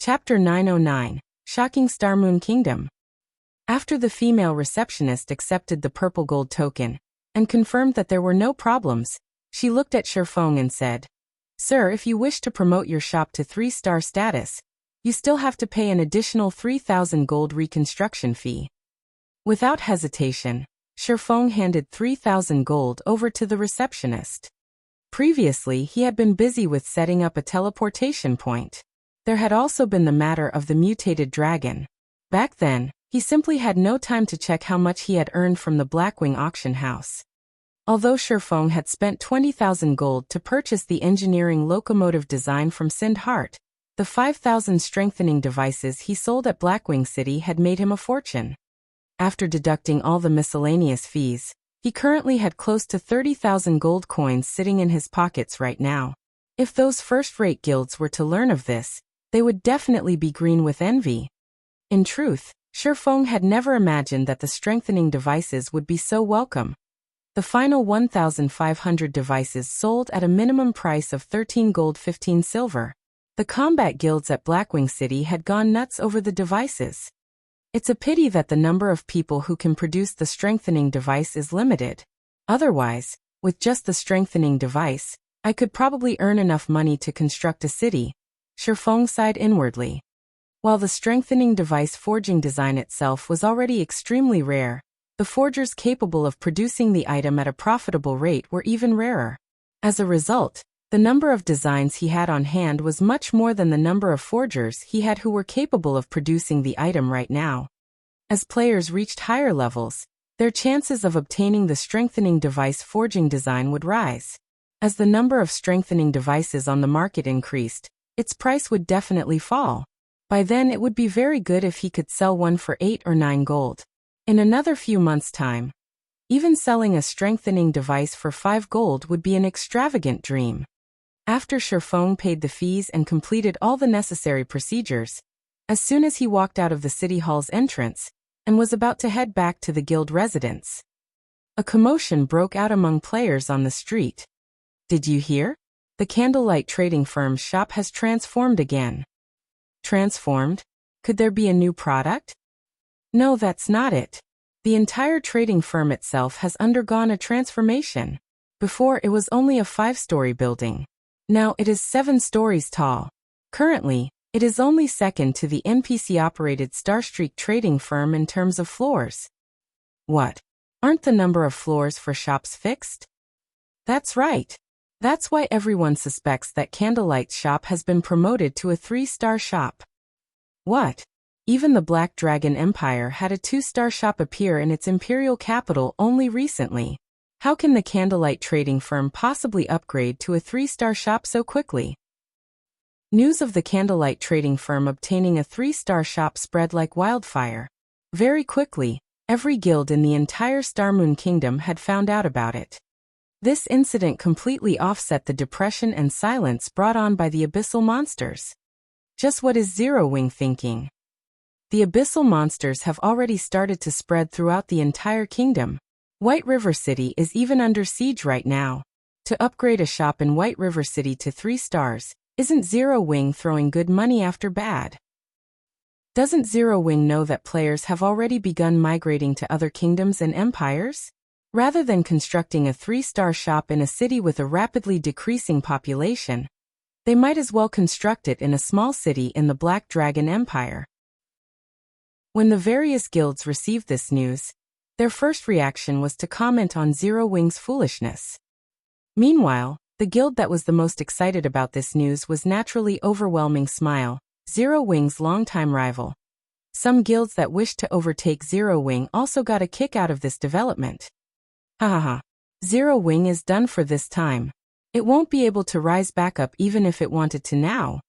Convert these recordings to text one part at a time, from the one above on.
Chapter 909, Shocking Star Moon Kingdom. After the female receptionist accepted the purple gold token and confirmed that there were no problems, she looked at Shifeng and said, "Sir, if you wish to promote your shop to 3-star status, you still have to pay an additional 3,000 gold reconstruction fee." Without hesitation, Shifeng handed 3,000 gold over to the receptionist. Previously, he had been busy with setting up a teleportation point. There had also been the matter of the mutated dragon. Back then, he simply had no time to check how much he had earned from the Blackwing auction house. Although Shifeng had spent 20,000 gold to purchase the engineering locomotive design from Sindhart, the 5,000 strengthening devices he sold at Blackwing City had made him a fortune. After deducting all the miscellaneous fees, he currently had close to 30,000 gold coins sitting in his pockets right now. If those first-rate guilds were to learn of this, they would definitely be green with envy. In truth, Shifeng had never imagined that the strengthening devices would be so welcome. The final 1,500 devices sold at a minimum price of 13 gold 15 silver. The combat guilds at Blackwing City had gone nuts over the devices. It's a pity that the number of people who can produce the strengthening device is limited. Otherwise, with just the strengthening device, I could probably earn enough money to construct a city. Shifeng sighed inwardly. While the strengthening device forging design itself was already extremely rare, the forgers capable of producing the item at a profitable rate were even rarer. As a result, the number of designs he had on hand was much more than the number of forgers he had who were capable of producing the item right now. As players reached higher levels, their chances of obtaining the strengthening device forging design would rise. As the number of strengthening devices on the market increased, its price would definitely fall. By then it would be very good if he could sell one for 8 or 9 gold. In another few months' time, even selling a strengthening device for 5 gold would be an extravagant dream. After Shifeng paid the fees and completed all the necessary procedures, as soon as he walked out of the city hall's entrance and was about to head back to the guild residence, a commotion broke out among players on the street. "Did you hear? The Candlelight trading firm's shop has transformed again." Transformed? Could there be a new product? No, that's not it. The entire trading firm itself has undergone a transformation. Before it was only a 5-story building. Now it is 7 stories tall. Currently, it is only second to the NPC-operated Starstreak trading firm in terms of floors. What? Aren't the number of floors for shops fixed? That's right. That's why everyone suspects that Candlelight's shop has been promoted to a 3-star shop. What? Even the Black Dragon Empire had a 2-star shop appear in its imperial capital only recently. How can the Candlelight trading firm possibly upgrade to a 3-star shop so quickly? News of the Candlelight trading firm obtaining a 3-star shop spread like wildfire. Very quickly, every guild in the entire Starmoon Kingdom had found out about it. This incident completely offset the depression and silence brought on by the abyssal monsters. Just what is Zero Wing thinking? The abyssal monsters have already started to spread throughout the entire kingdom. White River City is even under siege right now. To upgrade a shop in White River City to 3 stars, isn't Zero Wing throwing good money after bad? Doesn't Zero Wing know that players have already begun migrating to other kingdoms and empires? Rather than constructing a 3-star shop in a city with a rapidly decreasing population, they might as well construct it in a small city in the Black Dragon Empire. When the various guilds received this news, their first reaction was to comment on Zero Wing's foolishness. Meanwhile, the guild that was the most excited about this news was naturally Overwhelming Smile, Zero Wing's longtime rival. Some guilds that wished to overtake Zero Wing also got a kick out of this development. Hahaha. Zero Wing is done for this time. It won't be able to rise back up even if it wanted to now.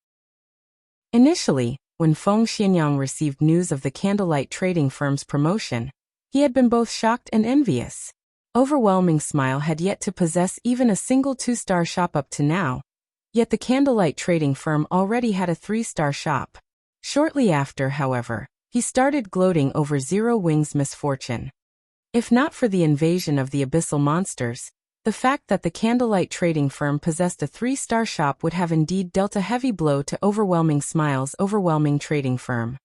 Initially, when Feng Xianyang received news of the Candlelight trading firm's promotion, he had been both shocked and envious. Overwhelming Smile had yet to possess even a single 2-star shop up to now, yet the Candlelight trading firm already had a 3-star shop. Shortly after, however, he started gloating over Zero Wing's misfortune. If not for the invasion of the abyssal monsters, The fact that the Candlelight trading firm possessed a 3-star shop would have indeed dealt a heavy blow to Overwhelming Smiles' overwhelming trading firm.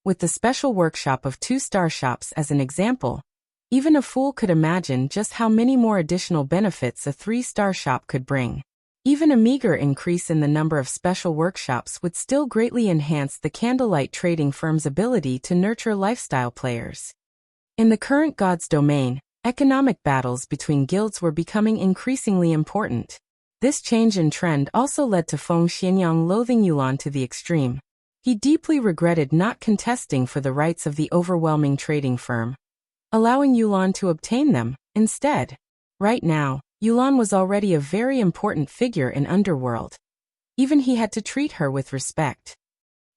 With the special workshop of 2-star shops as an example, even a fool could imagine just how many more additional benefits a 3-star shop could bring. Even a meager increase in the number of special workshops would still greatly enhance the Candlelight trading firm's ability to nurture lifestyle players. In the current God's domain, economic battles between guilds were becoming increasingly important. This change in trend also led to Feng Xianyang loathing Yulan to the extreme. He deeply regretted not contesting for the rights of the overwhelming trading firm, allowing Yulan to obtain them instead. Right now, Yulan was already a very important figure in Underworld. Even he had to treat her with respect.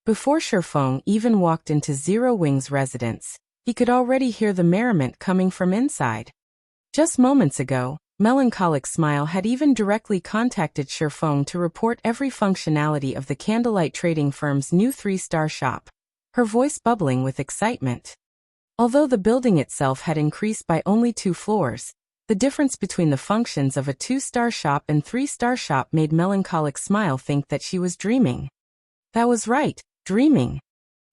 Before Shifeng even walked into Zero Wing's residence, he could already hear the merriment coming from inside. Just moments ago, Melancholic Smile had even directly contacted Shifeng to report every functionality of the Candlelight trading firm's new 3-star shop, her voice bubbling with excitement. Although the building itself had increased by only 2 floors, the difference between the functions of a 2-star shop and 3-star shop made Melancholic Smile think that she was dreaming. That was right, dreaming.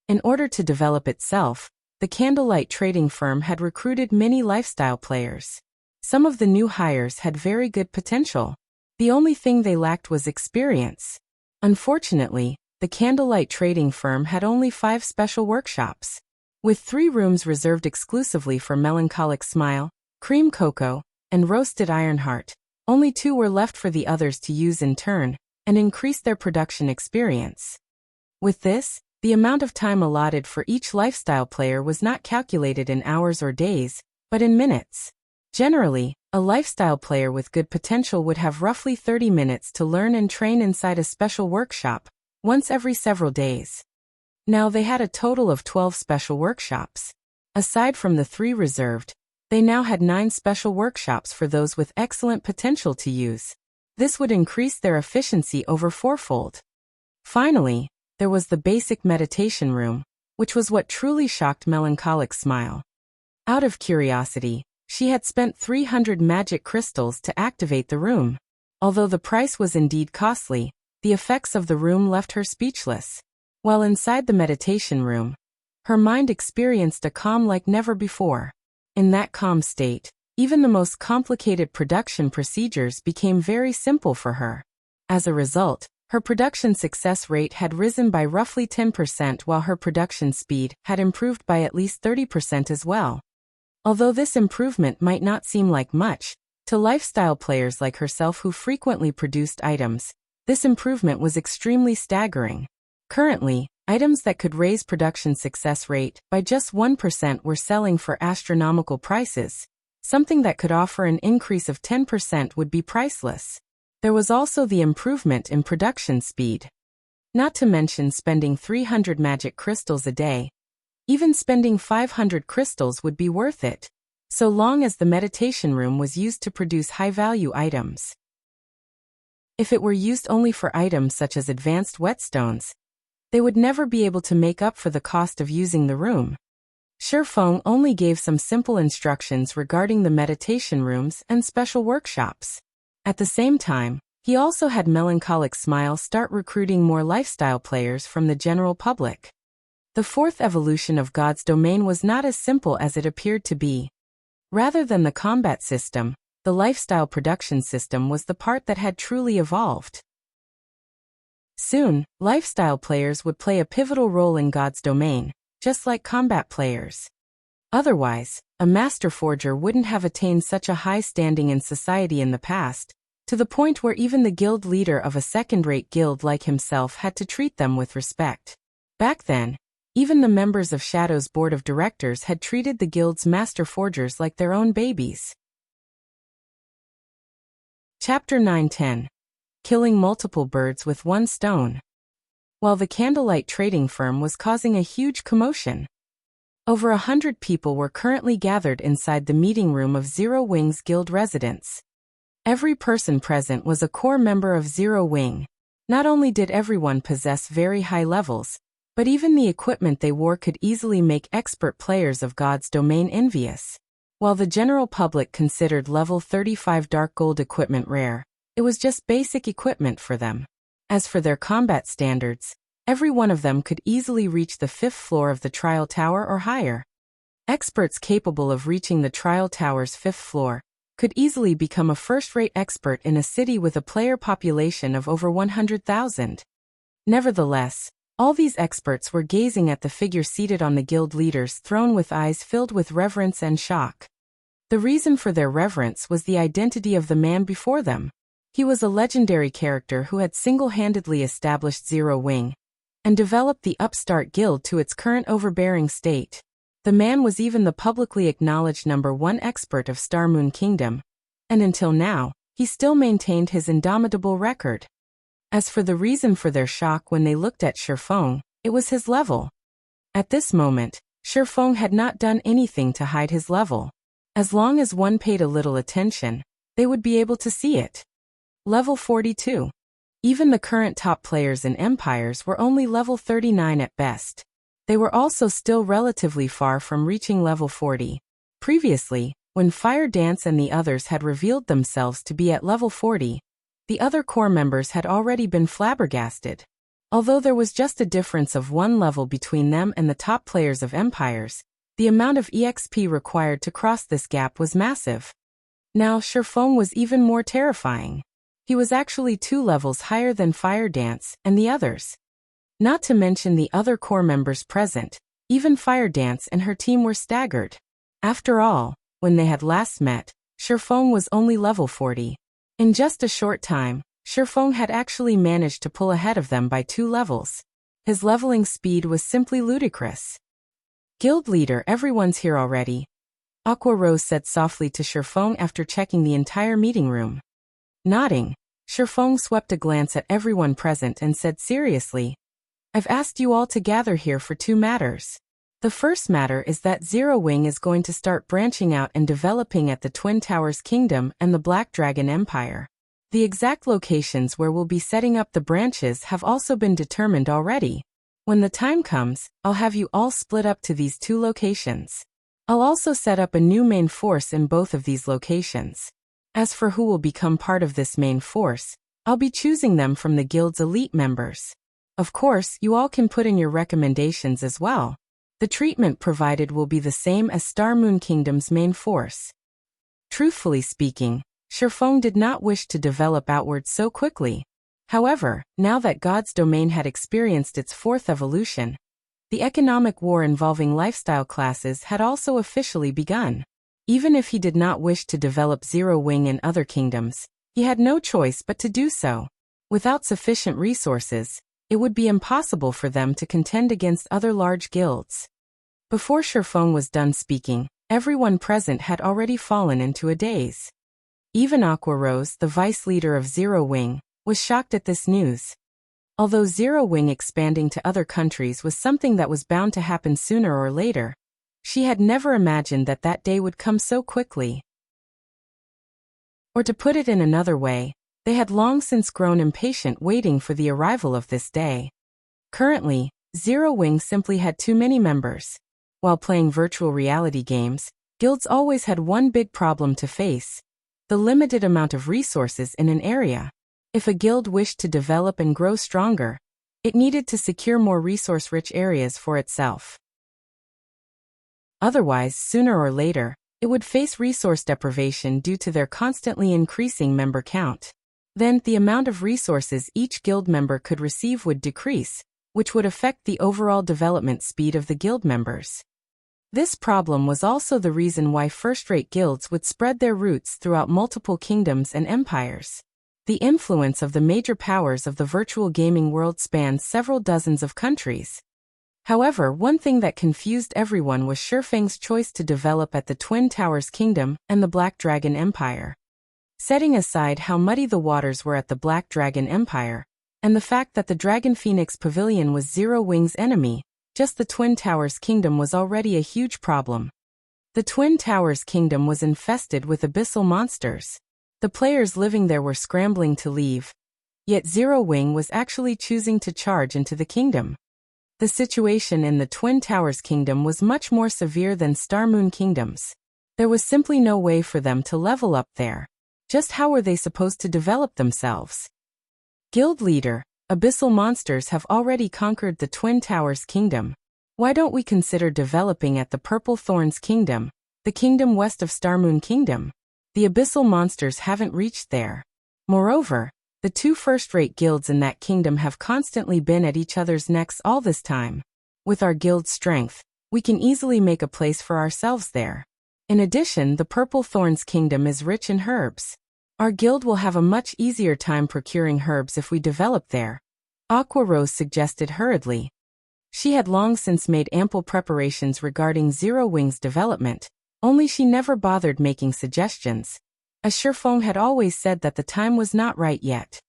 In order to develop itself, the Candlelight trading firm had recruited many lifestyle players. Some of the new hires had very good potential. The only thing they lacked was experience. Unfortunately, the Candlelight trading firm had only 5 special workshops. With 3 rooms reserved exclusively for Melancholic Smile, Cream Cocoa, and Roasted Ironheart, only 2 were left for the others to use in turn, and increase their production experience. With this, the amount of time allotted for each lifestyle player was not calculated in hours or days, but in minutes. Generally, a lifestyle player with good potential would have roughly 30 minutes to learn and train inside a special workshop, once every several days. Now they had a total of 12 special workshops. Aside from the 3 reserved, they now had 9 special workshops for those with excellent potential to use. This would increase their efficiency over 4-fold. Finally, there was the basic meditation room, which was what truly shocked Melancholic Smile. Out of curiosity, she had spent 300 magic crystals to activate the room. Although the price was indeed costly, the effects of the room left her speechless. While inside the meditation room, her mind experienced a calm like never before. In that calm state, even the most complicated production procedures became very simple for her. As a result, her production success rate had risen by roughly 10% while her production speed had improved by at least 30% as well. Although this improvement might not seem like much, to lifestyle players like herself who frequently produced items, this improvement was extremely staggering. Currently, items that could raise production success rate by just 1% were selling for astronomical prices. Something that could offer an increase of 10% would be priceless. There was also the improvement in production speed. Not to mention spending 300 magic crystals a day. Even spending 500 crystals would be worth it, so long as the meditation room was used to produce high-value items. If it were used only for items such as advanced whetstones, they would never be able to make up for the cost of using the room. Shifeng only gave some simple instructions regarding the meditation rooms and special workshops. At the same time, he also had Melancholic Smile start recruiting more lifestyle players from the general public. The 4th evolution of God's domain was not as simple as it appeared to be. Rather than the combat system, the lifestyle production system was the part that had truly evolved. Soon, lifestyle players would play a pivotal role in God's domain, just like combat players. Otherwise, a master forger wouldn't have attained such a high standing in society in the past, to the point where even the guild leader of a second-rate guild like himself had to treat them with respect. Back then, even the members of Shadow's board of directors had treated the guild's master forgers like their own babies. Chapter 910. Killing multiple birds with one stone. While the Candlelight trading firm was causing a huge commotion, over 100 people were currently gathered inside the meeting room of Zero Wing's guild residence. Every person present was a core member of Zero Wing. Not only did everyone possess very high levels, but even the equipment they wore could easily make expert players of God's domain envious. While the general public considered level 35 dark gold equipment rare, it was just basic equipment for them. As for their combat standards, every one of them could easily reach the 5th floor of the trial tower or higher. Experts capable of reaching the trial tower's 5th floor could easily become a first-rate expert in a city with a player population of over 100,000. Nevertheless, all these experts were gazing at the figure seated on the guild leader's throne with eyes filled with reverence and shock. The reason for their reverence was the identity of the man before them. He was a legendary character who had single-handedly established Zero Wing and developed the upstart guild to its current overbearing state. The man was even the publicly acknowledged #1 expert of Star Moon Kingdom, and until now, he still maintained his indomitable record. As for the reason for their shock when they looked at Shifeng, it was his level. At this moment, Shifeng had not done anything to hide his level. As long as one paid a little attention, they would be able to see it. Level 42. Even the current top players in Empires were only level 39 at best. They were also still relatively far from reaching level 40. Previously, when Fire Dance and the others had revealed themselves to be at level 40, the other core members had already been flabbergasted. Although there was just a difference of 1 level between them and the top players of Empires, the amount of EXP required to cross this gap was massive. Now Shifeng was even more terrifying. He was actually 2 levels higher than Fire Dance and the others. Not to mention the other core members present, even Fire Dance and her team were staggered. After all, when they had last met, Shifeng was only level 40. In just a short time, Shifeng had actually managed to pull ahead of them by 2 levels. His leveling speed was simply ludicrous. Guild leader, everyone's here already, Aqua Rose said softly to Shifeng after checking the entire meeting room. Nodding, Shifeng swept a glance at everyone present and said seriously, I've asked you all to gather here for 2 matters. The first matter is that Zero Wing is going to start branching out and developing at the Twin Towers Kingdom and the Black Dragon Empire. The exact locations where we'll be setting up the branches have also been determined already. When the time comes, I'll have you all split up to these 2 locations. I'll also set up a new main force in both of these locations. As for who will become part of this main force, I'll be choosing them from the guild's elite members. Of course, you all can put in your recommendations as well. The treatment provided will be the same as Star Moon Kingdom's main force. Truthfully speaking, Shifeng did not wish to develop outward so quickly. However, now that God's domain had experienced its 4th evolution, the economic war involving lifestyle classes had also officially begun. Even if he did not wish to develop Zero Wing in other kingdoms, he had no choice but to do so. Without sufficient resources, it would be impossible for them to contend against other large guilds. Before Shifeng was done speaking, everyone present had already fallen into a daze. Even Aqua Rose, the vice leader of Zero Wing, was shocked at this news. Although Zero Wing expanding to other countries was something that was bound to happen sooner or later, she had never imagined that that day would come so quickly. Or to put it in another way, they had long since grown impatient waiting for the arrival of this day. Currently, Zero Wing simply had too many members. While playing virtual reality games, guilds always had one big problem to face: the limited amount of resources in an area. If a guild wished to develop and grow stronger, it needed to secure more resource-rich areas for itself. Otherwise, sooner or later, it would face resource deprivation due to their constantly increasing member count. Then, the amount of resources each guild member could receive would decrease, which would affect the overall development speed of the guild members. This problem was also the reason why first-rate guilds would spread their roots throughout multiple kingdoms and empires. The influence of the major powers of the virtual gaming world spanned several dozens of countries. However, one thing that confused everyone was Shifeng's choice to develop at the Twin Towers Kingdom and the Black Dragon Empire. Setting aside how muddy the waters were at the Black Dragon Empire, and the fact that the Dragon Phoenix Pavilion was Zero Wing's enemy, just the Twin Towers Kingdom was already a huge problem. The Twin Towers Kingdom was infested with abyssal monsters. The players living there were scrambling to leave. Yet Zero Wing was actually choosing to charge into the kingdom. The situation in the Twin Towers Kingdom was much more severe than Star Moon Kingdom's. There was simply no way for them to level up there. Just how were they supposed to develop themselves? Guild leader, abyssal monsters have already conquered the Twin Towers Kingdom. Why don't we consider developing at the Purple Thorns Kingdom, the kingdom west of Starmoon Kingdom? The abyssal monsters haven't reached there. Moreover, the two first-rate guilds in that kingdom have constantly been at each other's necks all this time. With our guild's strength, we can easily make a place for ourselves there. In addition, the Purple Thorns Kingdom is rich in herbs. Our guild will have a much easier time procuring herbs if we develop there, Aqua Rose suggested hurriedly. She had long since made ample preparations regarding Zero Wing's development, only she never bothered making suggestions, as Shifeng had always said that the time was not right yet.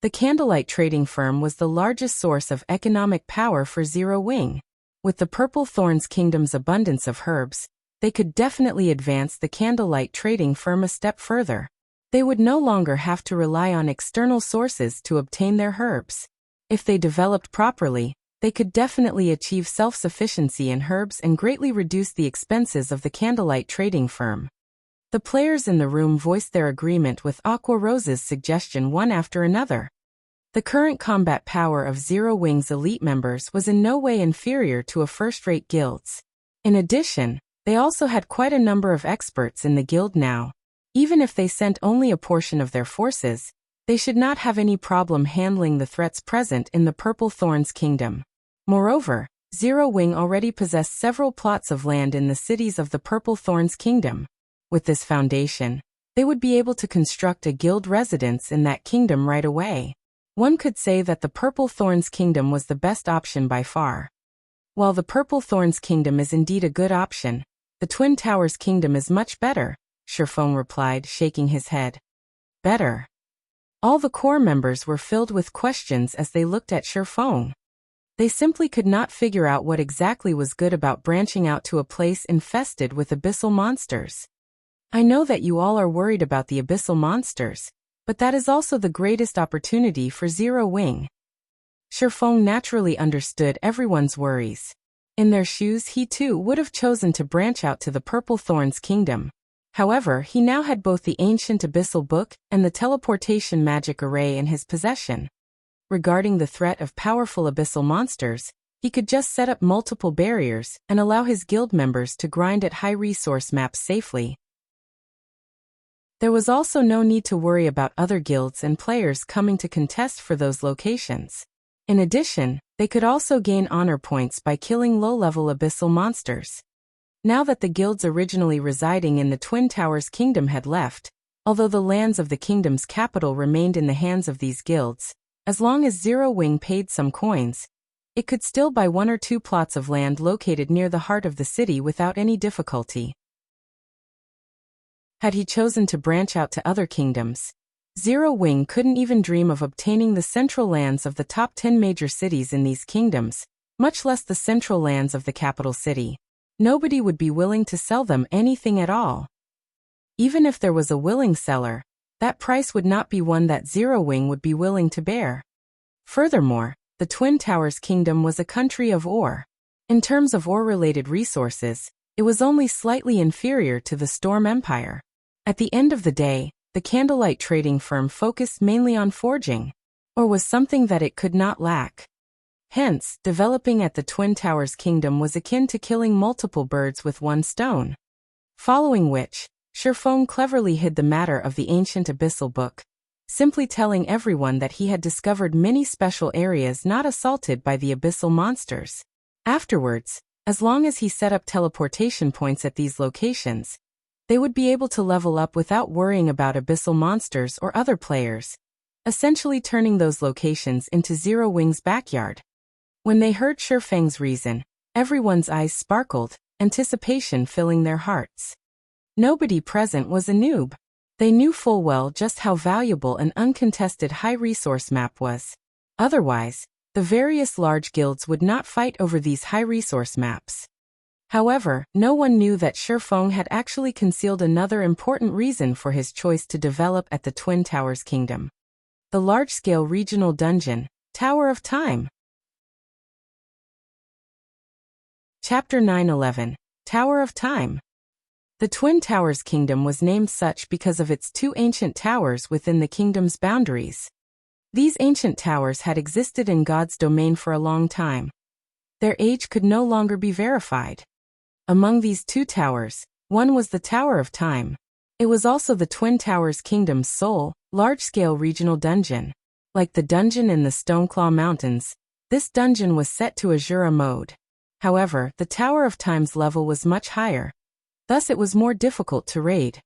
The Candlelight trading firm was the largest source of economic power for Zero Wing. With the Purple Thorns Kingdom's abundance of herbs, they could definitely advance the Candlelight trading firm a step further. They would no longer have to rely on external sources to obtain their herbs. If they developed properly, they could definitely achieve self-sufficiency in herbs and greatly reduce the expenses of the Candlelight trading firm. The players in the room voiced their agreement with Aqua Rose's suggestion one after another. The current combat power of Zero Wing's elite members was in no way inferior to a first-rate guild's. In addition, they also had quite a number of experts in the guild now. Even if they sent only a portion of their forces, they should not have any problem handling the threats present in the Purple Thorns Kingdom. Moreover, Zero Wing already possessed several plots of land in the cities of the Purple Thorns Kingdom. With this foundation, they would be able to construct a guild residence in that kingdom right away. One could say that the Purple Thorns Kingdom was the best option by far. While the Purple Thorns Kingdom is indeed a good option, the Twin Towers Kingdom is much better, Shifeng replied, shaking his head. Better. All the core members were filled with questions as they looked at Shifeng. They simply could not figure out what exactly was good about branching out to a place infested with abyssal monsters. I know that you all are worried about the abyssal monsters, but that is also the greatest opportunity for Zero Wing. Shifeng naturally understood everyone's worries. In their shoes, he too would have chosen to branch out to the Purple Thorns Kingdom. However, he now had both the ancient abyssal book and the teleportation magic array in his possession. Regarding the threat of powerful abyssal monsters, he could just set up multiple barriers and allow his guild members to grind at high-resource maps safely. There was also no need to worry about other guilds and players coming to contest for those locations. In addition, they could also gain honor points by killing low-level abyssal monsters. Now that the guilds originally residing in the Twin Towers Kingdom had left, although the lands of the kingdom's capital remained in the hands of these guilds, as long as Zero Wing paid some coins, it could still buy 1 or 2 plots of land located near the heart of the city without any difficulty. Had he chosen to branch out to other kingdoms, Zero Wing couldn't even dream of obtaining the central lands of the top 10 major cities in these kingdoms, much less the central lands of the capital city. Nobody would be willing to sell them anything at all. Even if there was a willing seller, that price would not be one that Zero Wing would be willing to bear. Furthermore, the Twin Towers Kingdom was a country of ore. In terms of ore-related resources, it was only slightly inferior to the Storm Empire. At the end of the day, the Candlelight trading firm focused mainly on forging, or was something that it could not lack. Hence, developing at the Twin Towers Kingdom was akin to killing multiple birds with one stone. Following which, Shifeng cleverly hid the matter of the ancient abyssal book, simply telling everyone that he had discovered many special areas not assaulted by the abyssal monsters. Afterwards, as long as he set up teleportation points at these locations, they would be able to level up without worrying about abyssal monsters or other players, essentially turning those locations into Zero Wing's backyard. When they heard Shifeng's reason, everyone's eyes sparkled, anticipation filling their hearts. Nobody present was a noob. They knew full well just how valuable an uncontested high-resource map was. Otherwise, the various large guilds would not fight over these high-resource maps. However, no one knew that Shifeng had actually concealed another important reason for his choice to develop at the Twin Towers Kingdom. The large-scale regional dungeon, Tower of Time. Chapter 911, Tower of Time. The Twin Towers Kingdom was named such because of its two ancient towers within the kingdom's boundaries. These ancient towers had existed in God's domain for a long time. Their age could no longer be verified. Among these two towers, one was the Tower of Time. It was also the Twin Towers Kingdom's sole, large-scale regional dungeon. Like the dungeon in the Stoneclaw Mountains, this dungeon was set to Azura mode. However, the Tower of Time's level was much higher. Thus it was more difficult to raid.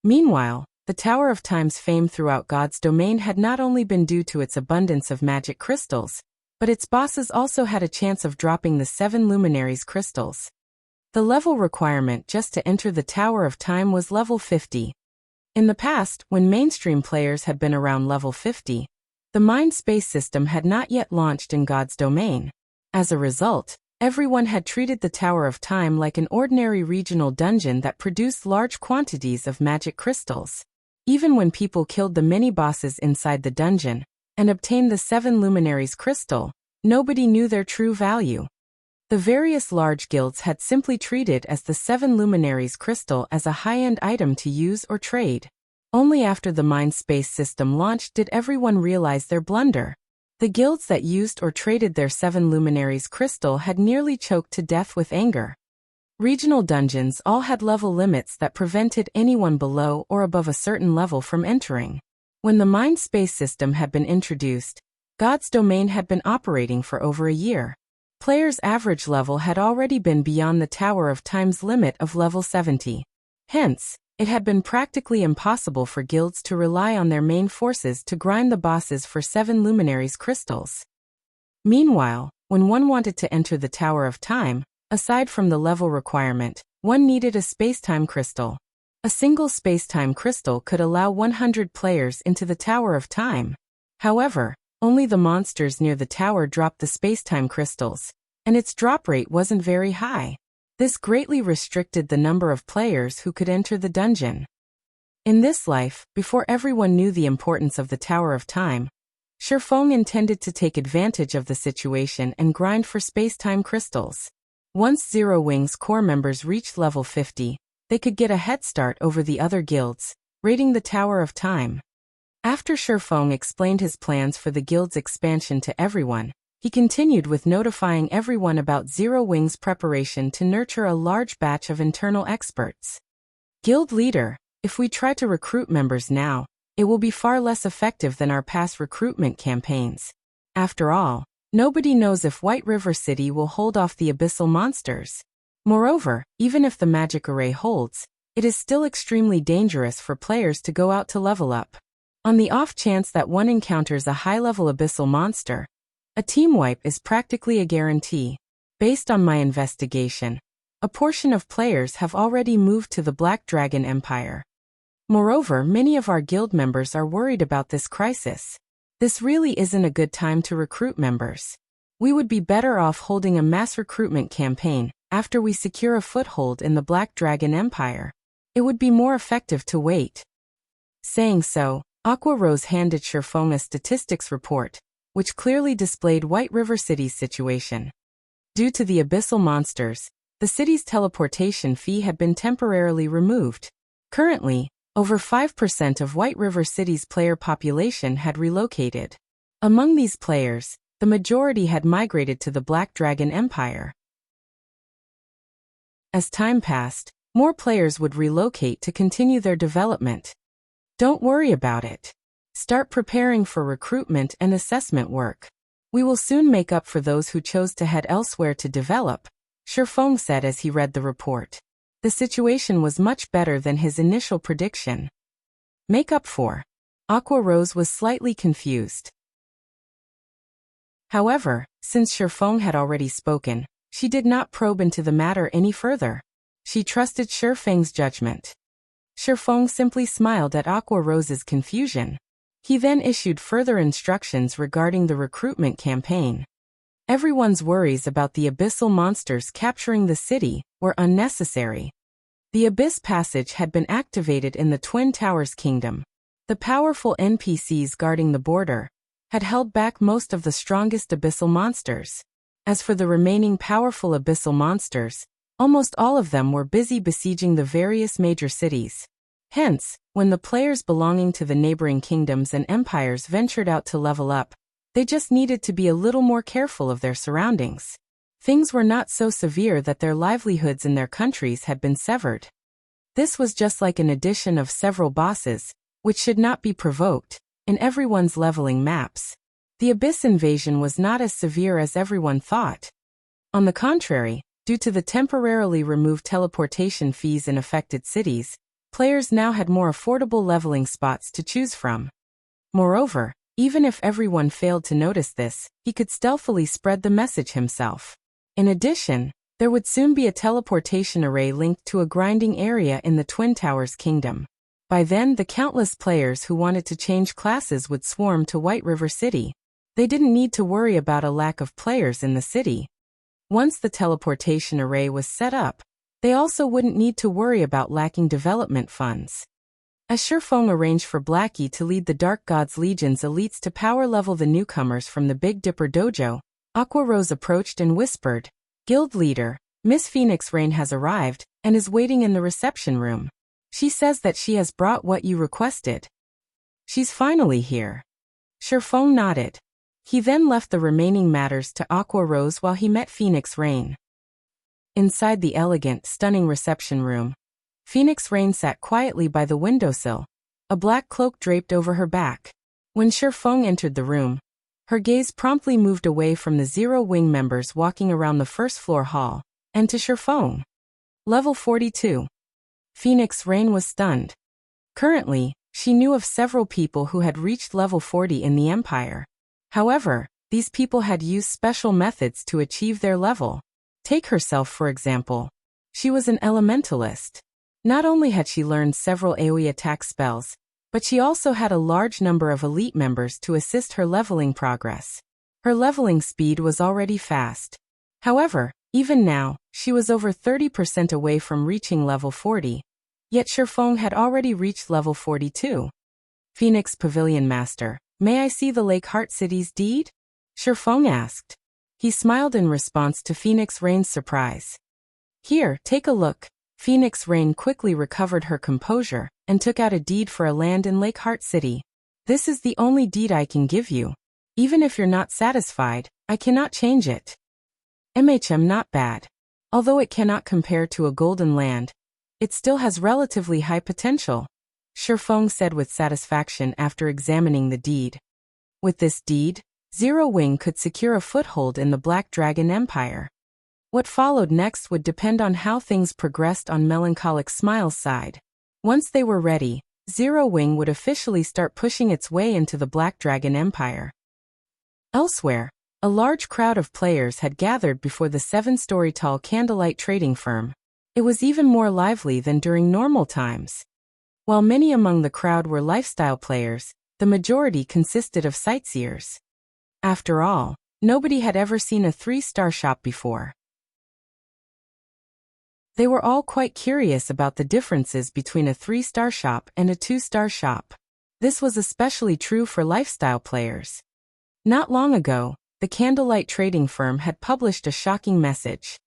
Meanwhile, the Tower of Time's fame throughout God's domain had not only been due to its abundance of magic crystals, but its bosses also had a chance of dropping the 7 Luminaries crystals. The level requirement just to enter the Tower of Time was level 50. In the past, when mainstream players had been around level 50, the Mind Space system had not yet launched in God's domain. As a result, everyone had treated the Tower of Time like an ordinary regional dungeon that produced large quantities of magic crystals. Even when people killed the mini-bosses inside the dungeon and obtained the 7 Luminaries crystal, nobody knew their true value. The various large guilds had simply treated as the 7 Luminaries crystal as a high-end item to use or trade. Only after the Mind Space system launched did everyone realize their blunder. The guilds that used or traded their 7 Luminaries crystal had nearly choked to death with anger. Regional dungeons all had level limits that prevented anyone below or above a certain level from entering. When the Mind Space system had been introduced, God's domain had been operating for over a year. Players' average level had already been beyond the Tower of Time's limit of level 70. Hence, it had been practically impossible for guilds to rely on their main forces to grind the bosses for 7 Luminaries crystals. Meanwhile, when one wanted to enter the Tower of Time, aside from the level requirement, one needed a space-time crystal. A single space-time crystal could allow 100 players into the Tower of Time. However, only the monsters near the tower dropped the space-time crystals, and its drop rate wasn't very high. This greatly restricted the number of players who could enter the dungeon. In this life, before everyone knew the importance of the Tower of Time, Shifeng intended to take advantage of the situation and grind for space-time crystals. Once Zero Wing's core members reached level 50, they could get a head start over the other guilds, raiding the Tower of Time. After Shifeng explained his plans for the guild's expansion to everyone, he continued with notifying everyone about Zero Wing's preparation to nurture a large batch of internal experts. Guild leader, if we try to recruit members now, it will be far less effective than our past recruitment campaigns. After all, nobody knows if White River City will hold off the abyssal monsters. Moreover, even if the magic array holds, it is still extremely dangerous for players to go out to level up. On the off chance that one encounters a high-level abyssal monster, a team wipe is practically a guarantee. Based on my investigation, a portion of players have already moved to the Black Dragon Empire. Moreover, many of our guild members are worried about this crisis. This really isn't a good time to recruit members. We would be better off holding a mass recruitment campaign after we secure a foothold in the Black Dragon Empire. It would be more effective to wait. Saying so, Aqua Rose handed Shifeng a statistics report, which clearly displayed White River City's situation. Due to the abyssal monsters, the city's teleportation fee had been temporarily removed. Currently, over 5% of White River City's player population had relocated. Among these players, the majority had migrated to the Black Dragon Empire. As time passed, more players would relocate to continue their development. Don't worry about it. Start preparing for recruitment and assessment work. We will soon make up for those who chose to head elsewhere to develop, Shifeng said as he read the report. The situation was much better than his initial prediction. Make up for. Aqua Rose was slightly confused. However, since Shifeng had already spoken, she did not probe into the matter any further. She trusted Shifeng's judgment. Shifeng simply smiled at Aqua Rose's confusion. He then issued further instructions regarding the recruitment campaign. Everyone's worries about the abyssal monsters capturing the city were unnecessary. The Abyss Passage had been activated in the Twin Towers Kingdom. The powerful NPCs guarding the border had held back most of the strongest abyssal monsters. As for the remaining powerful abyssal monsters, Almost all of them were busy besieging the various major cities. Hence, when the players belonging to the neighboring kingdoms and empires ventured out to level up, they just needed to be a little more careful of their surroundings. Things were not so severe that their livelihoods in their countries had been severed. This was just like an addition of several bosses, which should not be provoked, in everyone's leveling maps. The Abyss invasion was not as severe as everyone thought. On the contrary, due to the temporarily removed teleportation fees in affected cities, players now had more affordable leveling spots to choose from. Moreover, even if everyone failed to notice this, he could stealthily spread the message himself. In addition, there would soon be a teleportation array linked to a grinding area in the Twin Towers Kingdom. By then, the countless players who wanted to change classes would swarm to White River City. They didn't need to worry about a lack of players in the city. Once the teleportation array was set up, they also wouldn't need to worry about lacking development funds. As Shifeng arranged for Blackie to lead the Dark Gods Legion's elites to power level the newcomers from the Big Dipper Dojo, Aqua Rose approached and whispered, "Guild leader, Miss Phoenix Rain has arrived and is waiting in the reception room. She says that she has brought what you requested." "She's finally here." Shifeng nodded. He then left the remaining matters to Aqua Rose while he met Phoenix Rain. Inside the elegant, stunning reception room, Phoenix Rain sat quietly by the windowsill, a black cloak draped over her back. When Shifeng entered the room, her gaze promptly moved away from the Zero Wing members walking around the first-floor hall, and to Shifeng. Level 42. Phoenix Rain was stunned. Currently, she knew of several people who had reached level 40 in the Empire. However, these people had used special methods to achieve their level. Take herself for example. She was an elementalist. Not only had she learned several AoE attack spells, but she also had a large number of elite members to assist her leveling progress. Her leveling speed was already fast. However, even now, she was over 30% away from reaching level 40, yet Shifeng had already reached level 42. "Phoenix Pavilion Master, may I see the Lake Heart City's deed?" Shifeng asked. He smiled in response to Phoenix Rain's surprise. "Here, take a look." Phoenix Rain quickly recovered her composure and took out a deed for a land in Lake Heart City. "This is the only deed I can give you. Even if you're not satisfied, I cannot change it." Not bad. Although it cannot compare to a golden land, it still has relatively high potential, Shifeng said with satisfaction after examining the deed. With this deed, Zero Wing could secure a foothold in the Black Dragon Empire. What followed next would depend on how things progressed on Melancholic Smile's side. Once they were ready, Zero Wing would officially start pushing its way into the Black Dragon Empire. Elsewhere, a large crowd of players had gathered before the 7-story tall Candlelight trading firm. It was even more lively than during normal times. While many among the crowd were lifestyle players, the majority consisted of sightseers. After all, nobody had ever seen a 3-star shop before. They were all quite curious about the differences between a 3-star shop and a 2-star shop. This was especially true for lifestyle players. Not long ago, the Candlelight trading firm had published a shocking message.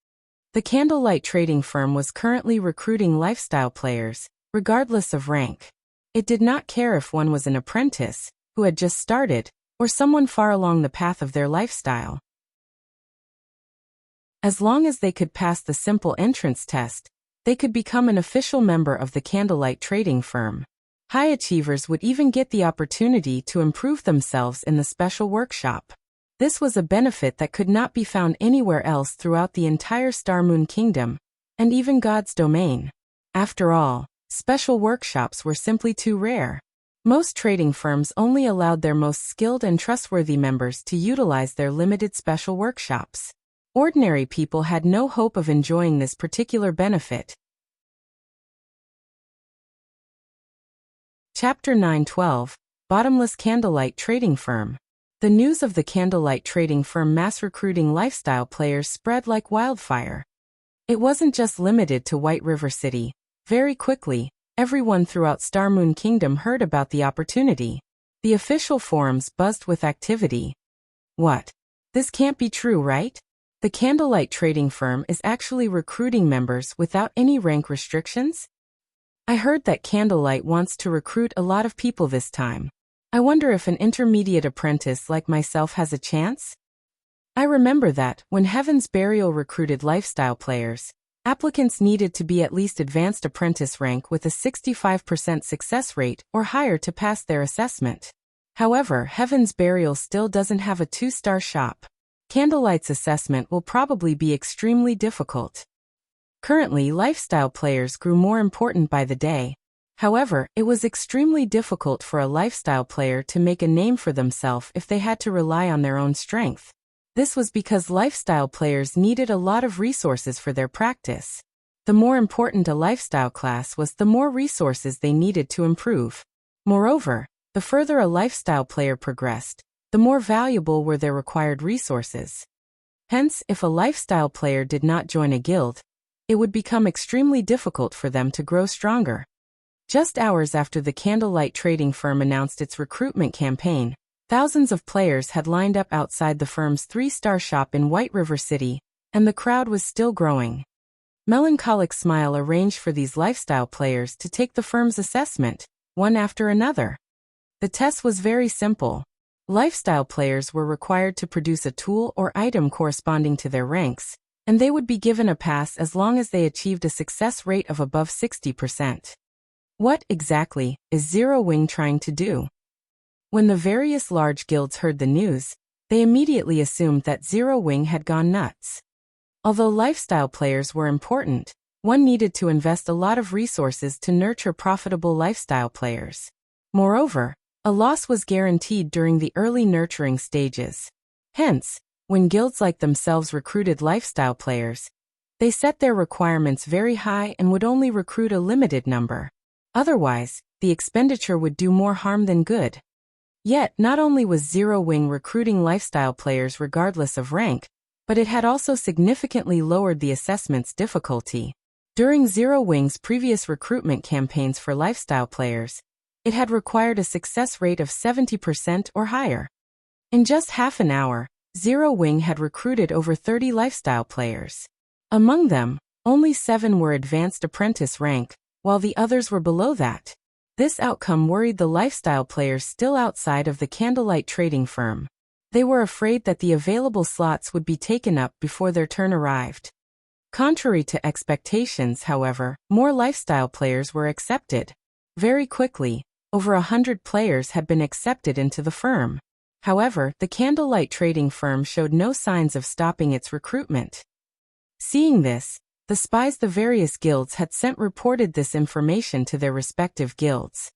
The Candlelight trading firm was currently recruiting lifestyle players, regardless of rank. It did not care if one was an apprentice, who had just started, or someone far along the path of their lifestyle. As long as they could pass the simple entrance test, they could become an official member of the Candlelight trading firm. High achievers would even get the opportunity to improve themselves in the special workshop. This was a benefit that could not be found anywhere else throughout the entire Star Moon Kingdom, and even God's domain. After all, special workshops were simply too rare. Most trading firms only allowed their most skilled and trustworthy members to utilize their limited special workshops. Ordinary people had no hope of enjoying this particular benefit. Chapter 9:12, Bottomless Candlelight Trading Firm. The news of the Candlelight trading firm mass recruiting lifestyle players spread like wildfire. It wasn't just limited to White River City. Very quickly, everyone throughout Star Moon Kingdom heard about the opportunity. The official forums buzzed with activity. "What? This can't be true, right? The Candlelight trading firm is actually recruiting members without any rank restrictions? I heard that Candlelight wants to recruit a lot of people this time. I wonder if an intermediate apprentice like myself has a chance? I remember that, when Heaven's Burial recruited lifestyle players, applicants needed to be at least advanced apprentice rank with a 65% success rate or higher to pass their assessment. However, Heaven's Burial still doesn't have a 2-star shop. Candlelight's assessment will probably be extremely difficult. Currently, lifestyle players grew more important by the day. However, it was extremely difficult for a lifestyle player to make a name for themselves if they had to rely on their own strength. This was because lifestyle players needed a lot of resources for their practice. The more important a lifestyle class was, the more resources they needed to improve. Moreover, the further a lifestyle player progressed, the more valuable were their required resources. Hence, if a lifestyle player did not join a guild, it would become extremely difficult for them to grow stronger. Just hours after the Candlelight trading firm announced its recruitment campaign, thousands of players had lined up outside the firm's 3-star shop in White River City, and the crowd was still growing. Melancholic Smile arranged for these lifestyle players to take the firm's assessment, one after another. The test was very simple. Lifestyle players were required to produce a tool or item corresponding to their ranks, and they would be given a pass as long as they achieved a success rate of above 60%. What, exactly, is Zero Wing trying to do? When the various large guilds heard the news, they immediately assumed that Zero Wing had gone nuts. Although lifestyle players were important, one needed to invest a lot of resources to nurture profitable lifestyle players. Moreover, a loss was guaranteed during the early nurturing stages. Hence, when guilds like themselves recruited lifestyle players, they set their requirements very high and would only recruit a limited number. Otherwise, the expenditure would do more harm than good. Yet, not only was Zero Wing recruiting lifestyle players regardless of rank, but it had also significantly lowered the assessment's difficulty. During Zero Wing's previous recruitment campaigns for lifestyle players, it had required a success rate of 70% or higher. In just half an hour, Zero Wing had recruited over 30 lifestyle players. Among them, only 7 were advanced apprentice rank, while the others were below that. This outcome worried the lifestyle players still outside of the Candlelight trading firm. They were afraid that the available slots would be taken up before their turn arrived. Contrary to expectations, however, more lifestyle players were accepted. Very quickly, over 100 players had been accepted into the firm. However, the Candlelight trading firm showed no signs of stopping its recruitment. Seeing this, the spies the various guilds had sent reported this information to their respective guilds.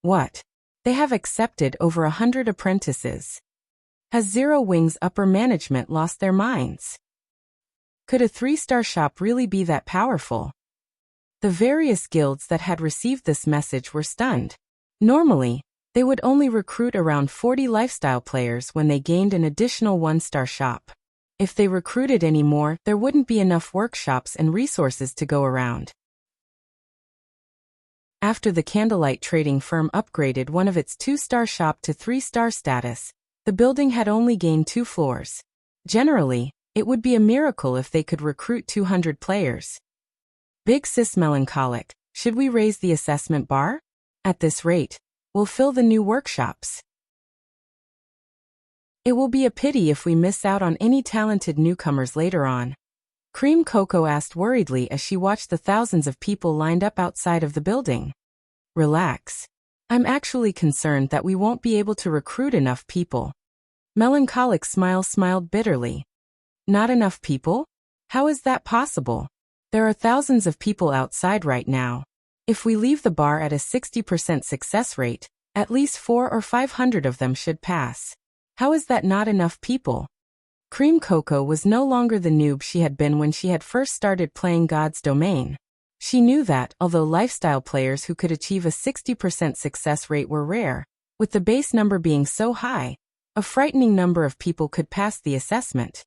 What? They have accepted over 100 apprentices. Has Zero Wing's upper management lost their minds? Could a 3-star shop really be that powerful? The various guilds that had received this message were stunned. Normally, they would only recruit around 40 lifestyle players when they gained an additional 1-star shop. If they recruited any more, there wouldn't be enough workshops and resources to go around. After the Candlelight trading firm upgraded one of its 2-star shop to 3-star status, the building had only gained 2 floors. Generally, it would be a miracle if they could recruit 200 players. Big Sis Melancholic, should we raise the assessment bar? At this rate, we'll fill the new workshops. It will be a pity if we miss out on any talented newcomers later on. Cream Cocoa asked worriedly as she watched the thousands of people lined up outside of the building. Relax. I'm actually concerned that we won't be able to recruit enough people. Melancholic Smile smiled bitterly. Not enough people? How is that possible? There are thousands of people outside right now. If we leave the bar at a 60% success rate, at least 400 or 500 of them should pass. How is that not enough people? Cream Cocoa was no longer the noob she had been when she had first started playing God's Domain. She knew that, although lifestyle players who could achieve a 60% success rate were rare, with the base number being so high, a frightening number of people could pass the assessment.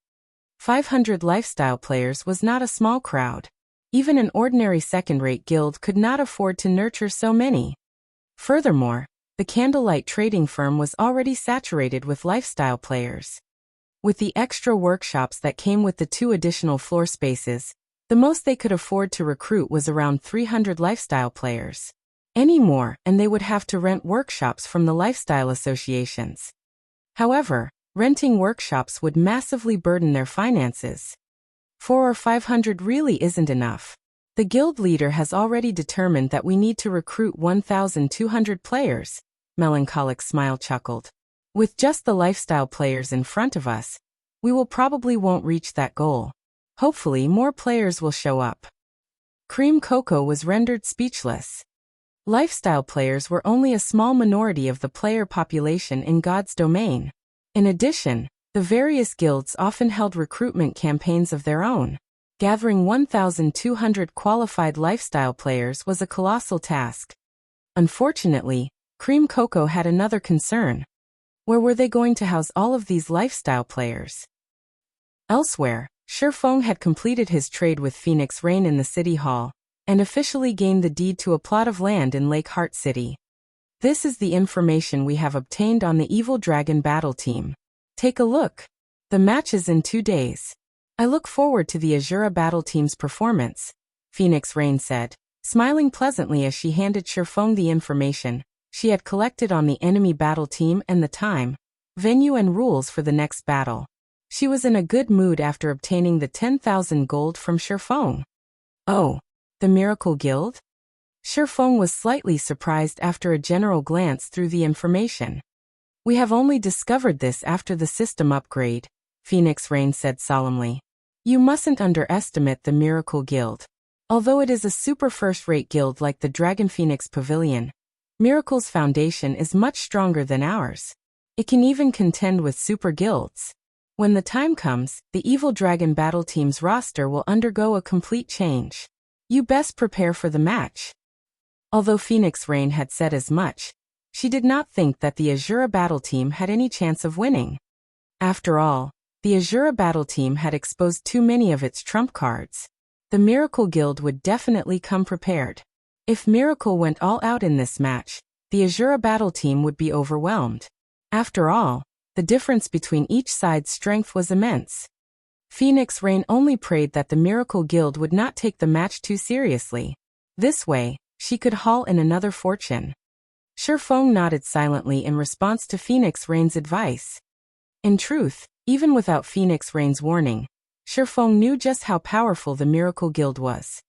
500 lifestyle players was not a small crowd. Even an ordinary second-rate guild could not afford to nurture so many. Furthermore, the Candlelight trading firm was already saturated with lifestyle players. With the extra workshops that came with the 2 additional floor spaces, the most they could afford to recruit was around 300 lifestyle players. Any more, and they would have to rent workshops from the lifestyle associations. However, renting workshops would massively burden their finances. 400 or 500 really isn't enough. The guild leader has already determined that we need to recruit 1,200 players, Melancholic Smile chuckled. With just the lifestyle players in front of us, we will probably won't reach that goal. Hopefully more players will show up. Cream Cocoa was rendered speechless. Lifestyle players were only a small minority of the player population in God's domain. In addition, the various guilds often held recruitment campaigns of their own. Gathering 1,200 qualified lifestyle players was a colossal task. Unfortunately, Cream Cocoa had another concern. Where were they going to house all of these lifestyle players? Elsewhere, Shifeng had completed his trade with Phoenix Rain in the City Hall, and officially gained the deed to a plot of land in Lake Heart City. This is the information we have obtained on the Evil Dragon battle team. Take a look. The match is in 2 days. I look forward to the Azura battle team's performance, Phoenix Rain said, smiling pleasantly as she handed Shifeng the information she had collected on the enemy battle team and the time, venue and rules for the next battle. She was in a good mood after obtaining the 10,000 gold from Shifeng. Oh, the Miracle Guild? Shifeng was slightly surprised after a general glance through the information. We have only discovered this after the system upgrade, Phoenix Rain said solemnly. You mustn't underestimate the Miracle Guild. Although it is a super first-rate guild like the Dragon Phoenix Pavilion, Miracle's foundation is much stronger than ours. It can even contend with super guilds. When the time comes, the Evil Dragon battle team's roster will undergo a complete change. You best prepare for the match. Although Phoenix Rain had said as much, she did not think that the Azura battle team had any chance of winning. After all, the Azura battle team had exposed too many of its trump cards. The Miracle Guild would definitely come prepared. If Miracle went all out in this match, the Azura battle team would be overwhelmed. After all, the difference between each side's strength was immense. Phoenix Rain only prayed that the Miracle Guild would not take the match too seriously. This way, she could haul in another fortune. Shifeng nodded silently in response to Phoenix Rain's advice. In truth, even without Phoenix Rain's warning, Shifeng knew just how powerful the Miracle Guild was.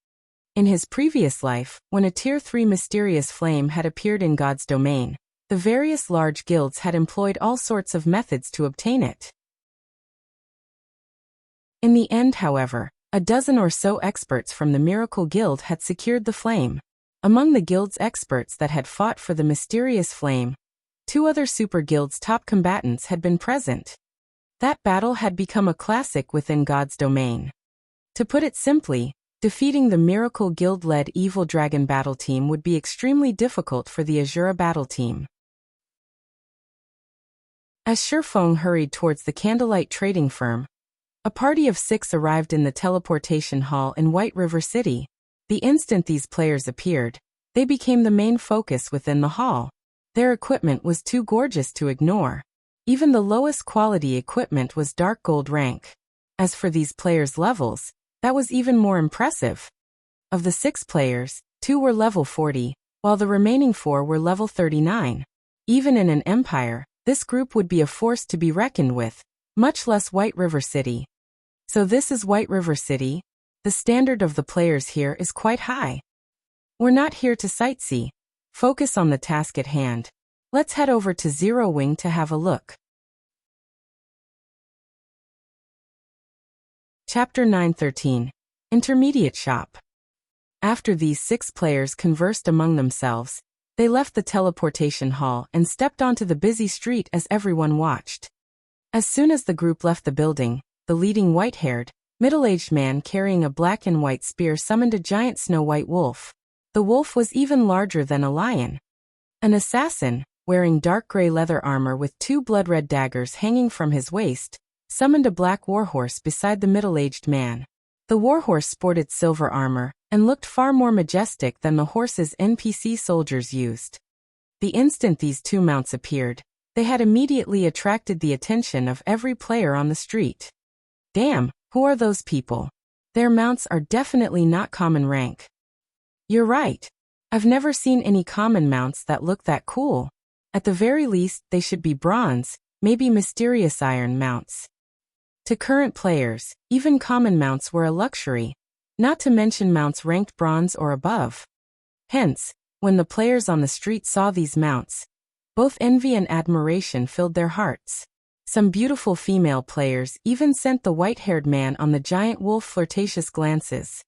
In his previous life, when a Tier 3 mysterious flame had appeared in God's domain, the various large guilds had employed all sorts of methods to obtain it. In the end, however, a dozen or so experts from the Miracle Guild had secured the flame. Among the guild's experts that had fought for the mysterious flame, 2 other super guilds' top combatants had been present. That battle had become a classic within God's domain. To put it simply, defeating the Miracle Guild-led Evil Dragon battle team would be extremely difficult for the Azura battle team. As Shifeng hurried towards the Candlelight trading firm, a party of 6 arrived in the teleportation hall in White River City. The instant these players appeared, they became the main focus within the hall. Their equipment was too gorgeous to ignore. Even the lowest quality equipment was dark gold rank. As for these players' levels, that was even more impressive. Of the 6 players, 2 were level 40, while the remaining 4 were level 39. Even in an empire, this group would be a force to be reckoned with, much less White River City. So this is White River City. The standard of the players here is quite high. We're not here to sightsee. Focus on the task at hand. Let's head over to Zero Wing to have a look. Chapter 913. Intermediate Shop. After these 6 players conversed among themselves, they left the teleportation hall and stepped onto the busy street as everyone watched. As soon as the group left the building, the leading white-haired, middle-aged man carrying a black and white spear summoned a giant snow-white wolf. The wolf was even larger than a lion. An assassin, wearing dark gray leather armor with 2 blood-red daggers hanging from his waist, summoned a black warhorse beside the middle-aged man. The warhorse sported silver armor and looked far more majestic than the horses NPC soldiers used. The instant these 2 mounts appeared, They had immediately attracted the attention of every player on the street. Damn, who are those people? Their mounts are definitely not common rank. You're right. I've never seen any common mounts that look that cool. At the very least, they should be bronze, maybe mysterious iron mounts. To current players, even common mounts were a luxury, not to mention mounts ranked bronze or above. Hence, when the players on the street saw these mounts, both envy and admiration filled their hearts. Some beautiful female players even sent the white-haired man on the giant wolf flirtatious glances.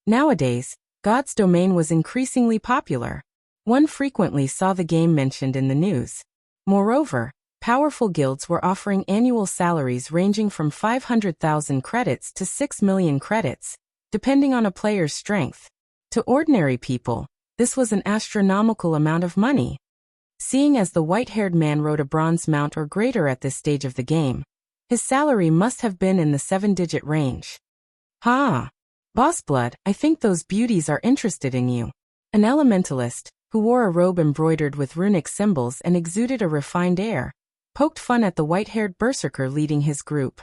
Nowadays, God's Domain was increasingly popular. One frequently saw the game mentioned in the news. Moreover, powerful guilds were offering annual salaries ranging from 500,000 credits to 6 million credits, depending on a player's strength. To ordinary people, this was an astronomical amount of money. Seeing as the white-haired man rode a bronze mount or greater at this stage of the game, his salary must have been in the 7-digit range. Ha! Bossblood, I think those beauties are interested in you. An elementalist, who wore a robe embroidered with runic symbols and exuded a refined air, poked fun at the white-haired berserker leading his group.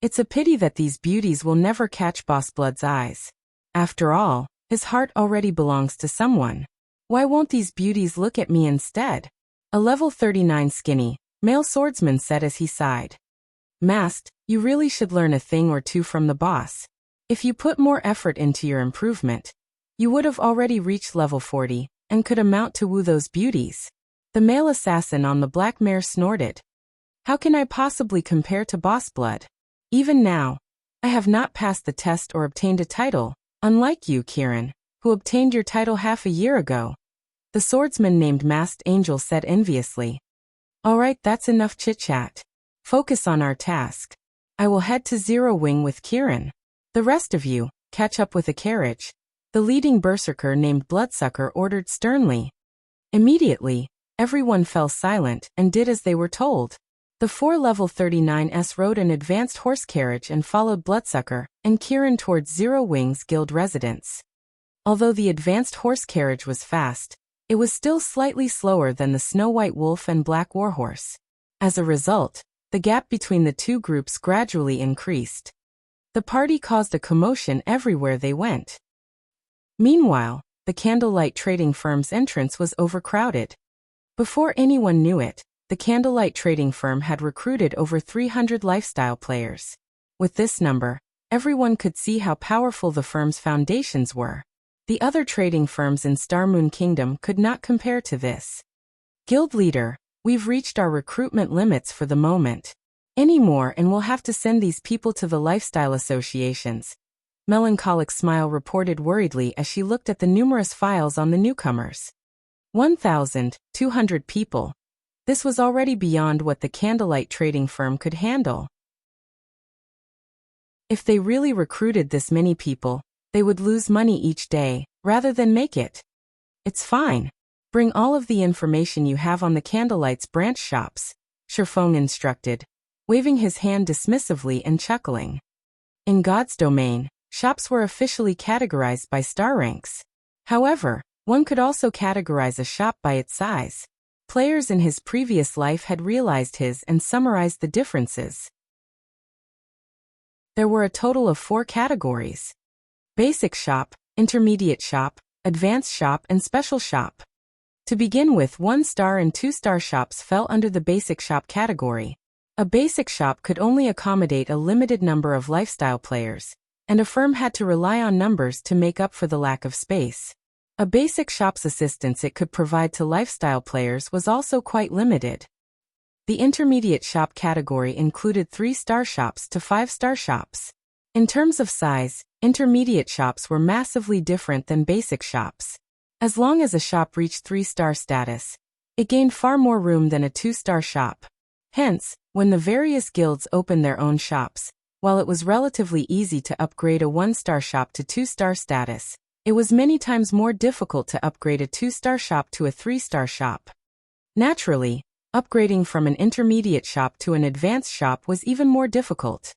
It's a pity that these beauties will never catch Bossblood's eyes. After all, his heart already belongs to someone. Why won't these beauties look at me instead? A level 39 skinny, male swordsman said as he sighed. Masked, you really should learn a thing or two from the boss. If you put more effort into your improvement, you would have already reached level 40, and could amount to woo those beauties. The male assassin on the black mare snorted. How can I possibly compare to Bossblood? Even now, I have not passed the test or obtained a title, unlike you, Kieran, who obtained your title half a year ago. The swordsman named Masked Angel said enviously. Alright, that's enough chit-chat. Focus on our task. I will head to Zero Wing with Kieran. The rest of you, catch up with a carriage. The leading berserker named Bloodsucker ordered sternly. Immediately, everyone fell silent and did as they were told. The 4 level 39s rode an advanced horse carriage and followed Bloodsucker and Kieran towards Zero Wing's guild residence. Although the advanced horse carriage was fast, it was still slightly slower than the Snow White Wolf and Black Warhorse. As a result, the gap between the two groups gradually increased. The party caused a commotion everywhere they went. Meanwhile, the Candlelight trading firm's entrance was overcrowded. Before anyone knew it, the Candlelight trading firm had recruited over 300 lifestyle players. With this number, everyone could see how powerful the firm's foundations were. The other trading firms in Starmoon Kingdom could not compare to this. Guild leader, we've reached our recruitment limits for the moment. Any more and we'll have to send these people to the lifestyle associations. Melancholic Smile reported worriedly as she looked at the numerous files on the newcomers. 1,200 people. This was already beyond what the Candlelight trading firm could handle. If they really recruited this many people, they would lose money each day, rather than make it. It's fine. Bring all of the information you have on the Candlelight's branch shops, Sherfong instructed, waving his hand dismissively and chuckling. In God's Domain, shops were officially categorized by star ranks. However, one could also categorize a shop by its size. Players in his previous life had realized his and summarized the differences. There were a total of 4 categories. Basic shop, intermediate shop, advanced shop and special shop. To begin with, 1-star and 2-star shops fell under the basic shop category. A basic shop could only accommodate a limited number of lifestyle players, and a firm had to rely on numbers to make up for the lack of space. A basic shop's assistance it could provide to lifestyle players was also quite limited. The intermediate shop category included 3-star shops to 5-star shops. In terms of size, intermediate shops were massively different than basic shops. As long as a shop reached 3-star status, it gained far more room than a 2-star shop. Hence, when the various guilds opened their own shops, while it was relatively easy to upgrade a 1-star shop to 2-star status, it was many times more difficult to upgrade a 2-star shop to a 3-star shop. Naturally, upgrading from an intermediate shop to an advanced shop was even more difficult.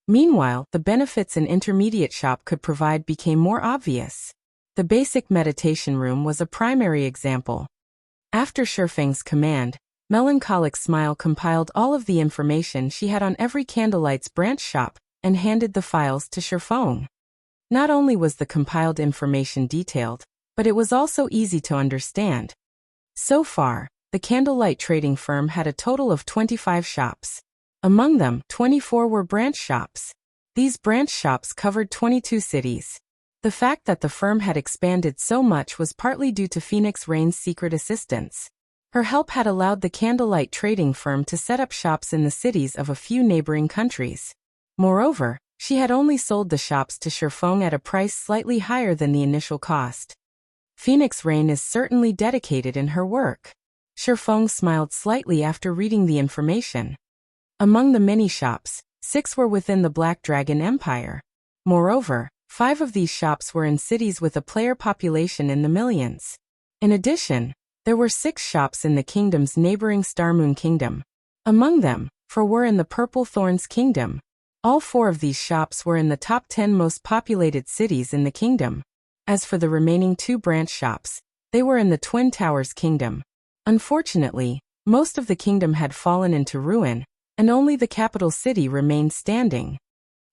Meanwhile, the benefits an intermediate shop could provide became more obvious. The basic meditation room was a primary example. After Sherfang's command, Melancholic Smile compiled all of the information she had on every Candlelight's branch shop and handed the files to Sherfong. Not only was the compiled information detailed, but it was also easy to understand. So far, the Candlelight trading firm had a total of 25 shops. Among them, 24 were branch shops. These branch shops covered 22 cities. The fact that the firm had expanded so much was partly due to Phoenix Rain's secret assistance. Her help had allowed the Candlelight trading firm to set up shops in the cities of a few neighboring countries. Moreover, she had only sold the shops to Sherfong at a price slightly higher than the initial cost. Phoenix Rain is certainly dedicated in her work. Sherfong smiled slightly after reading the information. Among the many shops, 6 were within the Black Dragon Empire. Moreover, 5 of these shops were in cities with a player population in the millions. In addition, there were 6 shops in the kingdom's neighboring Starmoon Kingdom. Among them, 4 were in the Purple Thorns Kingdom. All 4 of these shops were in the top 10 most populated cities in the kingdom. As for the remaining 2 branch shops, they were in the Twin Towers Kingdom. Unfortunately, most of the kingdom had fallen into ruin, and only the capital city remained standing.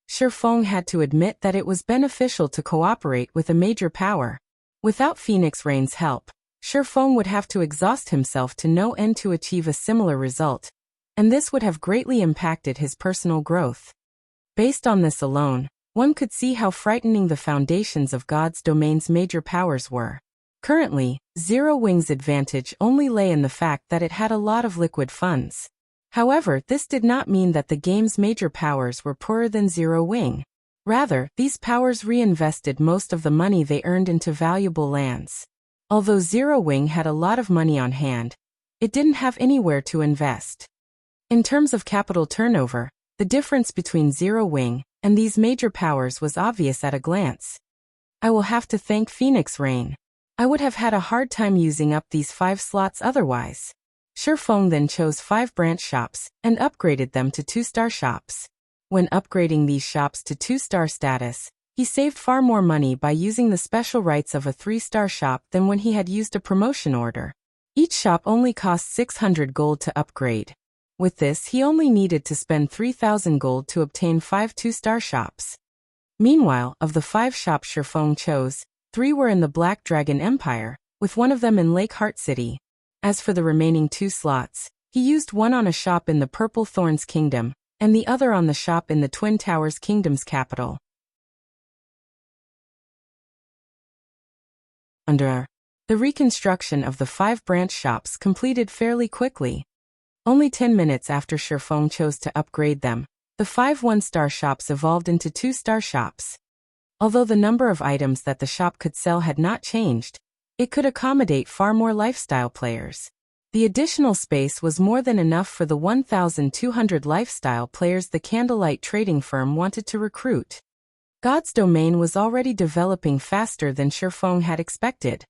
Sherfong had to admit that it was beneficial to cooperate with a major power. Without Phoenix Rain's help, Sherfong would have to exhaust himself to no end to achieve a similar result, and this would have greatly impacted his personal growth. Based on this alone, one could see how frightening the foundations of God's domain's major powers were. Currently, Zero Wing's advantage only lay in the fact that it had a lot of liquid funds. However, this did not mean that the game's major powers were poorer than Zero Wing. Rather, these powers reinvested most of the money they earned into valuable lands. Although Zero Wing had a lot of money on hand, it didn't have anywhere to invest. In terms of capital turnover, the difference between Zero Wing and these major powers was obvious at a glance. I will have to thank Phoenix Rain. I would have had a hard time using up these 5 slots otherwise. Sherfong then chose 5 branch shops and upgraded them to 2-star shops. When upgrading these shops to 2-star status, he saved far more money by using the special rights of a 3-star shop than when he had used a promotion order. Each shop only cost 600 gold to upgrade. With this, he only needed to spend 3,000 gold to obtain 5 2-star shops. Meanwhile, of the 5 shops Sherfong chose, 3 were in the Black Dragon Empire, with one of them in Lake Heart City. As for the remaining 2 slots, he used one on a shop in the Purple Thorns Kingdom, and the other on the shop in the Twin Towers Kingdom's capital. The reconstruction of the 5 branch shops completed fairly quickly. Only 10 minutes after Sherfong chose to upgrade them, the 5 1-star shops evolved into 2-star shops. Although the number of items that the shop could sell had not changed, it could accommodate far more lifestyle players. The additional space was more than enough for the 1,200 lifestyle players the Candlelight trading firm wanted to recruit. God's domain was already developing faster than Sherfong had expected.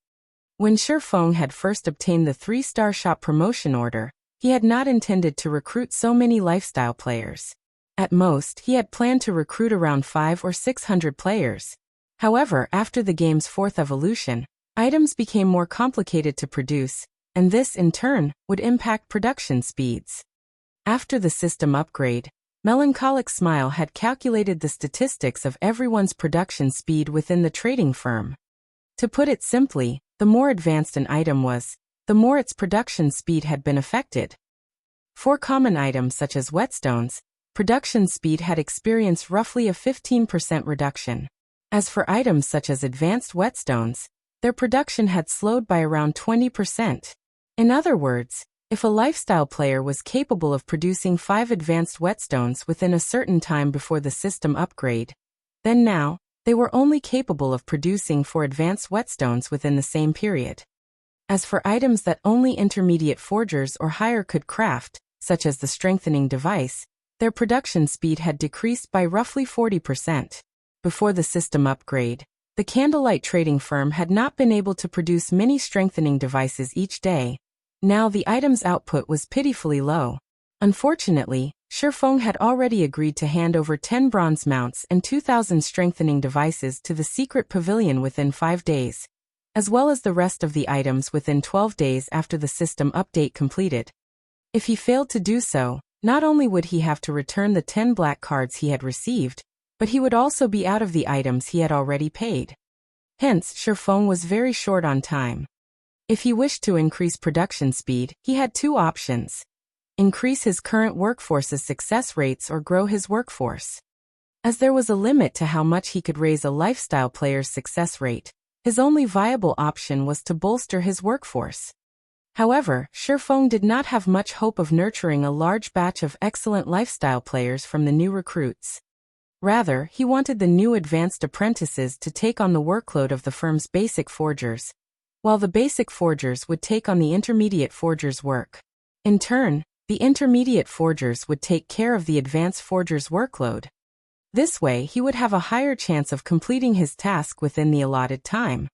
When Sherfong had first obtained the 3-star shop promotion order, he had not intended to recruit so many lifestyle players. At most, he had planned to recruit around 500 or 600 players. However, after the game's 4th evolution, items became more complicated to produce, and this, in turn, would impact production speeds. After the system upgrade, Melancholic Smile had calculated the statistics of everyone's production speed within the trading firm. To put it simply, the more advanced an item was, the more its production speed had been affected. For common items such as whetstones, production speed had experienced roughly a 15% reduction. As for items such as advanced whetstones, their production had slowed by around 20%. In other words, if a lifestyle player was capable of producing 5 advanced whetstones within a certain time before the system upgrade, then now, they were only capable of producing 4 advanced whetstones within the same period. As for items that only intermediate forgers or higher could craft, such as the strengthening device, their production speed had decreased by roughly 40%. Before the system upgrade, the Candlelight trading firm had not been able to produce many strengthening devices each day. Now the item's output was pitifully low. Unfortunately, Sherfong had already agreed to hand over 10 bronze mounts and 2,000 strengthening devices to the secret pavilion within 5 days, as well as the rest of the items within 12 days after the system update completed. If he failed to do so, not only would he have to return the 10 black cards he had received, but he would also be out of the items he had already paid. Hence, Shifeng was very short on time. If he wished to increase production speed, he had two options: increase his current workforce's success rates or grow his workforce. As there was a limit to how much he could raise a lifestyle player's success rate, his only viable option was to bolster his workforce. However, Shifeng did not have much hope of nurturing a large batch of excellent lifestyle players from the new recruits. Rather, he wanted the new advanced apprentices to take on the workload of the firm's basic forgers, while the basic forgers would take on the intermediate forgers' work. In turn, the intermediate forgers would take care of the advanced forgers' workload. This way, he would have a higher chance of completing his task within the allotted time.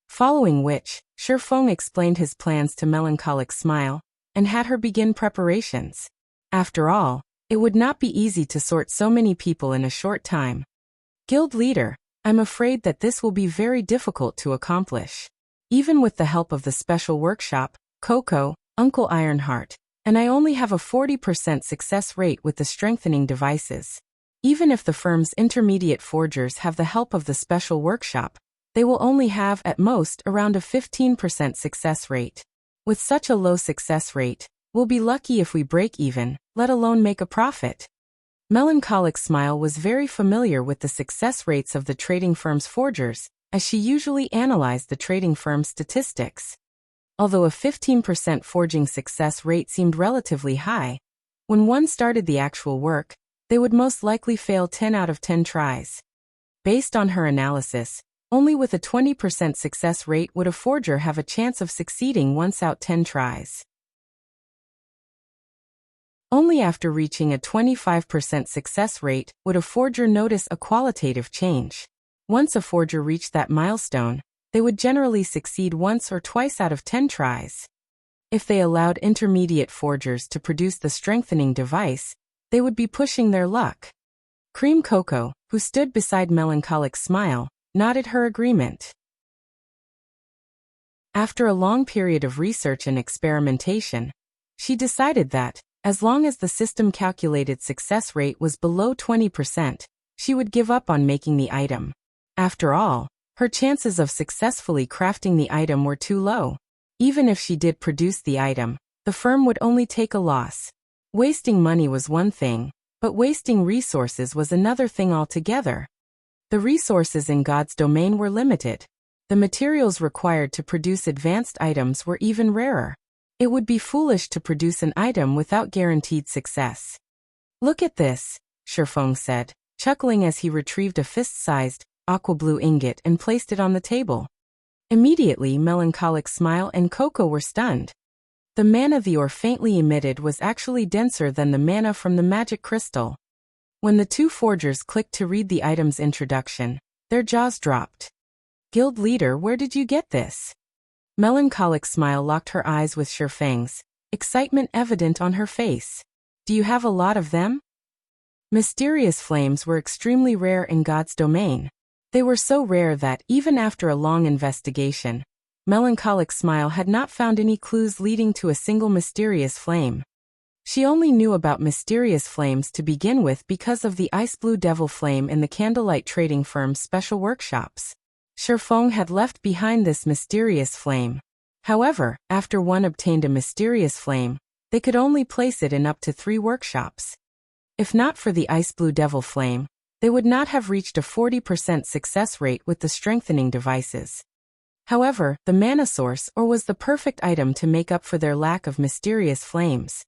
Following which, Shifeng explained his plans to Melancholic Smile, and had her begin preparations. After all, it would not be easy to sort so many people in a short time. Guild leader, I'm afraid that this will be very difficult to accomplish. Even with the help of the special workshop, Coco, Uncle Ironheart, and I only have a 40% success rate with the strengthening devices. Even if the firm's intermediate forgers have the help of the special workshop, they will only have, at most, around a 15% success rate. With such a low success rate, we'll be lucky if we break even, let alone make a profit. Melancholic Smile was very familiar with the success rates of the trading firm's forgers, as she usually analyzed the trading firm's statistics. Although a 15% forging success rate seemed relatively high, when one started the actual work, they would most likely fail 10 out of 10 tries. Based on her analysis, only with a 20% success rate would a forger have a chance of succeeding once out 10 tries. Only after reaching a 25% success rate would a forger notice a qualitative change. Once a forger reached that milestone, they would generally succeed once or twice out of 10 tries. If they allowed intermediate forgers to produce the strengthening device, they would be pushing their luck. Cream Coco, who stood beside Melancholic Smile, nodded her agreement. After a long period of research and experimentation, she decided that, as long as the system calculated success rate was below 20%, she would give up on making the item. After all, her chances of successfully crafting the item were too low. Even if she did produce the item, the firm would only take a loss. Wasting money was one thing, but wasting resources was another thing altogether. The resources in God's domain were limited. The materials required to produce advanced items were even rarer. It would be foolish to produce an item without guaranteed success. Look at this, Shifeng said, chuckling as he retrieved a fist-sized, aqua-blue ingot and placed it on the table. Immediately, Melancholic Smile and Coco were stunned. The mana the ore faintly emitted was actually denser than the mana from the magic crystal. When the two forgers clicked to read the item's introduction, their jaws dropped. Guild leader, where did you get this? Melancholic Smile locked her eyes with Shifeng's, excitement evident on her face. Do you have a lot of them? Mysterious flames were extremely rare in God's domain. They were so rare that, even after a long investigation, Melancholic Smile had not found any clues leading to a single mysterious flame. She only knew about mysterious flames to begin with because of the ice blue devil flame in the Candlelight trading firm's special workshops. Shifeng had left behind this mysterious flame. However, after one obtained a mysterious flame, they could only place it in up to 3 workshops. If not for the ice blue devil flame, they would not have reached a 40% success rate with the strengthening devices. However, the mana source ore was the perfect item to make up for their lack of mysterious flames.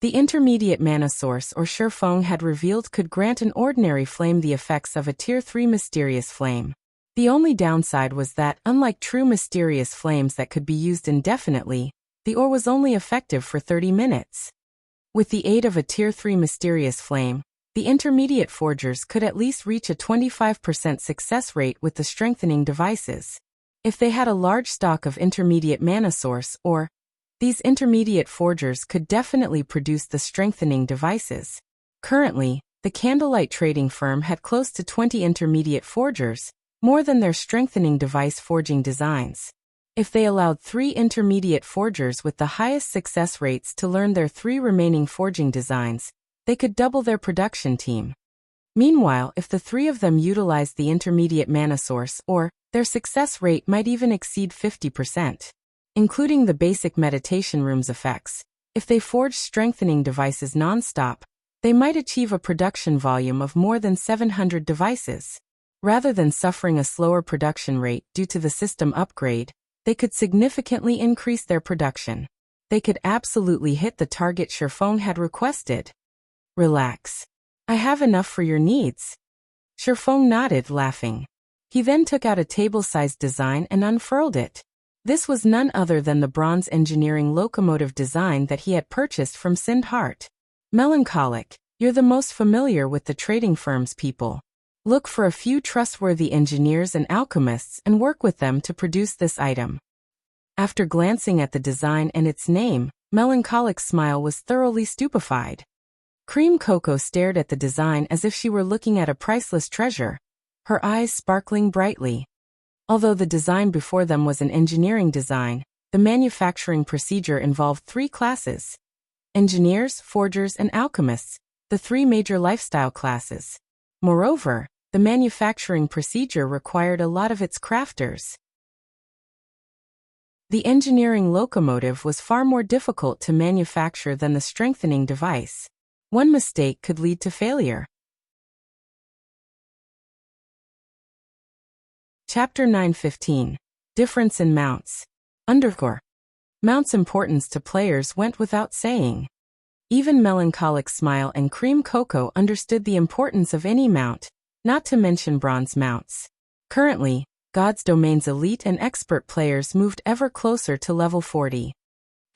The intermediate mana source or Shifeng had revealed could grant an ordinary flame the effects of a tier 3 mysterious flame. The only downside was that, unlike true mysterious flames that could be used indefinitely, the ore was only effective for 30 minutes. With the aid of a tier 3 mysterious flame, the intermediate forgers could at least reach a 25% success rate with the strengthening devices. If they had a large stock of intermediate mana source ore, these intermediate forgers could definitely produce the strengthening devices. Currently, the Candlelight trading firm had close to 20 intermediate forgers, more than their strengthening device forging designs. If they allowed 3 intermediate forgers with the highest success rates to learn their 3 remaining forging designs, they could double their production team. Meanwhile, if the 3 of them utilized the intermediate mana source, their success rate might even exceed 50%. Including the basic meditation room's effects, if they forged strengthening devices non-stop, they might achieve a production volume of more than 700 devices. Rather than suffering a slower production rate due to the system upgrade, they could significantly increase their production. They could absolutely hit the target Sherfong had requested. Relax. I have enough for your needs. Sherfong nodded, laughing. He then took out a table-sized design and unfurled it. This was none other than the bronze engineering locomotive design that he had purchased from Sindhart. Melancholic, you're the most familiar with the trading firm's people. Look for a few trustworthy engineers and alchemists and work with them to produce this item. After glancing at the design and its name, Melancholic's smile was thoroughly stupefied. Cream Cocoa stared at the design as if she were looking at a priceless treasure, her eyes sparkling brightly. Although the design before them was an engineering design, the manufacturing procedure involved 3 classes: engineers, forgers, and alchemists, the 3 major lifestyle classes. Moreover, the manufacturing procedure required a lot of its crafters. The engineering locomotive was far more difficult to manufacture than the strengthening device. One mistake could lead to failure. Chapter 9:15. Difference in Mounts. Underscore. Mounts' importance to players went without saying. Even Melancholic's smile and Cream Cocoa understood the importance of any mount, not to mention bronze mounts. Currently, God's Domain's elite and expert players moved ever closer to level 40.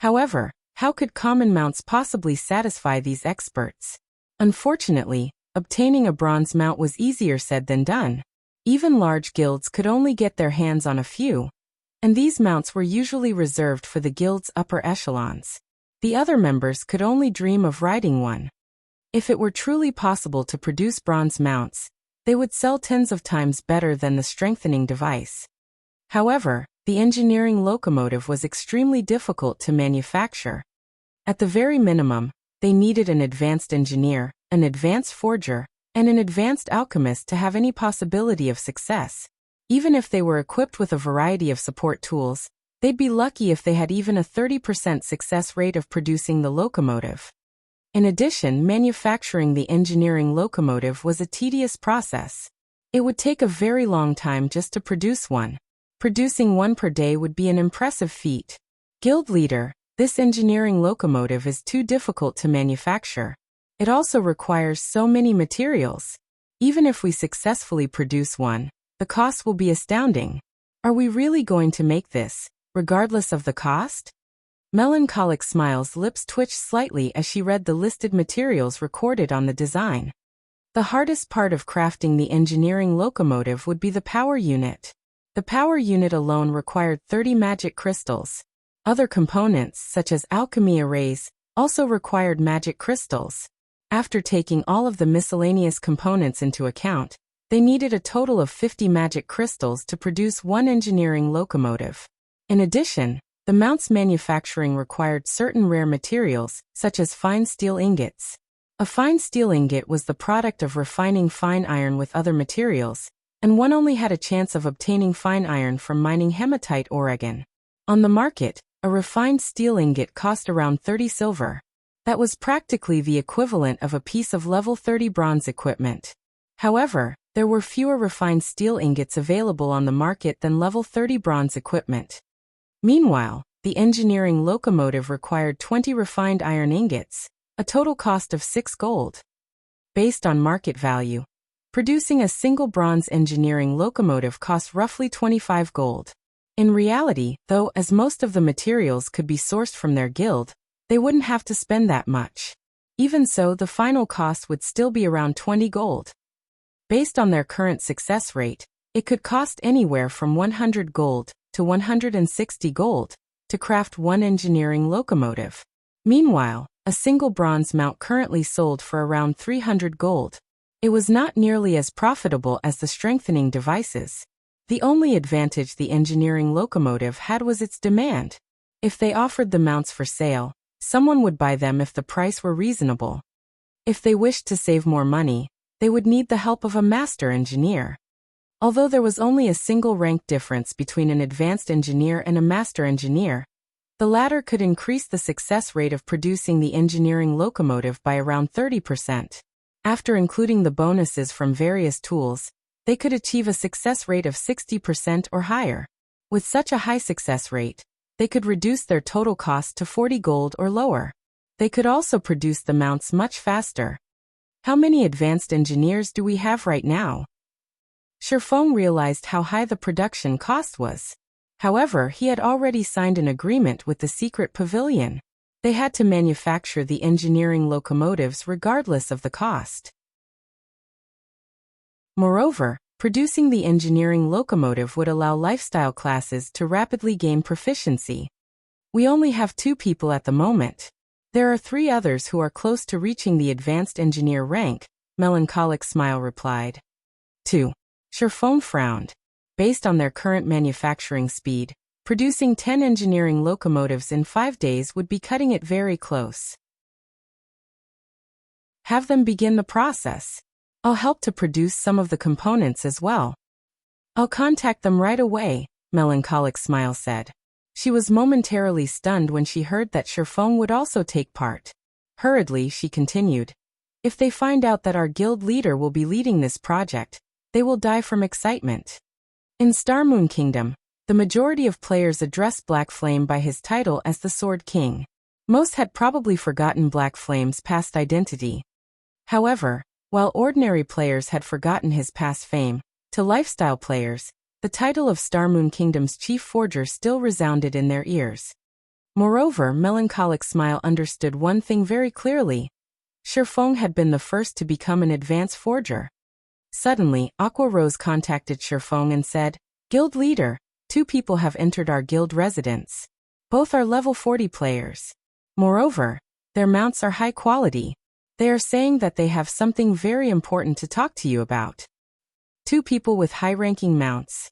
However, how could common mounts possibly satisfy these experts? Unfortunately, obtaining a bronze mount was easier said than done. Even large guilds could only get their hands on a few, and these mounts were usually reserved for the guild's upper echelons. The other members could only dream of riding one. If it were truly possible to produce bronze mounts, they would sell tens of times better than the strengthening device. However, the engineering locomotive was extremely difficult to manufacture. At the very minimum, they needed an advanced engineer, an advanced forger, and an advanced alchemist to have any possibility of success. Even if they were equipped with a variety of support tools, they'd be lucky if they had even a 30% success rate of producing the locomotive. In addition, manufacturing the engineering locomotive was a tedious process. It would take a very long time just to produce one. Producing one per day would be an impressive feat. Guild leader, this engineering locomotive is too difficult to manufacture. It also requires so many materials. Even if we successfully produce one, the cost will be astounding. Are we really going to make this, regardless of the cost? Melancholic Smile's lips twitched slightly as she read the listed materials recorded on the design. The hardest part of crafting the engineering locomotive would be the power unit. The power unit alone required 30 magic crystals. Other components, such as alchemy arrays, also required magic crystals. After taking all of the miscellaneous components into account, they needed a total of 50 magic crystals to produce one engineering locomotive. In addition, the mount's manufacturing required certain rare materials, such as fine steel ingots. A fine steel ingot was the product of refining fine iron with other materials, and one only had a chance of obtaining fine iron from mining hematite Oregon. On the market, a refined steel ingot cost around 30 silver. That was practically the equivalent of a piece of level 30 bronze equipment. However, there were fewer refined steel ingots available on the market than level 30 bronze equipment. Meanwhile, the engineering locomotive required 20 refined iron ingots, a total cost of 6 gold. Based on market value, producing a single bronze engineering locomotive cost roughly 25 gold. In reality, though, as most of the materials could be sourced from their guild, they wouldn't have to spend that much. Even so, the final cost would still be around 20 gold. Based on their current success rate, it could cost anywhere from 100 gold to 160 gold to craft one engineering locomotive. Meanwhile, a single bronze mount currently sold for around 300 gold. It was not nearly as profitable as the strengthening devices. The only advantage the engineering locomotive had was its demand. If they offered the mounts for sale, someone would buy them if the price were reasonable. If they wished to save more money, they would need the help of a master engineer. Although there was only a single rank difference between an advanced engineer and a master engineer, the latter could increase the success rate of producing the engineering locomotive by around 30%. After including the bonuses from various tools, they could achieve a success rate of 60% or higher. With such a high success rate, they could reduce their total cost to 40 gold or lower. They could also produce the mounts much faster. How many advanced engineers do we have right now? Sherfong realized how high the production cost was. However, he had already signed an agreement with the secret pavilion. They had to manufacture the engineering locomotives regardless of the cost. Moreover, producing the engineering locomotive would allow lifestyle classes to rapidly gain proficiency. We only have 2 people at the moment. There are 3 others who are close to reaching the advanced engineer rank, Melancholic Smile replied. 2. Sherfong frowned. Based on their current manufacturing speed, producing 10 engineering locomotives in 5 days would be cutting it very close. Have them begin the process. I'll help to produce some of the components as well. I'll contact them right away, Melancholic Smile said. She was momentarily stunned when she heard that Sherfong would also take part. Hurriedly, she continued. If they find out that our guild leader will be leading this project, they will die from excitement. In Starmoon Kingdom, the majority of players address Black Flame by his title as the Sword King. Most had probably forgotten Black Flame's past identity. However, while ordinary players had forgotten his past fame, to lifestyle players, the title of Starmoon Kingdom's chief forger still resounded in their ears. Moreover, Melancholic Smile understood one thing very clearly. Sherfong had been the first to become an advanced forger. Suddenly, Aqua Rose contacted Sherfong and said, Guild leader, 2 people have entered our guild residence. Both are level 40 players. Moreover, their mounts are high quality. They are saying that they have something very important to talk to you about. 2 people with high-ranking mounts.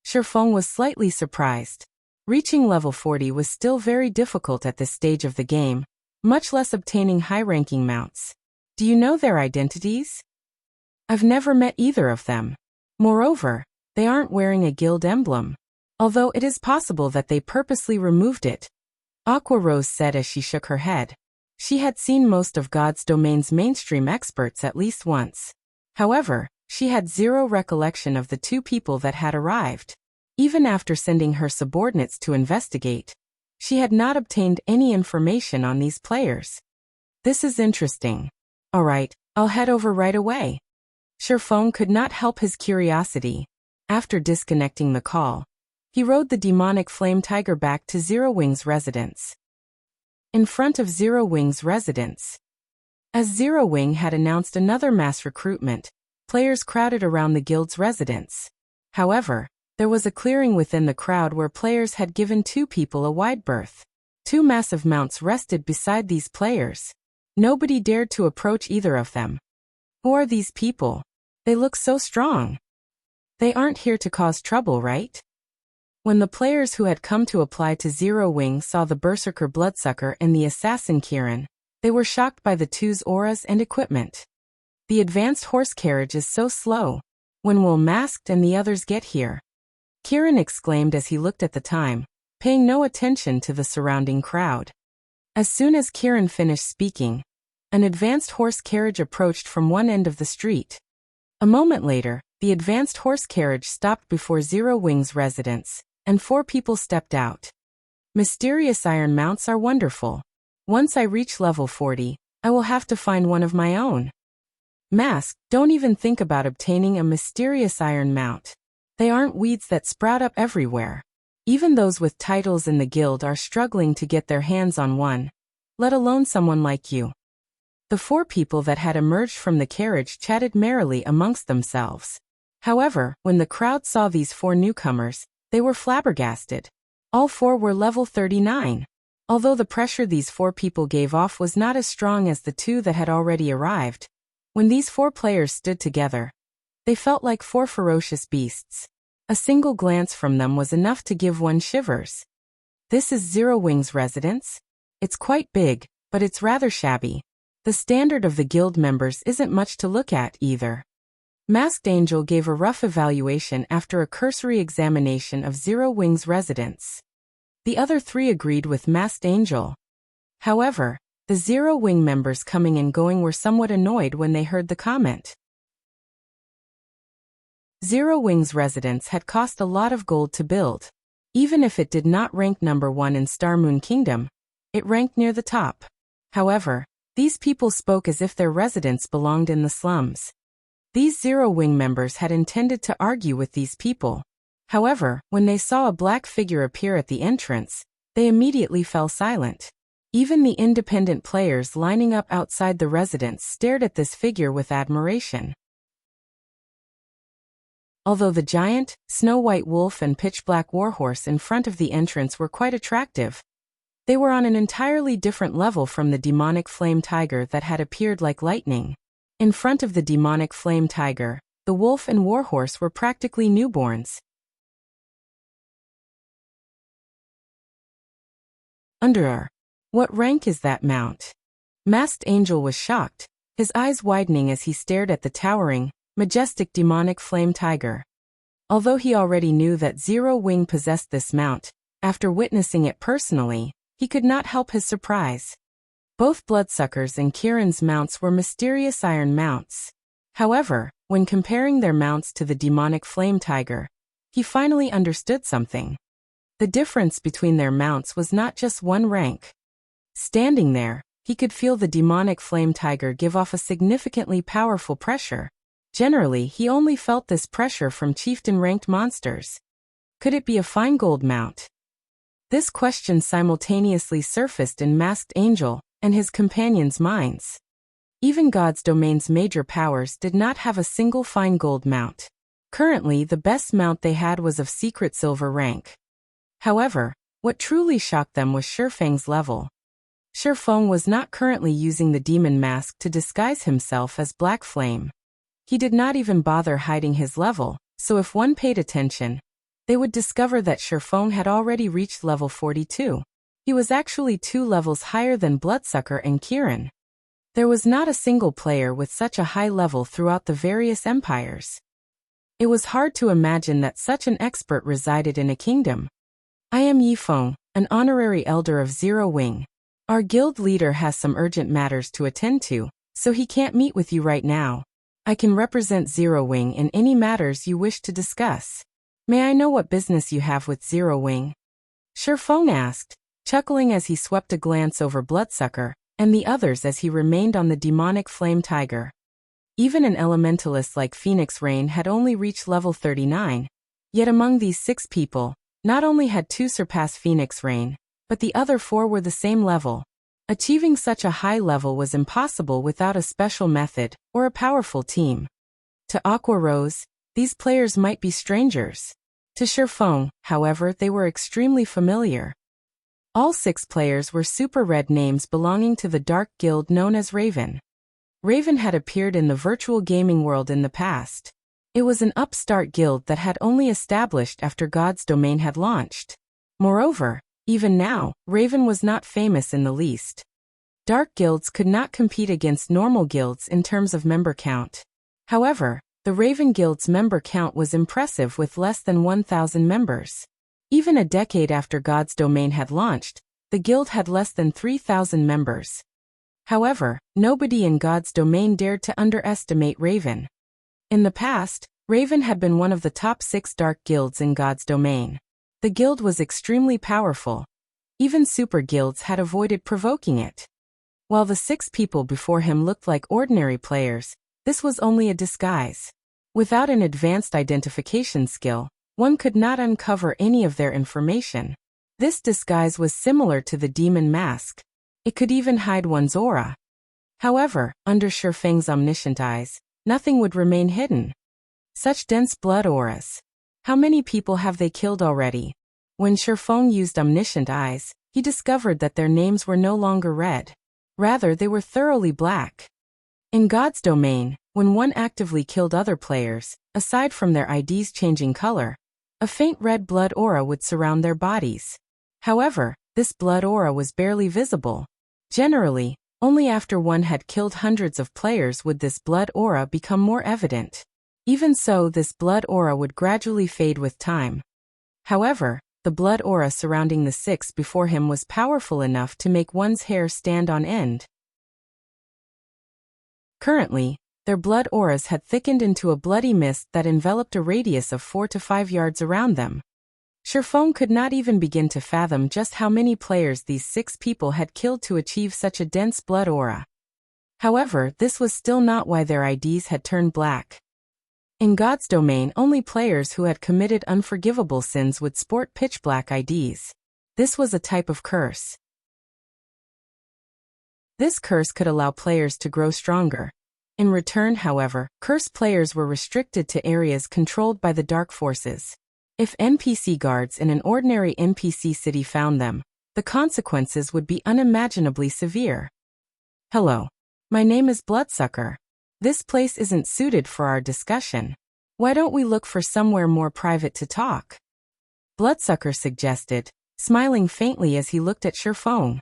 Sherfong was slightly surprised. Reaching level 40 was still very difficult at this stage of the game, much less obtaining high-ranking mounts. Do you know their identities? I've never met either of them. Moreover, they aren't wearing a guild emblem. Although it is possible that they purposely removed it, Aqua Rose said as she shook her head. She had seen most of God's Domain's mainstream experts at least once. However, she had zero recollection of the 2 people that had arrived. Even after sending her subordinates to investigate, she had not obtained any information on these players. This is interesting. Alright, I'll head over right away. Sherfong could not help his curiosity. After disconnecting the call, he rode the demonic flame tiger back to Zero Wing's residence. In front of Zero Wing's residence, as Zero Wing had announced another mass recruitment, players crowded around the guild's residence. However, there was a clearing within the crowd where players had given 2 people a wide berth. 2 massive mounts rested beside these players. Nobody dared to approach either of them. Who are these people? They look so strong. They aren't here to cause trouble, right? When the players who had come to apply to Zero Wing saw the Berserker Bloodsucker and the Assassin Kirin, they were shocked by the 2's auras and equipment. The advanced horse carriage is so slow. When will Masked and the others get here? Kirin exclaimed as he looked at the time, paying no attention to the surrounding crowd. As soon as Kirin finished speaking, an advanced horse carriage approached from one end of the street. A moment later, the advanced horse carriage stopped before Zero Wing's residence, and 4 people stepped out. Mysterious iron mounts are wonderful. Once I reach level 40, I will have to find one of my own. Mask, don't even think about obtaining a mysterious iron mount. They aren't weeds that sprout up everywhere. Even those with titles in the guild are struggling to get their hands on one, let alone someone like you. The 4 people that had emerged from the carriage chatted merrily amongst themselves. However, when the crowd saw these 4 newcomers, they were flabbergasted. All 4 were level 39. Although the pressure these 4 people gave off was not as strong as the 2 that had already arrived, when these 4 players stood together, they felt like 4 ferocious beasts. A single glance from them was enough to give one shivers. This is Zero Wing's residence? It's quite big, but it's rather shabby. The standard of the guild members isn't much to look at either. Masked Angel gave a rough evaluation after a cursory examination of Zero Wing's residence. The other three agreed with Masked Angel. However, the Zero Wing members coming and going were somewhat annoyed when they heard the comment. Zero Wing's residence had cost a lot of gold to build. Even if it did not rank number 1 in Star Moon Kingdom, it ranked near the top. However, these people spoke as if their residence belonged in the slums. These Zero Wing members had intended to argue with these people. However, when they saw a black figure appear at the entrance, they immediately fell silent. Even the independent players lining up outside the residence stared at this figure with admiration. Although the giant, snow-white wolf and pitch-black warhorse in front of the entrance were quite attractive, they were on an entirely different level from the demonic flame tiger that had appeared like lightning. In front of the demonic flame tiger, the wolf and warhorse were practically newborns. Under. What rank is that mount? Masked Angel was shocked, his eyes widening as he stared at the towering, majestic demonic flame tiger. Although he already knew that Zero Wing possessed this mount, after witnessing it personally, he could not help his surprise. Both Bloodsucker's and Kieran's mounts were mysterious iron mounts. However, when comparing their mounts to the demonic flame tiger, he finally understood something. The difference between their mounts was not just one rank. Standing there, he could feel the demonic flame tiger give off a significantly powerful pressure. Generally, he only felt this pressure from chieftain-ranked monsters. Could it be a fine gold mount? This question simultaneously surfaced in Masked Angel and his companions' minds. Even God's Domain's major powers did not have a single fine gold mount. Currently, the best mount they had was of secret silver rank. However, what truly shocked them was Shifeng's level. Shifeng was not currently using the demon mask to disguise himself as Black Flame. He did not even bother hiding his level, so if one paid attention, they would discover that Shifeng had already reached level 42. He was actually 2 levels higher than Bloodsucker and Kieran. There was not a single player with such a high level throughout the various empires. It was hard to imagine that such an expert resided in a kingdom. I am Yifeng, an honorary elder of Zero Wing. Our guild leader has some urgent matters to attend to, so he can't meet with you right now. I can represent Zero Wing in any matters you wish to discuss. May I know what business you have with Zero Wing? Shifeng asked, chuckling as he swept a glance over Bloodsucker and the others as he remained on the demonic flame tiger. Even an elementalist like Phoenix Rain had only reached level 39, yet among these 6 people, not only had 2 surpassed Phoenix Rain, but the other 4 were the same level. Achieving such a high level was impossible without a special method or a powerful team. To Aqua Rose, these players might be strangers. To Shifeng, however, they were extremely familiar. All 6 players were super red names belonging to the dark guild known as Raven. Raven had appeared in the virtual gaming world in the past. It was an upstart guild that had only established after God's Domain had launched. Moreover, even now, Raven was not famous in the least. Dark guilds could not compete against normal guilds in terms of member count. However, the Raven Guild's member count was impressive with less than 1,000 members. Even a decade after God's Domain had launched, the guild had less than 3,000 members. However, nobody in God's Domain dared to underestimate Raven. In the past, Raven had been one of the top 6 dark guilds in God's Domain. The guild was extremely powerful. Even super guilds had avoided provoking it. While the 6 people before him looked like ordinary players, this was only a disguise. Without an advanced identification skill, one could not uncover any of their information. This disguise was similar to the demon mask. It could even hide one's aura. However, under Shifeng's omniscient eyes, nothing would remain hidden. Such dense blood auras. How many people have they killed already? When Shifeng used omniscient eyes, he discovered that their names were no longer red. Rather, they were thoroughly black. In God's Domain, when one actively killed other players, aside from their IDs changing color, A faint red blood aura would surround their bodies. However, this blood aura was barely visible. Generally, only after one had killed hundreds of players would this blood aura become more evident. Even so, this blood aura would gradually fade with time. However, the blood aura surrounding the six before him was powerful enough to make one's hair stand on end. Currently, their blood auras had thickened into a bloody mist that enveloped a radius of 4 to 5 yards around them. Sherfong could not even begin to fathom just how many players these 6 people had killed to achieve such a dense blood aura. However, this was still not why their IDs had turned black. In God's domain, only players who had committed unforgivable sins would sport pitch-black IDs. This was a type of curse. This curse could allow players to grow stronger. In return, however, cursed players were restricted to areas controlled by the dark forces. If NPC guards in an ordinary NPC city found them, the consequences would be unimaginably severe. Hello. My name is Bloodsucker. This place isn't suited for our discussion. Why don't we look for somewhere more private to talk? Bloodsucker suggested, smiling faintly as he looked at Sherfong.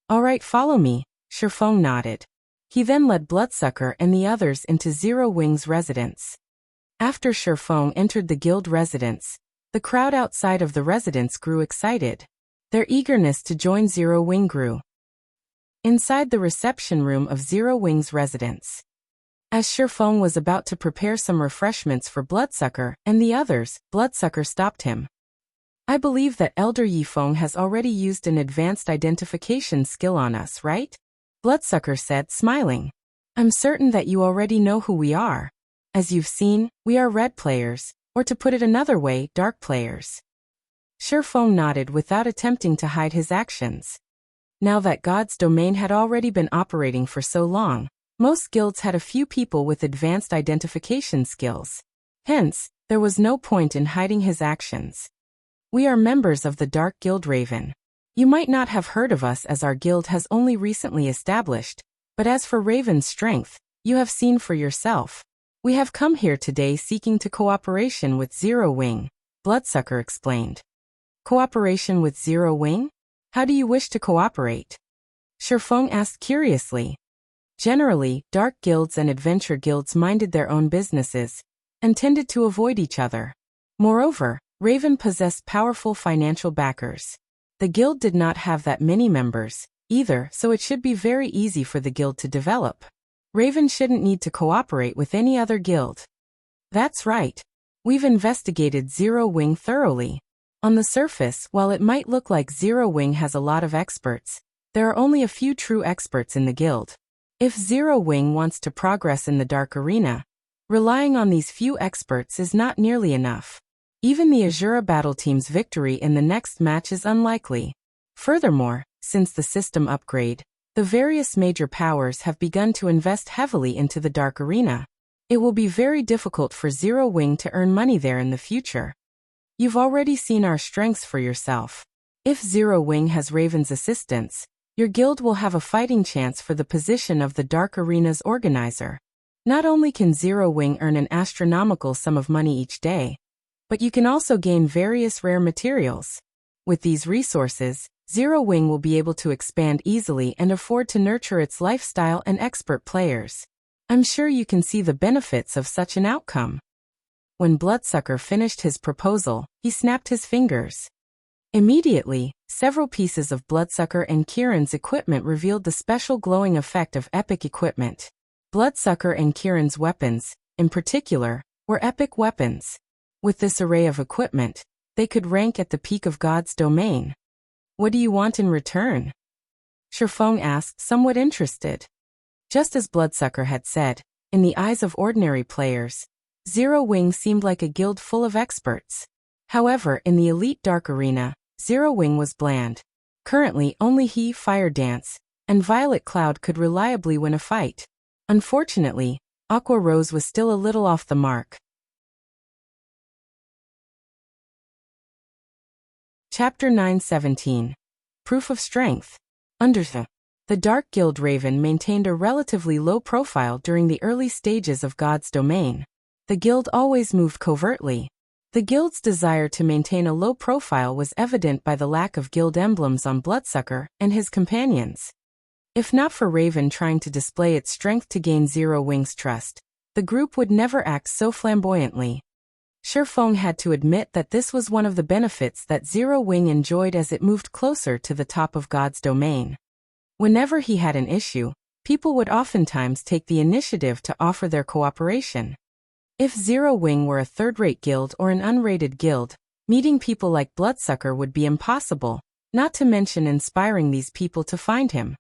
All right, follow me, Sherfong nodded. He then led Bloodsucker and the others into Zero Wing's residence. After Sherfong entered the guild residence, the crowd outside of the residence grew excited. Their eagerness to join Zero Wing grew. Inside the reception room of Zero Wing's residence, as Sherfong was about to prepare some refreshments for Bloodsucker and the others, Bloodsucker stopped him. I believe that Elder Yifeng has already used an advanced identification skill on us, right? Bloodsucker said, smiling. I'm certain that you already know who we are. As you've seen, we are red players, or to put it another way, dark players. Sherfong nodded without attempting to hide his actions. Now that God's domain had already been operating for so long, most guilds had a few people with advanced identification skills. Hence, there was no point in hiding his actions. We are members of the Dark Guild Raven. You might not have heard of us as our guild has only recently established, but as for Raven's strength, you have seen for yourself. We have come here today seeking to cooperation with Zero Wing, Bloodsucker explained. Cooperation with Zero Wing? How do you wish to cooperate? Sherfong asked curiously. Generally, dark guilds and adventure guilds minded their own businesses and tended to avoid each other. Moreover, Raven possessed powerful financial backers. The guild did not have that many members, either, so it should be very easy for the guild to develop. Raven shouldn't need to cooperate with any other guild. That's right. We've investigated Zero Wing thoroughly. On the surface, while it might look like Zero Wing has a lot of experts, there are only a few true experts in the guild. If Zero Wing wants to progress in the dark arena, relying on these few experts is not nearly enough. Even the Azura battle team's victory in the next match is unlikely. Furthermore, since the system upgrade, the various major powers have begun to invest heavily into the dark arena. It will be very difficult for Zero Wing to earn money there in the future. You've already seen our strengths for yourself. If Zero Wing has Raven's assistance, your guild will have a fighting chance for the position of the dark arena's organizer. Not only can Zero Wing earn an astronomical sum of money each day, but you can also gain various rare materials. With these resources, Zero Wing will be able to expand easily and afford to nurture its lifestyle and expert players. I'm sure you can see the benefits of such an outcome. When Bloodsucker finished his proposal, he snapped his fingers. Immediately, several pieces of Bloodsucker and Kieran's equipment revealed the special glowing effect of epic equipment. Bloodsucker and Kieran's weapons, in particular, were epic weapons. With this array of equipment, they could rank at the peak of God's domain. What do you want in return? Sherfong asked, somewhat interested. Just as Bloodsucker had said, in the eyes of ordinary players, Zero Wing seemed like a guild full of experts. However, in the elite dark arena, Zero Wing was bland. Currently, only he, Fire Dance, and Violet Cloud could reliably win a fight. Unfortunately, Aqua Rose was still a little off the mark. Chapter 9:17. Proof of Strength. Under the Dark Guild Raven maintained a relatively low profile during the early stages of God's domain. The guild always moved covertly. The guild's desire to maintain a low profile was evident by the lack of guild emblems on Bloodsucker and his companions. If not for Raven trying to display its strength to gain Zero Wing's trust, the group would never act so flamboyantly. Shifeng had to admit that this was one of the benefits that Zero Wing enjoyed as it moved closer to the top of God's domain. Whenever he had an issue, people would oftentimes take the initiative to offer their cooperation. If Zero Wing were a third-rate guild or an unrated guild, meeting people like Bloodsucker would be impossible, not to mention inspiring these people to find him.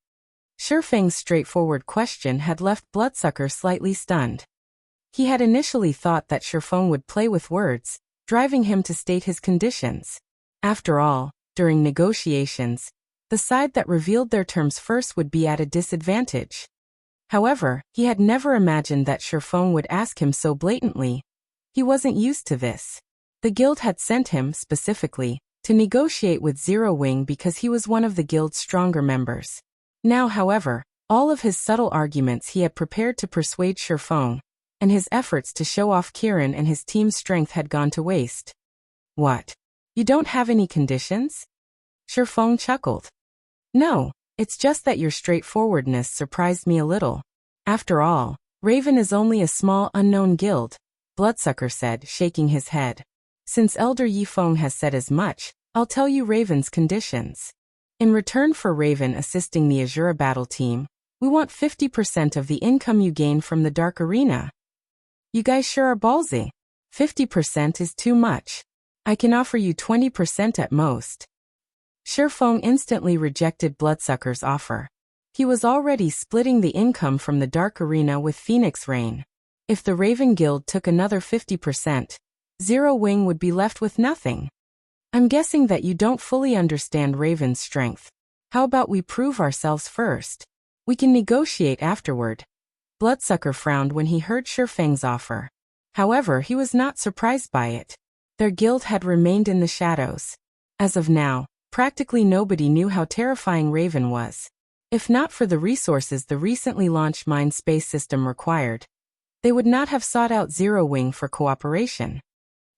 Shifeng's straightforward question had left Bloodsucker slightly stunned. He had initially thought that Shifeng would play with words, driving him to state his conditions. After all, during negotiations, the side that revealed their terms first would be at a disadvantage. However, he had never imagined that Shifeng would ask him so blatantly. He wasn't used to this. The guild had sent him, specifically, to negotiate with Zero Wing because he was one of the guild's stronger members. Now, however, all of his subtle arguments he had prepared to persuade Shifeng, and his efforts to show off Kirin and his team's strength had gone to waste. What? You don't have any conditions? Shifeng chuckled. No, it's just that your straightforwardness surprised me a little. After all, Raven is only a small unknown guild, Bloodsucker said, shaking his head. Since Elder Yifeng has said as much, I'll tell you Raven's conditions. In return for Raven assisting the Azura battle team, we want 50% of the income you gain from the Dark Arena. You guys sure are ballsy. 50% is too much. I can offer you 20% at most. Shifeng instantly rejected Bloodsucker's offer. He was already splitting the income from the Dark Arena with Phoenix Rain. If the Raven Guild took another 50%, Zero Wing would be left with nothing. I'm guessing that you don't fully understand Raven's strength. How about we prove ourselves first? We can negotiate afterward. Bloodsucker frowned when he heard Shifeng's offer. However, he was not surprised by it. Their guild had remained in the shadows. As of now, practically nobody knew how terrifying Raven was. If not for the resources the recently launched Mind Space system required, they would not have sought out Zero Wing for cooperation.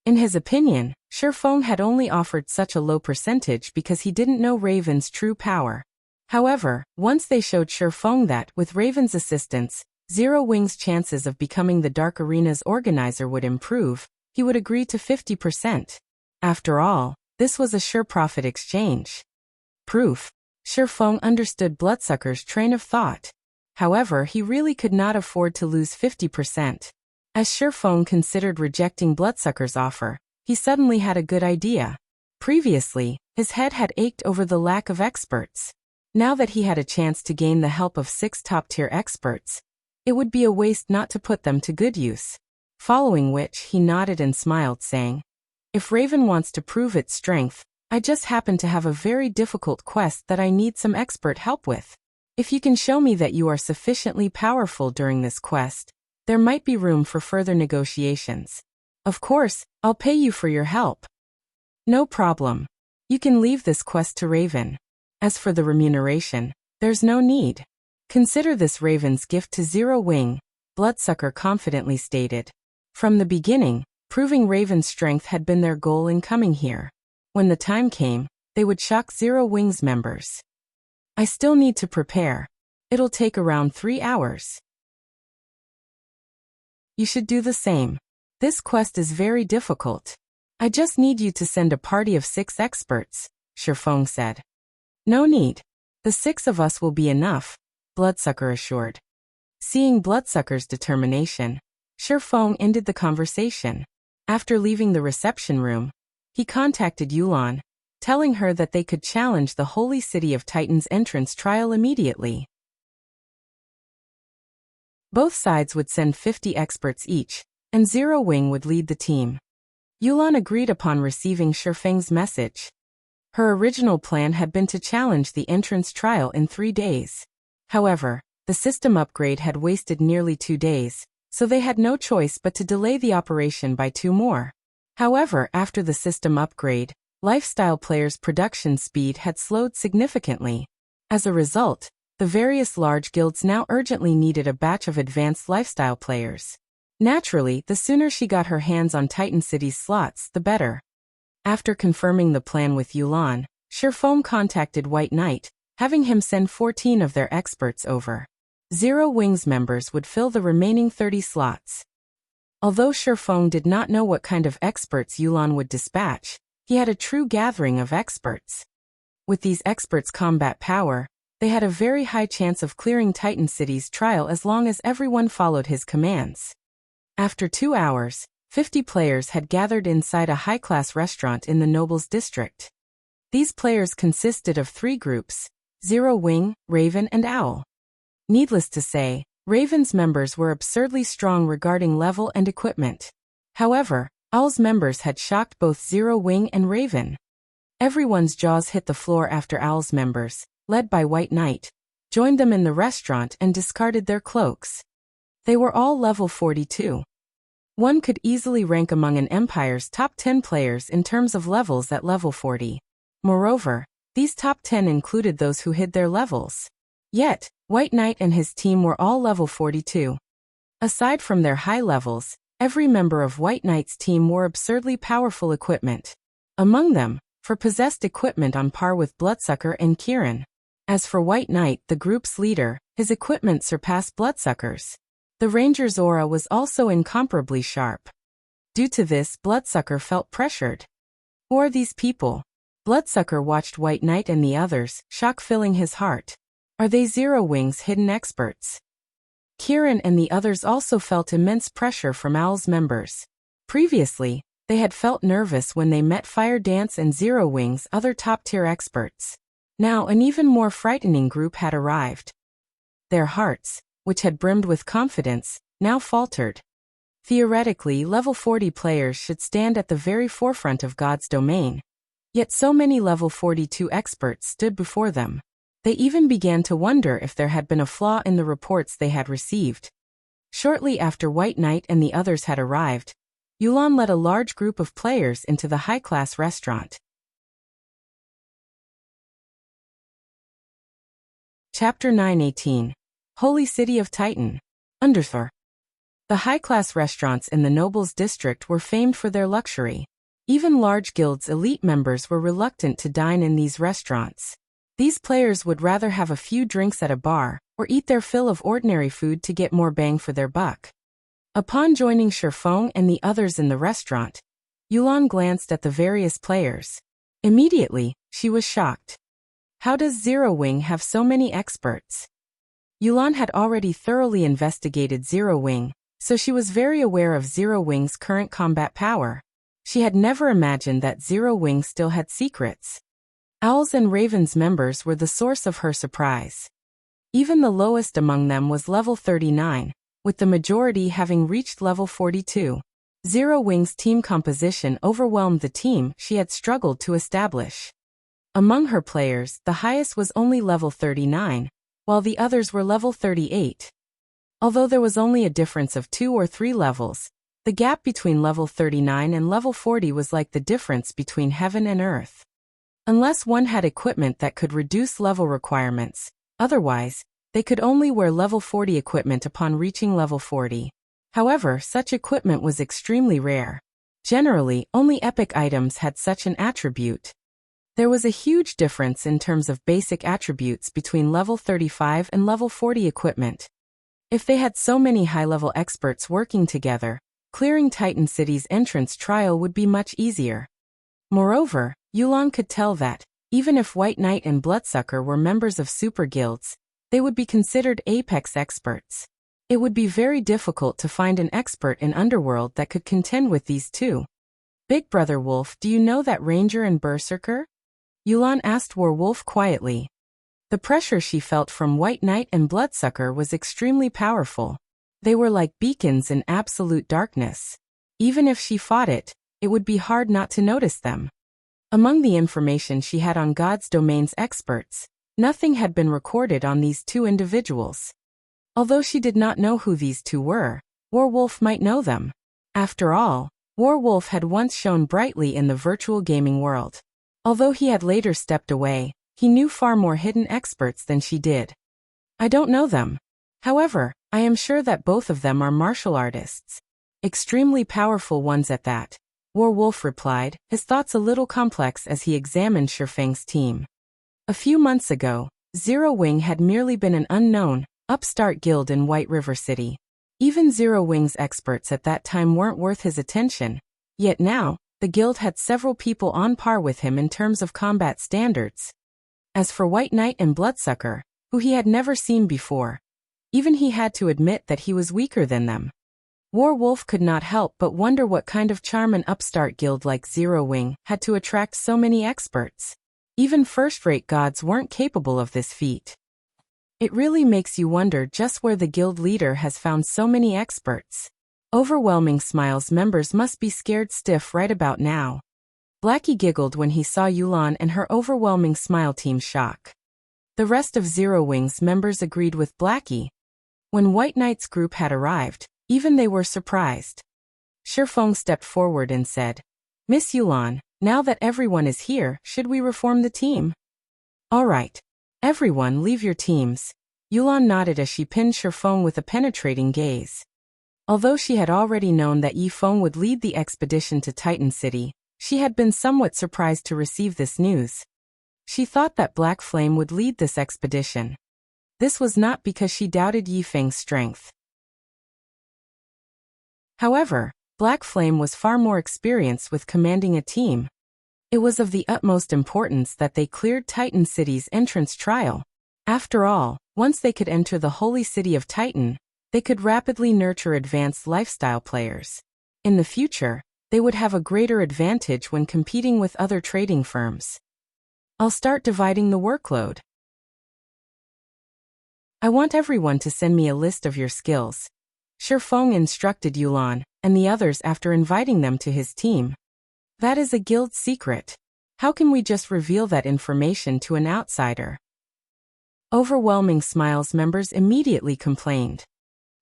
In his opinion, Shifeng had only offered such a low percentage because he didn't know Raven's true power. However, once they showed Shifeng that, with Raven's assistance, Zero Wing's chances of becoming the Dark Arena's organizer would improve, he would agree to 50%. After all, this was a sure profit exchange. Proof. Shifeng understood Bloodsucker's train of thought. However, he really could not afford to lose 50%. As Shifeng considered rejecting Bloodsucker's offer, he suddenly had a good idea. Previously, his head had ached over the lack of experts. Now that he had a chance to gain the help of 6 top-tier experts, it would be a waste not to put them to good use. Following which, he nodded and smiled, saying, If Raven wants to prove its strength, I just happen to have a very difficult quest that I need some expert help with. If you can show me that you are sufficiently powerful during this quest, there might be room for further negotiations. Of course, I'll pay you for your help. No problem. You can leave this quest to Raven. As for the remuneration, there's no need. Consider this Raven's gift to Zero Wing, Bloodsucker confidently stated. From the beginning, proving Raven's strength had been their goal in coming here. When the time came, they would shock Zero Wing's members. I still need to prepare. It'll take around 3 hours. You should do the same. This quest is very difficult. I just need you to send a party of 6 experts, Shifeng said. No need. The 6 of us will be enough, Bloodsucker assured. Seeing Bloodsucker's determination, Shifeng ended the conversation. After leaving the reception room, he contacted Yulan, telling her that they could challenge the Holy City of Titan's entrance trial immediately. Both sides would send 50 experts each, and Zero Wing would lead the team. Yulan agreed upon receiving Shifeng's message. Her original plan had been to challenge the entrance trial in 3 days. However, the system upgrade had wasted nearly 2 days, so they had no choice but to delay the operation by 2 more. However, after the system upgrade, lifestyle players' production speed had slowed significantly. As a result, the various large guilds now urgently needed a batch of advanced lifestyle players. Naturally, the sooner she got her hands on Titan City's slots, the better. After confirming the plan with Yulan, Sherfone contacted White Knight, having him send 14 of their experts over. Zero Wings members would fill the remaining 30 slots. Although Sherfone did not know what kind of experts Yulan would dispatch, he had a true gathering of experts. With these experts' combat power, they had a very high chance of clearing Titan City's trial as long as everyone followed his commands. After 2 hours, 50 players had gathered inside a high-class restaurant in the Nobles District. These players consisted of 3 groups: Zero Wing, Raven, and Owl. Needless to say, Raven's members were absurdly strong regarding level and equipment. However, Owl's members had shocked both Zero Wing and Raven. Everyone's jaws hit the floor after Owl's members, led by White Knight, joined them in the restaurant and discarded their cloaks. They were all level 42. One could easily rank among an empire's top 10 players in terms of levels at level 40. Moreover, these top 10 included those who hid their levels. Yet, White Knight and his team were all level 42. Aside from their high levels, every member of White Knight's team wore absurdly powerful equipment. Among them, for possessed equipment on par with Bloodsucker and Kieran. As for White Knight, the group's leader, his equipment surpassed Bloodsucker's. The Ranger's aura was also incomparably sharp. Due to this, Bloodsucker felt pressured. Who are these people? Bloodsucker watched White Knight and the others, shock filling his heart. Are they Zero Wing's hidden experts? Kieran and the others also felt immense pressure from Owl's members. Previously, they had felt nervous when they met Fire Dance and Zero Wing's other top-tier experts. Now an even more frightening group had arrived. Their hearts, which had brimmed with confidence, now faltered. Theoretically, level 40 players should stand at the very forefront of God's domain. Yet so many level 42 experts stood before them. They even began to wonder if there had been a flaw in the reports they had received. Shortly after White Knight and the others had arrived, Yulan led a large group of players into the high-class restaurant. Chapter 9:18. Holy City of Titan. Underthor. The high-class restaurants in the Nobles District were famed for their luxury. Even large guilds' elite members were reluctant to dine in these restaurants. These players would rather have a few drinks at a bar, or eat their fill of ordinary food to get more bang for their buck. Upon joining Sherfone and the others in the restaurant, Yulan glanced at the various players. Immediately, she was shocked. How does Zero Wing have so many experts? Yulan had already thoroughly investigated Zero Wing, so she was very aware of Zero Wing's current combat power. She had never imagined that Zero Wing still had secrets. Owl's and Raven's members were the source of her surprise. Even the lowest among them was level 39, with the majority having reached level 42. Zero Wing's team composition overwhelmed the team she had struggled to establish. Among her players, the highest was only level 39, while the others were level 38. Although there was only a difference of 2 or 3 levels, the gap between level 39 and level 40 was like the difference between heaven and earth. Unless one had equipment that could reduce level requirements, otherwise, they could only wear level 40 equipment upon reaching level 40. However, such equipment was extremely rare. Generally, only epic items had such an attribute. There was a huge difference in terms of basic attributes between level 35 and level 40 equipment. If they had so many high-level experts working together, clearing Titan City's entrance trial would be much easier. Moreover, Yulan could tell that, even if White Knight and Bloodsucker were members of super guilds, they would be considered apex experts. It would be very difficult to find an expert in Underworld that could contend with these two. Big Brother Wolf, do you know that Ranger and Berserker? Yulan asked Werewolf quietly. The pressure she felt from White Knight and Bloodsucker was extremely powerful. They were like beacons in absolute darkness. Even if she fought it, it would be hard not to notice them. Among the information she had on God's domain's experts, nothing had been recorded on these two individuals. Although she did not know who these two were, Werewolf might know them. After all, Werewolf had once shone brightly in the virtual gaming world. Although he had later stepped away, he knew far more hidden experts than she did. I don't know them. However, I am sure that both of them are martial artists. Extremely powerful ones at that. Warwolf replied, his thoughts a little complex as he examined Shifeng's team. A few months ago, Zero Wing had merely been an unknown, upstart guild in White River City. Even Zero Wing's experts at that time weren't worth his attention. Yet now, the guild had several people on par with him in terms of combat standards. As for White Knight and Bloodsucker, who he had never seen before, even he had to admit that he was weaker than them. Warwolf could not help but wonder what kind of charm an upstart guild like Zero Wing had to attract so many experts. Even first-rate gods weren't capable of this feat. It really makes you wonder just where the guild leader has found so many experts. Overwhelming Smiles members must be scared stiff right about now. Blackie giggled when he saw Yulan and her Overwhelming Smile team shock. The rest of Zero Wing's members agreed with Blackie. When White Knight's group had arrived, even they were surprised. Shifeng stepped forward and said, Miss Yulan, now that everyone is here, should we reform the team? All right. Everyone leave your teams. Yulan nodded as she pinned Shifeng with a penetrating gaze. Although she had already known that Yifeng would lead the expedition to Titan City, she had been somewhat surprised to receive this news. She thought that Black Flame would lead this expedition. This was not because she doubted Yifeng's strength. However, Black Flame was far more experienced with commanding a team. It was of the utmost importance that they cleared Titan City's entrance trial. After all, once they could enter the holy city of Titan, they could rapidly nurture advanced lifestyle players. In the future, they would have a greater advantage when competing with other trading firms. I'll start dividing the workload. I want everyone to send me a list of your skills. Shifeng instructed Yulan and the others after inviting them to his team. That is a guild secret. How can we just reveal that information to an outsider? Overwhelming Smiles members immediately complained.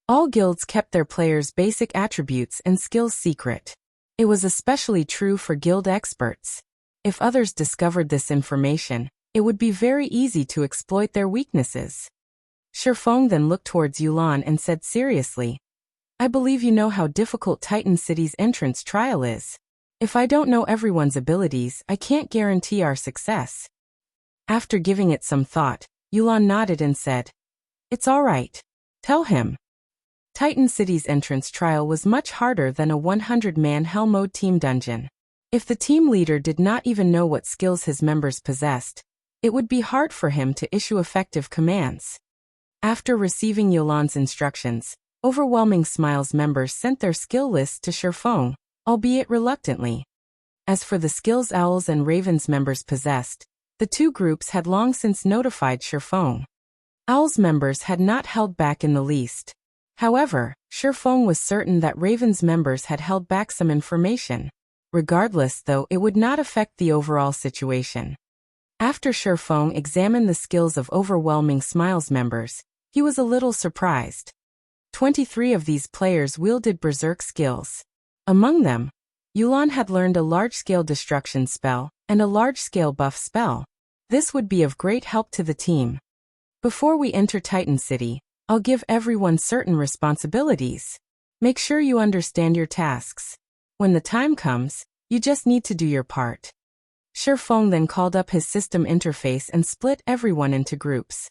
All guilds kept their players' basic attributes and skills secret. It was especially true for guild experts. If others discovered this information, it would be very easy to exploit their weaknesses. Shifeng then looked towards Yulan and said seriously, I believe you know how difficult Titan City's entrance trial is. If I don't know everyone's abilities, I can't guarantee our success. After giving it some thought, Yulan nodded and said, It's all right. Tell him. Titan City's entrance trial was much harder than a 100-man Hell Mode team dungeon. If the team leader did not even know what skills his members possessed, it would be hard for him to issue effective commands. After receiving Yulan's instructions, Overwhelming Smiles members sent their skill lists to Shifeng, albeit reluctantly. As for the skills Owls and Ravens members possessed, the two groups had long since notified Shifeng. Owls members had not held back in the least. However, Shifeng was certain that Ravens members had held back some information. Regardless, though, it would not affect the overall situation. After Shifeng examined the skills of Overwhelming Smiles members, he was a little surprised. 23 of these players wielded berserk skills. Among them, Yulan had learned a large-scale destruction spell and a large-scale buff spell. This would be of great help to the team. Before we enter Titan City, I'll give everyone certain responsibilities. Make sure you understand your tasks. When the time comes, you just need to do your part. Shifeng then called up his system interface and split everyone into groups.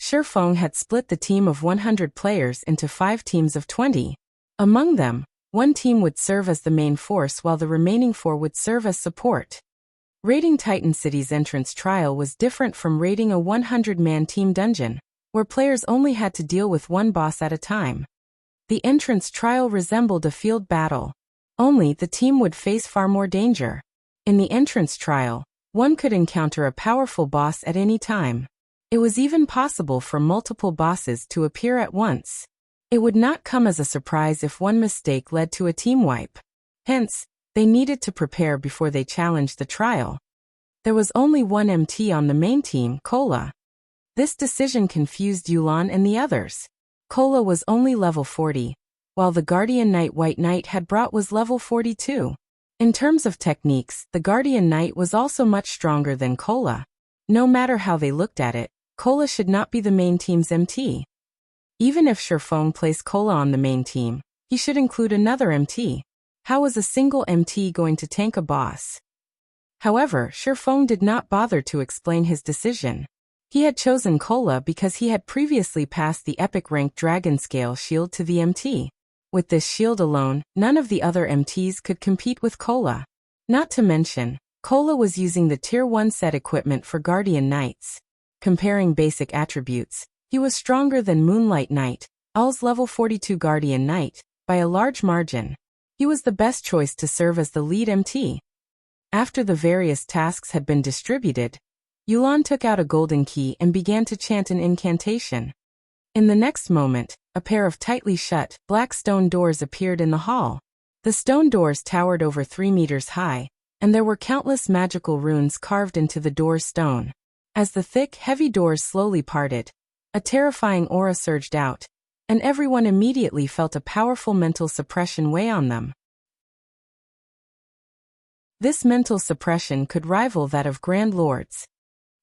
Shifeng had split the team of 100 players into 5 teams of 20. Among them, one team would serve as the main force while the remaining 4 would serve as support. Raiding Titan City's entrance trial was different from raiding a 100-man team dungeon, where players only had to deal with one boss at a time. The entrance trial resembled a field battle. Only the team would face far more danger. In the entrance trial, one could encounter a powerful boss at any time. It was even possible for multiple bosses to appear at once. It would not come as a surprise if one mistake led to a team wipe. Hence, they needed to prepare before they challenged the trial. There was only one MT on the main team, Kola. This decision confused Yulan and the others. Kola was only level 40, while the Guardian Knight White Knight had brought was level 42. In terms of techniques, the Guardian Knight was also much stronger than Kola. No matter how they looked at it, Kola should not be the main team's MT. Even if Shifeng placed Cola on the main team, he should include another MT. How was a single MT going to tank a boss? However, Shifeng did not bother to explain his decision. He had chosen Cola because he had previously passed the epic rank Dragon Scale shield to the MT. With this shield alone, none of the other MTs could compete with Cola. Not to mention, Cola was using the Tier 1 set equipment for Guardian Knights. Comparing basic attributes, he was stronger than Moonlight Knight, All's level 42 Guardian Knight, by a large margin. He was the best choice to serve as the lead MT. After the various tasks had been distributed, Yulan took out a golden key and began to chant an incantation. In the next moment, a pair of tightly shut, black stone doors appeared in the hall. The stone doors towered over 3 meters high, and there were countless magical runes carved into the door's stone. As the thick, heavy doors slowly parted, a terrifying aura surged out, and everyone immediately felt a powerful mental suppression weigh on them. This mental suppression could rival that of Grand Lords.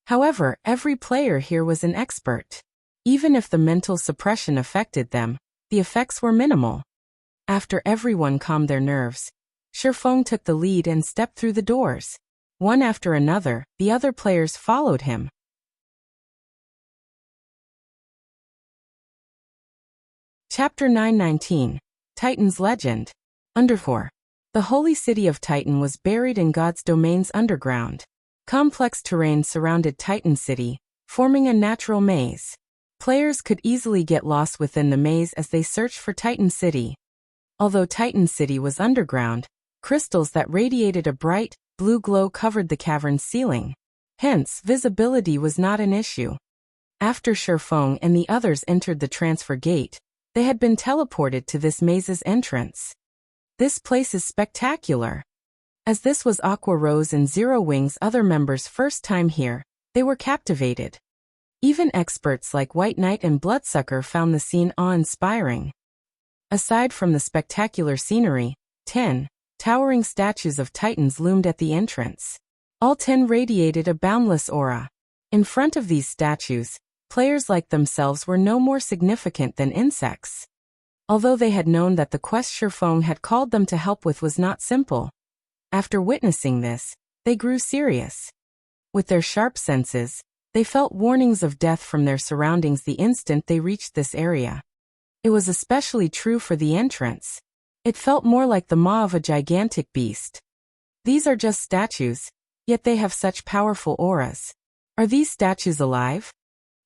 However, every player here was an expert. Even if the mental suppression affected them, the effects were minimal. After everyone calmed their nerves, Shifeng took the lead and stepped through the doors. One after another, the other players followed him. Chapter 919, Titan's Legend. Undercore. The holy city of Titan was buried in God's domains underground. Complex terrain surrounded Titan City, forming a natural maze. Players could easily get lost within the maze as they searched for Titan City. Although Titan City was underground, crystals that radiated a bright, blue glow covered the cavern's ceiling. Hence, visibility was not an issue. After Shifeng and the others entered the transfer gate, they had been teleported to this maze's entrance. This place is spectacular. As this was Aqua Rose and Zero Wing's other members' first time here, they were captivated. Even experts like White Knight and Bloodsucker found the scene awe-inspiring. Aside from the spectacular scenery, 10 towering statues of Titans loomed at the entrance. All 10 radiated a boundless aura. In front of these statues, players like themselves were no more significant than insects. Although they had known that the quest Shifeng had called them to help with was not simple. After witnessing this, they grew serious. With their sharp senses, they felt warnings of death from their surroundings the instant they reached this area. It was especially true for the entrance. It felt more like the maw of a gigantic beast. These are just statues, yet they have such powerful auras. Are these statues alive?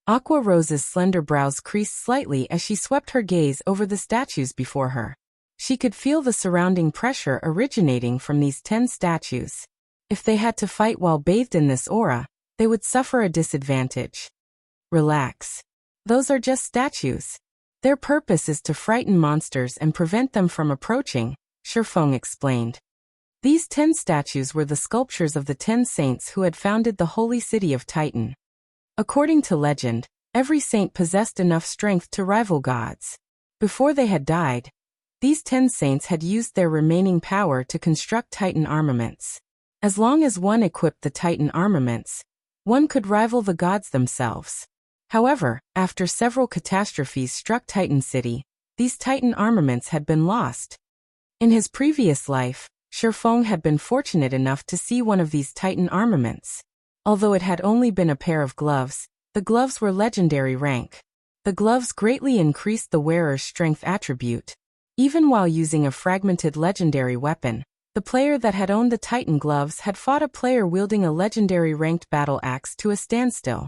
Aqua Rose's slender brows creased slightly as she swept her gaze over the statues before her. She could feel the surrounding pressure originating from these 10 statues. If they had to fight while bathed in this aura, they would suffer a disadvantage. Relax. Those are just statues. Their purpose is to frighten monsters and prevent them from approaching, Shifeng explained. These 10 statues were the sculptures of the 10 saints who had founded the holy city of Titan. According to legend, every saint possessed enough strength to rival gods. Before they had died, these 10 saints had used their remaining power to construct Titan armaments. As long as one equipped the Titan armaments, one could rival the gods themselves. However, after several catastrophes struck Titan City, these Titan armaments had been lost. In his previous life, Shifeng had been fortunate enough to see one of these Titan armaments. Although it had only been a pair of gloves, the gloves were legendary rank. The gloves greatly increased the wearer's strength attribute. Even while using a fragmented legendary weapon, the player that had owned the Titan gloves had fought a player wielding a legendary ranked battle axe to a standstill.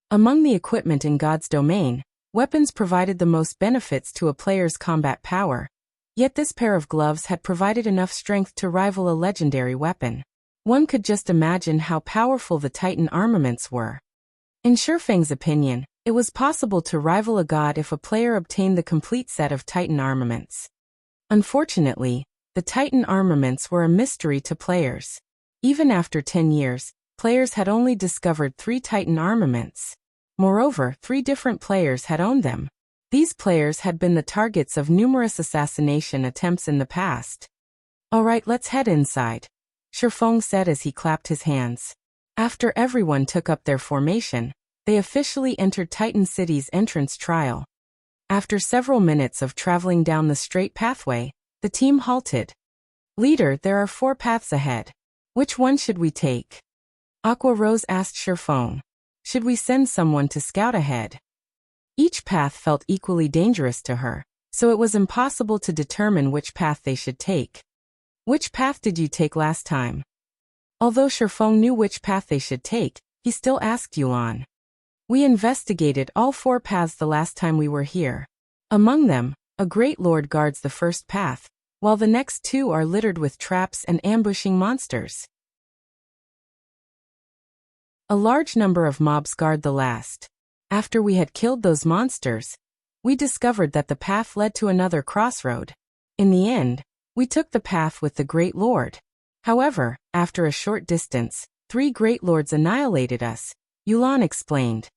Among the equipment in God's domain, weapons provided the most benefits to a player's combat power. Yet this pair of gloves had provided enough strength to rival a legendary weapon. One could just imagine how powerful the Titan armaments were. In Shifeng's opinion, it was possible to rival a god if a player obtained the complete set of Titan armaments. Unfortunately, the Titan armaments were a mystery to players. Even after 10 years, players had only discovered 3 Titan armaments. Moreover, 3 different players had owned them. These players had been the targets of numerous assassination attempts in the past. "Alright, let's head inside," Shifeng said as he clapped his hands. After everyone took up their formation, they officially entered Titan City's entrance trial. After several minutes of traveling down the straight pathway, the team halted. Leader, there are 4 paths ahead. Which one should we take? Aqua Rose asked Sherfong. Should we send someone to scout ahead? Each path felt equally dangerous to her, so it was impossible to determine which path they should take. Which path did you take last time? Although Sherfong knew which path they should take, he still asked Yulan. We investigated all 4 paths the last time we were here. Among them, a great lord guards the first path, while the next 2 are littered with traps and ambushing monsters. A large number of mobs guard the last. After we had killed those monsters, we discovered that the path led to another crossroad. In the end, we took the path with the Great Lord. However, after a short distance, 3 Great Lords annihilated us, Yulan explained.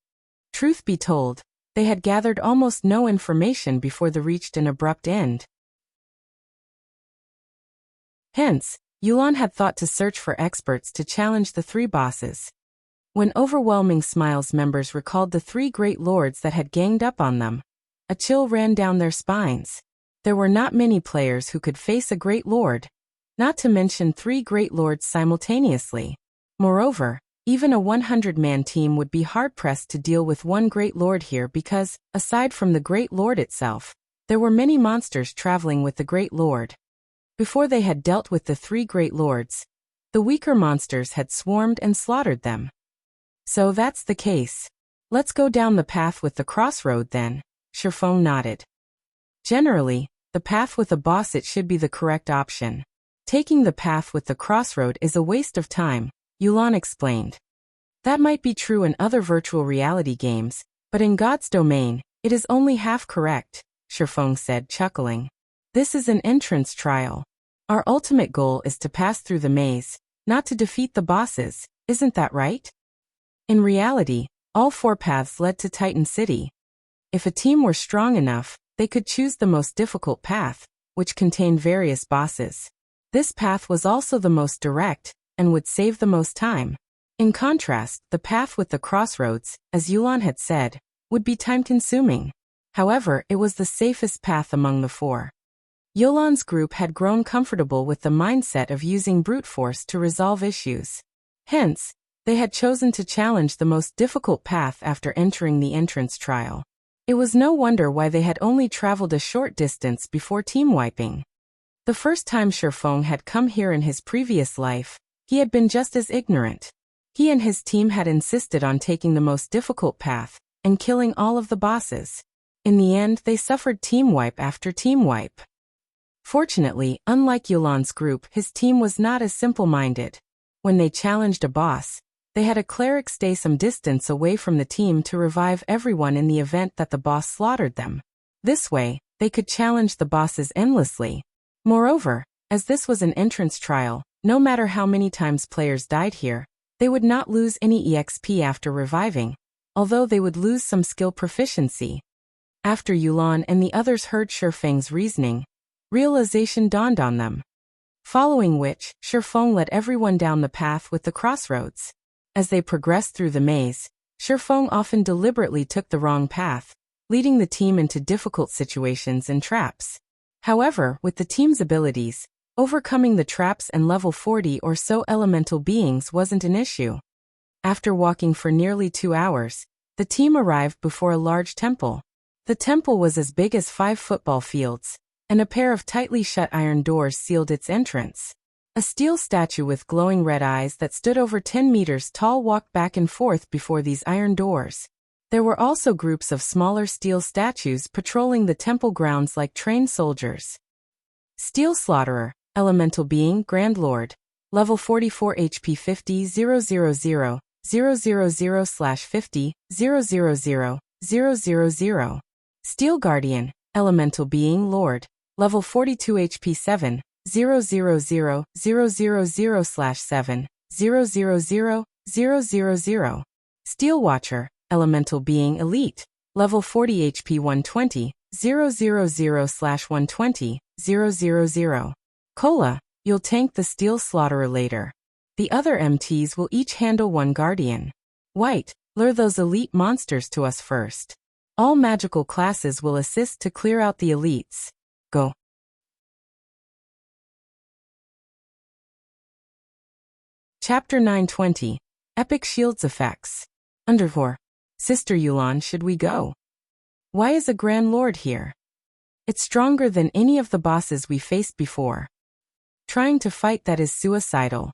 Truth be told, they had gathered almost no information before they reached an abrupt end. Hence, Yulan had thought to search for experts to challenge the 3 bosses. When Overwhelming Smiles members recalled the 3 Great Lords that had ganged up on them, a chill ran down their spines. There were not many players who could face a Great Lord, not to mention 3 Great Lords simultaneously. Moreover, even a 100-man team would be hard-pressed to deal with one Great Lord here because, aside from the Great Lord itself, there were many monsters traveling with the Great Lord. Before they had dealt with the 3 Great Lords, the weaker monsters had swarmed and slaughtered them. So that's the case. Let's go down the path with the crossroad then, Sherfong nodded. Generally, the path with a boss it should be the correct option. Taking the path with the crossroad is a waste of time, Yulan explained. That might be true in other virtual reality games, but in God's domain, it is only half correct, Sherfong said, chuckling. This is an entrance trial. Our ultimate goal is to pass through the maze, not to defeat the bosses, isn't that right? In reality, all 4 paths led to Titan City. If a team were strong enough, they could choose the most difficult path, which contained various bosses. This path was also the most direct, and would save the most time. In contrast, the path with the crossroads, as Yulan had said, would be time-consuming. However, it was the safest path among the 4. Yulan's group had grown comfortable with the mindset of using brute force to resolve issues. Hence, they had chosen to challenge the most difficult path after entering the entrance trial. It was no wonder why they had only traveled a short distance before team wiping. The first time Sherfong had come here in his previous life, he had been just as ignorant. He and his team had insisted on taking the most difficult path and killing all of the bosses. In the end, they suffered team wipe after team wipe. Fortunately, unlike Yulan's group, his team was not as simple-minded. When they challenged a boss, they had a cleric stay some distance away from the team to revive everyone in the event that the boss slaughtered them. This way, they could challenge the bosses endlessly. Moreover, as this was an entrance trial, no matter how many times players died here, they would not lose any EXP after reviving, although they would lose some skill proficiency. After Yulan and the others heard Sherfeng's reasoning, realization dawned on them. Following which, Sherfong led everyone down the path with the crossroads. As they progressed through the maze, Sherfong often deliberately took the wrong path, leading the team into difficult situations and traps. However, with the team's abilities, overcoming the traps and level 40 or so elemental beings wasn't an issue. After walking for nearly 2 hours, the team arrived before a large temple. The temple was as big as 5 football fields, and a pair of tightly shut iron doors sealed its entrance. A steel statue with glowing red eyes that stood over 10 meters tall walked back and forth before these iron doors. There were also groups of smaller steel statues patrolling the temple grounds like trained soldiers. Steel Slaughterer, Elemental Being, Grand Lord, Level 44 HP 50 000 000/50 000 000. Steel Guardian, Elemental Being, Lord, Level 42 HP 7 000 000/7 000 000. Steel Watcher, Elemental Being, Elite, Level 40 HP 120 000/120 000. Cola, you'll tank the Steel Slaughterer later. The other MTs will each handle 1 Guardian. White, lure those elite monsters to us first. All magical classes will assist to clear out the elites. Go. Chapter 920. Epic Shields Effects. Underfor. Sister Yulan, should we go? Why is a Grand Lord here? It's stronger than any of the bosses we faced before. Trying to fight that is suicidal.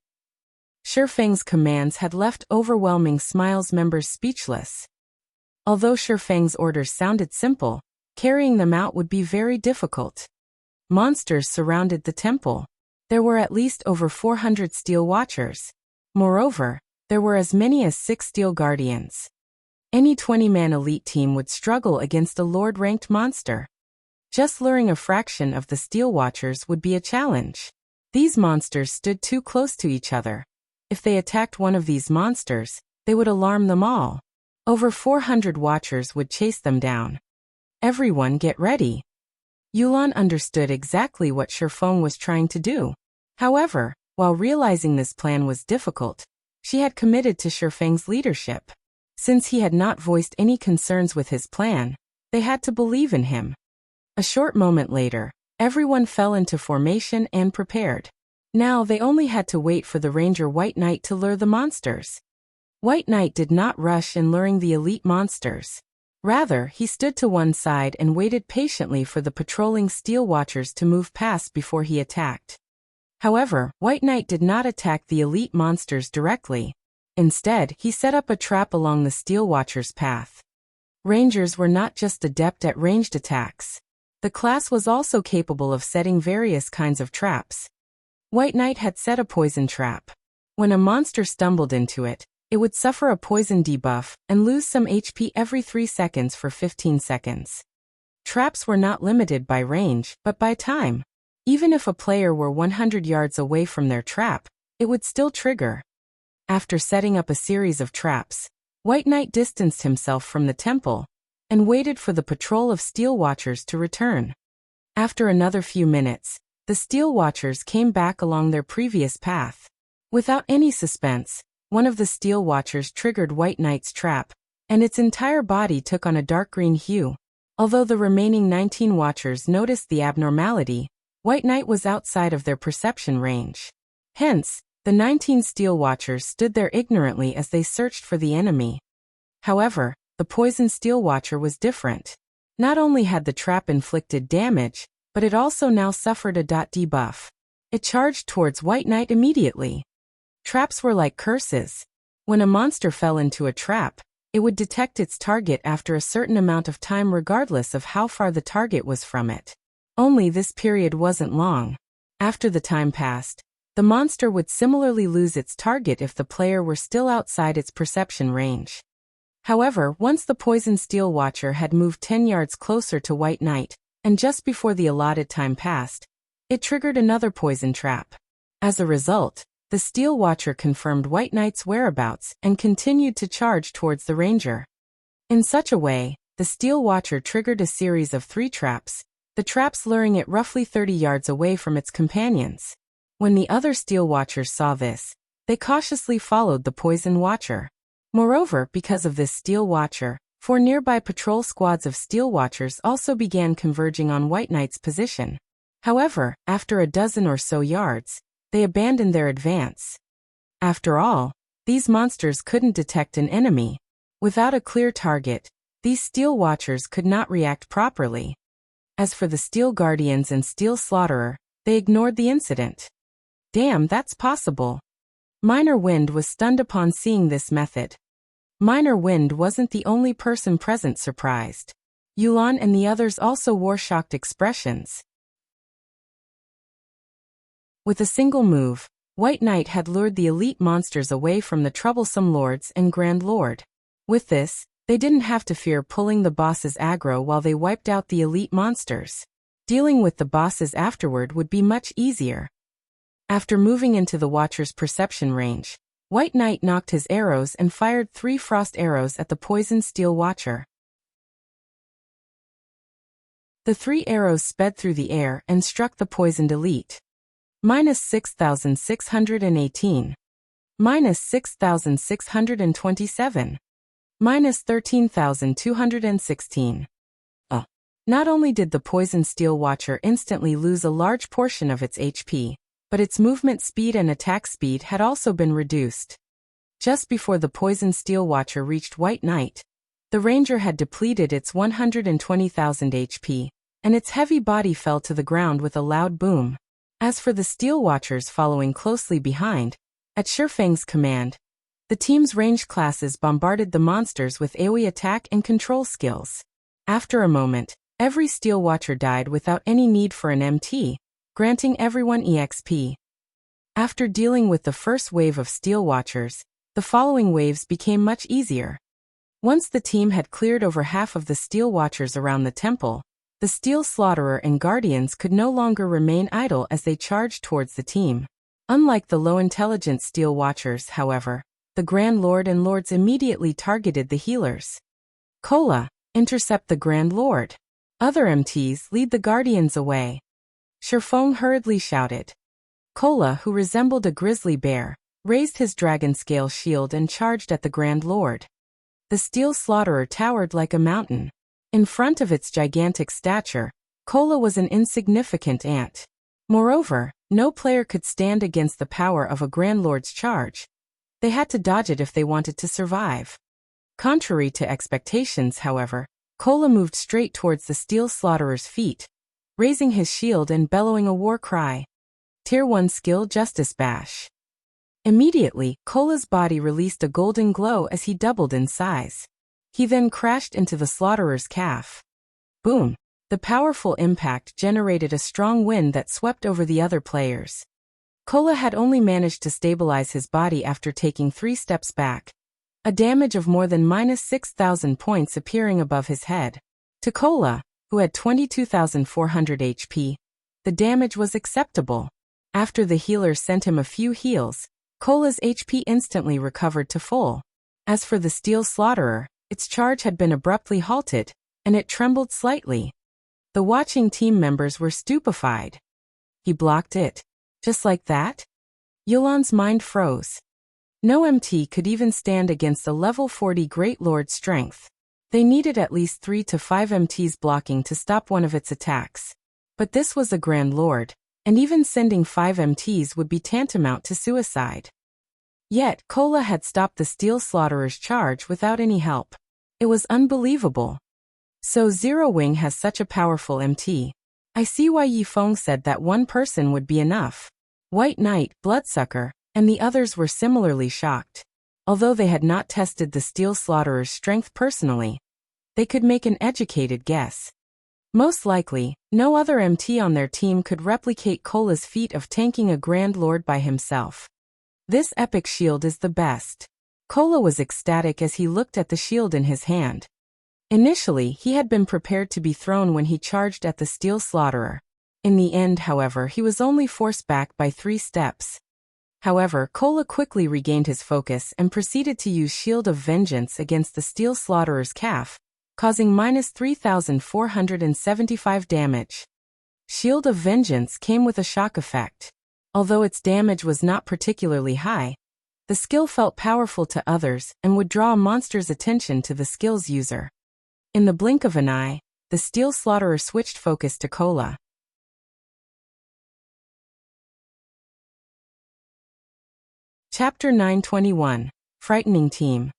Shifeng's commands had left Overwhelming Smiles members speechless. Although Shifeng's orders sounded simple, carrying them out would be very difficult. Monsters surrounded the temple. There were at least over 400 Steel Watchers. Moreover, there were as many as 6 Steel Guardians. Any 20-man elite team would struggle against a Lord-ranked monster. Just luring a fraction of the Steel Watchers would be a challenge. These monsters stood too close to each other. If they attacked one of these monsters, they would alarm them all. Over 400 Watchers would chase them down. Everyone get ready. Yulan understood exactly what Shifeng was trying to do. However, while realizing this plan was difficult, she had committed to Shifeng's leadership. Since he had not voiced any concerns with his plan, they had to believe in him. A short moment later, everyone fell into formation and prepared. Now they only had to wait for the Ranger White Knight to lure the monsters. White Knight did not rush in luring the elite monsters. Rather, he stood to one side and waited patiently for the patrolling Steel Watchers to move past before he attacked. However, White Knight did not attack the elite monsters directly. Instead, he set up a trap along the Steel Watchers' path. Rangers were not just adept at ranged attacks. The class was also capable of setting various kinds of traps. White Knight had set a poison trap. When a monster stumbled into it, it would suffer a poison debuff and lose some HP every 3 seconds for 15 seconds. Traps were not limited by range, but by time. Even if a player were 100 yards away from their trap, it would still trigger. After setting up a series of traps, White Knight distanced himself from the temple and waited for the patrol of Steel Watchers to return. After another few minutes, the Steel Watchers came back along their previous path. Without any suspense, one of the Steel Watchers triggered White Knight's trap, and its entire body took on a dark green hue. Although the remaining 19 Watchers noticed the abnormality, White Knight was outside of their perception range. Hence, the 19 Steel Watchers stood there ignorantly as they searched for the enemy. However, the Poison Steel Watcher was different. Not only had the trap inflicted damage, but it also now suffered a debuff. It charged towards White Knight immediately. Traps were like curses. When a monster fell into a trap, it would detect its target after a certain amount of time regardless of how far the target was from it. Only this period wasn't long. After the time passed, the monster would similarly lose its target if the player were still outside its perception range. However, once the Poison Steel Watcher had moved 10 yards closer to White Knight, and just before the allotted time passed, it triggered another poison trap. As a result, the Steel Watcher confirmed White Knight's whereabouts and continued to charge towards the Ranger. In such a way, the Steel Watcher triggered a series of 3 traps, the traps luring it roughly 30 yards away from its companions. When the other Steel Watchers saw this, they cautiously followed the Poison Watcher. Moreover, because of this Steel Watcher, 4 nearby patrol squads of Steel Watchers also began converging on White Knight's position. However, after a dozen or so yards, they abandoned their advance. After all, these monsters couldn't detect an enemy. Without a clear target, these Steel Watchers could not react properly. As for the Steel Guardians and Steel Slaughterer, they ignored the incident. Damn, that's possible. Minor Wind was stunned upon seeing this method. Minor Wind wasn't the only person present surprised. Yulan and the others also wore shocked expressions. With a single move, White Knight had lured the elite monsters away from the troublesome lords and Grand Lord. With this, they didn't have to fear pulling the boss's aggro while they wiped out the elite monsters. Dealing with the bosses afterward would be much easier. After moving into the Watcher's perception range, White Knight knocked his arrows and fired 3 frost arrows at the Poison Steel Watcher. The 3 arrows sped through the air and struck the poisoned elite. -6,618. -6,627. minus 13,216. Not only did the Poison Steel Watcher instantly lose a large portion of its HP, but its movement speed and attack speed had also been reduced. Just before the Poison Steel Watcher reached White Knight, the Ranger had depleted its 120,000 HP, and its heavy body fell to the ground with a loud boom. As for the Steel Watchers following closely behind, at Shifeng's command, the team's ranged classes bombarded the monsters with AoE attack and control skills. After a moment, every Steel Watcher died without any need for an MT, granting everyone EXP. After dealing with the first wave of Steel Watchers, the following waves became much easier. Once the team had cleared over half of the Steel Watchers around the temple, the Steel Slaughterer and Guardians could no longer remain idle as they charged towards the team. Unlike the low-intelligence Steel Watchers, however, the Grand Lord and Lords immediately targeted the healers. Cola, intercept the Grand Lord. Other MTs lead the Guardians away. Shifeng hurriedly shouted. Cola, who resembled a grizzly bear, raised his dragon scale shield and charged at the Grand Lord. The Steel Slaughterer towered like a mountain. In front of its gigantic stature, Cola was an insignificant ant. Moreover, no player could stand against the power of a Grand Lord's charge. They had to dodge it if they wanted to survive. Contrary to expectations, however, Cola moved straight towards the Steel Slaughterer's feet, raising his shield and bellowing a war cry. Tier 1 skill Justice Bash. Immediately, Cola's body released a golden glow as he doubled in size. He then crashed into the Slaughterer's calf. Boom! The powerful impact generated a strong wind that swept over the other players. Cola had only managed to stabilize his body after taking 3 steps back. A damage of more than minus 6,000 points appearing above his head. To Cola, who had 22,400 HP, the damage was acceptable. After the healer sent him a few heals, Cola's HP instantly recovered to full. As for the Steel Slaughterer, its charge had been abruptly halted, and it trembled slightly. The watching team members were stupefied. He blocked it. Just like that? Yulan's mind froze. No MT could even stand against a level 40 Great Lord's strength. They needed at least 3 to 5 MTs blocking to stop one of its attacks. But this was a Grand Lord, and even sending 5 MTs would be tantamount to suicide. Yet, Cola had stopped the Steel Slaughterer charge without any help. It was unbelievable. So Zero Wing has such a powerful MT. I see why Yifeng said that one person would be enough. White Knight, Bloodsucker, and the others were similarly shocked. Although they had not tested the Steel Slaughterer's strength personally, they could make an educated guess. Most likely, no other MT on their team could replicate Cola's feat of tanking a Grand Lord by himself. This epic shield is the best. Cola was ecstatic as he looked at the shield in his hand. Initially, he had been prepared to be thrown when he charged at the Steel Slaughterer. In the end, however, he was only forced back by 3 steps. However, Cola quickly regained his focus and proceeded to use Shield of Vengeance against the Steel Slaughterer calf, causing minus 3,475 damage. Shield of Vengeance came with a shock effect. Although its damage was not particularly high, the skill felt powerful to others and would draw a monster's attention to the skill's user. In the blink of an eye, the Steel Slaughterer switched focus to Cola. Chapter 921. Frightening Team.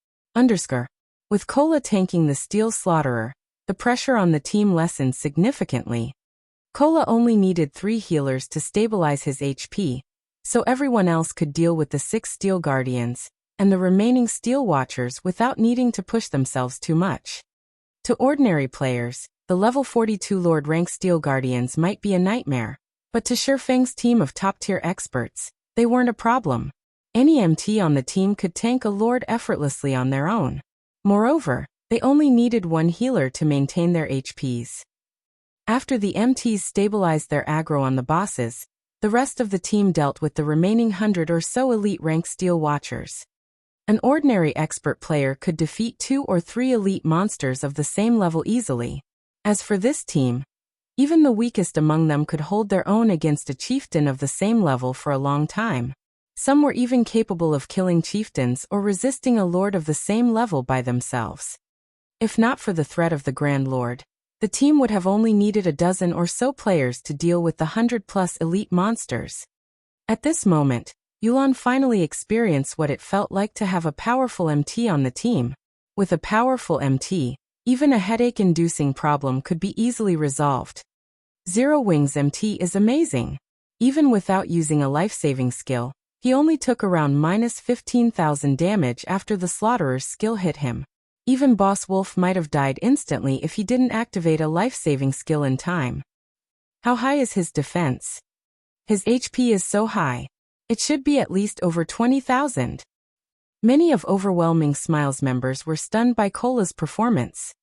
With Cola tanking the Steel Slaughterer, the pressure on the team lessened significantly. Cola only needed 3 healers to stabilize his HP, so everyone else could deal with the 6 Steel Guardians and the remaining Steel Watchers without needing to push themselves too much. To ordinary players, the level 42 Lord rank Steel Guardians might be a nightmare, but to Shifeng's team of top-tier experts, they weren't a problem. Any MT on the team could tank a Lord effortlessly on their own. Moreover, they only needed 1 healer to maintain their HPs. After the MTs stabilized their aggro on the bosses, the rest of the team dealt with the remaining 100 or so elite rank Steel Watchers. An ordinary expert player could defeat 2 or 3 elite monsters of the same level easily. As for this team, even the weakest among them could hold their own against a chieftain of the same level for a long time. Some were even capable of killing chieftains or resisting a lord of the same level by themselves. If not for the threat of the Grand Lord, the team would have only needed a dozen or so players to deal with the 100+ elite monsters. At this moment, Yulan finally experienced what it felt like to have a powerful MT on the team. With a powerful MT, even a headache-inducing problem could be easily resolved. Zero Wings MT is amazing. Even without using a life-saving skill, he only took around -15,000 damage after the Slaughterer's skill hit him. Even Boss Wolf might have died instantly if he didn't activate a life-saving skill in time. How high is his defense? His HP is so high. It should be at least over 20,000. Many of Overwhelming Smile's members were stunned by Cola's performance.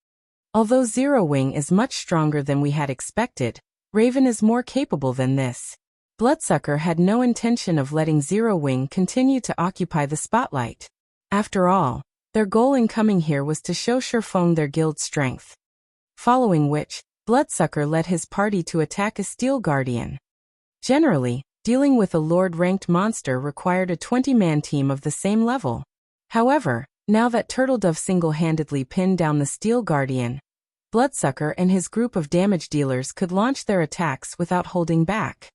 Although Zero Wing is much stronger than we had expected, Raven is more capable than this. Bloodsucker had no intention of letting Zero Wing continue to occupy the spotlight. After all, their goal in coming here was to show Shifeng their guild's strength. Following which, Bloodsucker led his party to attack a Steel Guardian. Generally, dealing with a Lord-ranked monster required a 20-man team of the same level. However, now that Turtledove single-handedly pinned down the Steel Guardian, Bloodsucker and his group of damage dealers could launch their attacks without holding back.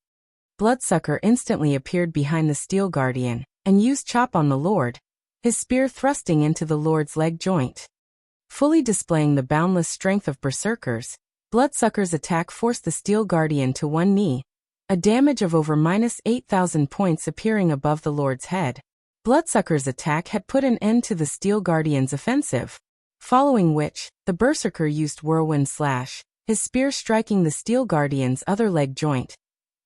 Bloodsucker instantly appeared behind the Steel Guardian and used Chop on the Lord, his spear thrusting into the Lord's leg joint. Fully displaying the boundless strength of Berserkers, Bloodsucker's attack forced the Steel Guardian to one knee, a damage of over -8,000 points appearing above the Lord's head. Bloodsucker's attack had put an end to the Steel Guardian's offensive, following which, the Berserker used Whirlwind Slash, his spear striking the Steel Guardian's other leg joint,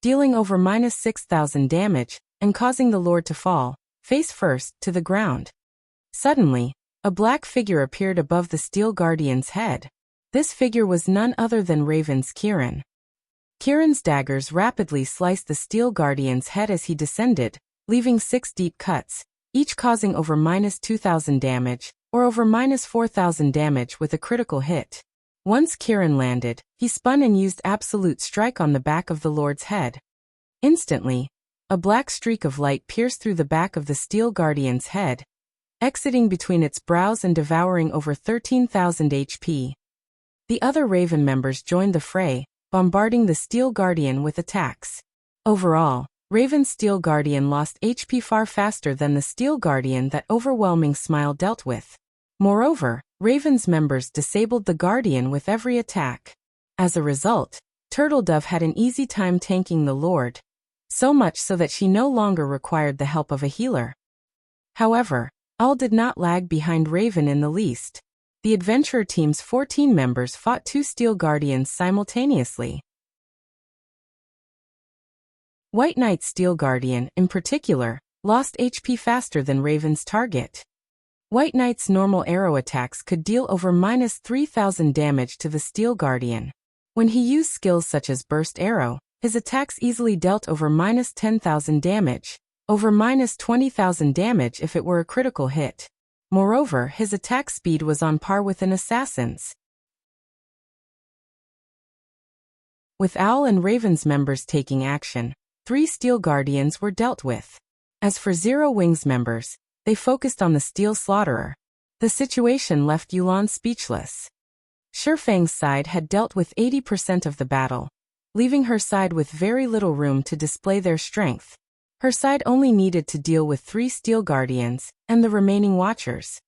dealing over -6,000 damage, and causing the Lord to fall, face first, to the ground. Suddenly, a black figure appeared above the Steel Guardian's head. This figure was none other than Raven's Kirin. Kirin's daggers rapidly sliced the Steel Guardian's head as he descended, leaving 6 deep cuts, each causing over -2,000 damage, or over -4,000 damage with a critical hit. Once Kirin landed, he spun and used Absolute Strike on the back of the Lord's head. Instantly, a black streak of light pierced through the back of the Steel Guardian's head, exiting between its brows and devouring over 13,000 HP. The other Raven members joined the fray, bombarding the Steel Guardian with attacks. Overall, Raven's Steel Guardian lost HP far faster than the Steel Guardian that Overwhelming Smile dealt with. Moreover, Raven's members disabled the Guardian with every attack. As a result, Turtledove had an easy time tanking the Lord, so much so that she no longer required the help of a healer. However, all did not lag behind Raven in the least. The adventurer team's 14 members fought 2 Steel Guardians simultaneously. White Knight's Steel Guardian, in particular, lost HP faster than Raven's target. White Knight's normal arrow attacks could deal over -3,000 damage to the Steel Guardian. When he used skills such as Burst Arrow, his attacks easily dealt over -10,000 damage, over -20,000 damage if it were a critical hit. Moreover, his attack speed was on par with an assassin's. With Owl and Raven's members taking action, 3 Steel Guardians were dealt with. As for Zero Wing's members, they focused on the Steel Slaughterer. The situation left Yulan speechless. Shifeng's side had dealt with 80% of the battle, leaving her side with very little room to display their strength. Her side only needed to deal with 3 Steel Guardians and the remaining Watchers.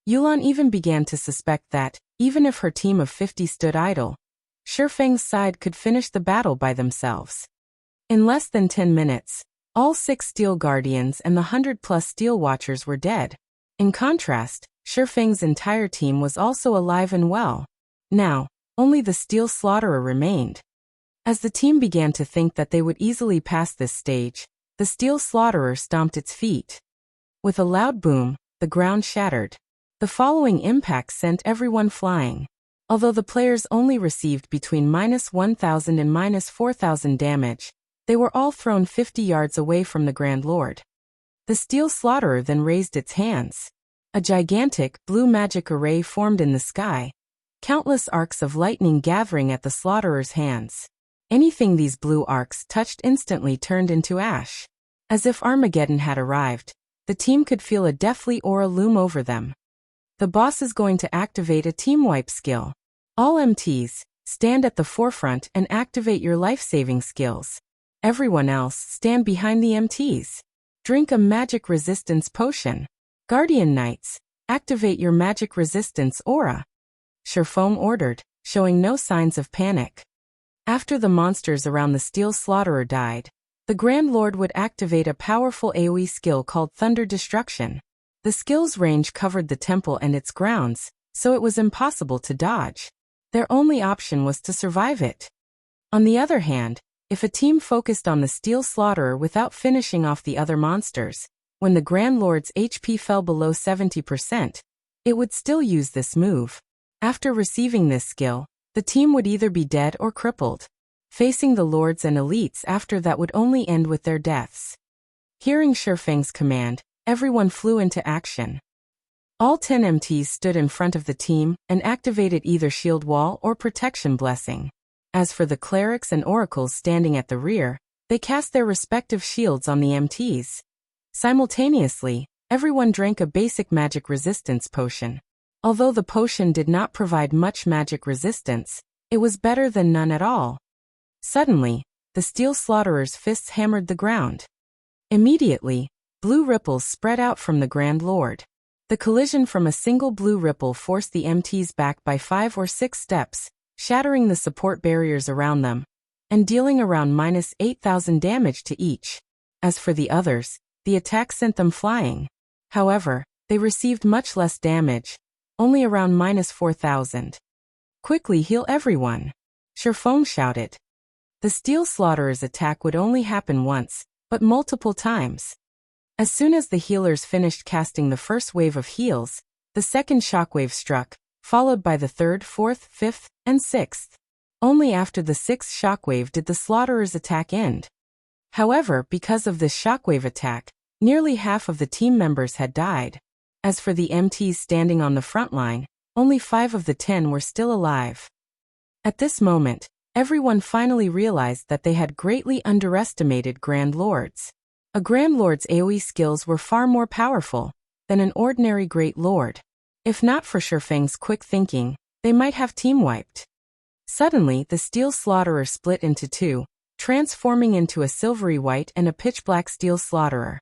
Yulan even began to suspect that, even if her team of 50 stood idle, Shifeng's side could finish the battle by themselves. In less than 10 minutes, all 6 Steel Guardians and the 100+ Steel Watchers were dead. In contrast, Shifeng's entire team was also alive and well. Now, only the Steel Slaughterer remained. As the team began to think that they would easily pass this stage, the Steel Slaughterer stomped its feet. With a loud boom, the ground shattered. The following impact sent everyone flying. Although the players only received between -1,000 and -4,000 damage, they were all thrown 50 yards away from the Grand Lord. The Steel Slaughterer then raised its hands. A gigantic, blue magic array formed in the sky, countless arcs of lightning gathering at the Slaughterer''s hands. Anything these blue arcs touched instantly turned into ash. As if Armageddon had arrived, the team could feel a deathly aura loom over them. The boss is going to activate a team wipe skill. All MTs, stand at the forefront and activate your life-saving skills. Everyone else, stand behind the MTs. Drink a magic resistance potion. Guardian Knights, activate your magic resistance aura. Sherfong ordered, showing no signs of panic. After the monsters around the Steel Slaughterer died, the Grand Lord would activate a powerful AoE skill called Thunder Destruction. The skill's range covered the temple and its grounds, so it was impossible to dodge. Their only option was to survive it. On the other hand, if a team focused on the Steel Slaughterer without finishing off the other monsters, when the Grand Lord's HP fell below 70%, it would still use this move. After receiving this skill, the team would either be dead or crippled. Facing the lords and elites after that would only end with their deaths. Hearing Sherfang's command, everyone flew into action. All 10 MTs stood in front of the team and activated either Shield Wall or Protection Blessing. As for the clerics and oracles standing at the rear, they cast their respective shields on the MTs. Simultaneously, everyone drank a basic magic resistance potion. Although the potion did not provide much magic resistance, it was better than none at all. Suddenly, the Steel Slaughterer's fists hammered the ground. Immediately, blue ripples spread out from the Grand Lord. The collision from a single blue ripple forced the MTs back by 5 or 6 steps, shattering the support barriers around them, and dealing around -8,000 damage to each. As for the others, the attack sent them flying. However, they received much less damage, only around -4,000. Quickly heal everyone! Sherfong shouted. The Steel Slaughterer's attack would only happen once, but multiple times. As soon as the healers finished casting the first wave of heals, the second shockwave struck, followed by the third, fourth, fifth, and sixth. Only after the sixth shockwave did the Slaughterer's attack end. However, because of this shockwave attack, nearly half of the team members had died. As for the MTs standing on the front line, only 5 of the 10 were still alive. At this moment, everyone finally realized that they had greatly underestimated Grand Lords. A Grand Lord's AoE skills were far more powerful than an ordinary Great Lord. If not for Sherfang's quick thinking, they might have team-wiped. Suddenly, the Steel Slaughterer split into 2, transforming into a silvery white and a pitch-black Steel Slaughterer.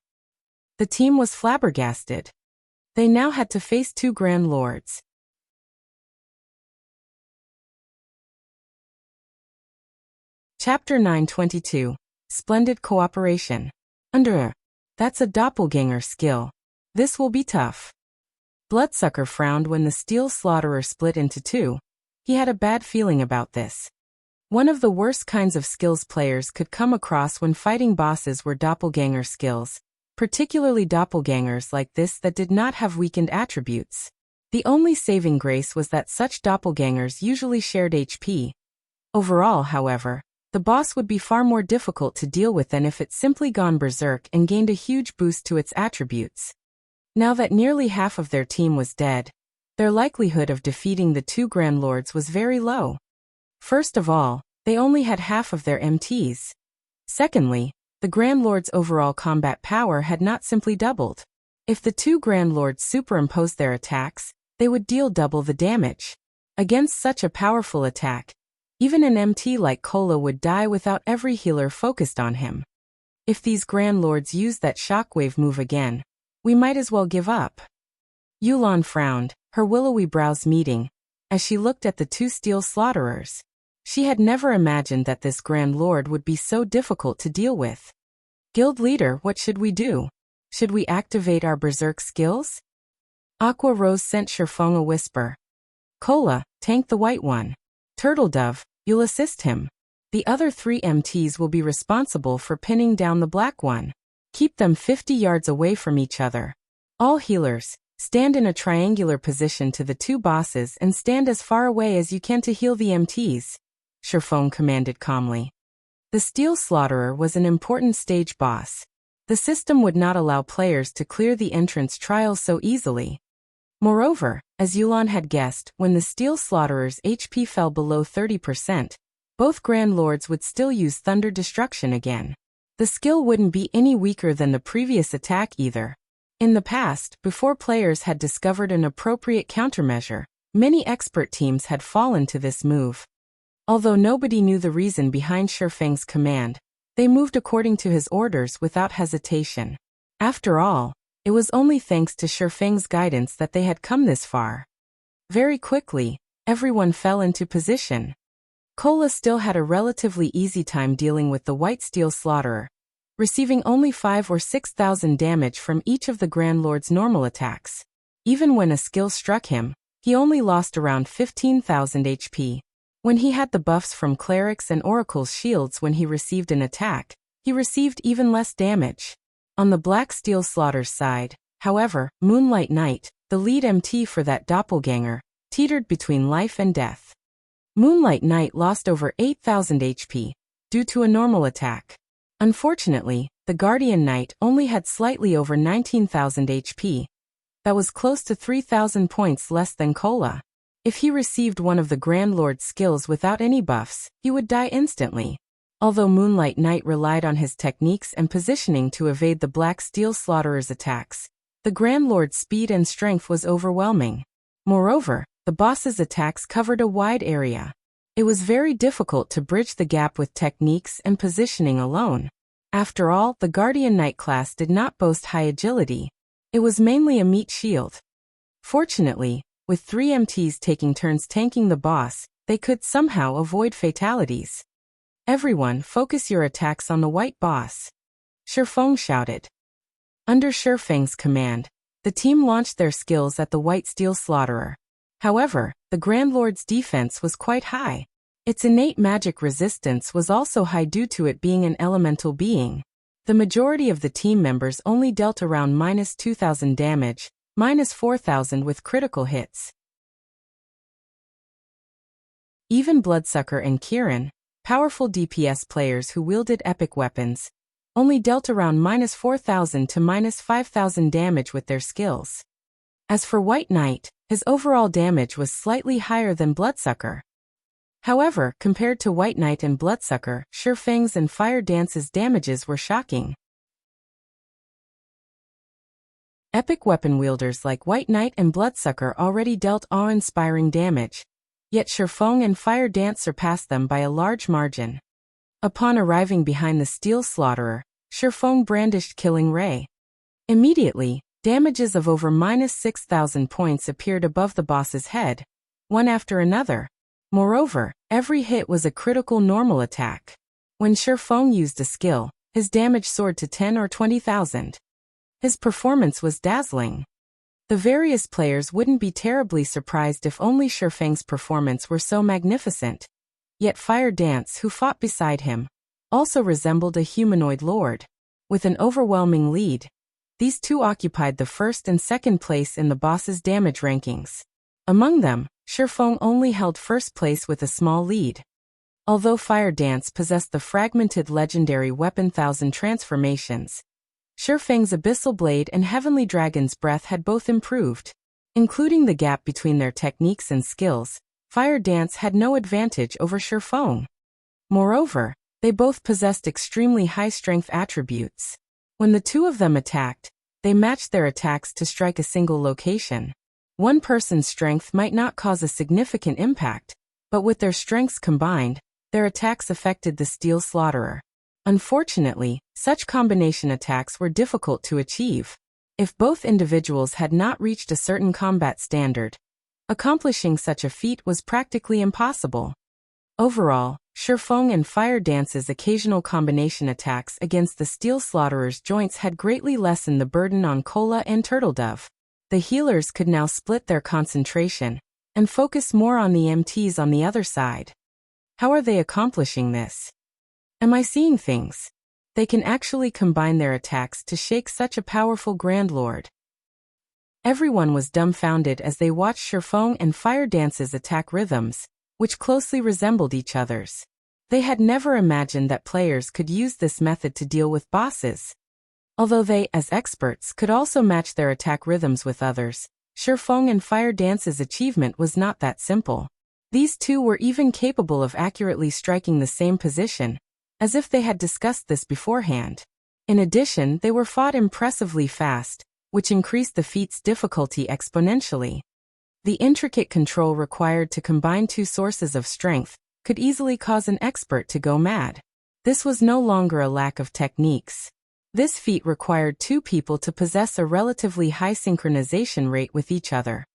The team was flabbergasted. They now had to face 2 Grand Lords. Chapter 922. Splendid Cooperation. That's a doppelganger skill. This will be tough. Bloodsucker frowned when the Steel Slaughterer split into 2. He had a bad feeling about this. One of the worst kinds of skills players could come across when fighting bosses were doppelganger skills, particularly doppelgangers like this that did not have weakened attributes. The only saving grace was that such doppelgangers usually shared HP. Overall, however, the boss would be far more difficult to deal with than if it simply gone berserk and gained a huge boost to its attributes. Now that nearly half of their team was dead, their likelihood of defeating the 2 Grand Lords was very low. First of all, they only had half of their MTs. Secondly, the Grand Lord's overall combat power had not simply doubled. If the 2 Grand Lords superimposed their attacks, they would deal double the damage. Against such a powerful attack, even an MT like Kola would die without every healer focused on him. If these Grand Lords used that shockwave move again, we might as well give up. Yulan frowned, her willowy brows meeting, as she looked at the 2 Steel Slaughterers. She had never imagined that this Grand Lord would be so difficult to deal with. Guild leader, what should we do? Should we activate our berserk skills? Aqua Rose sent Sherfong a whisper. Kola, tank the white one. Turtledove, you'll assist him. The other 3 MTs will be responsible for pinning down the black one. Keep them 50 yards away from each other. All healers, stand in a triangular position to the 2 bosses and stand as far away as you can to heal the MTs, Sherfong commanded calmly. The Steel Slaughterer was an important stage boss. The system would not allow players to clear the entrance trial so easily. Moreover, as Yulan had guessed, when the Steel Slaughterer's HP fell below 30%, both Grand Lords would still use Thunder Destruction again. The skill wouldn't be any weaker than the previous attack either. In the past, before players had discovered an appropriate countermeasure, many expert teams had fallen to this move. Although nobody knew the reason behind Shifeng's command, they moved according to his orders without hesitation. After all, it was only thanks to Shifeng's guidance that they had come this far. Very quickly, everyone fell into position. Kola still had a relatively easy time dealing with the White Steel Slaughterer, receiving only 5,000 or 6,000 damage from each of the Grand Lord's normal attacks. Even when a skill struck him, he only lost around 15,000 HP. When he had the buffs from Clerics and Oracle's shields when he received an attack, he received even less damage. On the Black Steel Slaughter's side, however, Moonlight Knight, the lead MT for that doppelganger, teetered between life and death. Moonlight Knight lost over 8,000 HP, due to a normal attack. Unfortunately, the Guardian Knight only had slightly over 19,000 HP. That was close to 3,000 points less than Kola. If he received one of the Grand Lord's skills without any buffs, he would die instantly. Although Moonlight Knight relied on his techniques and positioning to evade the Black Steel Slaughterer's attacks, the Grand Lord's speed and strength was overwhelming. Moreover, the boss's attacks covered a wide area. It was very difficult to bridge the gap with techniques and positioning alone. After all, the Guardian Knight class did not boast high agility. It was mainly a meat shield. Fortunately, with 3 MTs taking turns tanking the boss, they could somehow avoid fatalities. Everyone, focus your attacks on the white boss, Shifeng shouted. Under Shifeng's command, the team launched their skills at the White Steel Slaughterer. However, the Grand Lord's defense was quite high. Its innate magic resistance was also high due to it being an elemental being. The majority of the team members only dealt around -2,000 damage, -4,000 with critical hits. Even Bloodsucker and Kirin, powerful DPS players who wielded epic weapons, only dealt around -4,000 to -5,000 damage with their skills. As for White Knight, his overall damage was slightly higher than Bloodsucker. However, compared to White Knight and Bloodsucker, Shifeng's and Fire Dance's damages were shocking. Epic weapon wielders like White Knight and Bloodsucker already dealt awe-inspiring damage, yet Shifeng and Fire Dance surpassed them by a large margin. Upon arriving behind the Steel Slaughterer, Shifeng brandished Killing Ray. Immediately, damages of over -6,000 points appeared above the boss's head, one after another. Moreover, every hit was a critical normal attack. When Shifeng used a skill, his damage soared to 10 or 20,000. His performance was dazzling. The various players wouldn't be terribly surprised if only Shifeng's performance were so magnificent. Yet Fire Dance, who fought beside him, also resembled a humanoid lord. With an overwhelming lead, these two occupied the first and second place in the boss's damage rankings. Among them, Shifeng only held first place with a small lead. Although Fire Dance possessed the fragmented legendary weapon Thousand Transformations, Shifeng's Abyssal Blade and Heavenly Dragon's Breath had both improved. Including the gap between their techniques and skills, Fire Dance had no advantage over Shifeng. Moreover, they both possessed extremely high strength attributes. When the two of them attacked, they matched their attacks to strike a single location. One person's strength might not cause a significant impact, but with their strengths combined, their attacks affected the Steel Slaughterer. Unfortunately, such combination attacks were difficult to achieve. If both individuals had not reached a certain combat standard, accomplishing such a feat was practically impossible. Overall, Shifeng and Fire Dance's occasional combination attacks against the Steel Slaughterer's joints had greatly lessened the burden on Kola and Turtledove. The healers could now split their concentration and focus more on the MTs on the other side. How are they accomplishing this? Am I seeing things? They can actually combine their attacks to shake such a powerful Grand Lord. Everyone was dumbfounded as they watched Shifeng and Fire Dance's attack rhythms, which closely resembled each other's. They had never imagined that players could use this method to deal with bosses. Although they, as experts, could also match their attack rhythms with others, Shifeng and Fire Dance's achievement was not that simple. These two were even capable of accurately striking the same position, as if they had discussed this beforehand. In addition, they were fought impressively fast, which increased the feat's difficulty exponentially. The intricate control required to combine two sources of strength could easily cause an expert to go mad. This was no longer a lack of techniques. This feat required two people to possess a relatively high synchronization rate with each other.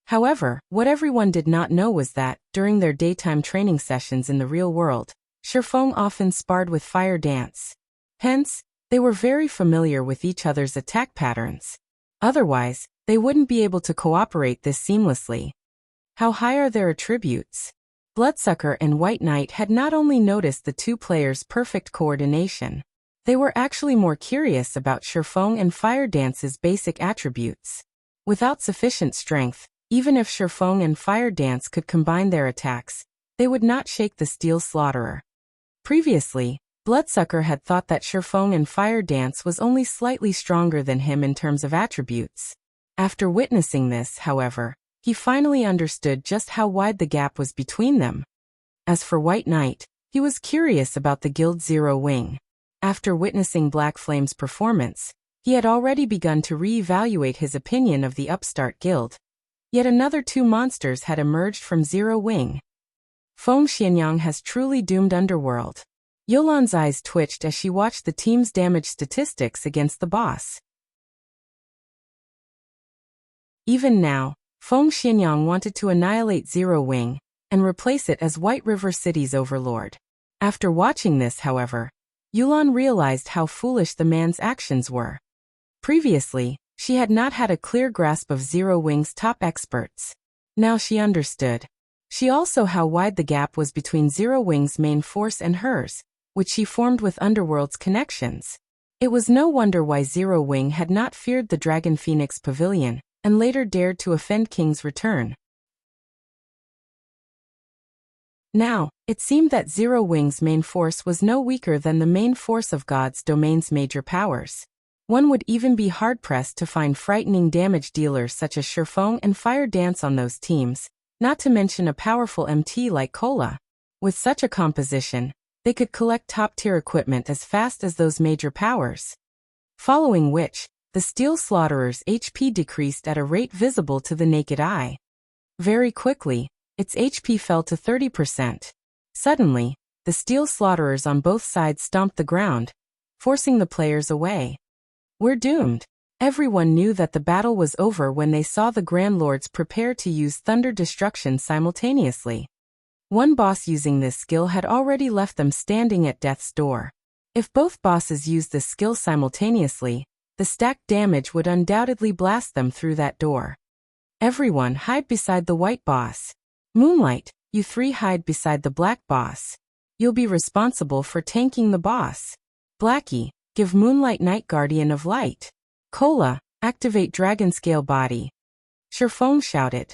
However, what everyone did not know was that, during their daytime training sessions in the real world, Shifeng often sparred with Fire Dance. Hence, they were very familiar with each other's attack patterns. Otherwise, they wouldn't be able to cooperate this seamlessly. How high are their attributes? Bloodsucker and White Knight had not only noticed the two players' perfect coordination, they were actually more curious about Shifeng and Fire Dance's basic attributes. Without sufficient strength, even if Shifeng and Fire Dance could combine their attacks, they would not shake the Steel Slaughterer. Previously, Bloodsucker had thought that Shifeng and Fire Dance was only slightly stronger than him in terms of attributes. After witnessing this, however, he finally understood just how wide the gap was between them. As for White Knight, he was curious about the Guild Zero Wing. After witnessing Black Flame's performance, he had already begun to re-evaluate his opinion of the upstart guild. Yet another two monsters had emerged from Zero Wing. Feng Xianyang has truly doomed Underworld. Yolan's eyes twitched as she watched the team's damage statistics against the boss. Even now, Feng Xianyang wanted to annihilate Zero Wing and replace it as White River City's overlord. After watching this, however, Yulan realized how foolish the man's actions were. Previously, she had not had a clear grasp of Zero Wing's top experts. Now she understood. She also how wide the gap was between Zero Wing's main force and hers, which she formed with Underworld's connections. It was no wonder why Zero Wing had not feared the Dragon Phoenix Pavilion, and later dared to offend King's return. Now, it seemed that Zero Wing's main force was no weaker than the main force of God's domain's major powers. One would even be hard-pressed to find frightening damage dealers such as Shifeng and Fire Dance on those teams, not to mention a powerful MT like Cola. With such a composition, they could collect top-tier equipment as fast as those major powers. Following which, the Steel Slaughterer's HP decreased at a rate visible to the naked eye. Very quickly, its HP fell to 30%. Suddenly, the Steel Slaughterers on both sides stomped the ground, forcing the players away. We're doomed. Everyone knew that the battle was over when they saw the Grand Lords prepare to use Thunder Destruction simultaneously. One boss using this skill had already left them standing at death's door. If both bosses used this skill simultaneously, the stacked damage would undoubtedly blast them through that door. Everyone hide beside the white boss. Moonlight, you three hide beside the black boss. You'll be responsible for tanking the boss. Blackie, give Moonlight Night Guardian of Light. Cola, activate Dragon Scale Body. Shifeng shouted.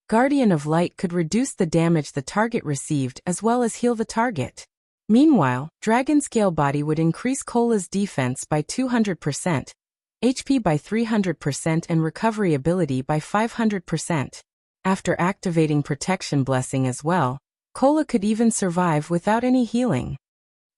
Guardian of Light could reduce the damage the target received as well as heal the target. Meanwhile, Dragon Scale Body would increase Cola's defense by 200%, HP by 300% and recovery ability by 500%. After activating Protection Blessing as well, Cola could even survive without any healing.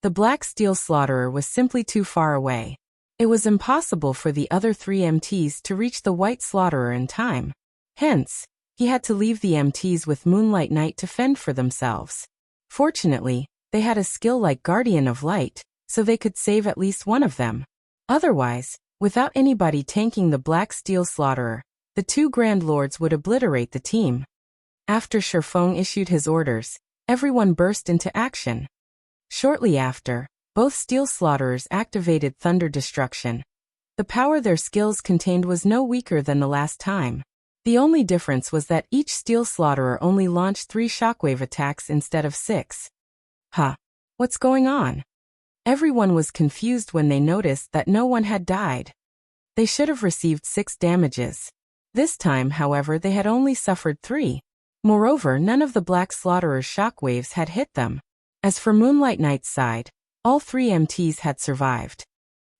The Black Steel Slaughterer was simply too far away. It was impossible for the other three MTs to reach the White Slaughterer in time. Hence, he had to leave the MTs with Moonlight Knight to fend for themselves. Fortunately, they had a skill like Guardian of Light, so they could save at least one of them. Otherwise, without anybody tanking the Black Steel Slaughterer, the two Grand Lords would obliterate the team. After Shifeng issued his orders, everyone burst into action. Shortly after, both Steel Slaughterers activated Thunder Destruction. The power their skills contained was no weaker than the last time. The only difference was that each Steel Slaughterer only launched 3 shockwave attacks instead of 6. What's going on? Everyone was confused when they noticed that no one had died. They should have received 6 damages. This time, however, they had only suffered 3. Moreover, none of the Black Slaughterer's shockwaves had hit them. As for Moonlight Knight's side, all 3 MTs had survived.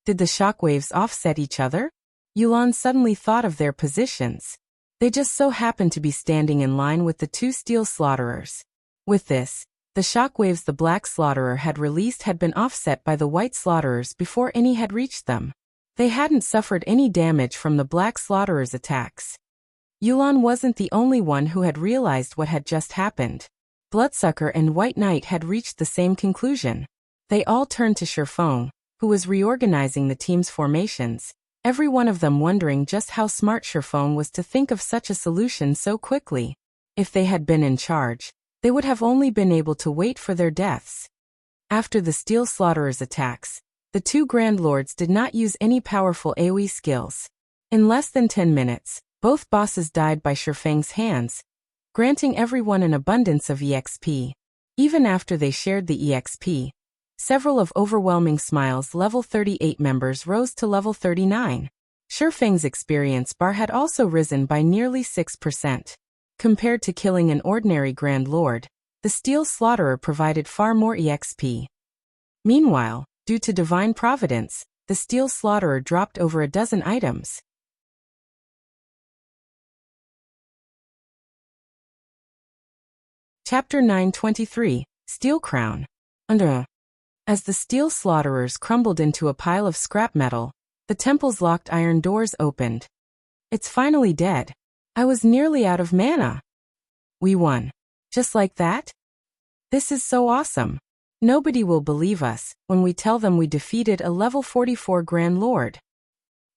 Did the shockwaves offset each other? Yulan suddenly thought of their positions. They just so happened to be standing in line with the 2 Steel Slaughterers. With this, The shockwaves the Black Slaughterer had released had been offset by the White Slaughterers before any had reached them. They hadn't suffered any damage from the Black Slaughterer's attacks. Yulan wasn't the only one who had realized what had just happened. Bloodsucker and White Knight had reached the same conclusion. They all turned to Shifeng, who was reorganizing the team's formations, every one of them wondering just how smart Shifeng was to think of such a solution so quickly. If they had been in charge, they would have only been able to wait for their deaths. After the Steel Slaughterer's attacks, the two Grand Lords did not use any powerful AoE skills. In less than 10 minutes, both bosses died by Shifeng's hands, granting everyone an abundance of EXP. Even after they shared the EXP, several of Overwhelming Smile's level 38 members rose to level 39. Shifeng's experience bar had also risen by nearly 6%. Compared to killing an ordinary Grand Lord, the Steel Slaughterer provided far more EXP. Meanwhile, due to divine providence, the Steel Slaughterer dropped over a dozen items. Chapter 923, Steel Crown. As the Steel Slaughterers crumbled into a pile of scrap metal, the temple's locked iron doors opened. It's finally dead. I was nearly out of mana. We won. Just like that? This is so awesome. Nobody will believe us when we tell them we defeated a level 44 Grand Lord.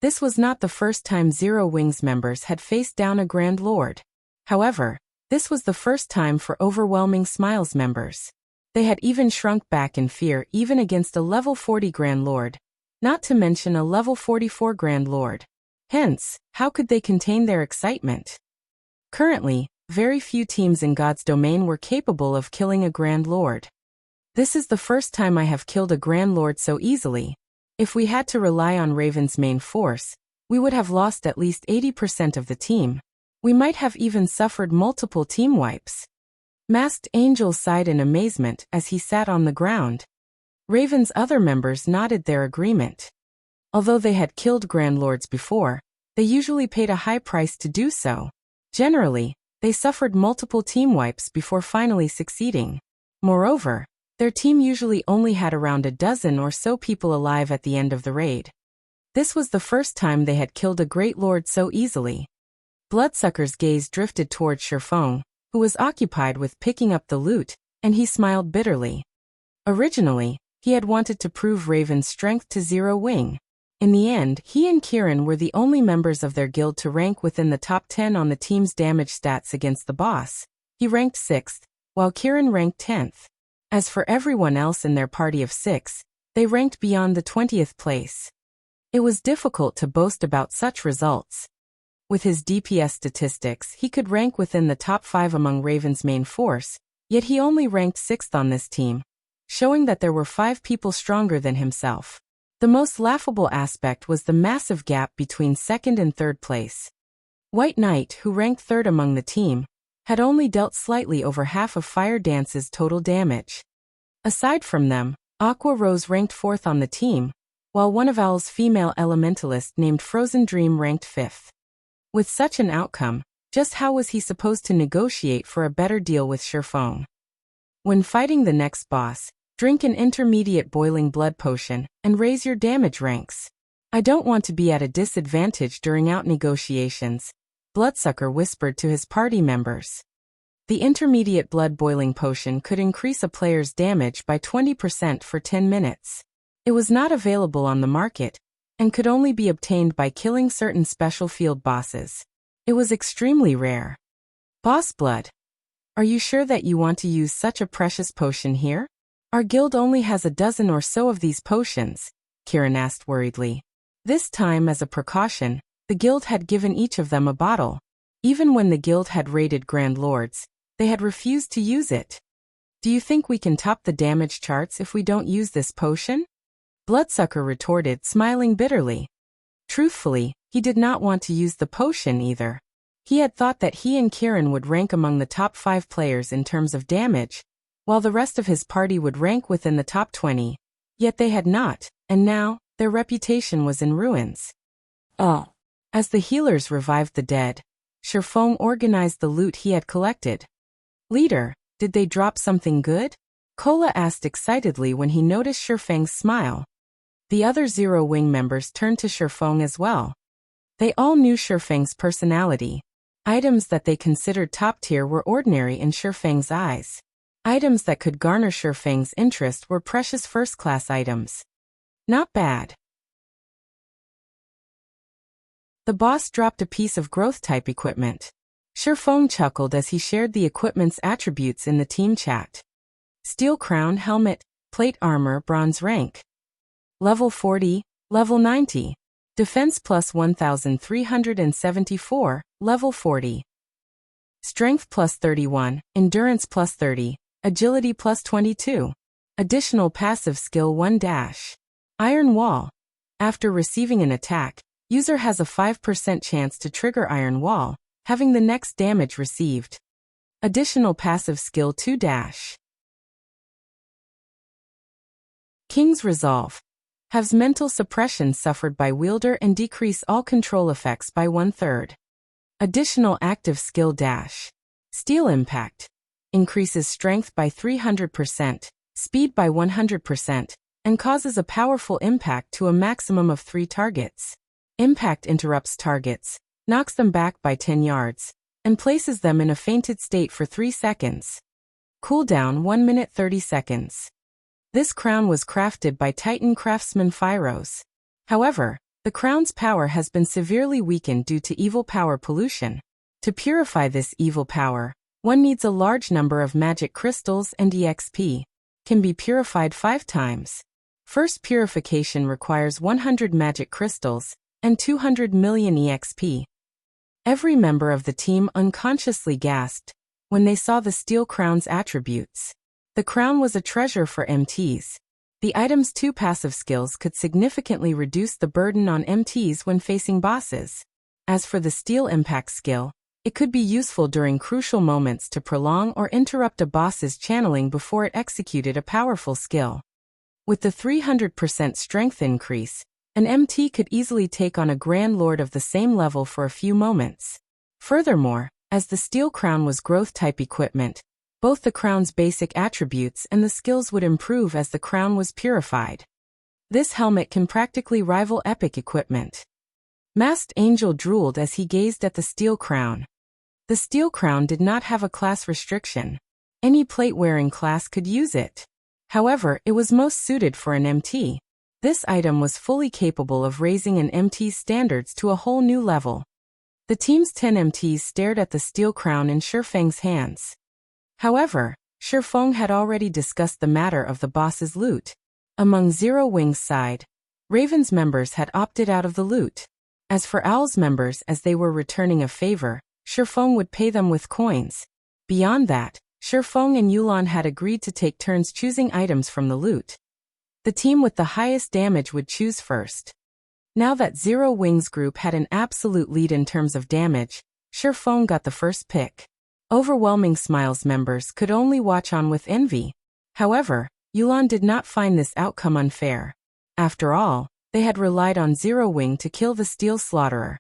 This was not the first time Zero Wings members had faced down a Grand Lord. However, this was the first time for Overwhelming Smiles members. They had even shrunk back in fear even against a level 40 Grand Lord, not to mention a level 44 Grand Lord. Hence, how could they contain their excitement? Currently, very few teams in God's domain were capable of killing a Grand Lord. This is the first time I have killed a Grand Lord so easily. If we had to rely on Raven's main force, we would have lost at least 80% of the team. We might have even suffered multiple team wipes. Masked Angel sighed in amazement as he sat on the ground. Raven's other members nodded their agreement. Although they had killed Grand Lords before, they usually paid a high price to do so. Generally, they suffered multiple team wipes before finally succeeding. Moreover, their team usually only had around a dozen or so people alive at the end of the raid. This was the first time they had killed a Great Lord so easily. Bloodsucker's gaze drifted toward Shifeng, who was occupied with picking up the loot, and he smiled bitterly. Originally, he had wanted to prove Raven's strength to Zero Wing. In the end, he and Kirin were the only members of their guild to rank within the top 10 on the team's damage stats against the boss. He ranked 6th, while Kirin ranked 10th. As for everyone else in their party of 6, they ranked beyond the 20th place. It was difficult to boast about such results. With his DPS statistics, he could rank within the top 5 among Raven's main force, yet he only ranked 6th on this team, showing that there were 5 people stronger than himself. The most laughable aspect was the massive gap between 2nd and 3rd place. White Knight, who ranked 3rd among the team, had only dealt slightly over half of Fire Dance's total damage. Aside from them, Aqua Rose ranked 4th on the team, while one of Owl's female elementalist named Frozen Dream ranked 5th. With such an outcome, just how was he supposed to negotiate for a better deal with Shifeng? When fighting the next boss, drink an intermediate boiling blood potion and raise your damage ranks. I don't want to be at a disadvantage during out negotiations, Bloodsucker whispered to his party members. The intermediate blood boiling potion could increase a player's damage by 20% for 10 minutes. It was not available on the market, and could only be obtained by killing certain special field bosses. It was extremely rare. Boss Blood. Are you sure that you want to use such a precious potion here? Our guild only has a dozen or so of these potions, Kirin asked worriedly. This time, as a precaution, the guild had given each of them a bottle. Even when the guild had raided Grand Lords, they had refused to use it. Do you think we can top the damage charts if we don't use this potion? Bloodsucker retorted, smiling bitterly. Truthfully, he did not want to use the potion either. He had thought that he and Kirin would rank among the top 5 players in terms of damage, while the rest of his party would rank within the top 20. Yet they had not, and now, their reputation was in ruins. As the healers revived the dead, Shifeng organized the loot he had collected. Leader, did they drop something good? Cola asked excitedly when he noticed Shifeng's smile. The other Zero Wing members turned to Shifeng as well. They all knew Shifeng's personality. Items that they considered top tier were ordinary in Shifeng's eyes. Items that could garner Shifeng's interest were precious first-class items. Not bad. The boss dropped a piece of growth-type equipment. Shifeng chuckled as he shared the equipment's attributes in the team chat. Steel crown, helmet, plate armor, bronze rank. Level 40, level 90. Defense plus 1374, level 40. Strength plus 31, endurance plus 30, agility plus 22. Additional passive skill 1 dash. Iron Wall. After receiving an attack, user has a 5% chance to trigger Iron Wall, having the next damage received. Additional passive skill 2 dash. King's Resolve. Halves mental suppression suffered by wielder and decrease all control effects by 1/3. Additional active skill dash. Steel Impact. Increases strength by 300%, speed by 100%, and causes a powerful impact to a maximum of 3 targets. Impact interrupts targets, knocks them back by 10 yards, and places them in a fainted state for 3 seconds. Cooldown 1 minute 30 seconds. This crown was crafted by Titan craftsman Phyros. However, the crown's power has been severely weakened due to evil power pollution. To purify this evil power, one needs a large number of magic crystals and EXP. Can be purified 5 times. First purification requires 100 magic crystals and 200 million EXP. Every member of the team unconsciously gasped when they saw the steel crown's attributes. The crown was a treasure for MTs. The item's 2 passive skills could significantly reduce the burden on MTs when facing bosses. As for the Steel Impact skill, it could be useful during crucial moments to prolong or interrupt a boss's channeling before it executed a powerful skill. With the 300% strength increase, an MT could easily take on a Grand Lord of the same level for a few moments. Furthermore, as the Steel Crown was growth-type equipment, both the crown's basic attributes and the skills would improve as the crown was purified. This helmet can practically rival epic equipment. Masked Angel drooled as he gazed at the steel crown. The steel crown did not have a class restriction. Any plate-wearing class could use it. However, it was most suited for an MT. This item was fully capable of raising an MT's standards to a whole new level. The team's 10 MTs stared at the steel crown in Shifeng's hands. However, Shifeng had already discussed the matter of the boss's loot. Among Zero Wing's side, Raven's members had opted out of the loot. As for Owl's members, as they were returning a favor, Shifeng would pay them with coins. Beyond that, Shifeng and Yulan had agreed to take turns choosing items from the loot. The team with the highest damage would choose first. Now that Zero Wing's group had an absolute lead in terms of damage, Shifeng got the first pick. Overwhelming Smiles members could only watch on with envy. However, Yulan did not find this outcome unfair. After all, they had relied on Zero Wing to kill the Steel Slaughterer.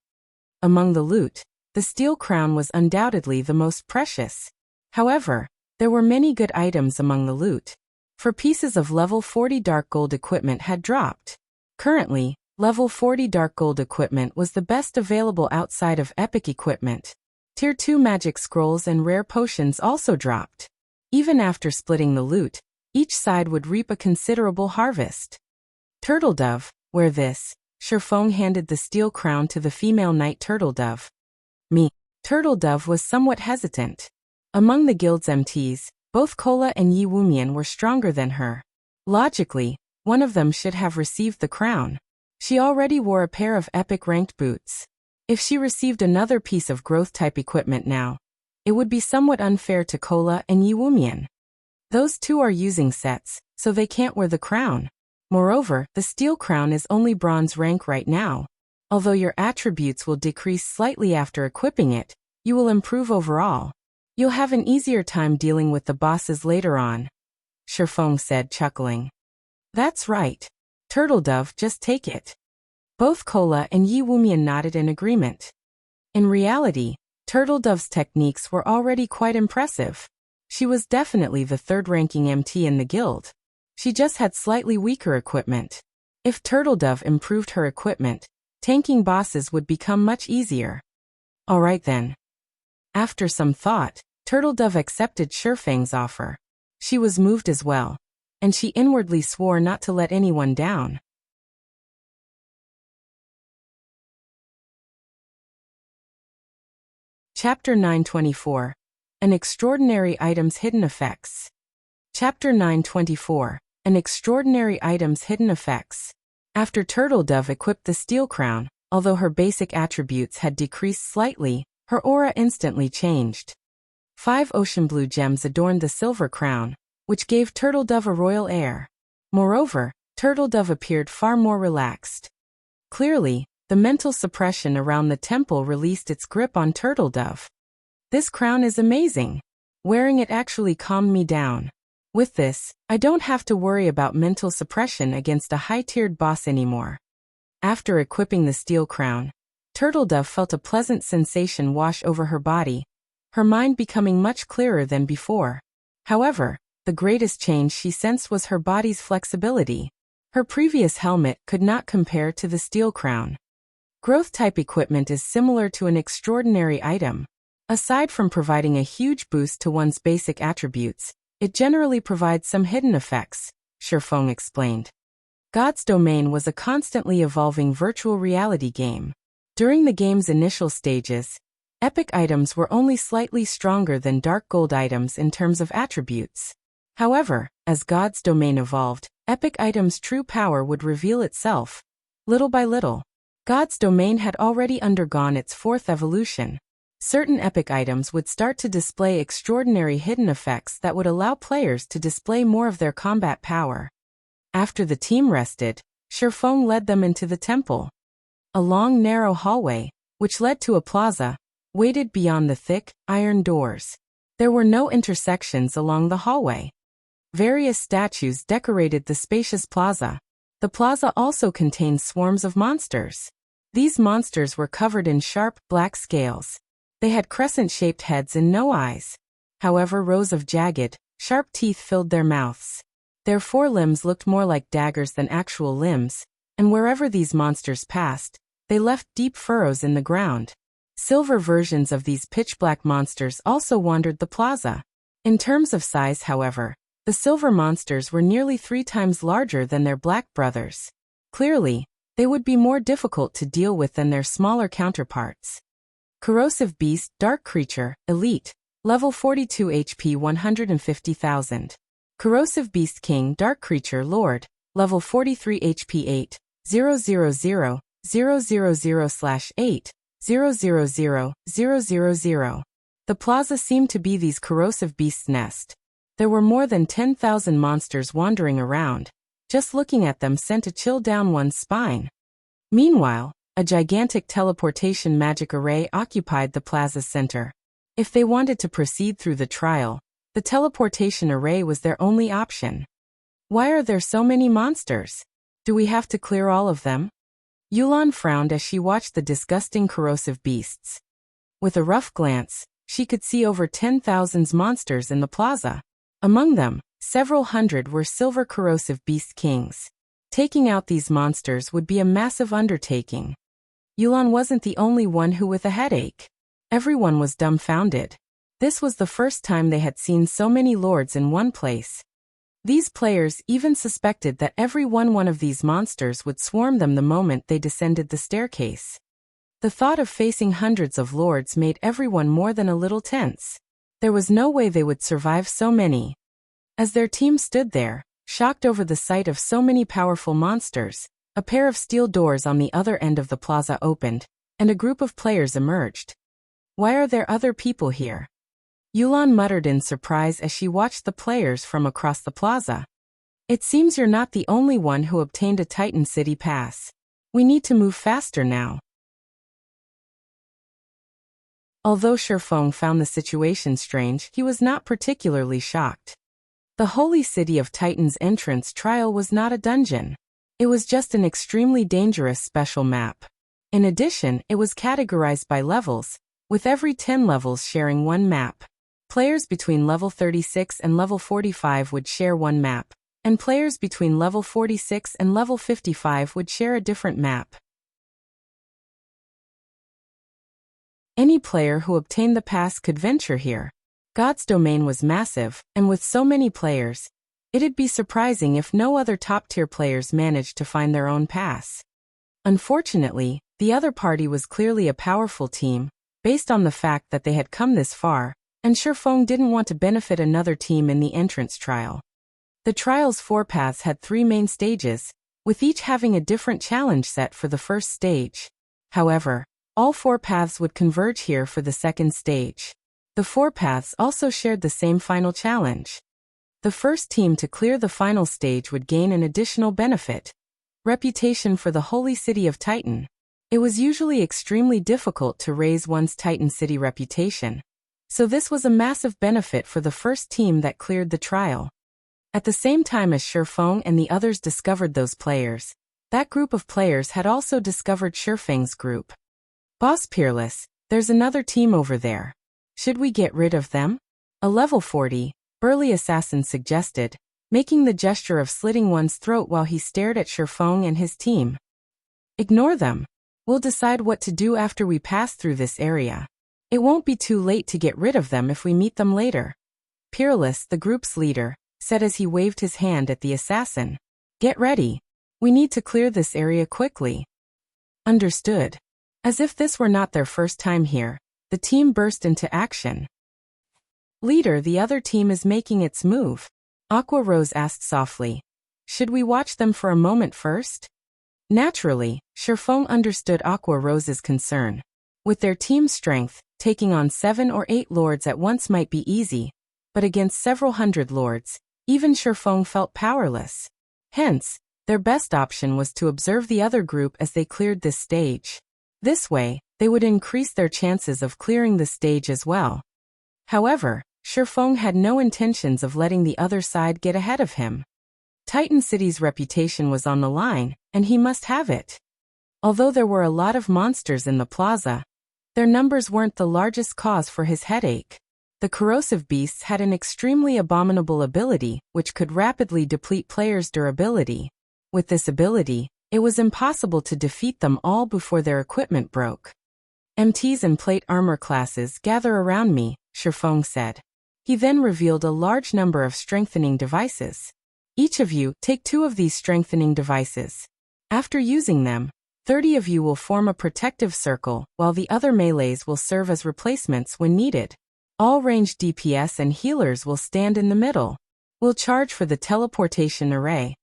Among the loot, the Steel Crown was undoubtedly the most precious. However, there were many good items among the loot. For pieces of level 40 dark gold equipment had dropped. Currently, level 40 dark gold equipment was the best available outside of epic equipment. Tier 2 magic scrolls and rare potions also dropped. Even after splitting the loot, each side would reap a considerable harvest. Turtle Dove, wear this. Shifeng handed the steel crown to the female knight Turtle Dove. Turtle Dove was somewhat hesitant. Among the guild's MTs, both Cola and Yi Wumian were stronger than her. Logically, one of them should have received the crown. She already wore a pair of epic ranked boots. If she received another piece of growth-type equipment now, it would be somewhat unfair to Cola and Yi Wumian. Those two are using sets, so they can't wear the crown. Moreover, the steel crown is only bronze rank right now. Although your attributes will decrease slightly after equipping it, you will improve overall. You'll have an easier time dealing with the bosses later on, Shifeng said, chuckling. That's right. Turtle Dove, just take it. Both Cola and Yi Wumian nodded in agreement. In reality, Turtle Dove's techniques were already quite impressive. She was definitely the third-ranking MT in the guild. She just had slightly weaker equipment. If Turtledove improved her equipment, tanking bosses would become much easier. Alright then. After some thought, Turtledove accepted Shurfang's offer. She was moved as well, and she inwardly swore not to let anyone down. Chapter 924. An Extraordinary Item's Hidden Effects. Chapter 924. An Extraordinary Item's Hidden Effects. After Turtledove equipped the Steel Crown, although her basic attributes had decreased slightly, her aura instantly changed. 5 ocean blue gems adorned the silver crown, which gave Turtledove a royal air. Moreover, Turtledove appeared far more relaxed. Clearly, the mental suppression around the temple released its grip on Turtledove. This crown is amazing. Wearing it actually calmed me down. With this, I don't have to worry about mental suppression against a high-tiered boss anymore. After equipping the steel crown, Turtledove felt a pleasant sensation wash over her body, her mind becoming much clearer than before. However, the greatest change she sensed was her body's flexibility. Her previous helmet could not compare to the steel crown. Growth-type equipment is similar to an extraordinary item. Aside from providing a huge boost to one's basic attributes, it generally provides some hidden effects, Shurfang explained. God's Domain was a constantly evolving virtual reality game. During the game's initial stages, epic items were only slightly stronger than dark gold items in terms of attributes. However, as God's Domain evolved, epic items' true power would reveal itself. Little by little, God's Domain had already undergone its fourth evolution. Certain epic items would start to display extraordinary hidden effects that would allow players to display more of their combat power. After the team rested, Shurfang led them into the temple. A long, narrow hallway, which led to a plaza, waited beyond the thick, iron doors. There were no intersections along the hallway. Various statues decorated the spacious plaza. The plaza also contained swarms of monsters. These monsters were covered in sharp, black scales. They had crescent-shaped heads and no eyes. However, rows of jagged, sharp teeth filled their mouths. Their forelimbs looked more like daggers than actual limbs, and wherever these monsters passed, they left deep furrows in the ground. Silver versions of these pitch-black monsters also wandered the plaza. In terms of size, however, the silver monsters were nearly 3 times larger than their black brothers. Clearly, they would be more difficult to deal with than their smaller counterparts. Corrosive Beast, Dark Creature, Elite, Level 42 HP 150,000. Corrosive Beast King, Dark Creature, Lord, Level 43 HP 8, 000, 000/8, 000, The plaza seemed to be these corrosive beasts' nest. There were more than 10,000 monsters wandering around. Just looking at them sent a chill down one's spine. Meanwhile, a gigantic teleportation magic array occupied the plaza's center. If they wanted to proceed through the trial, the teleportation array was their only option. Why are there so many monsters? Do we have to clear all of them? Yulan frowned as she watched the disgusting corrosive beasts. With a rough glance, she could see over 10,000 monsters in the plaza. Among them, several hundred were silver corrosive beast kings. Taking out these monsters would be a massive undertaking. Yulan wasn't the only one who with a headache. Everyone was dumbfounded. This was the first time they had seen so many lords in one place. These players even suspected that every one of these monsters would swarm them the moment they descended the staircase. The thought of facing hundreds of lords made everyone more than a little tense. There was no way they would survive so many. As their team stood there, shocked over the sight of so many powerful monsters, a pair of steel doors on the other end of the plaza opened, and a group of players emerged. Why are there other people here? Yulan muttered in surprise as she watched the players from across the plaza. It seems you're not the only one who obtained a Titan City pass. We need to move faster now. Although Shurfang found the situation strange, he was not particularly shocked. The Holy City of Titan's entrance trial was not a dungeon. It was just an extremely dangerous special map. In addition, it was categorized by levels, with every 10 levels sharing one map. Players between level 36 and level 45 would share one map, and players between level 46 and level 55 would share a different map. Any player who obtained the pass could venture here. God's domain was massive, and with so many players, it'd be surprising if no other top-tier players managed to find their own pass. Unfortunately, the other party was clearly a powerful team, based on the fact that they had come this far, and Shifeng didn't want to benefit another team in the entrance trial. The trial's 4 paths had 3 main stages, with each having a different challenge set for the first stage. However, all 4 paths would converge here for the second stage. The 4 paths also shared the same final challenge. The first team to clear the final stage would gain an additional benefit: reputation for the Holy City of Titan. It was usually extremely difficult to raise one's Titan City reputation, so this was a massive benefit for the first team that cleared the trial. At the same time as Shifeng and the others discovered those players, that group of players had also discovered Shifeng's group. Boss Peerless, there's another team over there. Should we get rid of them? A level 40, burly assassin suggested, making the gesture of slitting one's throat while he stared at Shifeng and his team. Ignore them. We'll decide what to do after we pass through this area. It won't be too late to get rid of them if we meet them later. Peerless, the group's leader, said as he waved his hand at the assassin. Get ready. We need to clear this area quickly. Understood. As if this were not their first time here, the team burst into action. Leader, the other team is making its move. Aqua Rose asked softly. Should we watch them for a moment first? Naturally, Shifeng understood Aqua Rose's concern. With their team strength, taking on 7 or 8 lords at once might be easy, but against several hundred lords, even Shifeng felt powerless. Hence, their best option was to observe the other group as they cleared this stage. This way, they would increase their chances of clearing the stage as well. However, Shifeng had no intentions of letting the other side get ahead of him. Titan City's reputation was on the line, and he must have it. Although there were a lot of monsters in the plaza, their numbers weren't the largest cause for his headache. The corrosive beasts had an extremely abominable ability, which could rapidly deplete players' durability. With this ability, it was impossible to defeat them all before their equipment broke. MTs and plate armor classes gather around me, Shifeng said. He then revealed a large number of strengthening devices. Each of you take 2 of these strengthening devices. After using them, 30 of you will form a protective circle, while the other melees will serve as replacements when needed. All ranged DPS and healers will stand in the middle. We'll charge for the teleportation array.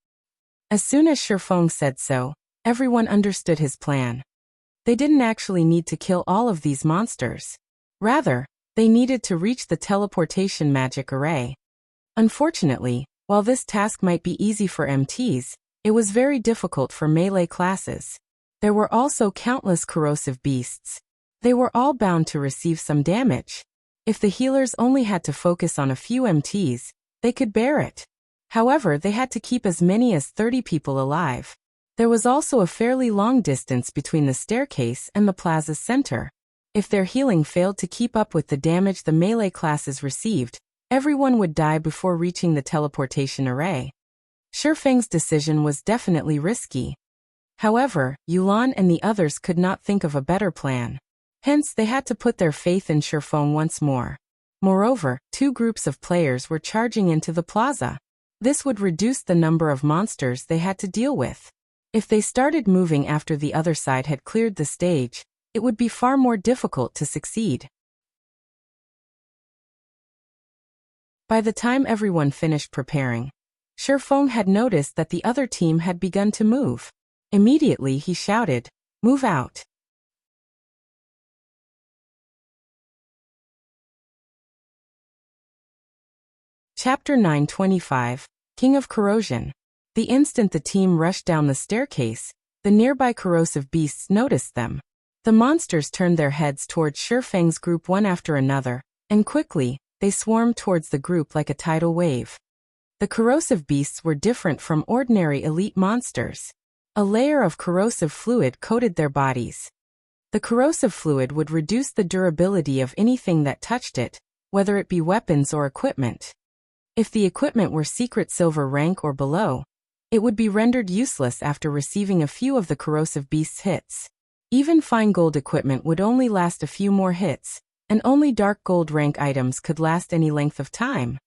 As soon as Shifeng said so, everyone understood his plan. They didn't actually need to kill all of these monsters. Rather, they needed to reach the teleportation magic array. Unfortunately, while this task might be easy for MTs, it was very difficult for melee classes. There were also countless corrosive beasts. They were all bound to receive some damage. If the healers only had to focus on a few MTs, they could bear it. However, they had to keep as many as 30 people alive. There was also a fairly long distance between the staircase and the plaza's center. If their healing failed to keep up with the damage the melee classes received, everyone would die before reaching the teleportation array. Shifeng's decision was definitely risky. However, Yulan and the others could not think of a better plan. Hence, they had to put their faith in Shifeng once more. Moreover, 2 groups of players were charging into the plaza. This would reduce the number of monsters they had to deal with. If they started moving after the other side had cleared the stage, it would be far more difficult to succeed. By the time everyone finished preparing, Shifeng had noticed that the other team had begun to move. Immediately he shouted, "Move out." Chapter 925, King of Corrosion. The instant the team rushed down the staircase, the nearby corrosive beasts noticed them. The monsters turned their heads towards Shifeng's group one after another, and quickly, they swarmed towards the group like a tidal wave. The corrosive beasts were different from ordinary elite monsters. A layer of corrosive fluid coated their bodies. The corrosive fluid would reduce the durability of anything that touched it, whether it be weapons or equipment. If the equipment were secret silver rank or below, it would be rendered useless after receiving a few of the corrosive beast's hits. Even fine gold equipment would only last a few more hits, and only dark gold rank items could last any length of time.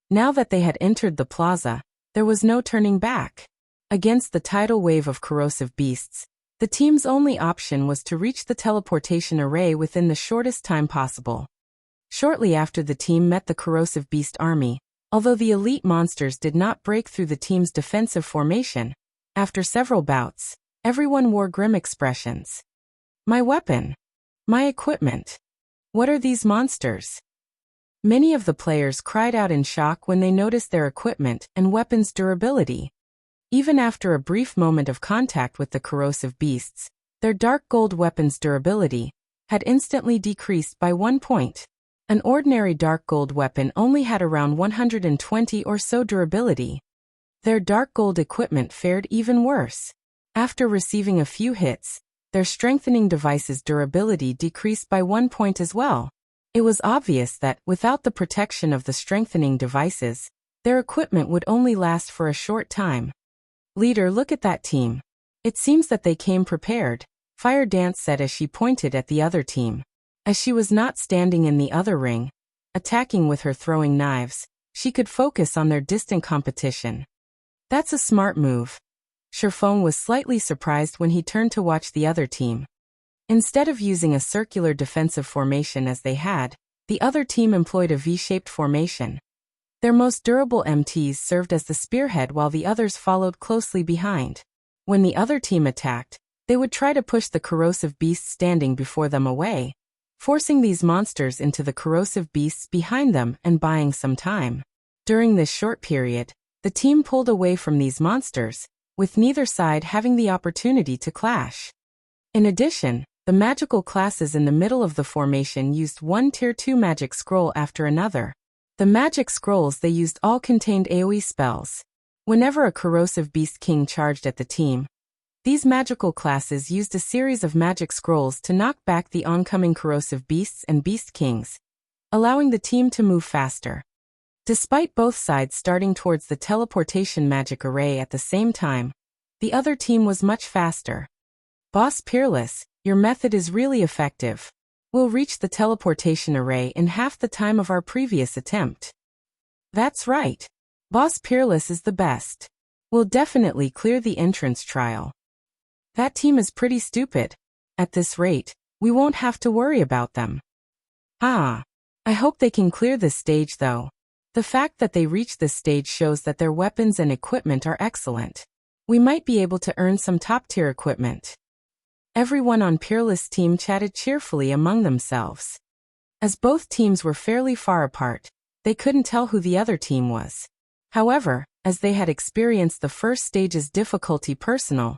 Now that they had entered the plaza, there was no turning back. Against the tidal wave of corrosive beasts, the team's only option was to reach the teleportation array within the shortest time possible. Shortly after the team met the corrosive beast army, although the elite monsters did not break through the team's defensive formation, after several bouts, everyone wore grim expressions. My weapon. My equipment. What are these monsters? Many of the players cried out in shock when they noticed their equipment and weapons' durability. Even after a brief moment of contact with the corrosive beasts, their dark gold weapons' durability had instantly decreased by 1 point. An ordinary dark gold weapon only had around 120 or so durability. Their dark gold equipment fared even worse. After receiving a few hits, their strengthening device's durability decreased by 1 point as well. It was obvious that, without the protection of the strengthening devices, their equipment would only last for a short time. Leader, look at that team. It seems that they came prepared, Fire Dance said as she pointed at the other team. As she was not standing in the other ring, attacking with her throwing knives, she could focus on their distant competition. That's a smart move. Sherfong was slightly surprised when he turned to watch the other team. Instead of using a circular defensive formation as they had, the other team employed a V-shaped formation. Their most durable MTs served as the spearhead while the others followed closely behind. When the other team attacked, they would try to push the corrosive beasts standing before them away, forcing these monsters into the corrosive beasts behind them and buying some time. During this short period, the team pulled away from these monsters, with neither side having the opportunity to clash. In addition, the magical classes in the middle of the formation used one Tier 2 magic scroll after another. The magic scrolls they used all contained AoE spells. Whenever a corrosive beast king charged at the team, these magical classes used a series of magic scrolls to knock back the oncoming corrosive beasts and beast kings, allowing the team to move faster. Despite both sides starting towards the teleportation magic array at the same time, the other team was much faster. Boss Peerless, your method is really effective. We'll reach the teleportation array in half the time of our previous attempt. That's right. Boss Peerless is the best. We'll definitely clear the entrance trial. That team is pretty stupid. At this rate, we won't have to worry about them. I hope they can clear this stage though. The fact that they reached this stage shows that their weapons and equipment are excellent. We might be able to earn some top-tier equipment. Everyone on Peerless' team chatted cheerfully among themselves. As both teams were fairly far apart, they couldn't tell who the other team was. However, as they had experienced the first stage's difficulty personal,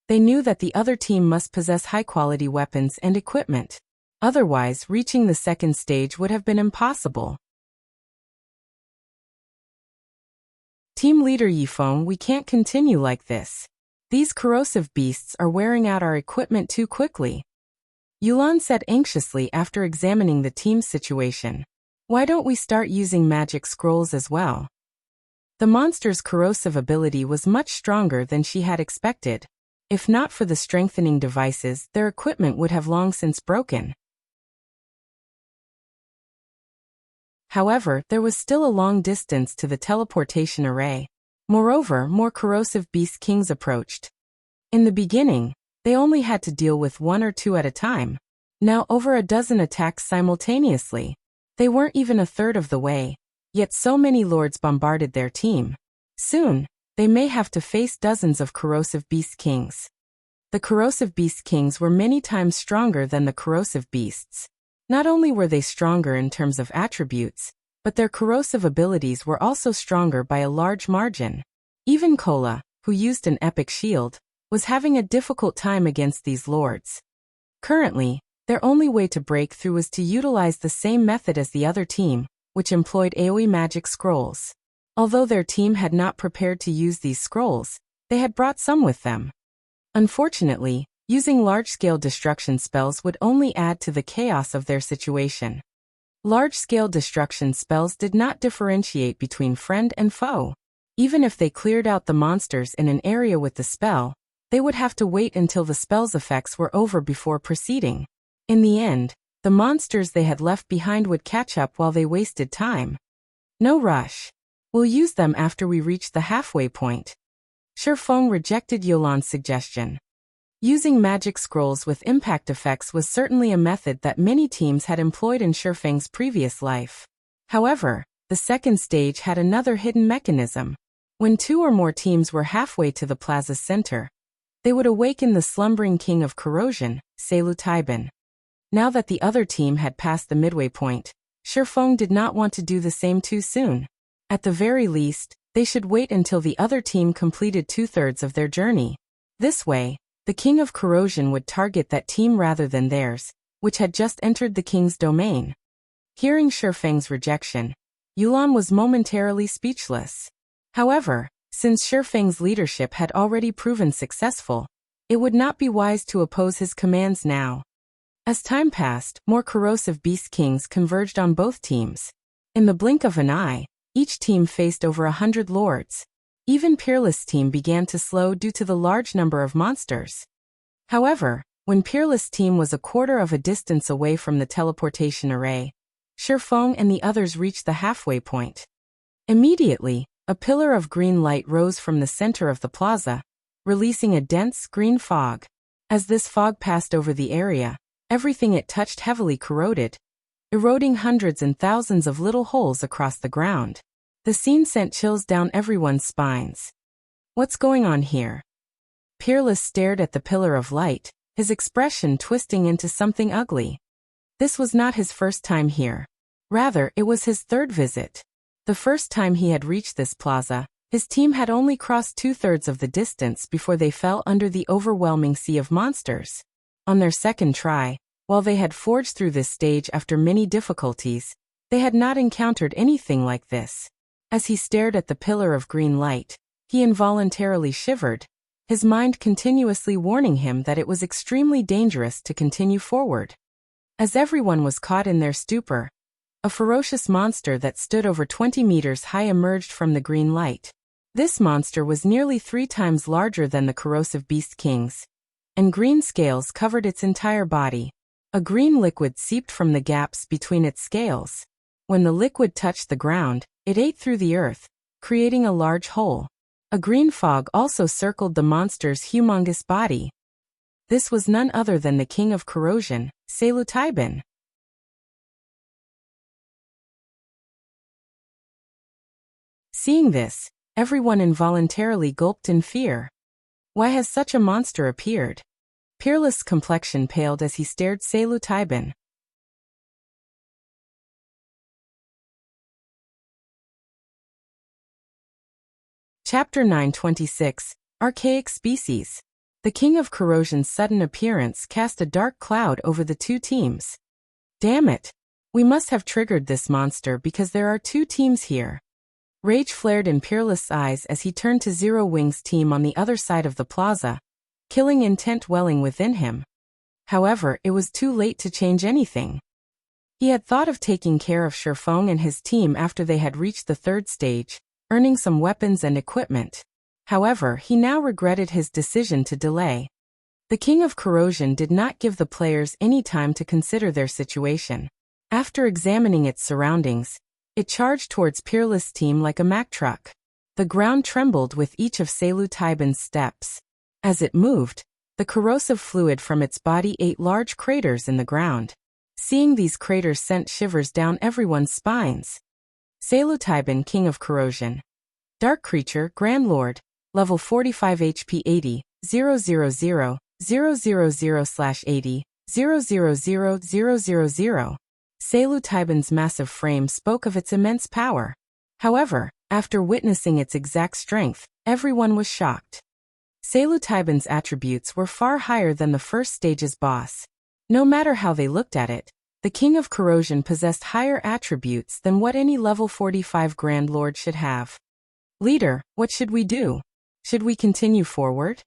they knew that the other team must possess high-quality weapons and equipment. Otherwise, reaching the second stage would have been impossible. Team Leader Yifeng, we can't continue like this. These corrosive beasts are wearing out our equipment too quickly. Yulan said anxiously after examining the team's situation. Why don't we start using magic scrolls as well? The monster's corrosive ability was much stronger than she had expected. If not for the strengthening devices, their equipment would have long since broken. However, there was still a long distance to the teleportation array. Moreover, more corrosive beast kings approached. In the beginning, they only had to deal with 1 or 2 at a time. Now over a dozen attacks simultaneously. They weren't even a third of the way, yet so many lords bombarded their team. Soon, they may have to face dozens of corrosive beast kings. The corrosive beast kings were many times stronger than the corrosive beasts. Not only were they stronger in terms of attributes, but their corrosive abilities were also stronger by a large margin. Even Kola, who used an epic shield, was having a difficult time against these lords. Currently, their only way to break through was to utilize the same method as the other team, which employed AoE magic scrolls. Although their team had not prepared to use these scrolls, they had brought some with them. Unfortunately, using large-scale destruction spells would only add to the chaos of their situation. Large-scale destruction spells did not differentiate between friend and foe. Even if they cleared out the monsters in an area with the spell, they would have to wait until the spell's effects were over before proceeding. In the end, the monsters they had left behind would catch up while they wasted time. No rush. We'll use them after we reach the halfway point. Shifeng rejected Yolan's suggestion. Using magic scrolls with impact effects was certainly a method that many teams had employed in Shifeng's previous life. However, the second stage had another hidden mechanism. When 2 or more teams were halfway to the plaza's center, they would awaken the slumbering king of corrosion, Splendid. Now that the other team had passed the midway point, Shifeng did not want to do the same too soon. At the very least, they should wait until the other team completed 2/3 of their journey. This way, the king of corrosion would target that team rather than theirs, which had just entered the king's domain. Hearing Shifeng's rejection, Yulan was momentarily speechless. However, since Shifeng's leadership had already proven successful, it would not be wise to oppose his commands now. As time passed, more corrosive beast kings converged on both teams. In the blink of an eye, each team faced over 100 lords. Even Peerless' team began to slow due to the large number of monsters. However, when Peerless' team was a quarter of a distance away from the teleportation array, Shifeng and the others reached the halfway point. Immediately, a pillar of green light rose from the center of the plaza, releasing a dense green fog. As this fog passed over the area, everything it touched heavily corroded, eroding hundreds and thousands of little holes across the ground. The scene sent chills down everyone's spines. What's going on here? Peerless stared at the pillar of light, his expression twisting into something ugly. This was not his first time here. Rather, it was his 3rd visit. The first time he had reached this plaza, his team had only crossed 2/3 of the distance before they fell under the overwhelming sea of monsters. On their second try, while they had forged through this stage after many difficulties, they had not encountered anything like this. As he stared at the pillar of green light, he involuntarily shivered, his mind continuously warning him that it was extremely dangerous to continue forward. As everyone was caught in their stupor, a ferocious monster that stood over 20 meters high emerged from the green light. This monster was nearly 3 times larger than the corrosive beast kings, and green scales covered its entire body. A green liquid seeped from the gaps between its scales. When the liquid touched the ground, it ate through the earth, creating a large hole. A green fog also circled the monster's humongous body. This was none other than the king of corrosion, Splendid. Seeing this, everyone involuntarily gulped in fear. Why has such a monster appeared? Peerless' complexion paled as he stared Splendid. Chapter 926, Archaic Species. The King of Corrosion's sudden appearance cast a dark cloud over the 2 teams. Damn it! We must have triggered this monster because there are 2 teams here. Rage flared in Peerless' eyes as he turned to Zero Wing's team on the other side of the plaza, killing intent welling within him. However, it was too late to change anything. He had thought of taking care of Shifeng and his team after they had reached the 3rd stage, earning some weapons and equipment. However, he now regretted his decision to delay. The King of Corrosion did not give the players any time to consider their situation. After examining its surroundings, it charged towards Peerless' team like a Mack truck. The ground trembled with each of Splendid's steps. As it moved, the corrosive fluid from its body ate large craters in the ground. Seeing these craters sent shivers down everyone's spines. Splendid, King of Corrosion. Dark Creature, Grand Lord, level 45 HP 80, 000, 000/80, 000,000. Splendid's massive frame spoke of its immense power. However, after witnessing its exact strength, everyone was shocked. Splendid's attributes were far higher than the first stage's boss. No matter how they looked at it, the King of Corrosion possessed higher attributes than what any level 45 Grand Lord should have. Leader, what should we do? Should we continue forward?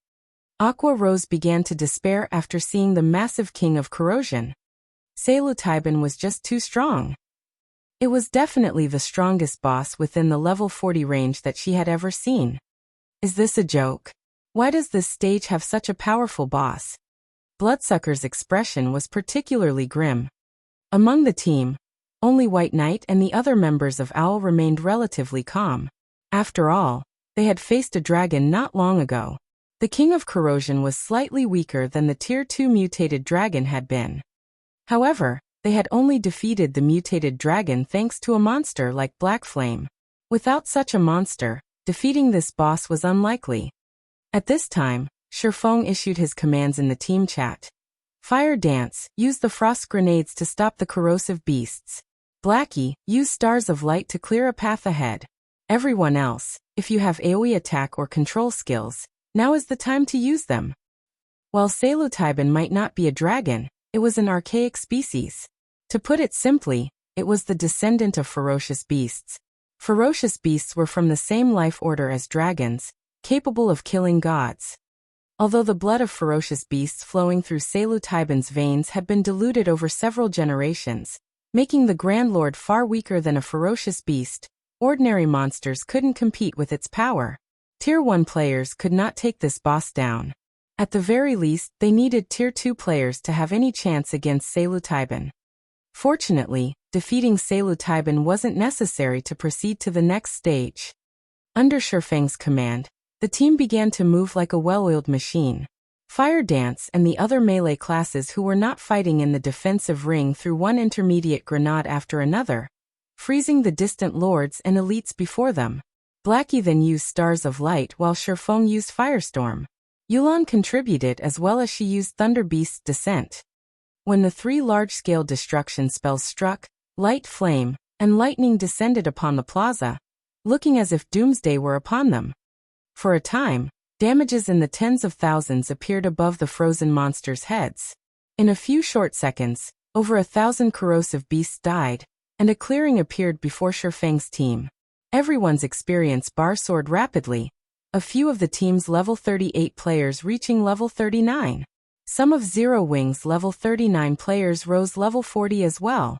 Aqua Rose began to despair after seeing the massive King of Corrosion. Splendid was just too strong. It was definitely the strongest boss within the level 40 range that she had ever seen. Is this a joke? Why does this stage have such a powerful boss? Bloodsucker's expression was particularly grim. Among the team, only White Knight and the other members of OWL remained relatively calm. After all, they had faced a dragon not long ago. The King of Corrosion was slightly weaker than the Tier 2 mutated dragon had been. However, they had only defeated the mutated dragon thanks to a monster like Black Flame. Without such a monster, defeating this boss was unlikely. At this time, Shifeng issued his commands in the team chat. Fire Dance, use the frost grenades to stop the corrosive beasts. Blackie, use stars of light to clear a path ahead. Everyone else, if you have AoE attack or control skills, now is the time to use them. While Psilocybin might not be a dragon, it was an archaic species. To put it simply, it was the descendant of ferocious beasts. Ferocious beasts were from the same life order as dragons, capable of killing gods. Although the blood of ferocious beasts flowing through Psilocybin's veins had been diluted over several generations, making the Grand Lord far weaker than a ferocious beast, ordinary monsters couldn't compete with its power. Tier 1 players could not take this boss down. At the very least, they needed Tier 2 players to have any chance against Psilocybin. Fortunately, defeating Psilocybin wasn't necessary to proceed to the next stage. Under Shifeng's command, the team began to move like a well-oiled machine. Fire Dance and the other melee classes who were not fighting in the defensive ring threw one intermediate grenade after another, freezing the distant lords and elites before them. Blackie then used Stars of Light while Shifeng used Firestorm. Yulan contributed as well as she used Thunder Beast's Descent. When the 3 large-scale destruction spells struck, Light Flame and Lightning descended upon the plaza, looking as if doomsday were upon them. For a time, damages in the tens of thousands appeared above the frozen monsters' heads. In a few short seconds, over 1,000 corrosive beasts died, and a clearing appeared before Shifeng's team. Everyone's experience bar soared rapidly, a few of the team's level 38 players reaching level 39. Some of Zero Wing's level 39 players rose level 40 as well.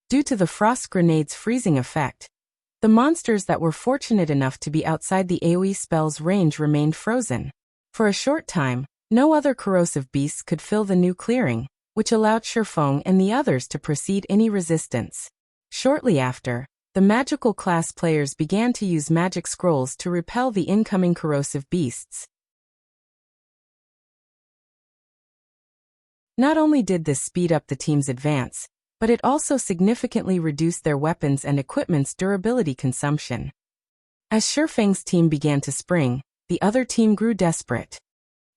Due to the frost grenade's freezing effect, the monsters that were fortunate enough to be outside the AoE spell's range remained frozen. For a short time, no other corrosive beasts could fill the new clearing, which allowed Shifeng and the others to proceed any resistance. Shortly after, the magical class players began to use magic scrolls to repel the incoming corrosive beasts. Not only did this speed up the team's advance, but it also significantly reduced their weapons and equipment's durability consumption. As Shifeng's team began to spring, the other team grew desperate.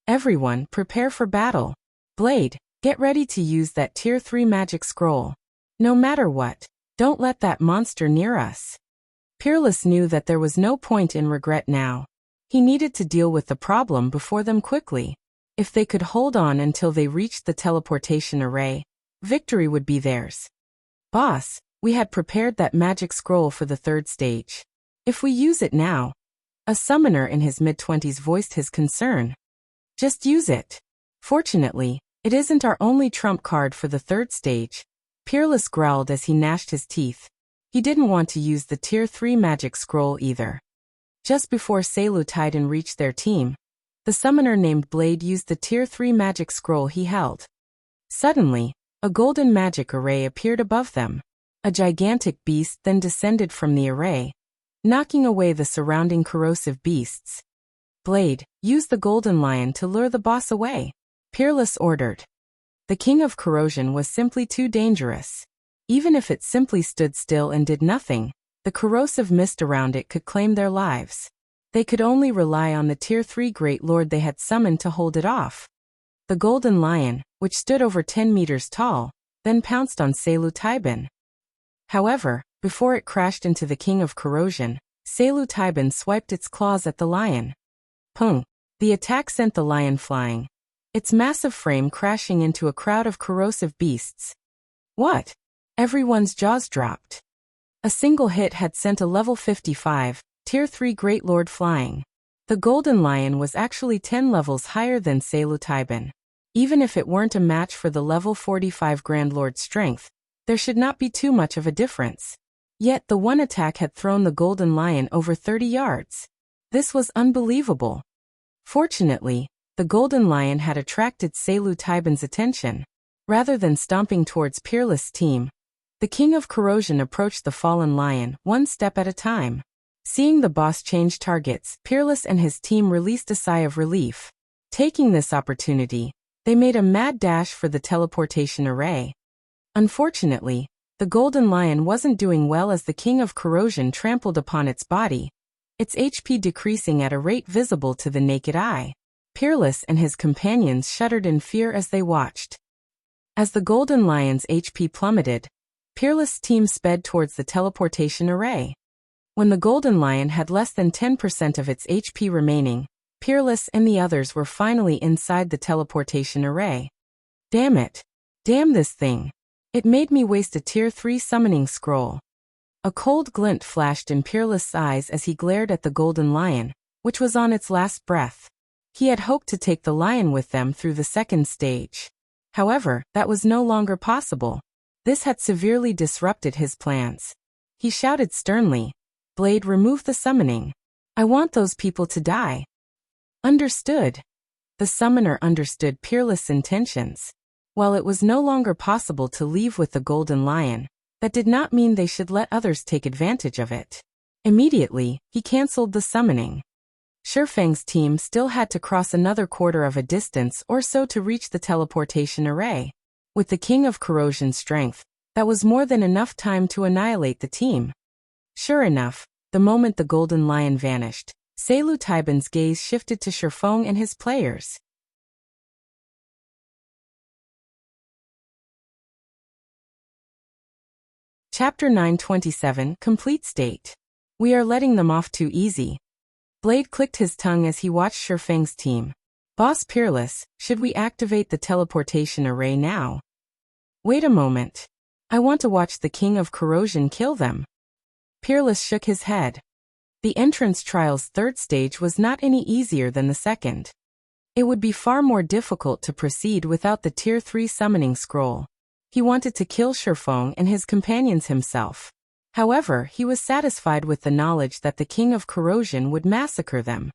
Everyone, prepare for battle. Blade, get ready to use that Tier 3 magic scroll. No matter what, don't let that monster near us. Peerless knew that there was no point in regret now. He needed to deal with the problem before them quickly. If they could hold on until they reached the teleportation array, victory would be theirs. Boss, we had prepared that magic scroll for the 3rd stage. If we use it now, a summoner in his mid-20s voiced his concern. Just use it. Fortunately, it isn't our only trump card for the 3rd stage. Peerless growled as he gnashed his teeth. He didn't want to use the Tier 3 magic scroll either. Just before Psilocybin reached their team, the summoner named Blade used the Tier 3 magic scroll he held. Suddenly, a golden magic array appeared above them. A gigantic beast then descended from the array, knocking away the surrounding corrosive beasts. Blade, use the golden lion to lure the boss away. Peerless ordered. The King of Corrosion was simply too dangerous. Even if it simply stood still and did nothing, the corrosive mist around it could claim their lives. They could only rely on the Tier 3 Great Lord they had summoned to hold it off. The golden lion, which stood over 10 meters tall, then pounced on Psilocybin. However, before it crashed into the King of Corrosion, Psilocybin swiped its claws at the lion. Pung! The attack sent the lion flying, its massive frame crashing into a crowd of corrosive beasts. What? Everyone's jaws dropped. A single hit had sent a level 55, Tier 3 Great Lord flying. The golden lion was actually 10 levels higher than Psilocybin. Even if it weren't a match for the level 45 Grand Lord's strength, there should not be too much of a difference. Yet the one attack had thrown the Golden Lion over 30 yards. This was unbelievable. Fortunately, the Golden Lion had attracted Selu-Taiban's attention. Rather than stomping towards Peerless' team, the King of Corrosion approached the fallen lion one step at a time. Seeing the boss change targets, Peerless and his team released a sigh of relief. Taking this opportunity, they made a mad dash for the teleportation array. Unfortunately, the Golden Lion wasn't doing well as the King of Corrosion trampled upon its body, its HP decreasing at a rate visible to the naked eye. Peerless and his companions shuddered in fear as they watched. As the Golden Lion's HP plummeted, Peerless' team sped towards the teleportation array. When the Golden Lion had less than 10% of its HP remaining, Peerless and the others were finally inside the teleportation array. Damn it. Damn this thing. It made me waste a Tier 3 summoning scroll. A cold glint flashed in Peerless' eyes as he glared at the Golden Lion, which was on its last breath. He had hoped to take the lion with them through the second stage. However, that was no longer possible. This had severely disrupted his plans. He shouted sternly, "Blade, remove the summoning. I want those people to die." Understood. The summoner understood Peerless' intentions. While it was no longer possible to leave with the Golden Lion, that did not mean they should let others take advantage of it. Immediately, he cancelled the summoning. Shifeng's team still had to cross another quarter of a distance or so to reach the teleportation array. With the King of Corrosion's strength, that was more than enough time to annihilate the team. Sure enough, the moment the Golden Lion vanished, Selu-Taiban's gaze shifted to Shifeng and his players. Chapter 927, Complete State. We are letting them off too easy. Blade clicked his tongue as he watched Shifeng's team. Boss Peerless, should we activate the teleportation array now? Wait a moment. I want to watch the King of Corrosion kill them. Peerless shook his head. The entrance trial's third stage was not any easier than the second. It would be far more difficult to proceed without the Tier 3 summoning scroll. He wanted to kill Shifeng and his companions himself. However, he was satisfied with the knowledge that the King of Corrosion would massacre them.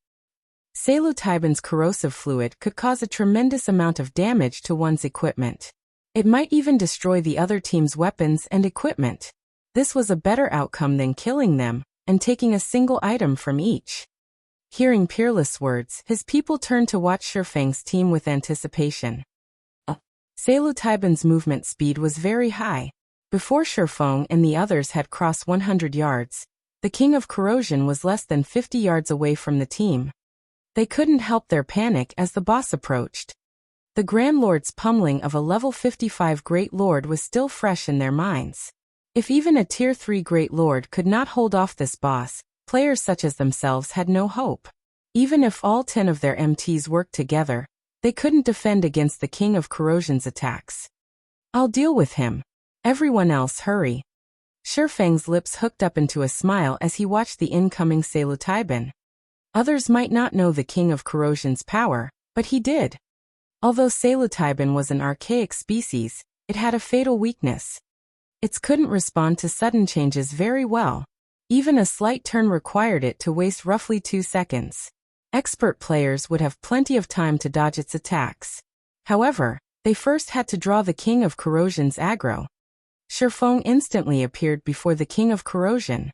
Selu-Taiban's corrosive fluid could cause a tremendous amount of damage to one's equipment. It might even destroy the other team's weapons and equipment. This was a better outcome than killing them and taking a single item from each. Hearing Peerless' words, his people turned to watch Shifeng's team with anticipation. Selu-Taiban's movement speed was very high. Before Shifeng and the others had crossed 100 yards, the King of Corrosion was less than 50 yards away from the team. They couldn't help their panic as the boss approached. The Grand Lord's pummeling of a level 55 Great Lord was still fresh in their minds. If even a Tier 3 Great Lord could not hold off this boss, players such as themselves had no hope. Even if all 10 of their MTs worked together, they couldn't defend against the King of Corrosion's attacks. I'll deal with him. Everyone else hurry. Shifeng's lips hooked up into a smile as he watched the incoming Selu-Taiban. Others might not know the King of Corrosion's power, but he did. Although Selu-Taiban was an archaic species, it had a fatal weakness. It couldn't respond to sudden changes very well. Even a slight turn required it to waste roughly 2 seconds. Expert players would have plenty of time to dodge its attacks. However, they first had to draw the King of Corrosion's aggro. Shifeng instantly appeared before the King of Corrosion.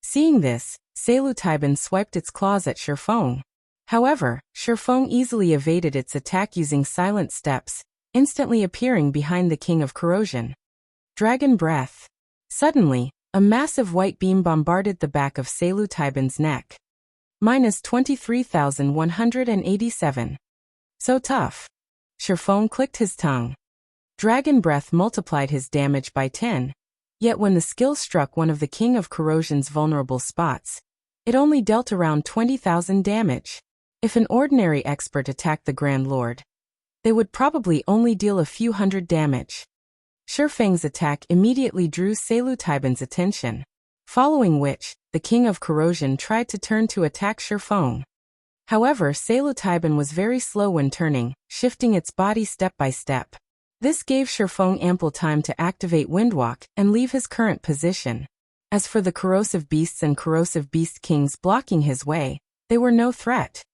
Seeing this, Selu-Taiban swiped its claws at Shifeng. However, Shifeng easily evaded its attack using silent steps, instantly appearing behind the King of Corrosion. Dragon Breath. Suddenly, a massive white beam bombarded the back of Selu-Taiban's neck. Minus 23,187. So tough. Shifeng clicked his tongue. Dragon Breath multiplied his damage by 10, yet when the skill struck one of the King of Corrosion's vulnerable spots, it only dealt around 20,000 damage. If an ordinary expert attacked the Grand Lord, they would probably only deal a few hundred damage. Shifeng's attack immediately drew Selu-Taiban's attention, following which, the King of Corrosion tried to turn to attack Shifeng. However, Psilocybin was very slow when turning, shifting its body step by step. This gave Shifeng ample time to activate Windwalk and leave his current position. As for the corrosive beasts and corrosive beast kings blocking his way, they were no threat.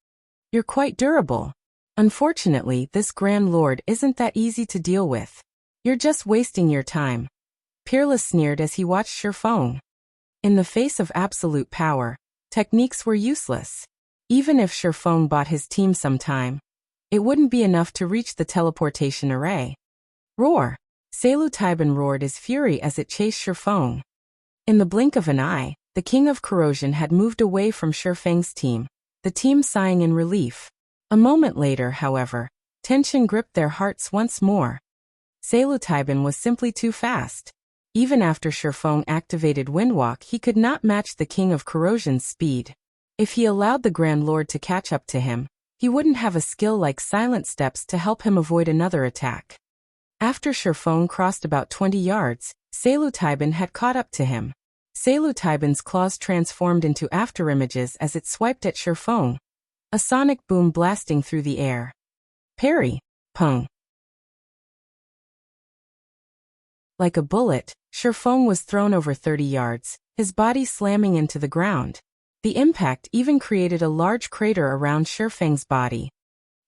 You're quite durable. Unfortunately, this Grand Lord isn't that easy to deal with. You're just wasting your time. Peerless sneered as he watched Shifeng. In the face of absolute power, techniques were useless. Even if Shifeng bought his team some time, it wouldn't be enough to reach the teleportation array. Roar! Psilocybin roared his fury as it chased Shifeng. In the blink of an eye, the King of Corrosion had moved away from Shifeng's team, the team sighing in relief. A moment later, however, tension gripped their hearts once more. Psilocybin was simply too fast. Even after Shifeng activated Windwalk, he could not match the King of Corrosion's speed. If he allowed the Grand Lord to catch up to him, he wouldn't have a skill like Silent Steps to help him avoid another attack. After Shifeng crossed about 20 yards, Psilocybin had caught up to him. Psilocybin's claws transformed into afterimages as it swiped at Shifeng. A sonic boom blasting through the air. Parry! Pung! Like a bullet, Shifeng was thrown over 30 yards, his body slamming into the ground. The impact even created a large crater around Shifeng's body.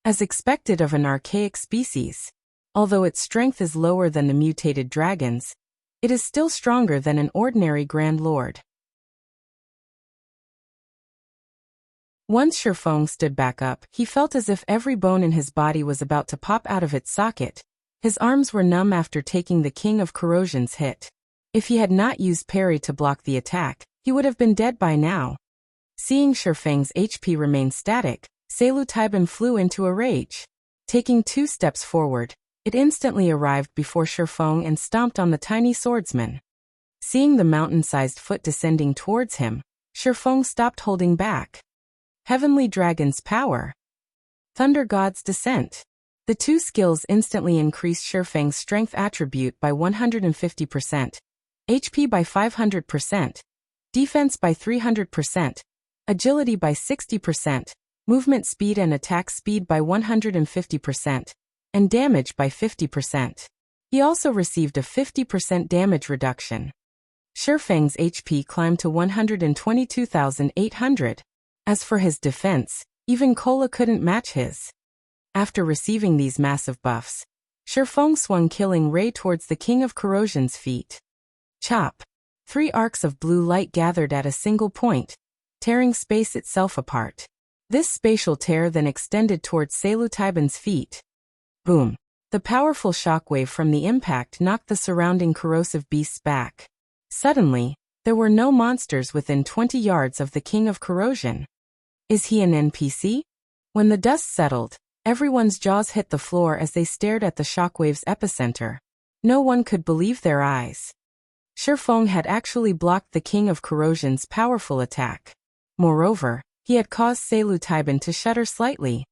As expected of an archaic species, although its strength is lower than the mutated dragons, it is still stronger than an ordinary Grand Lord. Once Shifeng stood back up, he felt as if every bone in his body was about to pop out of its socket. His arms were numb after taking the King of Corrosion's hit. If he had not used parry to block the attack, he would have been dead by now. Seeing Shifeng's HP remain static, Psilocybin flew into a rage. Taking 2 steps forward, it instantly arrived before Shifeng and stomped on the tiny swordsman. Seeing the mountain-sized foot descending towards him, Shifeng stopped holding back. Heavenly Dragon's Power. Thunder God's Descent. The 2 skills instantly increased Shifeng's strength attribute by 150%, HP by 500%, defense by 300%, agility by 60%, movement speed and attack speed by 150%, and damage by 50%. He also received a 50% damage reduction. Shifeng's HP climbed to 122,800. As for his defense, even Cola couldn't match his. After receiving these massive buffs, Shifeng swung Killing Ray towards the King of Corrosion's feet. Chop! 3 arcs of blue light gathered at a single point, tearing space itself apart. This spatial tear then extended towards Psilocybin's feet. Boom! The powerful shockwave from the impact knocked the surrounding corrosive beasts back. Suddenly, there were no monsters within 20 yards of the King of Corrosion. Is he an NPC? When the dust settled, everyone's jaws hit the floor as they stared at the shockwave's epicenter. No one could believe their eyes. Shifeng had actually blocked the King of Corrosion's powerful attack. Moreover, he had caused Psilocybin to shudder slightly.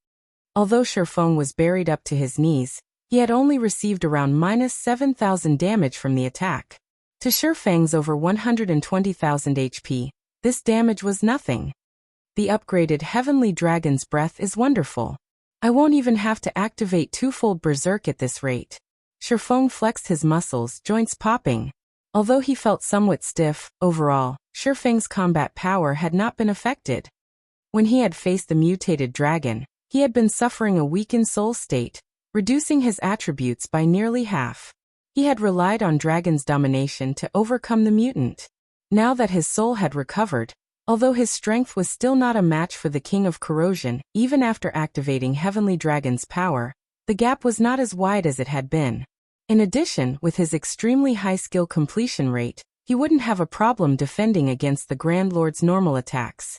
Although Shifeng was buried up to his knees, he had only received around -7,000 damage from the attack. To Shifeng's over 120,000 HP, this damage was nothing. The upgraded Heavenly Dragon's Breath is wonderful. I won't even have to activate twofold Berserk at this rate. Shifeng flexed his muscles, joints popping. Although he felt somewhat stiff, overall, Shifeng's combat power had not been affected. When he had faced the mutated dragon, he had been suffering a weakened soul state, reducing his attributes by nearly half. He had relied on dragon's domination to overcome the mutant. Now that his soul had recovered, although his strength was still not a match for the King of Corrosion, even after activating Heavenly Dragon's power, the gap was not as wide as it had been. In addition, with his extremely high skill completion rate, he wouldn't have a problem defending against the Grand Lord's normal attacks.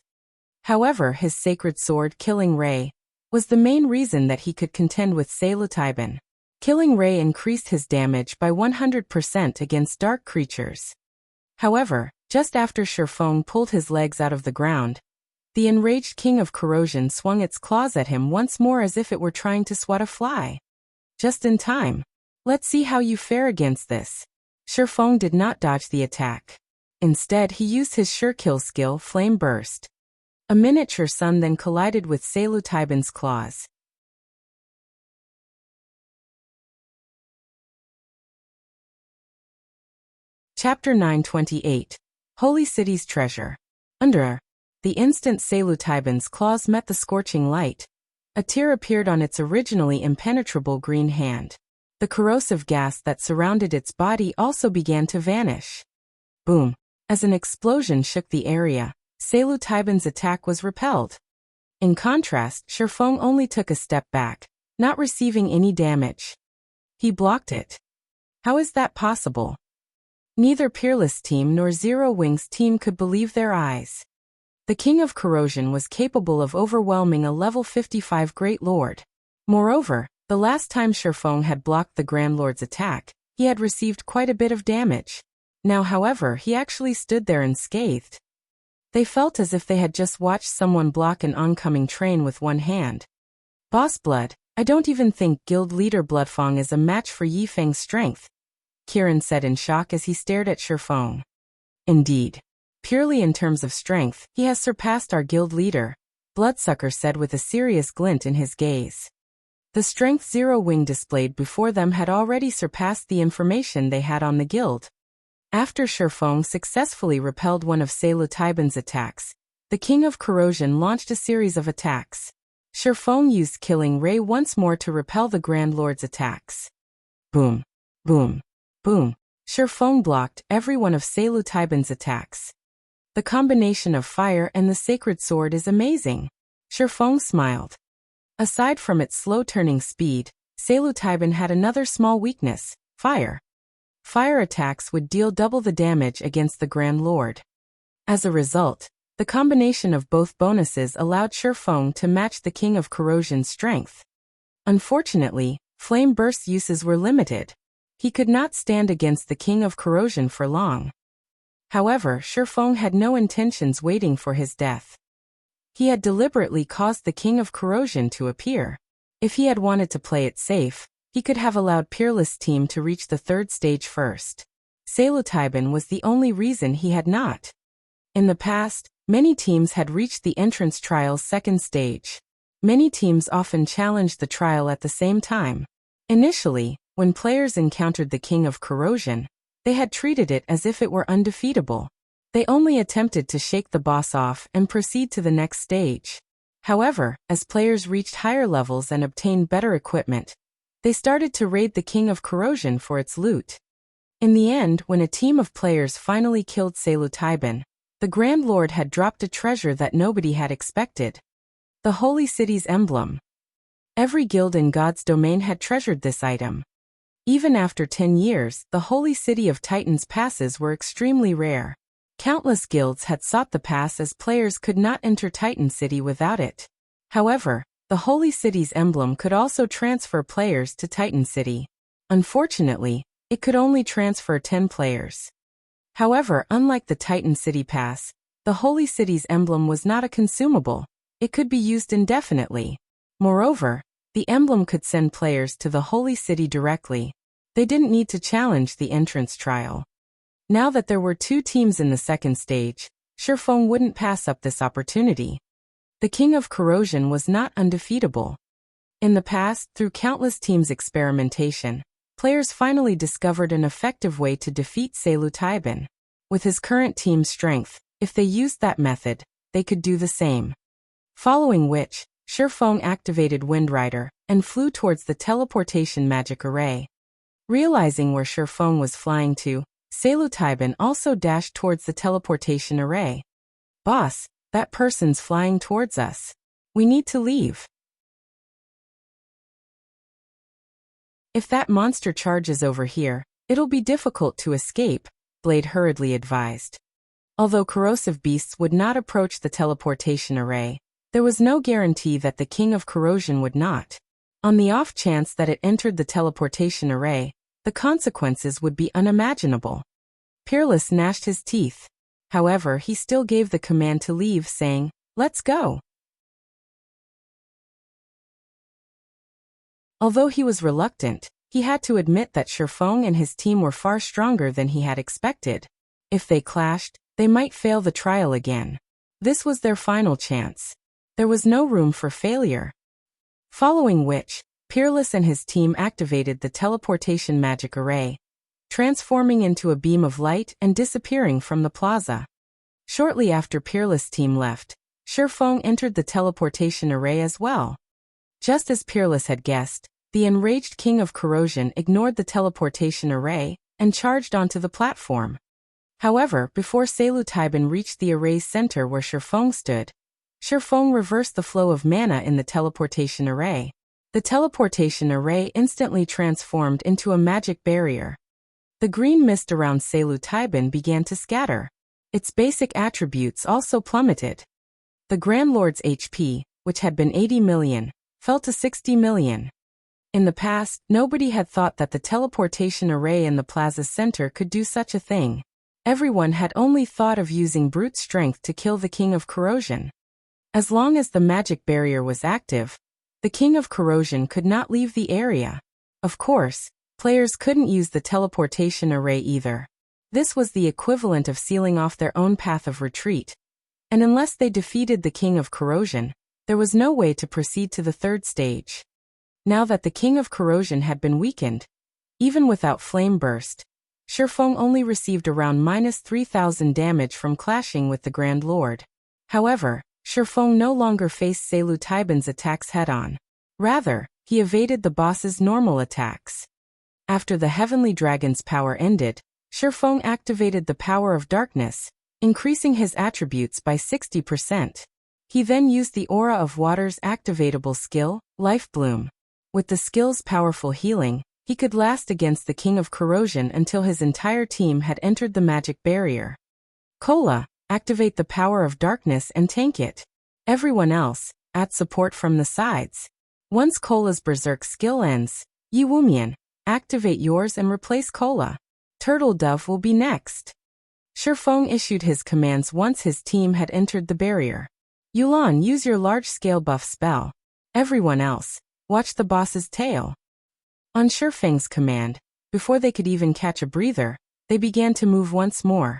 However, his sacred sword, Killing Ray, was the main reason that he could contend with Psilocybin. Killing Ray increased his damage by 100% against dark creatures. However, just after Shifeng pulled his legs out of the ground, the enraged King of Corrosion swung its claws at him once more as if it were trying to swat a fly. Just in time. Let's see how you fare against this. Shifeng did not dodge the attack. Instead, he used his sure kill skill, Flame Burst. A miniature sun then collided with Seleutyben's claws. Chapter 928. Holy City's Treasure. Under the instant Seleutyben's claws met the scorching light, a tear appeared on its originally impenetrable green hand. The corrosive gas that surrounded its body also began to vanish. Boom! As an explosion shook the area, Seleutyben's attack was repelled. In contrast, Sherfong only took a step back, not receiving any damage. He blocked it. How is that possible? Neither Peerless Team nor Zero Wings Team could believe their eyes. The King of Corrosion was capable of overwhelming a level 55 Great Lord. Moreover, the last time Sherfong had blocked the Grand Lord's attack, he had received quite a bit of damage. Now, however, he actually stood there unscathed. They felt as if they had just watched someone block an oncoming train with one hand. Boss Blood, I don't even think Guild Leader Bloodfang is a match for Yifeng's strength, Kirin said in shock as he stared at Sherfong. Indeed. Purely in terms of strength, he has surpassed our guild leader, Bloodsucker said with a serious glint in his gaze. The strength Zero Wing displayed before them had already surpassed the information they had on the guild. After Sherfong successfully repelled one of Seleutyben's attacks, the King of Corrosion launched a series of attacks. Sherfong used Killing Ray once more to repel the Grand Lord's attacks. Boom! Boom! Boom! Sherfong blocked every one of Seleutyben's attacks. The combination of fire and the sacred sword is amazing. Sherfong smiled. Aside from its slow-turning speed, Seleutyben had another small weakness: fire. Fire attacks would deal double the damage against the Grand Lord. As a result, the combination of both bonuses allowed Sherfong to match the King of Corrosion's strength. Unfortunately, Flame Burst's uses were limited. He could not stand against the King of Corrosion for long. However, Sherfong had no intentions waiting for his death. He had deliberately caused the King of Corrosion to appear. If he had wanted to play it safe, he could have allowed Peerless Team to reach the third stage first. Seleutyben was the only reason he had not. In the past, many teams had reached the entrance trial's second stage. Many teams often challenged the trial at the same time. Initially, when players encountered the King of Corrosion, they had treated it as if it were undefeatable. They only attempted to shake the boss off and proceed to the next stage. However, as players reached higher levels and obtained better equipment, they started to raid the King of Corrosion for its loot. In the end, when a team of players finally killed Seleutyben, the Grand Lord had dropped a treasure that nobody had expected: the Holy City's emblem. Every guild in God's domain had treasured this item. Even after 10 years, the Holy City of Titans passes were extremely rare. Countless guilds had sought the pass as players could not enter Titan City without it. However, the Holy City's emblem could also transfer players to Titan City. Unfortunately, it could only transfer 10 players. However, unlike the Titan City Pass, the Holy City's emblem was not a consumable. It could be used indefinitely. Moreover, the emblem could send players to the Holy City directly. They didn't need to challenge the entrance trial. Now that there were 2 teams in the second stage, Sherfong wouldn't pass up this opportunity. The King of Corrosion was not undefeatable. In the past, through countless teams' experimentation, players finally discovered an effective way to defeat Seleutyben. With his current team's strength, if they used that method, they could do the same. Following which, Sherfong activated Windrider and flew towards the teleportation magic array. Realizing where Sherfong was flying to, Seleutyben also dashed towards the teleportation array. "Boss, that person's flying towards us. We need to leave." "If that monster charges over here, it'll be difficult to escape," Blade hurriedly advised. Although corrosive beasts would not approach the teleportation array, there was no guarantee that the King of Corrosion would not. On the off chance that it entered the teleportation array, the consequences would be unimaginable. Peerless gnashed his teeth. However, he still gave the command to leave, saying, "Let's go." Although he was reluctant, he had to admit that Sherfong and his team were far stronger than he had expected. If they clashed, they might fail the trial again. This was their final chance. There was no room for failure. Following which, Peerless and his team activated the teleportation magic array, transforming into a beam of light and disappearing from the plaza. Shortly after Peerless' team left, Shifeng entered the teleportation array as well. Just as Peerless had guessed, the enraged King of Corrosion ignored the teleportation array and charged onto the platform. However, before Taiban reached the array's center where Shifeng stood, Shifeng reversed the flow of mana in the teleportation array. The teleportation array instantly transformed into a magic barrier. The green mist around Taiban began to scatter. Its basic attributes also plummeted. The Grand Lord's HP, which had been 80 million, fell to 60 million. In the past, nobody had thought that the teleportation array in the plaza's center could do such a thing. Everyone had only thought of using brute strength to kill the King of Corrosion. As long as the magic barrier was active, the King of Corrosion could not leave the area. Of course, players couldn't use the teleportation array either. This was the equivalent of sealing off their own path of retreat. And unless they defeated the King of Corrosion, there was no way to proceed to the third stage. Now that the King of Corrosion had been weakened, even without Flame Burst, Shifeng only received around -3,000 damage from clashing with the Grand Lord. However, Shifeng no longer faced Taiban's attacks head-on. Rather, he evaded the boss's normal attacks. After the Heavenly Dragon's power ended, Shifeng activated the Power of Darkness, increasing his attributes by 60%. He then used the Aura of Water's activatable skill, Life Bloom. With the skill's powerful healing, he could last against the King of Corrosion until his entire team had entered the magic barrier. Cola, activate the Power of Darkness and tank it. Everyone else, add support from the sides. Once Cola's Berserk skill ends, Yiwumian, activate yours and replace Cola. Turtle Dove will be next. Shifeng issued his commands once his team had entered the barrier. Yulan, use your large-scale buff spell. Everyone else, watch the boss's tail. On Shifeng's command, before they could even catch a breather, they began to move once more.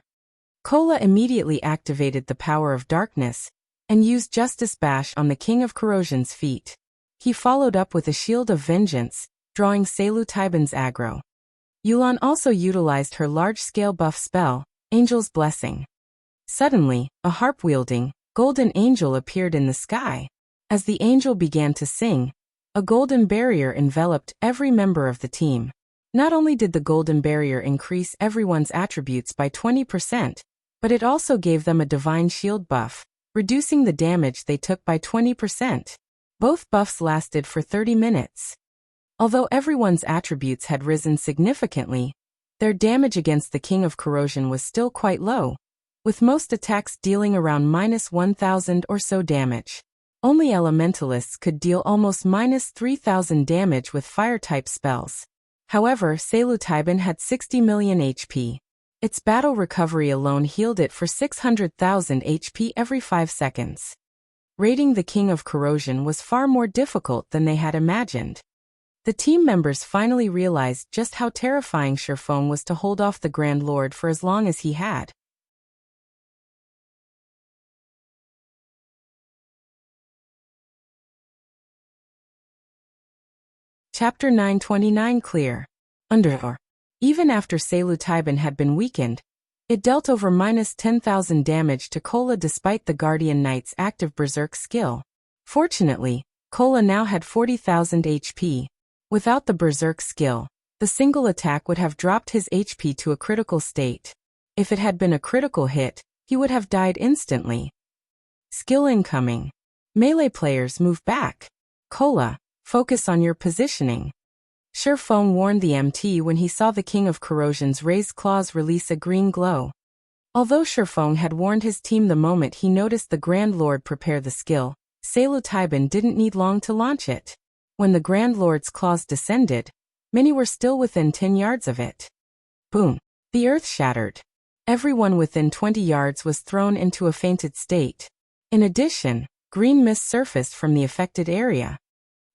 Cola immediately activated the Power of Darkness and used Justice Bash on the King of Corrosion's feet. He followed up with a Shield of Vengeance, drawing Taiban's aggro. Yulan also utilized her large-scale buff spell, Angel's Blessing. Suddenly, a harp-wielding, golden angel appeared in the sky. As the angel began to sing, a golden barrier enveloped every member of the team. Not only did the golden barrier increase everyone's attributes by 20%, but it also gave them a divine shield buff, reducing the damage they took by 20%. Both buffs lasted for 30 minutes. Although everyone's attributes had risen significantly, their damage against the King of Corrosion was still quite low, with most attacks dealing around -1,000 or so damage. Only elementalists could deal almost -3,000 damage with fire-type spells. However, Taiban had 60 million HP. Its battle recovery alone healed it for 600,000 HP every 5 seconds. Raiding the King of Corrosion was far more difficult than they had imagined. The team members finally realized just how terrifying Shifeng was to hold off the Grand Lord for as long as he had. Chapter 929 Clear. Under. Even after Taiban had been weakened, it dealt over -10,000 damage to Cola despite the Guardian Knight's active Berserk skill. Fortunately, Cola now had 40,000 HP. Without the Berserk skill, the single attack would have dropped his HP to a critical state. If it had been a critical hit, he would have died instantly. Skill incoming. Melee players move back. Cola, focus on your positioning. Shifeng warned the MT when he saw the King of Corrosion's raised claws release a green glow. Although Shifeng had warned his team the moment he noticed the Grand Lord prepare the skill, Taiban didn't need long to launch it. When the Grand Lord's claws descended, many were still within 10 yards of it. Boom! The earth shattered. Everyone within 20 yards was thrown into a fainted state. In addition, green mist surfaced from the affected area.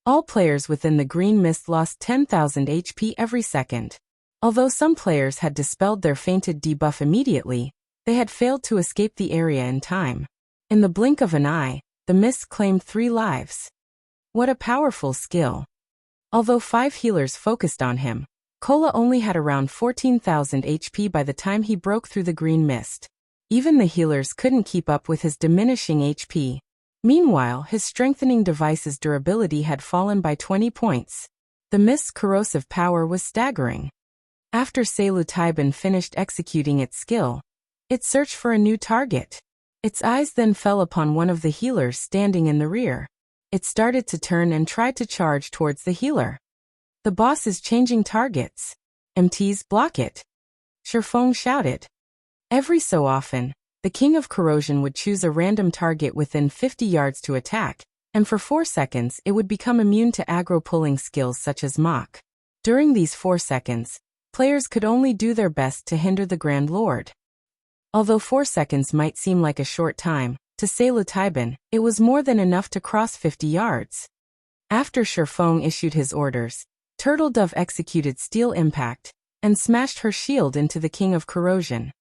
All players within the green mist lost 10,000 HP every second. Although some players had dispelled their fainted debuff immediately, they had failed to escape the area in time. In the blink of an eye, the mist claimed 3 lives. What a powerful skill. Although 5 healers focused on him, Kola only had around 14,000 HP by the time he broke through the green mist. Even the healers couldn't keep up with his diminishing HP. Meanwhile, his strengthening device's durability had fallen by 20 points. The mist's corrosive power was staggering. After Salutiban finished executing its skill, it searched for a new target. Its eyes then fell upon one of the healers standing in the rear. It started to turn and tried to charge towards the healer. The boss is changing targets. MTs, block it. Shifeng shouted. Every so often, the King of Corrosion would choose a random target within 50 yards to attack, and for 4 seconds it would become immune to aggro-pulling skills such as Mach. During these 4 seconds, players could only do their best to hinder the Grand Lord. Although 4 seconds might seem like a short time, to Salutiban, it was more than enough to cross 50 yards. After Shifeng issued his orders, Turtle Dove executed Steel Impact, and smashed her shield into the King of Corrosion.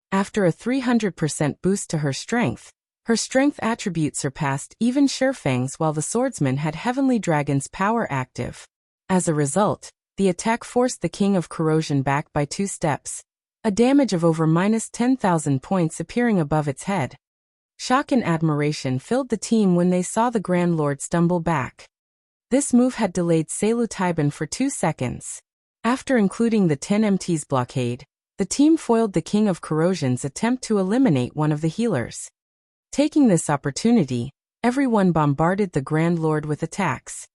After a 300% boost to her strength attribute surpassed even Shifeng's while the swordsman had Heavenly Dragon's power active. As a result, the attack forced the King of Corrosion back by 2 steps, a damage of over -10,000 points appearing above its head. Shock and admiration filled the team when they saw the Grand Lord stumble back. This move had delayed Salutiban for 2 seconds. After including the 10 MT's blockade, the team foiled the King of Corrosion's attempt to eliminate one of the healers. Taking this opportunity, everyone bombarded the Grand Lord with attacks.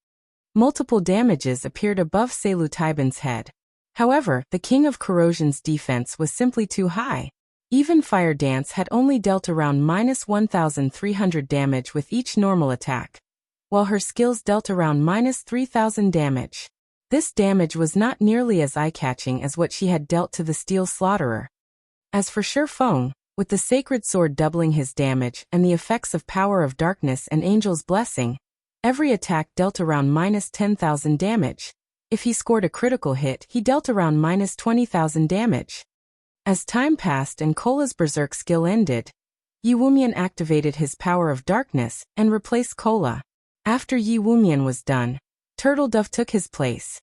Multiple damages appeared above Salutiban's head. However, the King of Corrosion's defense was simply too high. Even Fire Dance had only dealt around -1,300 damage with each normal attack, while her skills dealt around -3,000 damage. This damage was not nearly as eye-catching as what she had dealt to the Steel Slaughterer. As for Shifeng, with the Sacred Sword doubling his damage and the effects of Power of Darkness and Angel's Blessing, every attack dealt around -10,000 damage. If he scored a critical hit, he dealt around -20,000 damage. As time passed and Kola's Berserk skill ended, Yi Wumian activated his Power of Darkness and replaced Kola. After Yi Wumian was done, Turtle Dove took his place.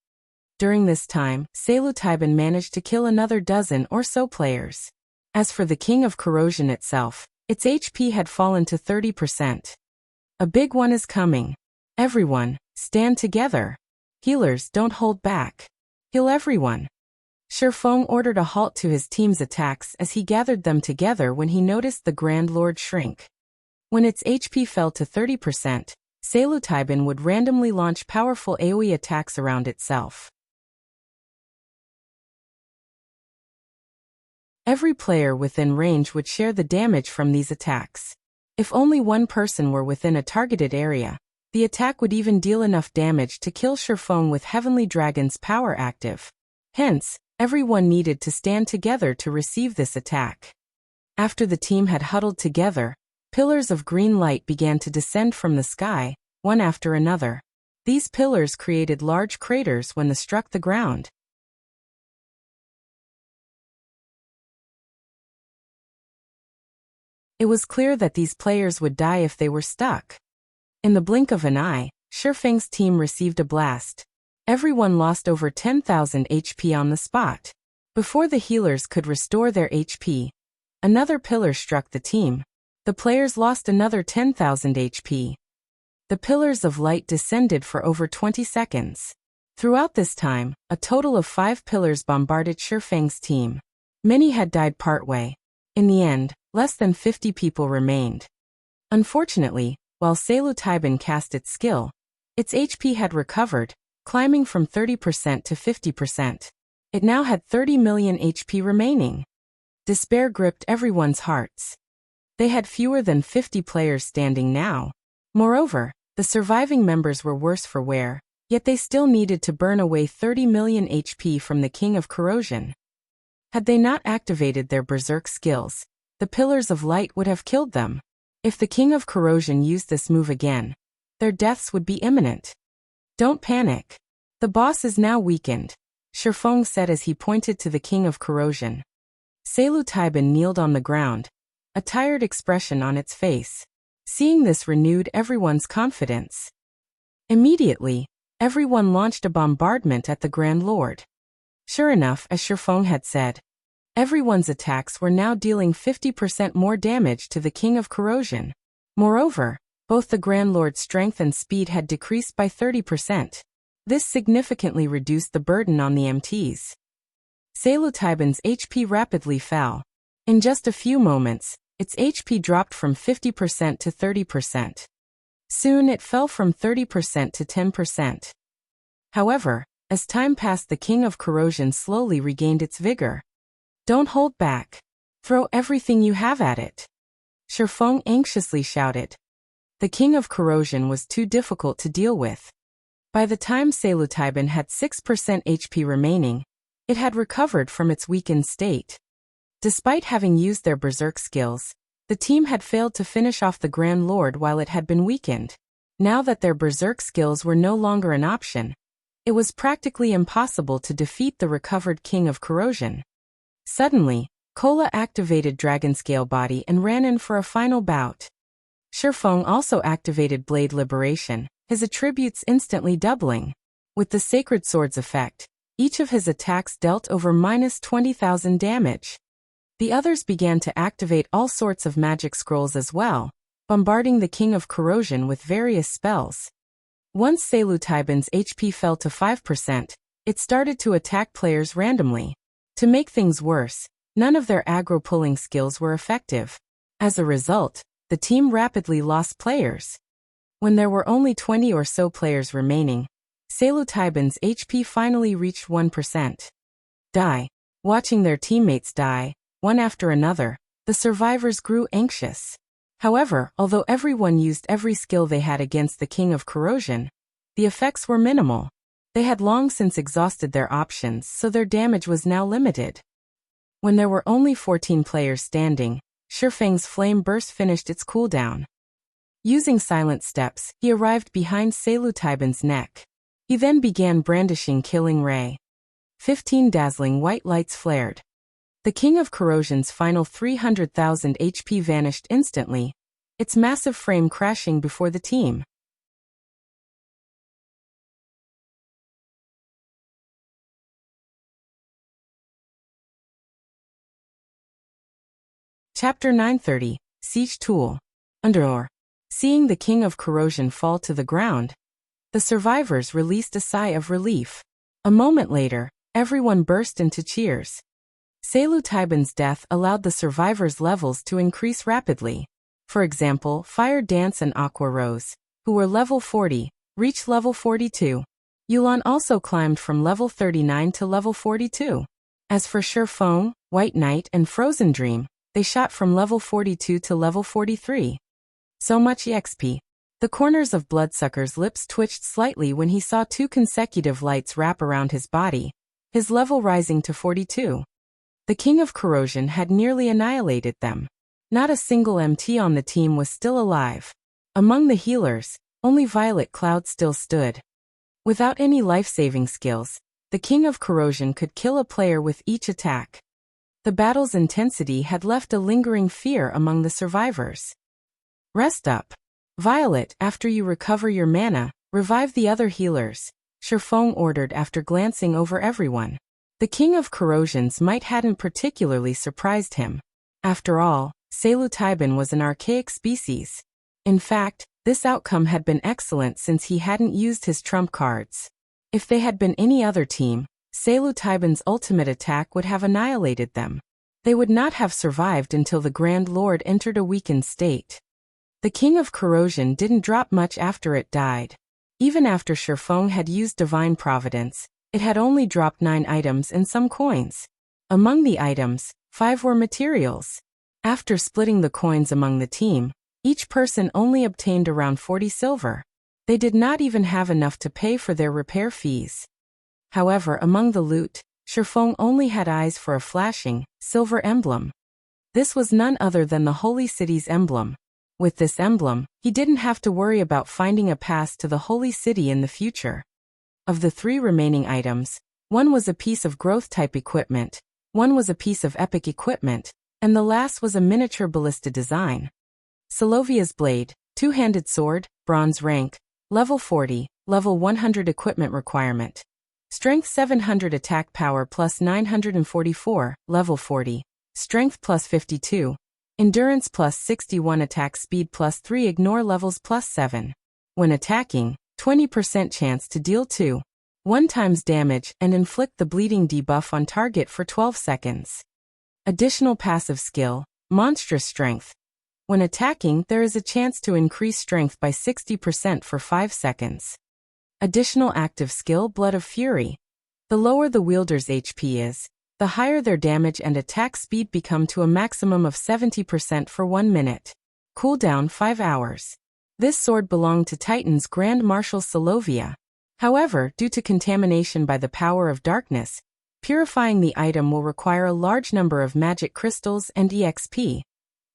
During this time, Salutiban managed to kill another dozen or so players. As for the King of Corrosion itself, its HP had fallen to 30%. A big one is coming. Everyone, stand together. Healers, don't hold back. Heal everyone. Shifeng ordered a halt to his team's attacks as he gathered them together when he noticed the Grand Lord shrink. When its HP fell to 30%, Salutiban would randomly launch powerful AoE attacks around itself. Every player within range would share the damage from these attacks. If only one person were within a targeted area, the attack would even deal enough damage to kill Shifeng with Heavenly Dragon's power active. Hence, everyone needed to stand together to receive this attack. After the team had huddled together, pillars of green light began to descend from the sky, one after another. These pillars created large craters when they struck the ground. It was clear that these players would die if they were stuck. In the blink of an eye, Shifeng's team received a blast. Everyone lost over 10,000 HP on the spot. Before the healers could restore their HP, another pillar struck the team. The players lost another 10,000 HP. The pillars of light descended for over 20 seconds. Throughout this time, a total of 5 pillars bombarded Shifeng's team. Many had died partway. In the end, less than 50 people remained. Unfortunately, while Salutiban cast its skill, its HP had recovered, climbing from 30% to 50%. It now had 30 million HP remaining. Despair gripped everyone's hearts. They had fewer than 50 players standing now. Moreover, the surviving members were worse for wear, yet they still needed to burn away 30 million HP from the King of Corrosion. Had they not activated their Berserk skills, the Pillars of Light would have killed them. If the King of Corrosion used this move again, their deaths would be imminent. Don't panic. The boss is now weakened, Shifeng said as he pointed to the King of Corrosion. Salutiban kneeled on the ground, a tired expression on its face. Seeing this renewed everyone's confidence. Immediately, everyone launched a bombardment at the Grand Lord. Sure enough, as Shifeng had said, everyone's attacks were now dealing 50% more damage to the King of Corrosion. Moreover, both the Grand Lord's strength and speed had decreased by 30%. This significantly reduced the burden on the MTs. Salutiban's HP rapidly fell. In just a few moments, its HP dropped from 50% to 30%. Soon it fell from 30% to 10%. However, as time passed, the King of Corrosion slowly regained its vigor. Don't hold back. Throw everything you have at it. Shifeng anxiously shouted. The King of Corrosion was too difficult to deal with. By the time Salutiban had 6% HP remaining, it had recovered from its weakened state. Despite having used their berserk skills, the team had failed to finish off the Grand Lord while it had been weakened. Now that their berserk skills were no longer an option, it was practically impossible to defeat the recovered King of Corrosion. Suddenly, Kola activated Dragonscale Body and ran in for a final bout. Shifeng also activated Blade Liberation, his attributes instantly doubling. With the Sacred Sword's effect, each of his attacks dealt over -20,000 damage. The others began to activate all sorts of magic scrolls as well, bombarding the King of Corrosion with various spells. Once Salutiban's HP fell to 5%, it started to attack players randomly. To make things worse, none of their aggro-pulling skills were effective. As a result, the team rapidly lost players. When there were only 20 or so players remaining, Salutiban's HP finally reached 1%. Watching their teammates die, one after another, the survivors grew anxious. However, although everyone used every skill they had against the King of Corrosion, the effects were minimal. They had long since exhausted their options, so their damage was now limited. When there were only 14 players standing, Shifeng's Flame Burst finished its cooldown. Using silent steps, he arrived behind Salutiban's neck. He then began brandishing Killing Ray. 15 dazzling white lights flared. The King of Corrosion's final 300,000 HP vanished instantly, its massive frame crashing before the team. Chapter 930, Siege Tool. Seeing the King of Corrosion fall to the ground, the survivors released a sigh of relief. A moment later, everyone burst into cheers. Salutiban's death allowed the survivors' levels to increase rapidly. For example, Fire Dance and Aqua Rose, who were level 40, reached level 42. Yulan also climbed from level 39 to level 42. As for Shifeng, White Knight, and Frozen Dream, they shot from level 42 to level 43. So much EXP. The corners of Bloodsucker's lips twitched slightly when he saw 2 consecutive lights wrap around his body, his level rising to 42. The King of Corrosion had nearly annihilated them. Not a single MT on the team was still alive. Among the healers, only Violet Cloud still stood. Without any life-saving skills, the King of Corrosion could kill a player with each attack. The battle's intensity had left a lingering fear among the survivors. Rest up. Violet, after you recover your mana, revive the other healers, Shifeng ordered after glancing over everyone. The King of Corrosion's might hadn't particularly surprised him. After all, Salutiban was an archaic species. In fact, this outcome had been excellent since he hadn't used his trump cards. If they had been any other team, Salutiban's ultimate attack would have annihilated them. They would not have survived until the Grand Lord entered a weakened state. The King of Corrosion didn't drop much after it died. Even after Shifeng had used Divine Providence, it had only dropped 9 items and some coins. Among the items, 5 were materials. After splitting the coins among the team, each person only obtained around 40 silver. They did not even have enough to pay for their repair fees. However, among the loot, Shifeng only had eyes for a flashing, silver emblem. This was none other than the Holy City's emblem. With this emblem, he didn't have to worry about finding a pass to the Holy City in the future. Of the 3 remaining items, one was a piece of growth-type equipment, one was a piece of epic equipment, and the last was a miniature ballista design. Solovia's blade, two-handed sword, bronze rank, level 40, level 100 equipment requirement. Strength 700 attack power plus 944, level 40. Strength plus 52. Endurance plus 61 attack speed plus 3 ignore levels plus 7. When attacking, 20% chance to deal 1 times damage and inflict the bleeding debuff on target for 12 seconds. Additional passive skill, monstrous strength. When attacking, there is a chance to increase strength by 60% for 5 seconds. Additional active skill, Blood of Fury. The lower the wielder's HP is, the higher their damage and attack speed become to a maximum of 70% for 1 minute. Cooldown 5 hours. This sword belonged to Titan's Grand Marshal Solovia. However, due to contamination by the power of darkness, purifying the item will require a large number of magic crystals and EXP.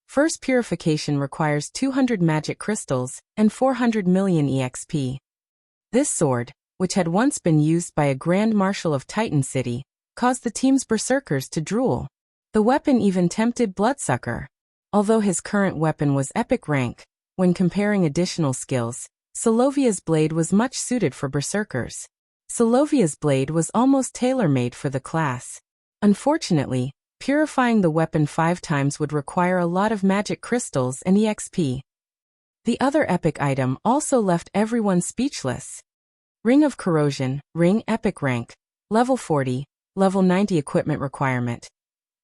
First purification requires 200 magic crystals and 400 million EXP. This sword, which had once been used by a Grand Marshal of Titan City, caused the team's berserkers to drool. The weapon even tempted Bloodsucker. Although his current weapon was epic rank, when comparing additional skills, Solovia's blade was much suited for berserkers. Solovia's blade was almost tailor-made for the class. Unfortunately, purifying the weapon 5 times would require a lot of magic crystals and EXP. The other epic item also left everyone speechless. Ring of Corrosion, Ring epic rank, level 40, level 90 equipment requirement.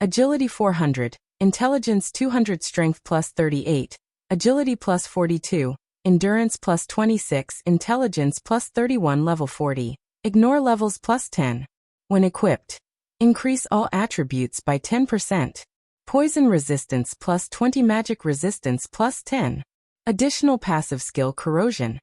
Agility 400, Intelligence 200, Strength plus 38, Agility plus 42, Endurance plus 26, Intelligence plus 31, level 40. Ignore levels plus 10. When equipped, increase all attributes by 10%. Poison resistance plus 20, magic resistance plus 10. Additional passive skill, Corrosion.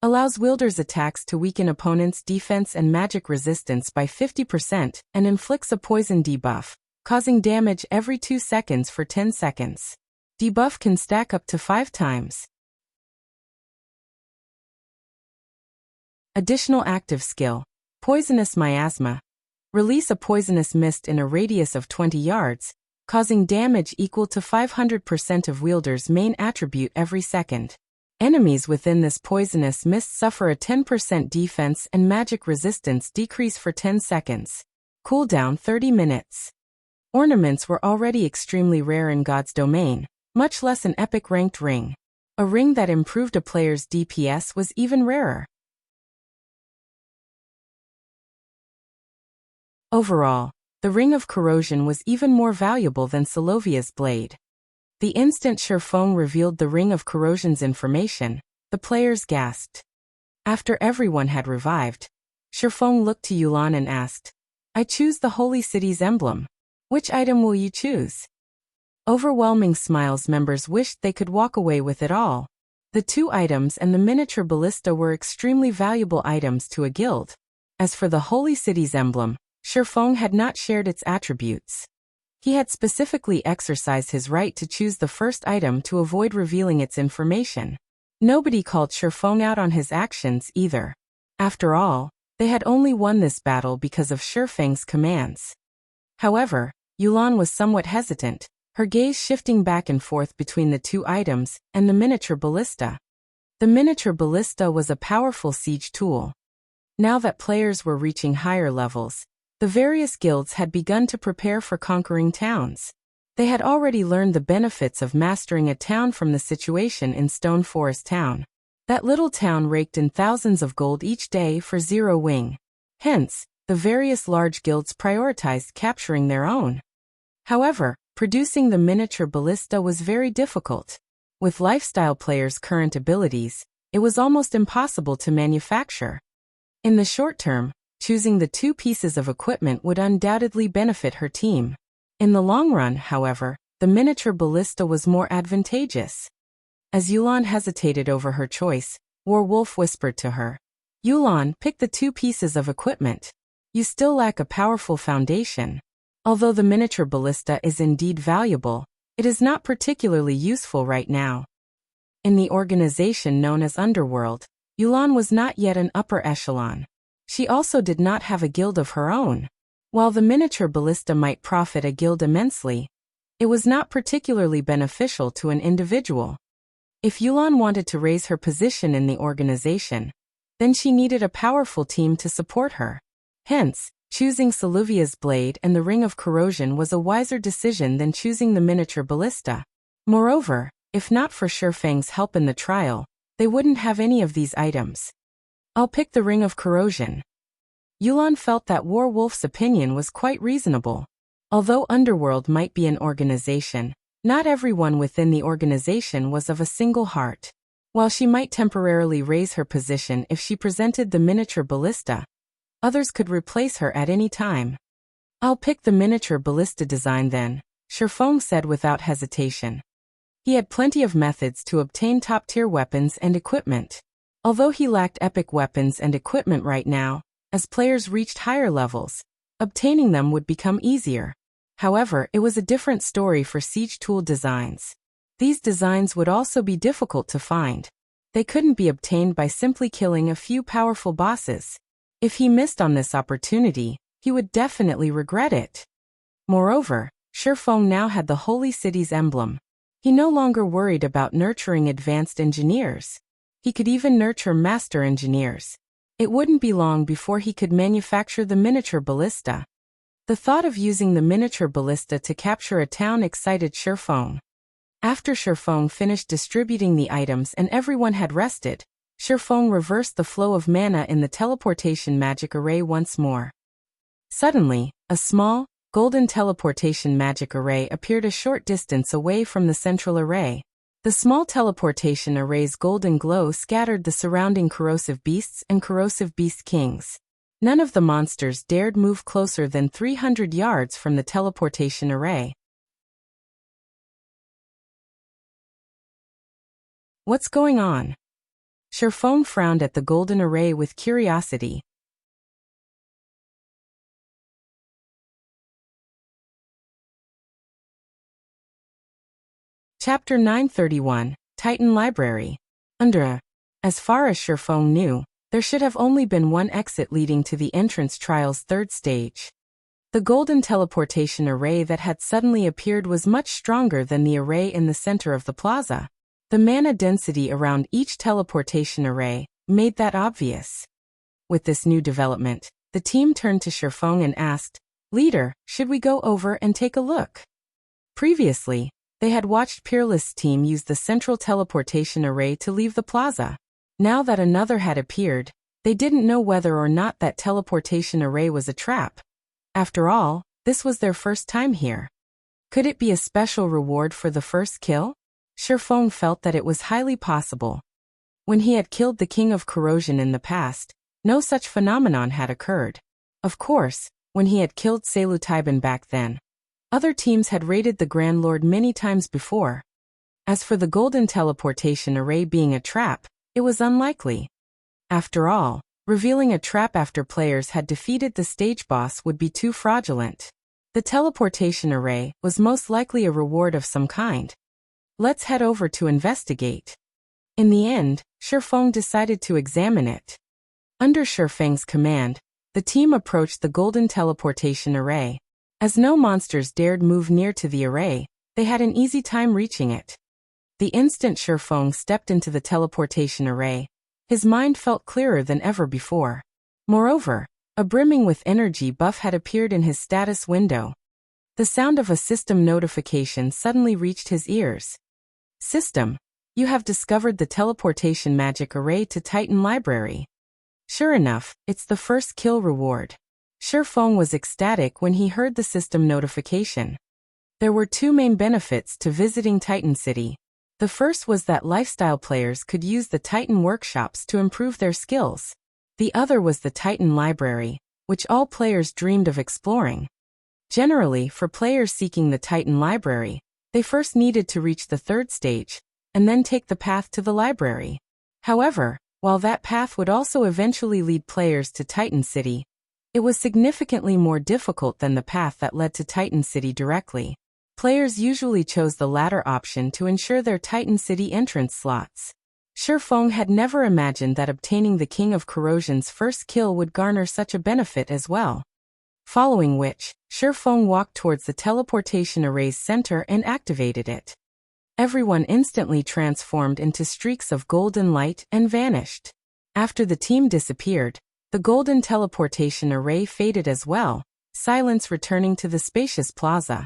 Allows wielders' attacks to weaken opponents' defense and magic resistance by 50% and inflicts a poison debuff, causing damage every 2 seconds for 10 seconds. Debuff can stack up to 5 times. Additional active skill, Poisonous Miasma. Release a poisonous mist in a radius of 20 yards, causing damage equal to 500% of wielder's main attribute every second. Enemies within this poisonous mist suffer a 10% defense and magic resistance decrease for 10 seconds. Cooldown 30 minutes. Ornaments were already extremely rare in God's domain, much less an epic ranked ring. A ring that improved a player's DPS was even rarer. Overall, the Ring of Corrosion was even more valuable than Solovia's blade. The instant Sherfong revealed the Ring of Corrosion's information, the players gasped. After everyone had revived, Sherfong looked to Yulan and asked, "I choose the Holy City's emblem. Which item will you choose?" Overwhelming smiles. Members wished they could walk away with it all. The 2 items and the miniature ballista were extremely valuable items to a guild. As for the Holy City's emblem, Sherfong had not shared its attributes. He had specifically exercised his right to choose the first item to avoid revealing its information. Nobody called Sherfong out on his actions either. After all, they had only won this battle because of Sherfang's commands. However, Yulan was somewhat hesitant, her gaze shifting back and forth between the 2 items and the miniature ballista. The miniature ballista was a powerful siege tool. Now that players were reaching higher levels, the various guilds had begun to prepare for conquering towns. They had already learned the benefits of mastering a town from the situation in Stone Forest Town. That little town raked in thousands of gold each day for 0 wing. Hence, the various large guilds prioritized capturing their own. However, producing the miniature ballista was very difficult. With lifestyle players' current abilities, it was almost impossible to manufacture. In the short term, choosing the 2 pieces of equipment would undoubtedly benefit her team. In the long run, however, the miniature ballista was more advantageous. As Yulan hesitated over her choice, Warwolf whispered to her, "Yulan, pick the 2 pieces of equipment. You still lack a powerful foundation. Although the miniature ballista is indeed valuable, it is not particularly useful right now." In the organization known as Underworld, Yulan was not yet an upper echelon. She also did not have a guild of her own. While the miniature ballista might profit a guild immensely, It was not particularly beneficial to an individual. If Yulan wanted to raise her position in the organization, then she needed a powerful team to support her. Hence, choosing Saluvia's blade and the Ring of Corrosion was a wiser decision than choosing the miniature ballista. Moreover, if not for Shifeng's help in the trial, they wouldn't have any of these items. I'll pick the Ring of Corrosion. Yulan felt that Warwolf's opinion was quite reasonable. Although Underworld might be an organization, not everyone within the organization was of a single heart. While she might temporarily raise her position if she presented the miniature ballista, others could replace her at any time. I'll pick the miniature ballista design then, Shifeng said without hesitation. He had plenty of methods to obtain top-tier weapons and equipment. Although he lacked epic weapons and equipment right now, as players reached higher levels, obtaining them would become easier. However, it was a different story for siege tool designs. These designs would also be difficult to find. They couldn't be obtained by simply killing a few powerful bosses. If he missed on this opportunity, he would definitely regret it. Moreover, Shifeng now had the Holy City's emblem. He no longer worried about nurturing advanced engineers. He could even nurture master engineers. It wouldn't be long before he could manufacture the miniature ballista. The thought of using the miniature ballista to capture a town excited Shifeng. After Shifeng finished distributing the items and everyone had rested, Shifeng reversed the flow of mana in the teleportation magic array once more. Suddenly, a small, golden teleportation magic array appeared a short distance away from the central array. The small teleportation array's golden glow scattered the surrounding corrosive beasts and corrosive beast kings. None of the monsters dared move closer than 300 yards from the teleportation array. What's going on? Shifeng frowned at the golden array with curiosity. Chapter 931, Titan Library. As far as Shifeng knew, there should have only been one exit leading to the entrance trial's third stage. The golden teleportation array that had suddenly appeared was much stronger than the array in the center of the plaza. The mana density around each teleportation array made that obvious. With this new development, the team turned to Shifeng and asked, "Leader, should we go over and take a look?" Previously, they had watched Peerless' team use the central teleportation array to leave the plaza. Now that another had appeared, they didn't know whether or not that teleportation array was a trap. After all, this was their first time here. Could it be a special reward for the first kill? Shifeng felt that it was highly possible. When he had killed the King of Corrosion in the past, no such phenomenon had occurred. Of course, when he had killed Salutiban back then, other teams had raided the Grand Lord many times before. As for the golden teleportation array being a trap, it was unlikely. After all, revealing a trap after players had defeated the stage boss would be too fraudulent. The teleportation array was most likely a reward of some kind. Let's head over to investigate. In the end, Shifeng decided to examine it. Under Shifeng's command, the team approached the golden teleportation array. As no monsters dared move near to the array, they had an easy time reaching it. The instant Shifeng stepped into the teleportation array, his mind felt clearer than ever before. Moreover, a brimming with energy buff had appeared in his status window. The sound of a system notification suddenly reached his ears. "System, you have discovered the teleportation magic array to Titan Library." Sure enough, it's the first kill reward. Shifeng was ecstatic when he heard the system notification. There were two main benefits to visiting Titan City. The first was that lifestyle players could use the Titan workshops to improve their skills. The other was the Titan Library, which all players dreamed of exploring. Generally, for players seeking the Titan Library, they first needed to reach the third stage, and then take the path to the library. However, while that path would also eventually lead players to Titan City, it was significantly more difficult than the path that led to Titan City directly. Players usually chose the latter option to ensure their Titan City entrance slots. Shifeng had never imagined that obtaining the King of Corrosion's first kill would garner such a benefit as well. following which, Shifeng walked towards the teleportation array's center and activated it. Everyone instantly transformed into streaks of golden light and vanished. After the team disappeared, the golden teleportation array faded as well, silence returning to the spacious plaza.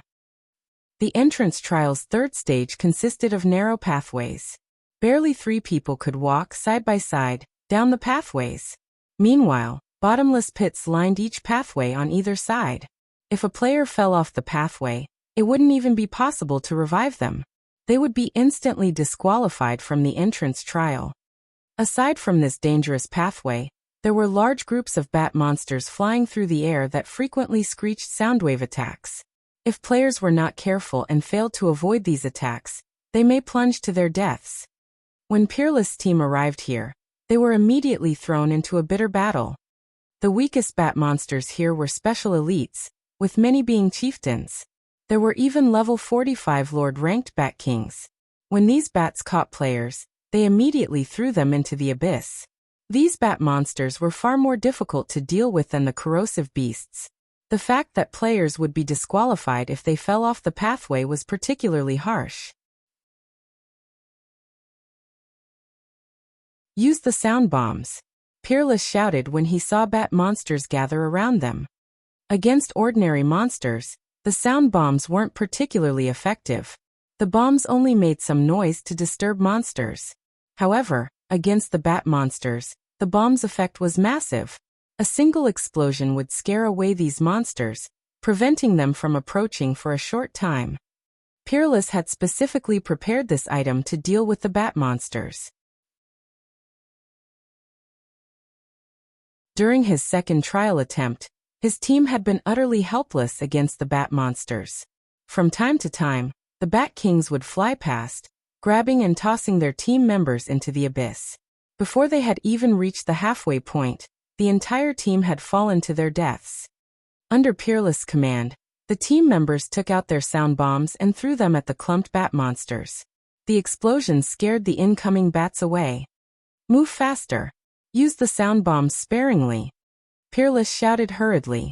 The entrance trial's third stage consisted of narrow pathways. Barely 3 people could walk side by side down the pathways. Meanwhile, bottomless pits lined each pathway on either side. If a player fell off the pathway, it wouldn't even be possible to revive them. They would be instantly disqualified from the entrance trial. Aside from this dangerous pathway, there were large groups of bat monsters flying through the air that frequently screeched soundwave attacks. If players were not careful and failed to avoid these attacks, they may plunge to their deaths. When Peerless' team arrived here, they were immediately thrown into a bitter battle. The weakest bat monsters here were special elites, with many being chieftains. There were even level 45 Lord-ranked Bat Kings. When these bats caught players, they immediately threw them into the abyss. These bat monsters were far more difficult to deal with than the corrosive beasts. The fact that players would be disqualified if they fell off the pathway was particularly harsh. Use the sound bombs. Peerless shouted when he saw bat monsters gather around them. Against ordinary monsters, the sound bombs weren't particularly effective. The bombs only made some noise to disturb monsters. However, against the bat monsters, the bomb's effect was massive. A single explosion would scare away these monsters, preventing them from approaching for a short time. Peerless had specifically prepared this item to deal with the bat monsters. During his second trial attempt, his team had been utterly helpless against the bat monsters. From time to time, the Bat Kings would fly past, grabbing and tossing their team members into the abyss. Before they had even reached the halfway point, the entire team had fallen to their deaths. Under Peerless' command, the team members took out their sound bombs and threw them at the clumped bat monsters. The explosions scared the incoming bats away. Move faster. Use the sound bombs sparingly. Peerless shouted hurriedly.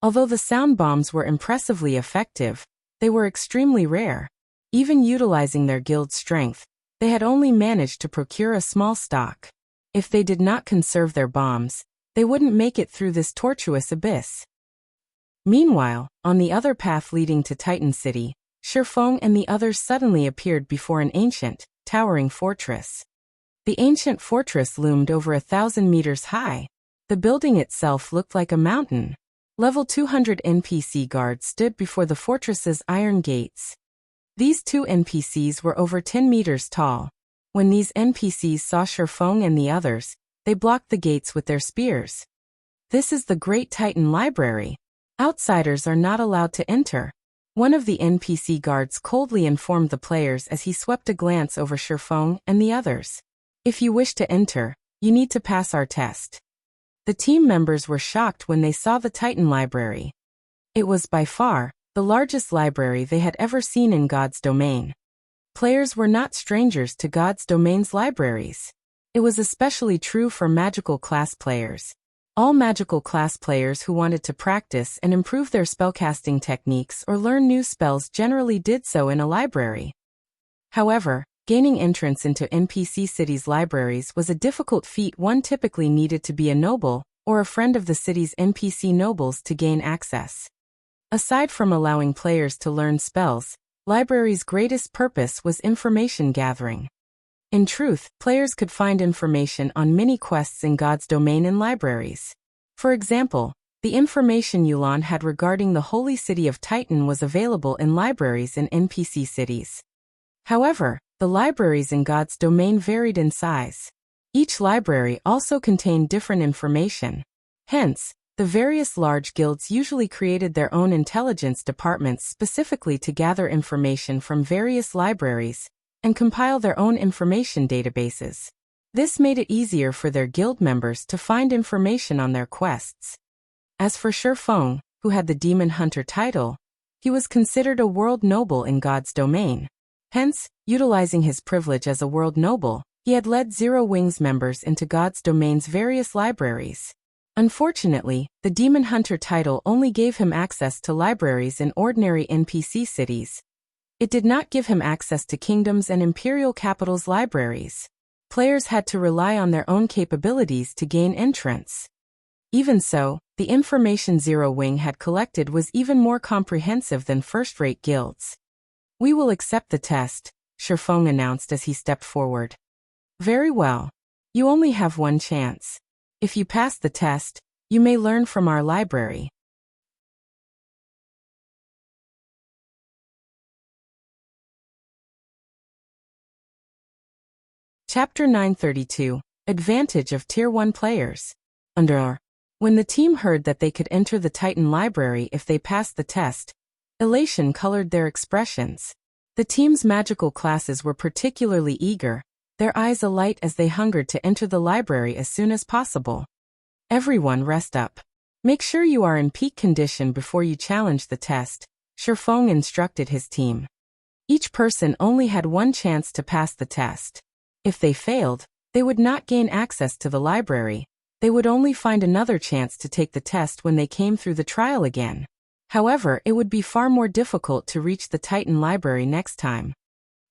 Although the sound bombs were impressively effective, they were extremely rare. Even utilizing their guild's strength, they had only managed to procure a small stock. If they did not conserve their bombs, they wouldn't make it through this tortuous abyss. Meanwhile, on the other path leading to Titan City, Shifeng and the others suddenly appeared before an ancient, towering fortress. The ancient fortress loomed over 1,000 meters high. The building itself looked like a mountain. Level 200 NPC guards stood before the fortress's iron gates. These 2 NPCs were over 10 meters tall. When these NPCs saw Shifeng and the others, they blocked the gates with their spears. This is the Great Titan Library. Outsiders are not allowed to enter. One of the NPC guards coldly informed the players as he swept a glance over Shifeng and the others. If you wish to enter, you need to pass our test. The team members were shocked when they saw the Titan Library. It was by far the largest library they had ever seen in God's domain. Players were not strangers to God's domain's libraries. It was especially true for magical class players. All magical class players who wanted to practice and improve their spellcasting techniques or learn new spells generally did so in a library. However, gaining entrance into NPC cities' libraries was a difficult feat. One typically needed to be a noble or a friend of the city's NPC nobles to gain access. Aside from allowing players to learn spells, libraries' greatest purpose was information gathering. In truth, players could find information on many quests in God's domain in libraries. For example, the information Yulan had regarding the holy city of Titan was available in libraries in NPC cities. However, the libraries in God's domain varied in size. Each library also contained different information. Hence, the various large guilds usually created their own intelligence departments specifically to gather information from various libraries and compile their own information databases. This made it easier for their guild members to find information on their quests. As for Shifeng, who had the Demon Hunter title, he was considered a world noble in God's domain. Hence, utilizing his privilege as a world noble, he had led Zero Wings members into God's domain's various libraries. Unfortunately, the Demon Hunter title only gave him access to libraries in ordinary NPC cities. It did not give him access to kingdoms and imperial capitals' libraries. Players had to rely on their own capabilities to gain entrance. Even so, the information Zero Wing had collected was even more comprehensive than first-rate guilds. "We will accept the test," Shifeng announced as he stepped forward. "Very well. You only have one chance. If you pass the test, you may learn from our library." Chapter 932. Advantage of Tier 1 Players. When the team heard that they could enter the Titan Library if they passed the test, elation colored their expressions. The team's magical classes were particularly eager, their eyes alight as they hungered to enter the library as soon as possible. "Everyone rest up. Make sure you are in peak condition before you challenge the test," Shifeng instructed his team. Each person only had one chance to pass the test. If they failed, they would not gain access to the library. They would only find another chance to take the test when they came through the trial again. However, it would be far more difficult to reach the Titan Library next time.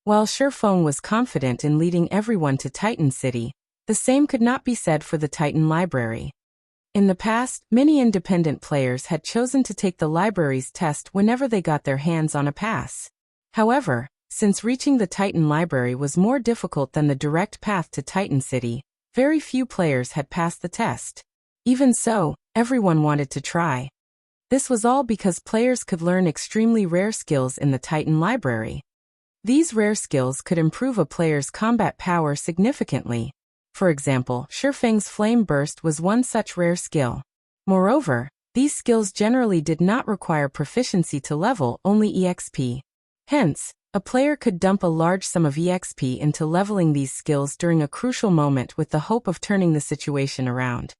While Shifeng was confident in leading everyone to Titan City, the same could not be said for the Titan Library. In the past, many independent players had chosen to take the library's test whenever they got their hands on a pass. However, since reaching the Titan Library was more difficult than the direct path to Titan City, very few players had passed the test. Even so, everyone wanted to try. This was all because players could learn extremely rare skills in the Titan Library. These rare skills could improve a player's combat power significantly. For example, Shifeng's Flame Burst was one such rare skill. Moreover, these skills generally did not require proficiency to level, only EXP. Hence, a player could dump a large sum of EXP into leveling these skills during a crucial moment with the hope of turning the situation around.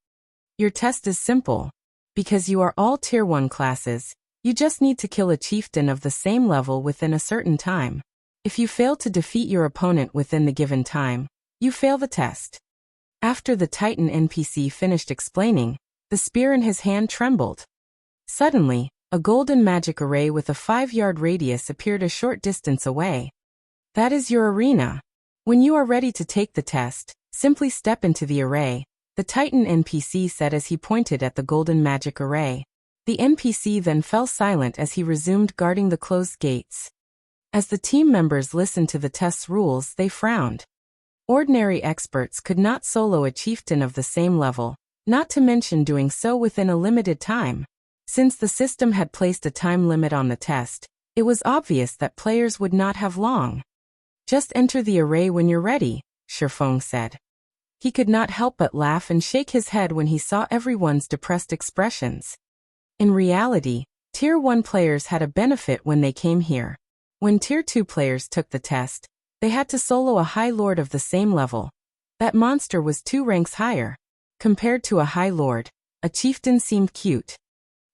Your test is simple. Because you are all Tier 1 classes, you just need to kill a chieftain of the same level within a certain time. If you fail to defeat your opponent within the given time, you fail the test. After the Titan NPC finished explaining, the spear in his hand trembled. Suddenly, a golden magic array with a 5-yard radius appeared a short distance away. "That is your arena. When you are ready to take the test, simply step into the array," the Titan NPC said as he pointed at the golden magic array. The NPC then fell silent as he resumed guarding the closed gates. As the team members listened to the test's rules, they frowned. Ordinary experts could not solo a chieftain of the same level, not to mention doing so within a limited time. Since the system had placed a time limit on the test, it was obvious that players would not have long. "Just enter the array when you're ready," Shifeng said. He could not help but laugh and shake his head when he saw everyone's depressed expressions. In reality, Tier 1 players had a benefit when they came here. When Tier 2 players took the test, they had to solo a High Lord of the same level. That monster was 2 ranks higher. Compared to a High Lord, a chieftain seemed cute.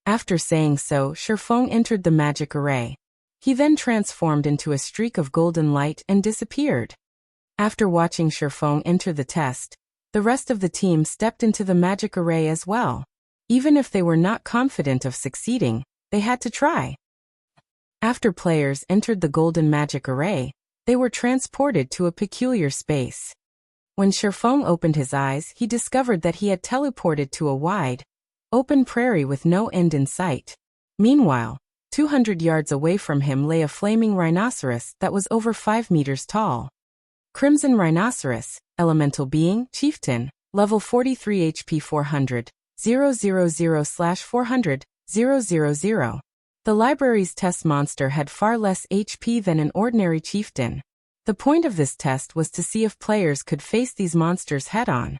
After saying so, Shifeng entered the magic array. He then transformed into a streak of golden light and disappeared. After watching Shifeng enter the test, the rest of the team stepped into the magic array as well. Even if they were not confident of succeeding, they had to try. After players entered the golden magic array, they were transported to a peculiar space. When Shifeng opened his eyes, he discovered that he had teleported to a wide, open prairie with no end in sight. Meanwhile, 200 yards away from him lay a flaming rhinoceros that was over 5 meters tall. Crimson Rhinoceros, Elemental Being, Chieftain, Level 43 HP 400, 000/400, 000. The library's test monster had far less HP than an ordinary chieftain. The point of this test was to see if players could face these monsters head-on.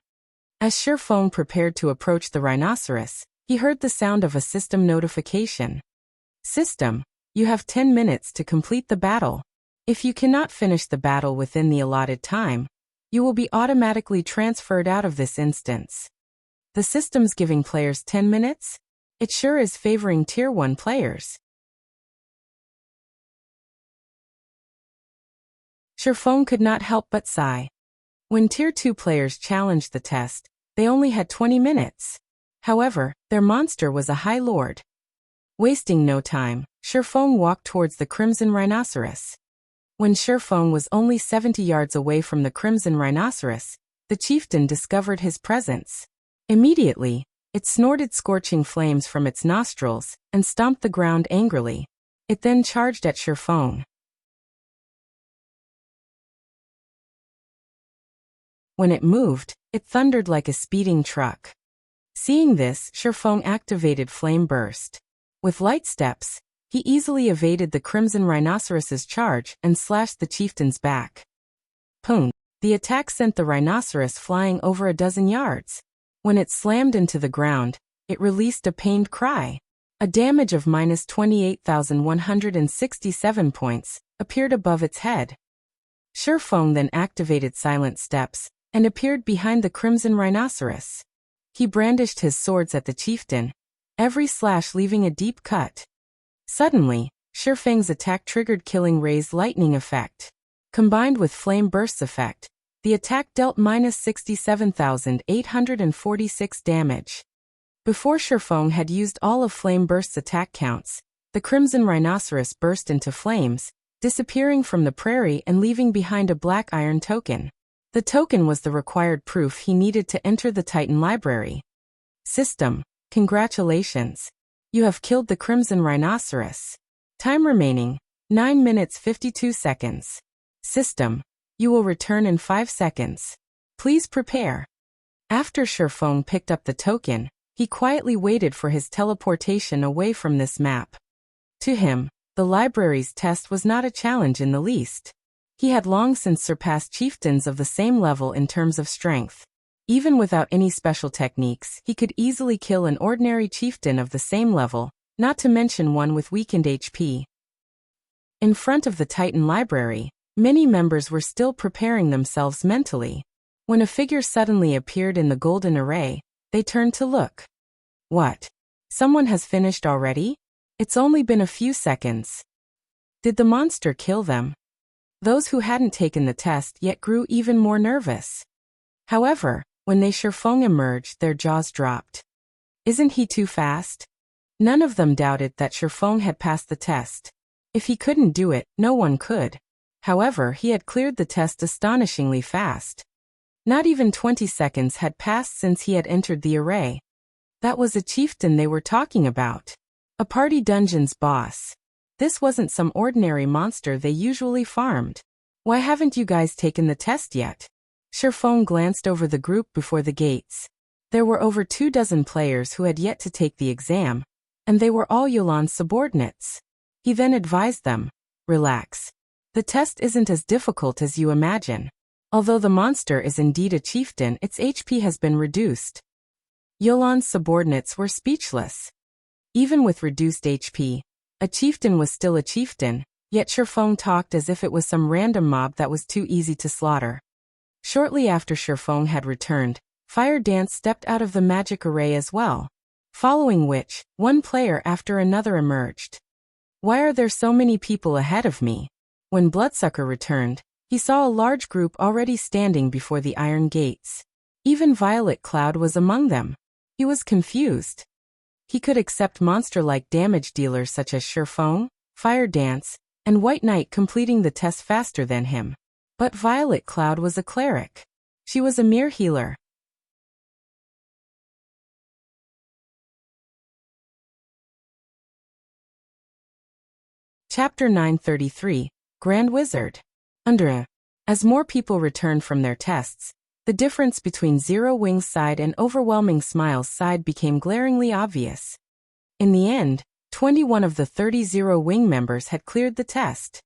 As Shifeng prepared to approach the rhinoceros, he heard the sound of a system notification. "System, you have 10 minutes to complete the battle. If you cannot finish the battle within the allotted time, you will be automatically transferred out of this instance." The system's giving players 10 minutes? It sure is favoring Tier 1 players. Shifeng could not help but sigh. When Tier 2 players challenged the test, they only had 20 minutes. However, their monster was a High Lord. Wasting no time, Shifeng walked towards the Crimson Rhinoceros. When Shifeng was only 70 yards away from the Crimson Rhinoceros, the chieftain discovered his presence. Immediately, it snorted scorching flames from its nostrils and stomped the ground angrily. It then charged at Shifeng. When it moved, it thundered like a speeding truck. Seeing this, Shifeng activated Flame Burst. With light steps, he easily evaded the Crimson Rhinoceros's charge and slashed the chieftain's back. Pung! The attack sent the rhinoceros flying over a dozen yards. When it slammed into the ground, it released a pained cry. A damage of minus 28,167 points appeared above its head. Shifeng then activated Silent Steps and appeared behind the Crimson Rhinoceros. He brandished his swords at the chieftain, every slash leaving a deep cut. Suddenly, Shifeng's attack triggered Killing Ray's lightning effect. Combined with Flame Burst's effect, the attack dealt minus 67,846 damage. Before Shifeng had used all of Flame Burst's attack counts, the Crimson Rhinoceros burst into flames, disappearing from the prairie and leaving behind a black iron token. The token was the required proof he needed to enter the Titan Library. System, congratulations. You have killed the Crimson Rhinoceros. Time remaining, 9 minutes 52 seconds. System, you will return in 5 seconds. Please prepare. After Shifeng picked up the token, he quietly waited for his teleportation away from this map. To him, the library's test was not a challenge in the least. He had long since surpassed chieftains of the same level in terms of strength. Even without any special techniques, he could easily kill an ordinary chieftain of the same level, not to mention one with weakened HP. In front of the Titan Library, many members were still preparing themselves mentally. When a figure suddenly appeared in the golden array, they turned to look. What? Someone has finished already? It's only been a few seconds. Did the monster kill them? Those who hadn't taken the test yet grew even more nervous. However, when Shifeng emerged, their jaws dropped. Isn't he too fast? None of them doubted that Shifeng had passed the test. If he couldn't do it, no one could. However, he had cleared the test astonishingly fast. Not even 20 seconds had passed since he had entered the array. That was a chieftain they were talking about. A party dungeon's boss. This wasn't some ordinary monster they usually farmed. Why haven't you guys taken the test yet? Shifeng glanced over the group before the gates. There were over 24 players who had yet to take the exam, and they were all Yulan's subordinates. He then advised them, relax. The test isn't as difficult as you imagine. Although the monster is indeed a chieftain, its HP has been reduced. Yulan's subordinates were speechless. Even with reduced HP, a chieftain was still a chieftain, yet Shifeng talked as if it was some random mob that was too easy to slaughter. Shortly after Shifeng had returned, Fire Dance stepped out of the magic array as well, following which, one player after another emerged. Why are there so many people ahead of me? When Bloodsucker returned, he saw a large group already standing before the iron gates. Even Violet Cloud was among them. He was confused. He could accept monster-like damage dealers such as Shifeng, Fire Dance, and White Knight completing the test faster than him. But Violet Cloud was a cleric. She was a mere healer. Chapter 933, Grand Wizard. As more people returned from their tests, the difference between Zero Wing's side and Overwhelming Smile's side became glaringly obvious. In the end, 21 of the 30 Zero Wing members had cleared the test.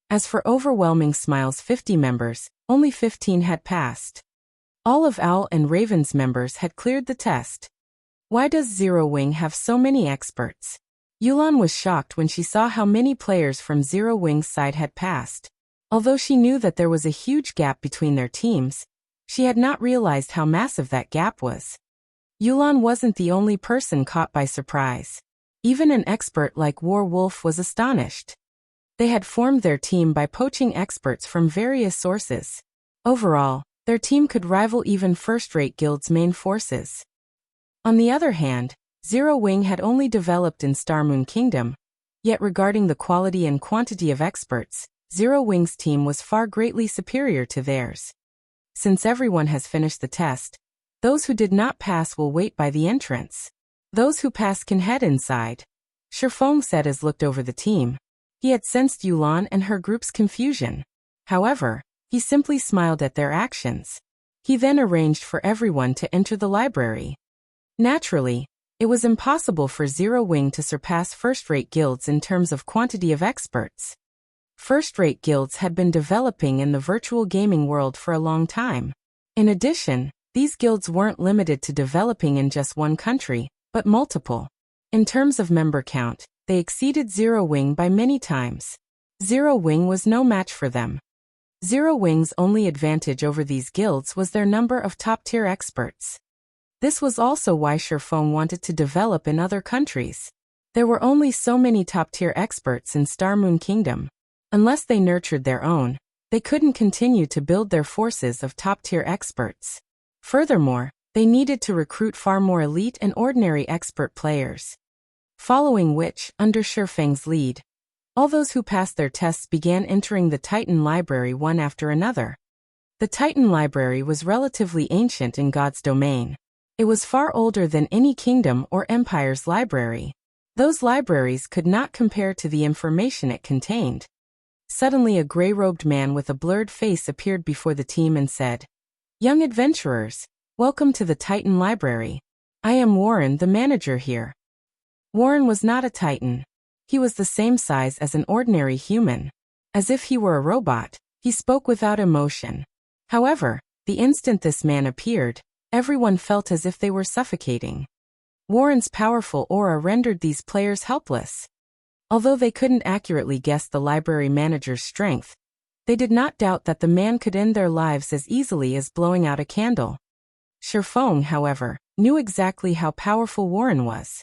As for Overwhelming Smile's 50 members, only 15 had passed. All of Owl and Raven's members had cleared the test. Why does Zero Wing have so many experts? Yulan was shocked when she saw how many players from Zero Wing's side had passed. Although she knew that there was a huge gap between their teams, she had not realized how massive that gap was. Yulan wasn't the only person caught by surprise. Even an expert like War Wolf was astonished. They had formed their team by poaching experts from various sources. Overall, their team could rival even first-rate guilds' main forces. On the other hand, Zero Wing had only developed in Star Moon Kingdom, yet regarding the quality and quantity of experts, Zero Wing's team was far greatly superior to theirs. Since everyone has finished the test, those who did not pass will wait by the entrance. Those who pass can head inside, Shifeng said as looked over the team. He had sensed Yulan and her group's confusion. However, he simply smiled at their actions. He then arranged for everyone to enter the library. Naturally, it was impossible for Zero Wing to surpass first-rate guilds in terms of quantity of experts. First-rate guilds had been developing in the virtual gaming world for a long time. In addition, these guilds weren't limited to developing in just one country, but multiple. In terms of member count, they exceeded Zero Wing by many times. Zero Wing was no match for them. Zero Wing's only advantage over these guilds was their number of top-tier experts. This was also why Shifeng wanted to develop in other countries. There were only so many top-tier experts in Star Moon Kingdom. Unless they nurtured their own, they couldn't continue to build their forces of top-tier experts. Furthermore, they needed to recruit far more elite and ordinary expert players. Following which, under Shifeng's lead, all those who passed their tests began entering the Titan Library one after another. The Titan Library was relatively ancient in God's domain. It was far older than any kingdom or empire's library. Those libraries could not compare to the information it contained. Suddenly a gray-robed man with a blurred face appeared before the team and said, "Young adventurers, welcome to the Titan Library. I am Warren, the manager here." Warren was not a Titan. He was the same size as an ordinary human. As if he were a robot, he spoke without emotion. However, the instant this man appeared, everyone felt as if they were suffocating. Warren's powerful aura rendered these players helpless. Although they couldn't accurately guess the library manager's strength, they did not doubt that the man could end their lives as easily as blowing out a candle. Shifeng, however, knew exactly how powerful Warren was.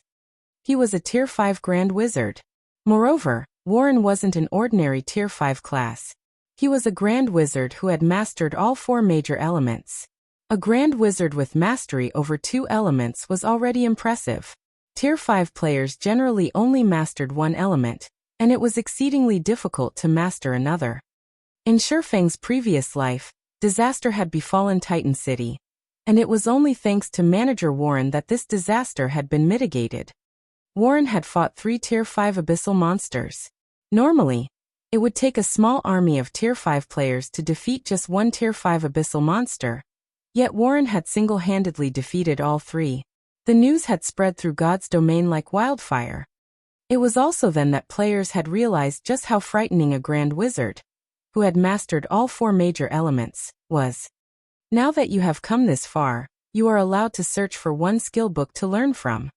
He was a Tier 5 Grand Wizard. Moreover, Warren wasn't an ordinary Tier 5 class. He was a Grand Wizard who had mastered all 4 major elements. A Grand Wizard with mastery over 2 elements was already impressive. Tier 5 players generally only mastered one element, and it was exceedingly difficult to master another. In Shifeng's previous life, disaster had befallen Titan City, and it was only thanks to manager Warren that this disaster had been mitigated. Warren had fought 3 Tier 5 abyssal monsters. Normally, it would take a small army of Tier 5 players to defeat just one Tier 5 abyssal monster. Yet Warren had single-handedly defeated all 3. The news had spread through God's domain like wildfire. It was also then that players had realized just how frightening a Grand Wizard, who had mastered all 4 major elements, was. Now that you have come this far, you are allowed to search for one skill book to learn from.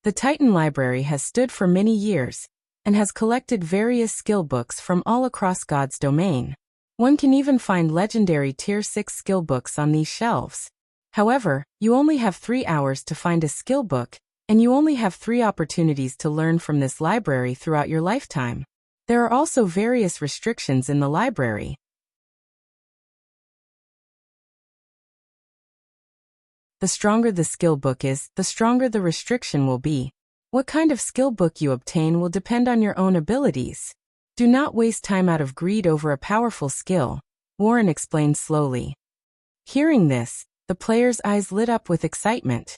The Titan Library has stood for many years, and has collected various skill books from all across God's domain. One can even find legendary Tier 6 skill books on these shelves. However, you only have 3 hours to find a skill book, and you only have 3 opportunities to learn from this library throughout your lifetime. There are also various restrictions in the library. The stronger the skill book is, the stronger the restriction will be. What kind of skill book you obtain will depend on your own abilities. Do not waste time out of greed over a powerful skill, Warren explained slowly. Hearing this, the player's eyes lit up with excitement.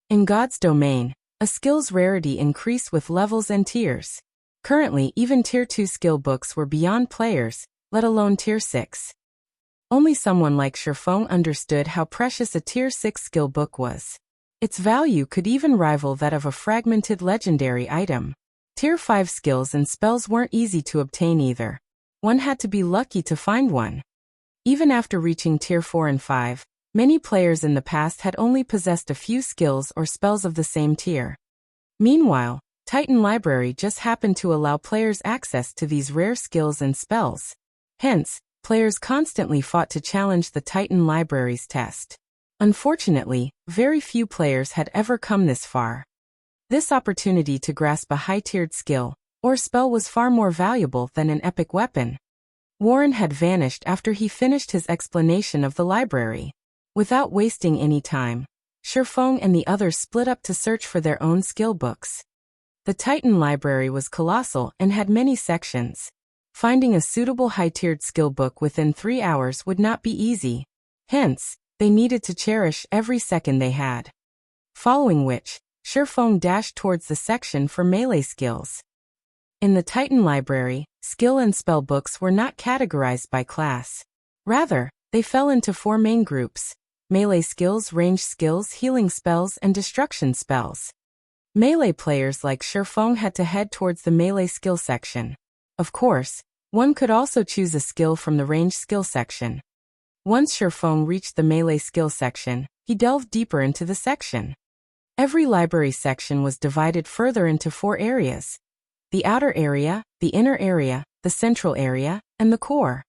In God's domain, a skill's rarity increased with levels and tiers. Currently, even Tier 2 skill books were beyond players, let alone Tier 6. Only someone like Shifeng understood how precious a Tier 6 skill book was. Its value could even rival that of a fragmented legendary item. Tier 5 skills and spells weren't easy to obtain either. One had to be lucky to find one. Even after reaching Tier 4 and 5, many players in the past had only possessed a few skills or spells of the same tier. Meanwhile, Titan Library just happened to allow players access to these rare skills and spells. Hence, players constantly fought to challenge the Titan Library's test. Unfortunately, very few players had ever come this far. This opportunity to grasp a high-tiered skill or spell was far more valuable than an epic weapon. Warren had vanished after he finished his explanation of the library. Without wasting any time, Shifeng and the others split up to search for their own skill books. The Titan library was colossal and had many sections. Finding a suitable high-tiered skill book within 3 hours would not be easy. Hence, they needed to cherish every second they had. Following which, Shifeng dashed towards the section for melee skills. In the Titan library, skill and spell books were not categorized by class. Rather, they fell into 4 main groups: melee skills, range skills, healing spells, and destruction spells. Melee players like Shifeng had to head towards the melee skill section. Of course, one could also choose a skill from the range skill section. Once Shifeng reached the melee skill section, he delved deeper into the section. Every library section was divided further into 4 areas: the outer area, the inner area, the central area, and the core.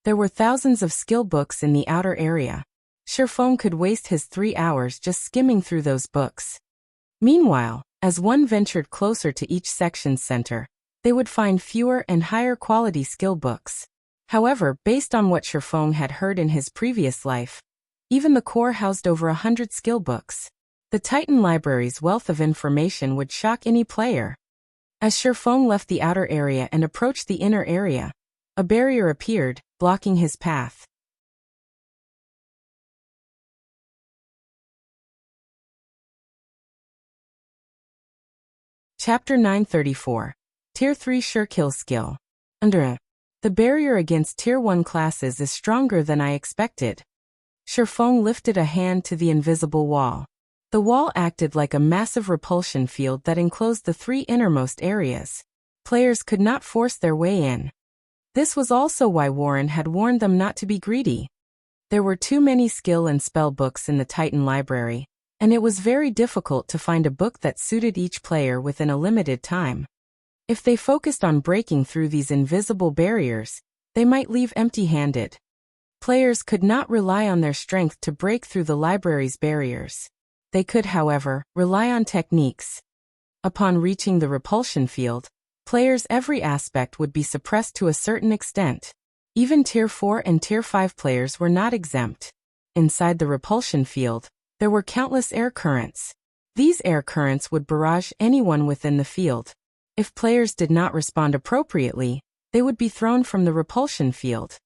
There were thousands of skill books in the outer area. Shifeng could waste his 3 hours just skimming through those books. Meanwhile, as one ventured closer to each section's center, they would find fewer and higher quality skill books. However, based on what Shifeng had heard in his previous life, even the core housed over 100 skill books. The Titan library's wealth of information would shock any player. As Shifeng left the outer area and approached the inner area, a barrier appeared, blocking his path. Chapter 934. Tier 3 Sure Kill Skill. The barrier against Tier 1 classes is stronger than I expected. Shifeng lifted a hand to the invisible wall. The wall acted like a massive repulsion field that enclosed the 3 innermost areas. Players could not force their way in. This was also why Warren had warned them not to be greedy. There were too many skill and spell books in the Titan library, and it was very difficult to find a book that suited each player within a limited time. If they focused on breaking through these invisible barriers, they might leave empty-handed. Players could not rely on their strength to break through the library's barriers. They could, however, rely on techniques. Upon reaching the repulsion field, players' every aspect would be suppressed to a certain extent. Even Tier 4 and Tier 5 players were not exempt. Inside the repulsion field, there were countless air currents. These air currents would barrage anyone within the field. If players did not respond appropriately, they would be thrown from the repulsion field.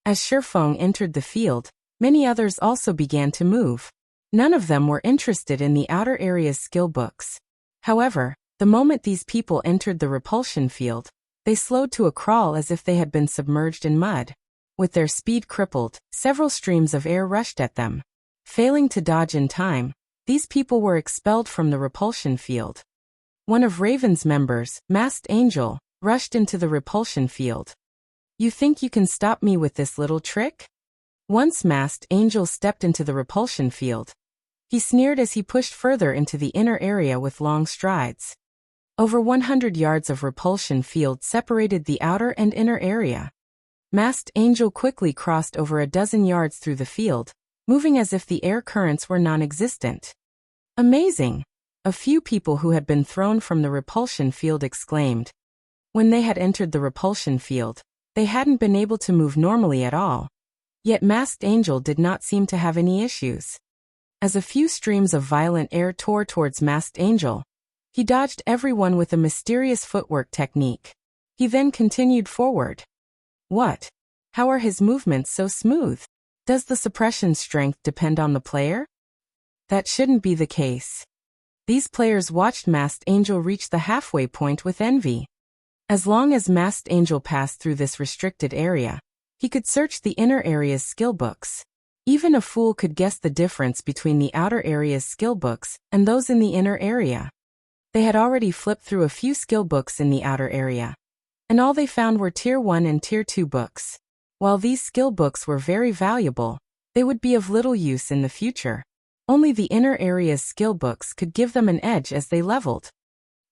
As Shifeng entered the field, many others also began to move. None of them were interested in the outer area's skill books. However, the moment these people entered the repulsion field, they slowed to a crawl as if they had been submerged in mud. With their speed crippled, several streams of air rushed at them. Failing to dodge in time, these people were expelled from the repulsion field. One of Raven's members, Masked Angel, rushed into the repulsion field. "You think you can stop me with this little trick?" Once Masked Angel stepped into the repulsion field, he sneered as he pushed further into the inner area with long strides. Over 100 yards of repulsion field separated the outer and inner area. Masked Angel quickly crossed over a dozen yards through the field, moving as if the air currents were non-existent. "Amazing!" A few people who had been thrown from the repulsion field exclaimed. When they had entered the repulsion field, they hadn't been able to move normally at all. Yet Masked Angel did not seem to have any issues. As a few streams of violent air tore towards Masked Angel, he dodged everyone with a mysterious footwork technique. He then continued forward. What? How are his movements so smooth? Does the suppression strength depend on the player? That shouldn't be the case. These players watched Masked Angel reach the halfway point with envy. As long as Masked Angel passed through this restricted area, he could search the inner area's skill books. Even a fool could guess the difference between the outer area's skill books and those in the inner area. They had already flipped through a few skill books in the outer area, and all they found were Tier 1 and Tier 2 books. While these skill books were very valuable, they would be of little use in the future. Only the inner area's skill books could give them an edge as they leveled.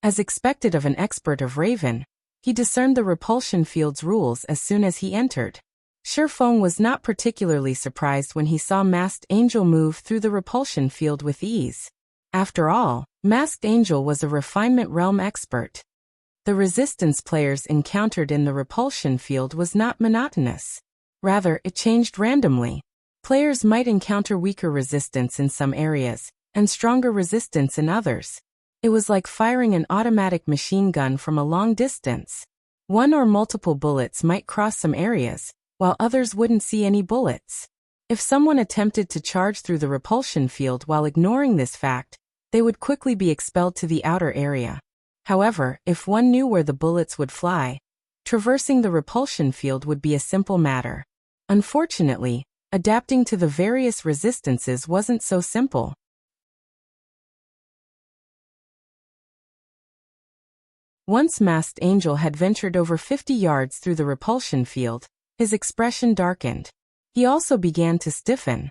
As expected of an expert of Raven, he discerned the repulsion field's rules as soon as he entered. Shifeng was not particularly surprised when he saw Masked Angel move through the repulsion field with ease. After all, Masked Angel was a refinement realm expert. The resistance players encountered in the repulsion field was not monotonous. Rather, it changed randomly. Players might encounter weaker resistance in some areas, and stronger resistance in others. It was like firing an automatic machine gun from a long distance. One or multiple bullets might cross some areas, while others wouldn't see any bullets. If someone attempted to charge through the repulsion field while ignoring this fact, they would quickly be expelled to the outer area. However, if one knew where the bullets would fly, traversing the repulsion field would be a simple matter. Unfortunately, adapting to the various resistances wasn't so simple. Once Masked Angel had ventured over 50 yards through the repulsion field, his expression darkened. He also began to stiffen.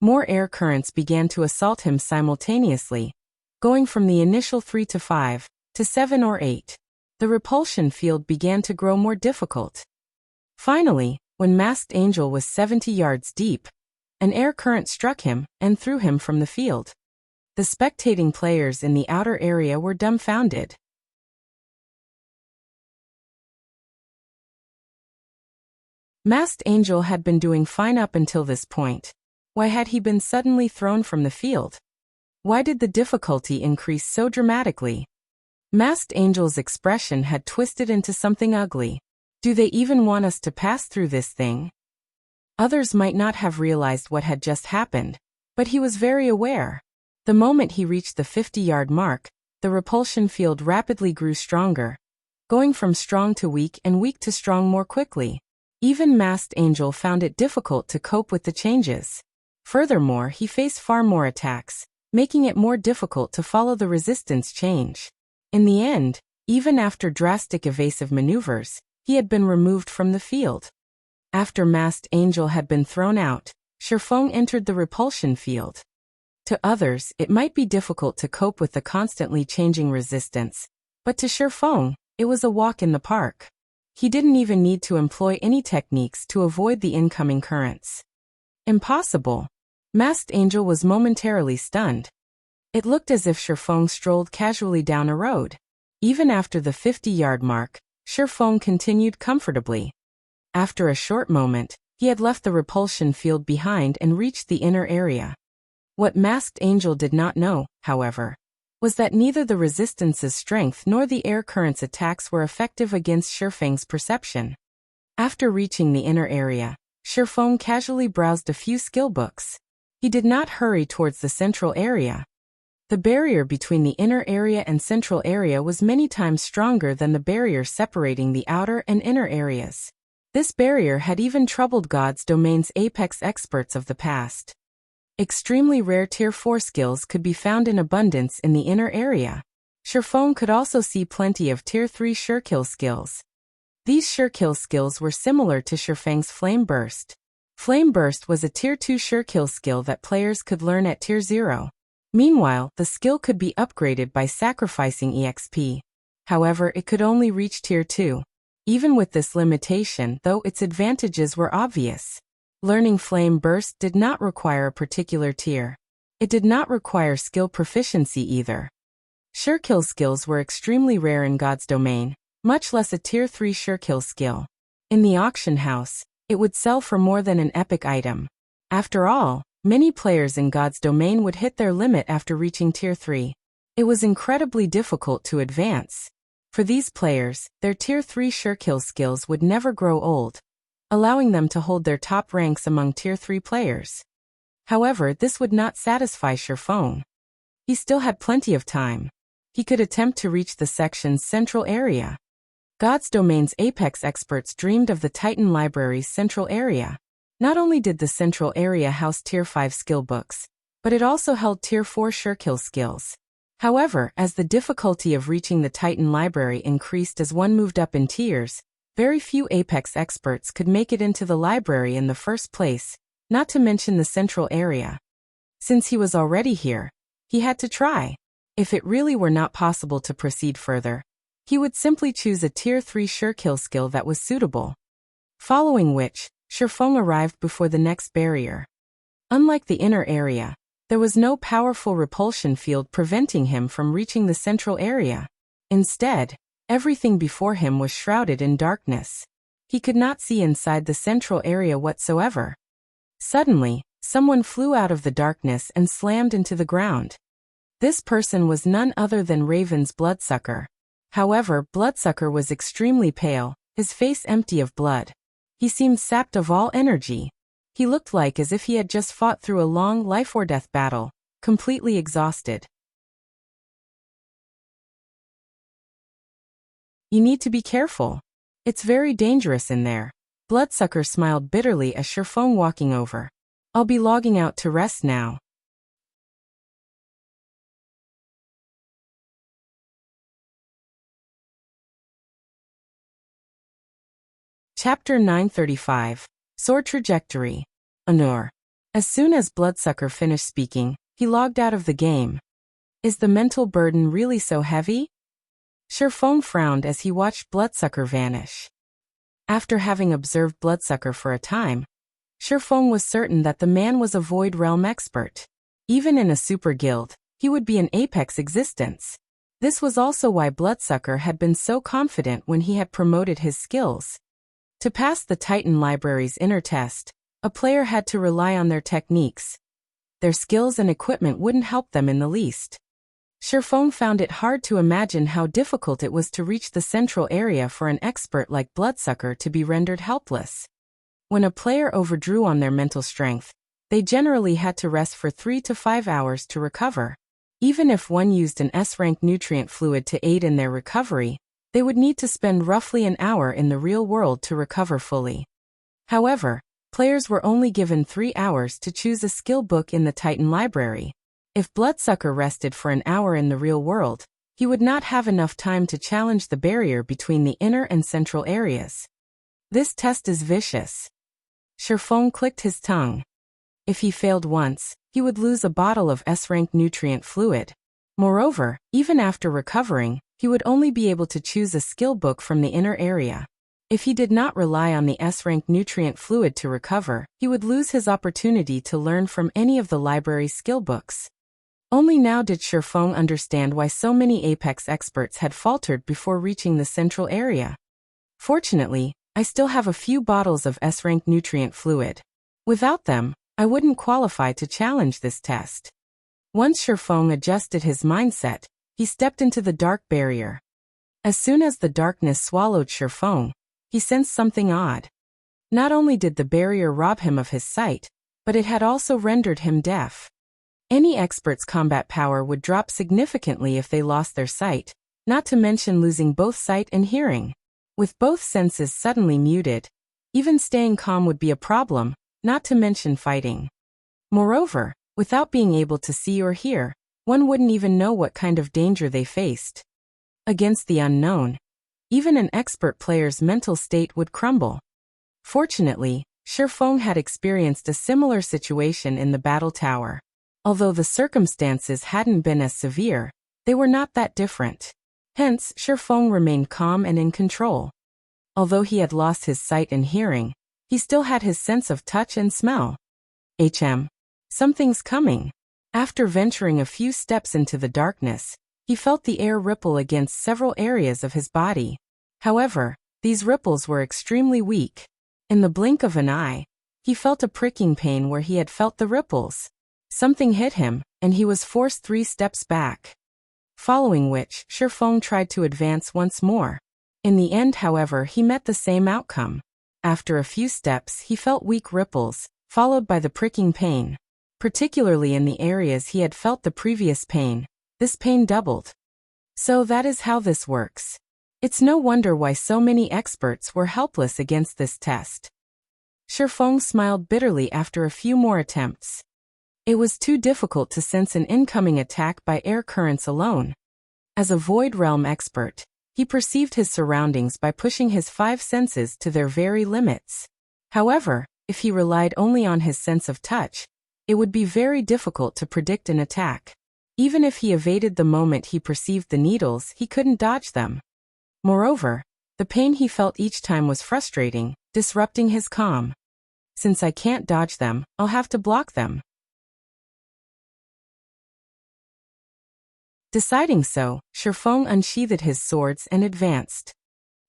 More air currents began to assault him simultaneously, going from the initial 3 to 5, to 7 or 8. The repulsion field began to grow more difficult. Finally, when Masked Angel was 70 yards deep, an air current struck him and threw him from the field. The spectating players in the outer area were dumbfounded. Masked Angel had been doing fine up until this point. Why had he been suddenly thrown from the field? Why did the difficulty increase so dramatically? Masked Angel's expression had twisted into something ugly. Do they even want us to pass through this thing? Others might not have realized what had just happened, but he was very aware. The moment he reached the 50-yard mark, the repulsion field rapidly grew stronger, going from strong to weak and weak to strong more quickly. Even Masked Angel found it difficult to cope with the changes. Furthermore, he faced far more attacks, making it more difficult to follow the resistance change. In the end, even after drastic evasive maneuvers, he had been removed from the field. After Masked Angel had been thrown out, Shifeng entered the repulsion field. To others, it might be difficult to cope with the constantly changing resistance, but to Shifeng, it was a walk in the park. He didn't even need to employ any techniques to avoid the incoming currents. Impossible. Masked Angel was momentarily stunned. It looked as if Shifeng strolled casually down a road. Even after the 50-yard mark, Shifeng continued comfortably. After a short moment, he had left the repulsion field behind and reached the inner area. What Masked Angel did not know, however, was that neither the resistance's strength nor the air current's attacks were effective against Shifeng's perception. After reaching the inner area, Shifeng casually browsed a few skill books. He did not hurry towards the central area. The barrier between the inner area and central area was many times stronger than the barrier separating the outer and inner areas. This barrier had even troubled God's Domain's apex experts of the past. Extremely rare Tier 4 skills could be found in abundance in the inner area. Shifeng could also see plenty of Tier 3 Surekill skills. These Surekill skills were similar to Shifeng's Flame Burst. Flame Burst was a Tier 2 Surekill skill that players could learn at Tier 0. Meanwhile, the skill could be upgraded by sacrificing EXP. However, it could only reach Tier 2. Even with this limitation, though, its advantages were obvious. Learning Flame Burst did not require a particular tier. It did not require skill proficiency either. Surekill skills were extremely rare in God's Domain, much less a Tier 3 Surekill skill. In the auction house, it would sell for more than an epic item. After all, many players in God's Domain would hit their limit after reaching Tier 3. It was incredibly difficult to advance. For these players, their Tier 3 Surekill skills would never grow old, allowing them to hold their top ranks among Tier 3 players. However, this would not satisfy Shifeng. He still had plenty of time. He could attempt to reach the section's central area. God's Domain's apex experts dreamed of the Titan Library's central area. Not only did the central area house Tier 5 skill books, but it also held Tier 4 Surekill skills. However, as the difficulty of reaching the Titan Library increased as one moved up in tiers, very few apex experts could make it into the library in the first place, not to mention the central area. Since he was already here, he had to try. If it really were not possible to proceed further, he would simply choose a Tier 3 Surekill skill that was suitable. Following which, Shifeng arrived before the next barrier. Unlike the inner area, there was no powerful repulsion field preventing him from reaching the central area. Instead, Everything before him was shrouded in darkness. He could not see inside the central area whatsoever. Suddenly, someone flew out of the darkness and slammed into the ground. This person was none other than Raven's bloodsucker. However, Bloodsucker was extremely pale, his face empty of blood. He seemed sapped of all energy. He looked like as if he had just fought through a long life-or-death battle, completely exhausted. You need to be careful. It's very dangerous in there. Bloodsucker smiled bitterly as Sherfong walking over. I'll be logging out to rest now. Chapter 935. Sword Trajectory. Honor. As soon as Bloodsucker finished speaking, he logged out of the game. Is the mental burden really so heavy? Sherfong frowned as he watched Bloodsucker vanish. After having observed Bloodsucker for a time, Sherfong was certain that the man was a Void Realm expert. Even in a super guild, he would be an apex existence. This was also why Bloodsucker had been so confident when he had promoted his skills. To pass the Titan Library's inner test, a player had to rely on their techniques. Their skills and equipment wouldn't help them in the least. Sherfong found it hard to imagine how difficult it was to reach the central area for an expert like Bloodsucker to be rendered helpless. When a player overdrew on their mental strength, they generally had to rest for 3 to 5 hours to recover. Even if one used an S-rank nutrient fluid to aid in their recovery, they would need to spend roughly an hour in the real world to recover fully. However, players were only given 3 hours to choose a skill book in the Titan Library. If Bloodsucker rested for an hour in the real world, he would not have enough time to challenge the barrier between the inner and central areas. This test is vicious. Sherfong clicked his tongue. If he failed once, he would lose a bottle of S-rank nutrient fluid. Moreover, even after recovering, he would only be able to choose a skill book from the inner area. If he did not rely on the S-rank nutrient fluid to recover, he would lose his opportunity to learn from any of the library's skill books. Only now did Sherfong understand why so many Apex experts had faltered before reaching the central area. Fortunately, I still have a few bottles of S-rank nutrient fluid. Without them, I wouldn't qualify to challenge this test. Once Sherfong adjusted his mindset, he stepped into the dark barrier. As soon as the darkness swallowed Sherfong, he sensed something odd. Not only did the barrier rob him of his sight, but it had also rendered him deaf. Any expert's combat power would drop significantly if they lost their sight, not to mention losing both sight and hearing. With both senses suddenly muted, even staying calm would be a problem, not to mention fighting. Moreover, without being able to see or hear, one wouldn't even know what kind of danger they faced. Against the unknown, even an expert player's mental state would crumble. Fortunately, Sherfong had experienced a similar situation in the battle tower. Although the circumstances hadn't been as severe, they were not that different. Hence, Sherfong remained calm and in control. Although he had lost his sight and hearing, he still had his sense of touch and smell. Something's coming. After venturing a few steps into the darkness, he felt the air ripple against several areas of his body. However, these ripples were extremely weak. In the blink of an eye, he felt a pricking pain where he had felt the ripples. Something hit him, and he was forced 3 steps back. Following which, Sherfong tried to advance once more. In the end, however, he met the same outcome. After a few steps, he felt weak ripples, followed by the pricking pain. Particularly in the areas he had felt the previous pain, this pain doubled. So that is how this works. It's no wonder why so many experts were helpless against this test. Sherfong smiled bitterly after a few more attempts. It was too difficult to sense an incoming attack by air currents alone. As a Void Realm expert, he perceived his surroundings by pushing his 5 senses to their very limits. However, if he relied only on his sense of touch, it would be very difficult to predict an attack. Even if he evaded the moment he perceived the needles, he couldn't dodge them. Moreover, the pain he felt each time was frustrating, disrupting his calm. Since I can't dodge them, I'll have to block them. Deciding so, Shifeng unsheathed his swords and advanced.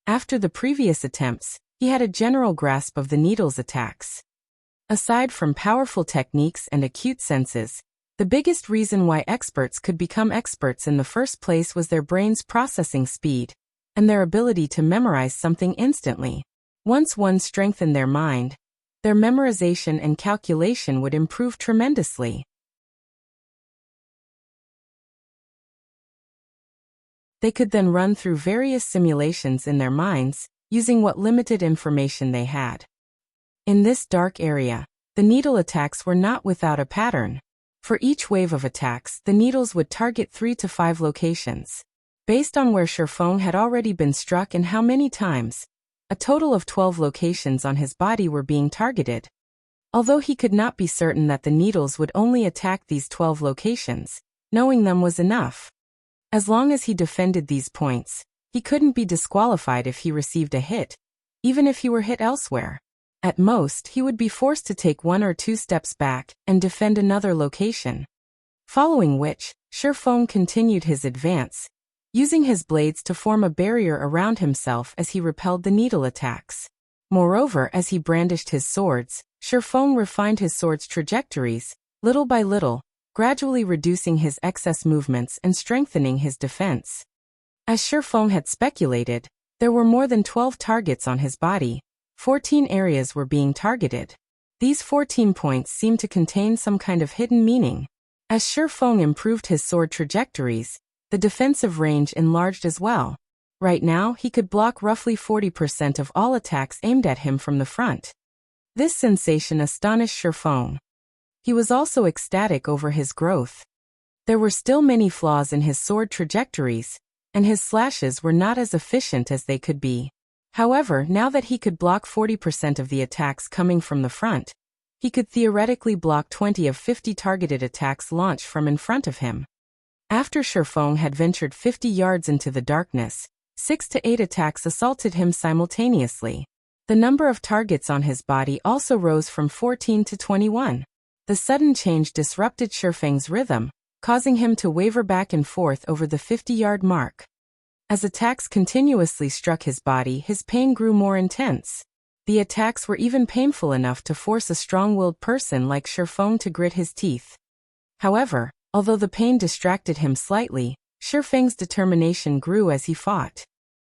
After the previous attempts, he had a general grasp of the needle's attacks. Aside from powerful techniques and acute senses, the biggest reason why experts could become experts in the first place was their brain's processing speed and their ability to memorize something instantly. Once one strengthened their mind, their memorization and calculation would improve tremendously. They could then run through various simulations in their minds, using what limited information they had. In this dark area, the needle attacks were not without a pattern. For each wave of attacks, the needles would target 3 to 5 locations. Based on where Shifeng had already been struck and how many times, a total of 12 locations on his body were being targeted. Although he could not be certain that the needles would only attack these 12 locations, knowing them was enough. As long as he defended these points, he couldn't be disqualified if he received a hit, even if he were hit elsewhere. At most, he would be forced to take 1 or 2 steps back and defend another location. Following which, Shifeng continued his advance, using his blades to form a barrier around himself as he repelled the needle attacks. Moreover, as he brandished his swords, Shifeng refined his sword's trajectories, little by little, gradually reducing his excess movements and strengthening his defense. As Shifeng had speculated, there were more than 12 targets on his body. 14 areas were being targeted. These 14 points seemed to contain some kind of hidden meaning. As Shifeng improved his sword trajectories, the defensive range enlarged as well. Right now, he could block roughly 40% of all attacks aimed at him from the front. This sensation astonished Shifeng. He was also ecstatic over his growth. There were still many flaws in his sword trajectories, and his slashes were not as efficient as they could be. However, now that he could block 40% of the attacks coming from the front, he could theoretically block 20 of 50 targeted attacks launched from in front of him. After Shifeng had ventured 50 yards into the darkness, 6 to 8 attacks assaulted him simultaneously. The number of targets on his body also rose from 14 to 21. The sudden change disrupted Shifeng's rhythm, causing him to waver back and forth over the 50-yard mark. As attacks continuously struck his body, his pain grew more intense. The attacks were even painful enough to force a strong-willed person like Shifeng to grit his teeth. However, although the pain distracted him slightly, Shifeng's determination grew as he fought.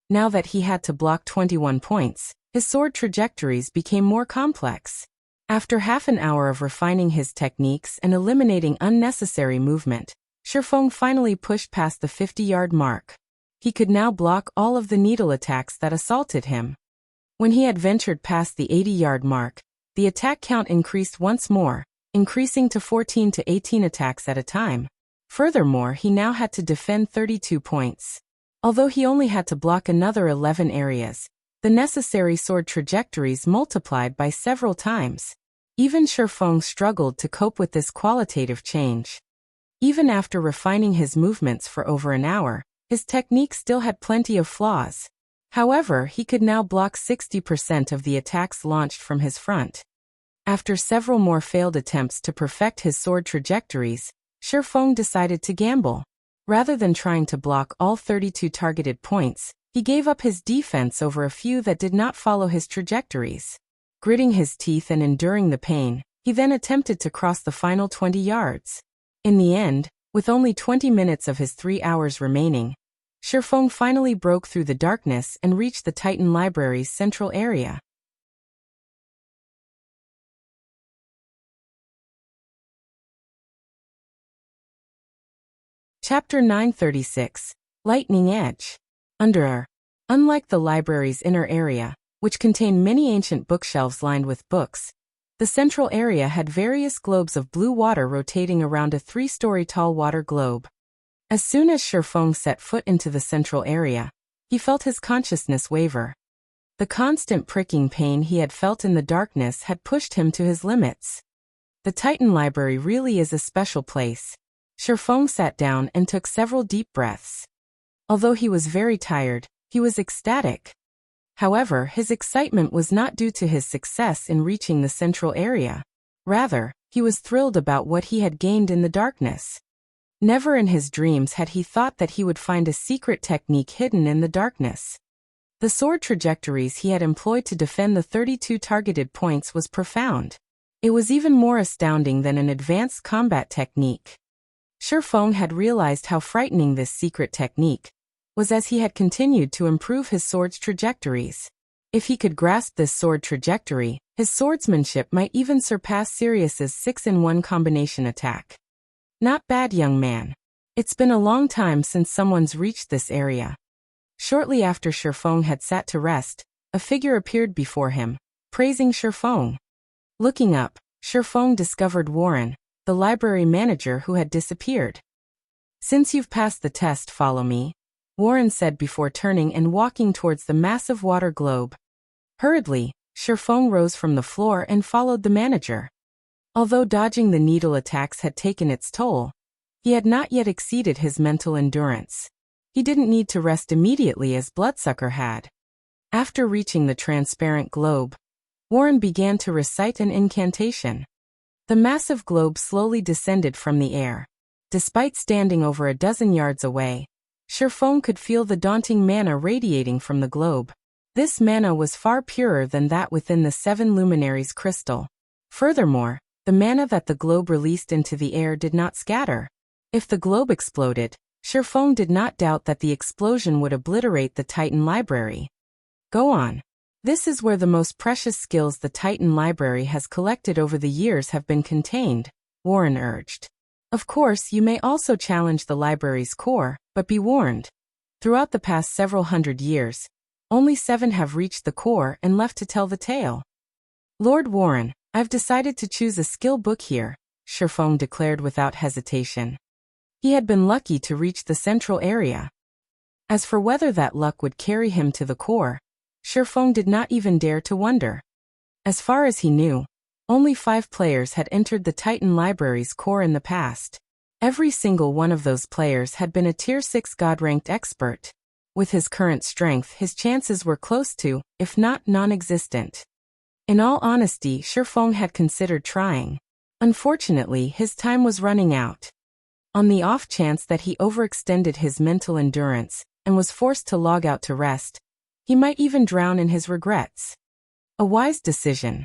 Now that he had to block 21 points, his sword trajectories became more complex. After half an hour of refining his techniques and eliminating unnecessary movement, Shifeng finally pushed past the 50-yard mark. He could now block all of the needle attacks that assaulted him. When he had ventured past the 80-yard mark, the attack count increased once more, increasing to 14 to 18 attacks at a time. Furthermore, he now had to defend 32 points. Although he only had to block another 11 areas, the necessary sword trajectories multiplied by several times. Even Shifeng struggled to cope with this qualitative change. Even after refining his movements for over an hour, his technique still had plenty of flaws. However, he could now block 60% of the attacks launched from his front. After several more failed attempts to perfect his sword trajectories, Shifeng decided to gamble. Rather than trying to block all 32 targeted points, he gave up his defense over a few that did not follow his trajectories. Gritting his teeth and enduring the pain, he then attempted to cross the final 20 yards. In the end, with only 20 minutes of his 3 hours remaining, Shifeng finally broke through the darkness and reached the Titan Library's central area. Chapter 936, Lightning Edge. Unlike the library's inner area, which contained many ancient bookshelves lined with books, the central area had various globes of blue water rotating around a 3-story tall water globe. As soon as Shifeng set foot into the central area, he felt his consciousness waver. The constant pricking pain he had felt in the darkness had pushed him to his limits. The Titan Library really is a special place. Shifeng sat down and took several deep breaths. Although he was very tired, he was ecstatic. However, his excitement was not due to his success in reaching the central area. Rather, he was thrilled about what he had gained in the darkness. Never in his dreams had he thought that he would find a secret technique hidden in the darkness. The sword trajectories he had employed to defend the 32 targeted points was profound. It was even more astounding than an advanced combat technique. Shifeng had realized how frightening this secret technique was as he had continued to improve his sword's trajectories. If he could grasp this sword trajectory, his swordsmanship might even surpass Sirius's 6-in-1 combination attack. Not bad, young man. It's been a long time since someone's reached this area. Shortly after Shifeng had sat to rest, a figure appeared before him, praising Shifeng. Looking up, Shifeng discovered Warren, the library manager who had disappeared. "Since you've passed the test, follow me," Warren said before turning and walking towards the massive water globe. Hurriedly, Shifeng rose from the floor and followed the manager. Although dodging the needle attacks had taken its toll, he had not yet exceeded his mental endurance. He didn't need to rest immediately as Bloodsucker had. After reaching the transparent globe, Warren began to recite an incantation. The massive globe slowly descended from the air. Despite standing over a dozen yards away, Shifeng could feel the daunting mana radiating from the globe. This mana was far purer than that within the 7 luminaries crystal. Furthermore, the mana that the globe released into the air did not scatter. If the globe exploded, Shifeng did not doubt that the explosion would obliterate the Titan Library. "Go on. This is where the most precious skills the Titan Library has collected over the years have been contained," Warren urged. "Of course, you may also challenge the library's core, but be warned. Throughout the past several hundred years, only 7 have reached the core and left to tell the tale." "Lord Warren, I've decided to choose a skill book here," Shifeng declared without hesitation. He had been lucky to reach the central area. As for whether that luck would carry him to the core, Shifeng did not even dare to wonder. As far as he knew, only 5 players had entered the Titan Library's core in the past. Every single one of those players had been a Tier 6 God-ranked expert. With his current strength, his chances were close to, if not non-existent. In all honesty, Shifeng had considered trying. Unfortunately, his time was running out. On the off chance that he overextended his mental endurance and was forced to log out to rest, he might even drown in his regrets. A wise decision.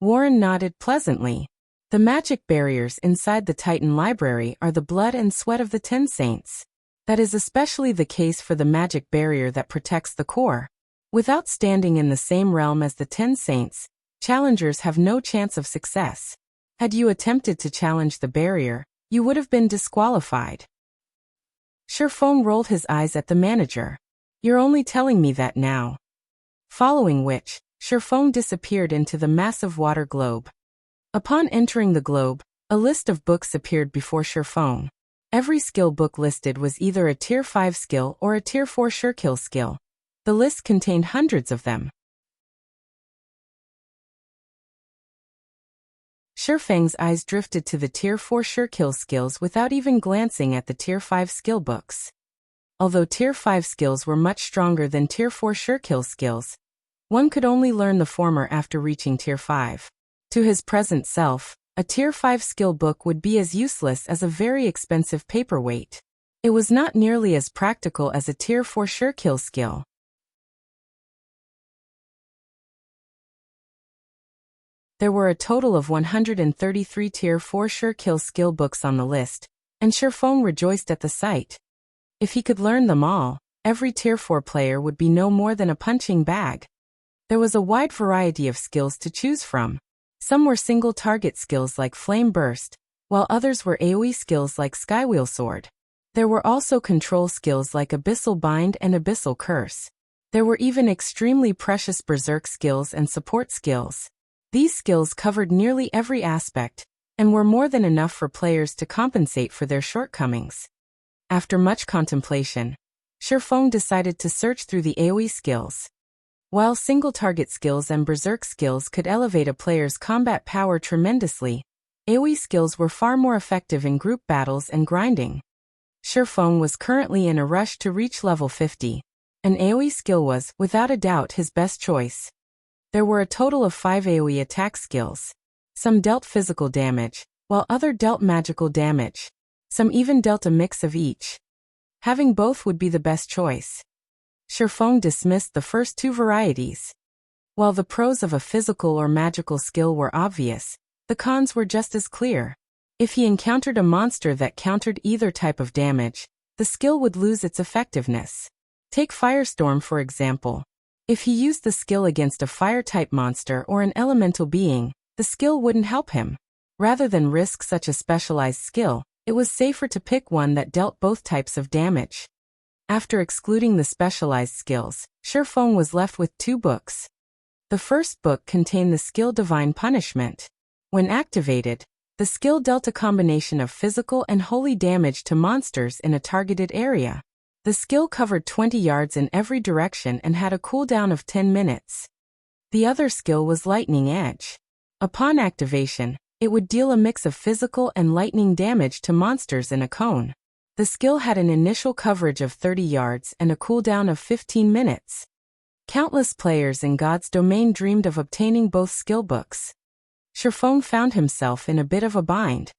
Warren nodded pleasantly. The magic barriers inside the Titan Library are the blood and sweat of the 10 Saints. That is especially the case for the magic barrier that protects the core. Without standing in the same realm as the 10 Saints, challengers have no chance of success. Had you attempted to challenge the barrier, you would have been disqualified. Shifeng rolled his eyes at the manager. "You're only telling me that now." Following which, Shifeng disappeared into the massive water globe. Upon entering the globe, a list of books appeared before Shifeng. Every skill book listed was either a Tier 5 skill or a Tier 4 Surekill skill. The list contained hundreds of them. Shifeng's eyes drifted to the Tier 4 Surekill skills without even glancing at the Tier 5 skill books. Although Tier 5 skills were much stronger than Tier 4 Surekill skills, one could only learn the former after reaching Tier 5. To his present self, a Tier 5 skill book would be as useless as a very expensive paperweight. It was not nearly as practical as a Tier 4 Surekill skill. There were a total of 133 Tier 4 Surekill skill books on the list, and Shifeng rejoiced at the sight. If he could learn them all, every Tier 4 player would be no more than a punching bag. There was a wide variety of skills to choose from. Some were single-target skills like Flame Burst, while others were AoE skills like Skywheel Sword. There were also control skills like Abyssal Bind and Abyssal Curse. There were even extremely precious Berserk skills and support skills. These skills covered nearly every aspect, and were more than enough for players to compensate for their shortcomings. After much contemplation, Shifeng decided to search through the AoE skills. While single-target skills and Berserk skills could elevate a player's combat power tremendously, AoE skills were far more effective in group battles and grinding. Shifeng was currently in a rush to reach level 50. An AoE skill was, without a doubt, his best choice. There were a total of 5 AoE attack skills. Some dealt physical damage, while other dealt magical damage. Some even dealt a mix of each. Having both would be the best choice. Shifeng dismissed the first two varieties. While the pros of a physical or magical skill were obvious, the cons were just as clear. If he encountered a monster that countered either type of damage, the skill would lose its effectiveness. Take Firestorm for example. If he used the skill against a fire-type monster or an elemental being, the skill wouldn't help him. Rather than risk such a specialized skill, it was safer to pick one that dealt both types of damage. After excluding the specialized skills, Shifeng was left with 2 books. The first book contained the skill Divine Punishment. When activated, the skill dealt a combination of physical and holy damage to monsters in a targeted area. The skill covered 20 yards in every direction and had a cooldown of 10 minutes. The other skill was Lightning Edge. Upon activation, it would deal a mix of physical and lightning damage to monsters in a cone. The skill had an initial coverage of 30 yards and a cooldown of 15 minutes. Countless players in God's domain dreamed of obtaining both skill books. Shifeng found himself in a bit of a bind.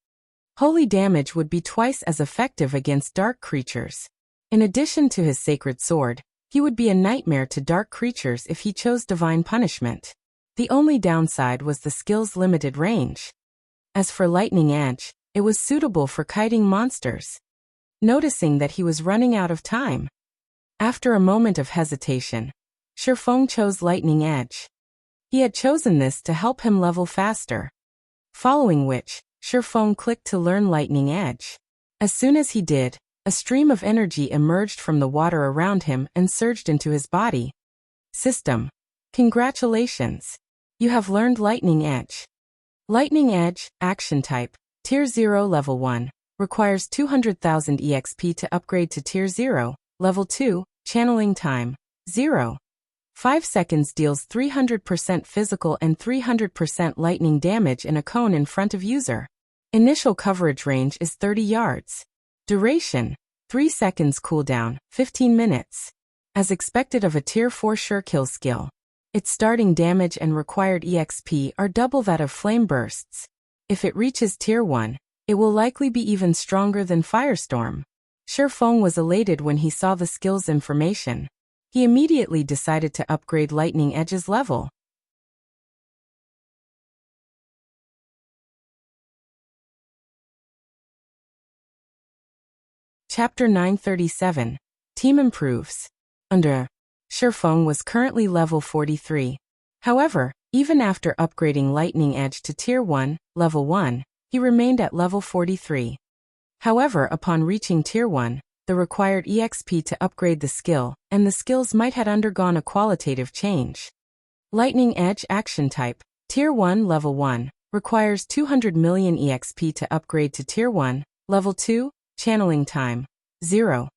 Holy damage would be twice as effective against dark creatures. In addition to his sacred sword, he would be a nightmare to dark creatures if he chose Divine Punishment. The only downside was the skill's limited range. As for Lightning Edge, it was suitable for kiting monsters. Noticing that he was running out of time, after a moment of hesitation, Shifeng chose Lightning Edge. He had chosen this to help him level faster. Following which, Shifeng clicked to learn Lightning Edge. As soon as he did, a stream of energy emerged from the water around him and surged into his body. System. Congratulations! You have learned Lightning Edge. Lightning Edge, Action Type, Tier 0 Level 1, requires 200,000 EXP to upgrade to Tier 0, Level 2, Channeling Time, 0. 5 seconds deals 300% physical and 300% lightning damage in a cone in front of user. Initial coverage range is 30 yards. Duration, 3 seconds cooldown, 15 minutes. As expected of a Tier 4 Sure Kill skill, its starting damage and required EXP are double that of Flame Bursts. If it reaches Tier 1, it will likely be even stronger than Firestorm. Shifeng was elated when he saw the skill's information. He immediately decided to upgrade Lightning Edge's level. Chapter 937. Team Improves. Shifeng was currently level 43. However, even after upgrading Lightning Edge to Tier 1, Level 1, he remained at level 43. However, upon reaching Tier 1, the required EXP to upgrade the skill, and the skills might have undergone a qualitative change. Lightning Edge Action Type, Tier 1 Level 1, requires 200 million EXP to upgrade to Tier 1, Level 2, Channeling Time, 0.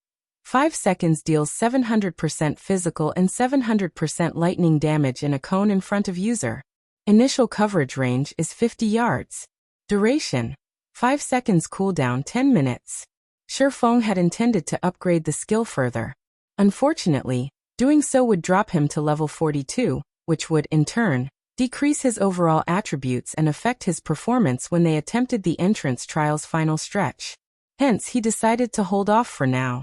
5 seconds deals 700% physical and 700% lightning damage in a cone in front of user. Initial coverage range is 50 yards. Duration, 5 seconds cooldown 10 minutes. Shifeng had intended to upgrade the skill further. Unfortunately, doing so would drop him to level 42, which would, in turn, decrease his overall attributes and affect his performance when they attempted the entrance trial's final stretch. Hence, he decided to hold off for now.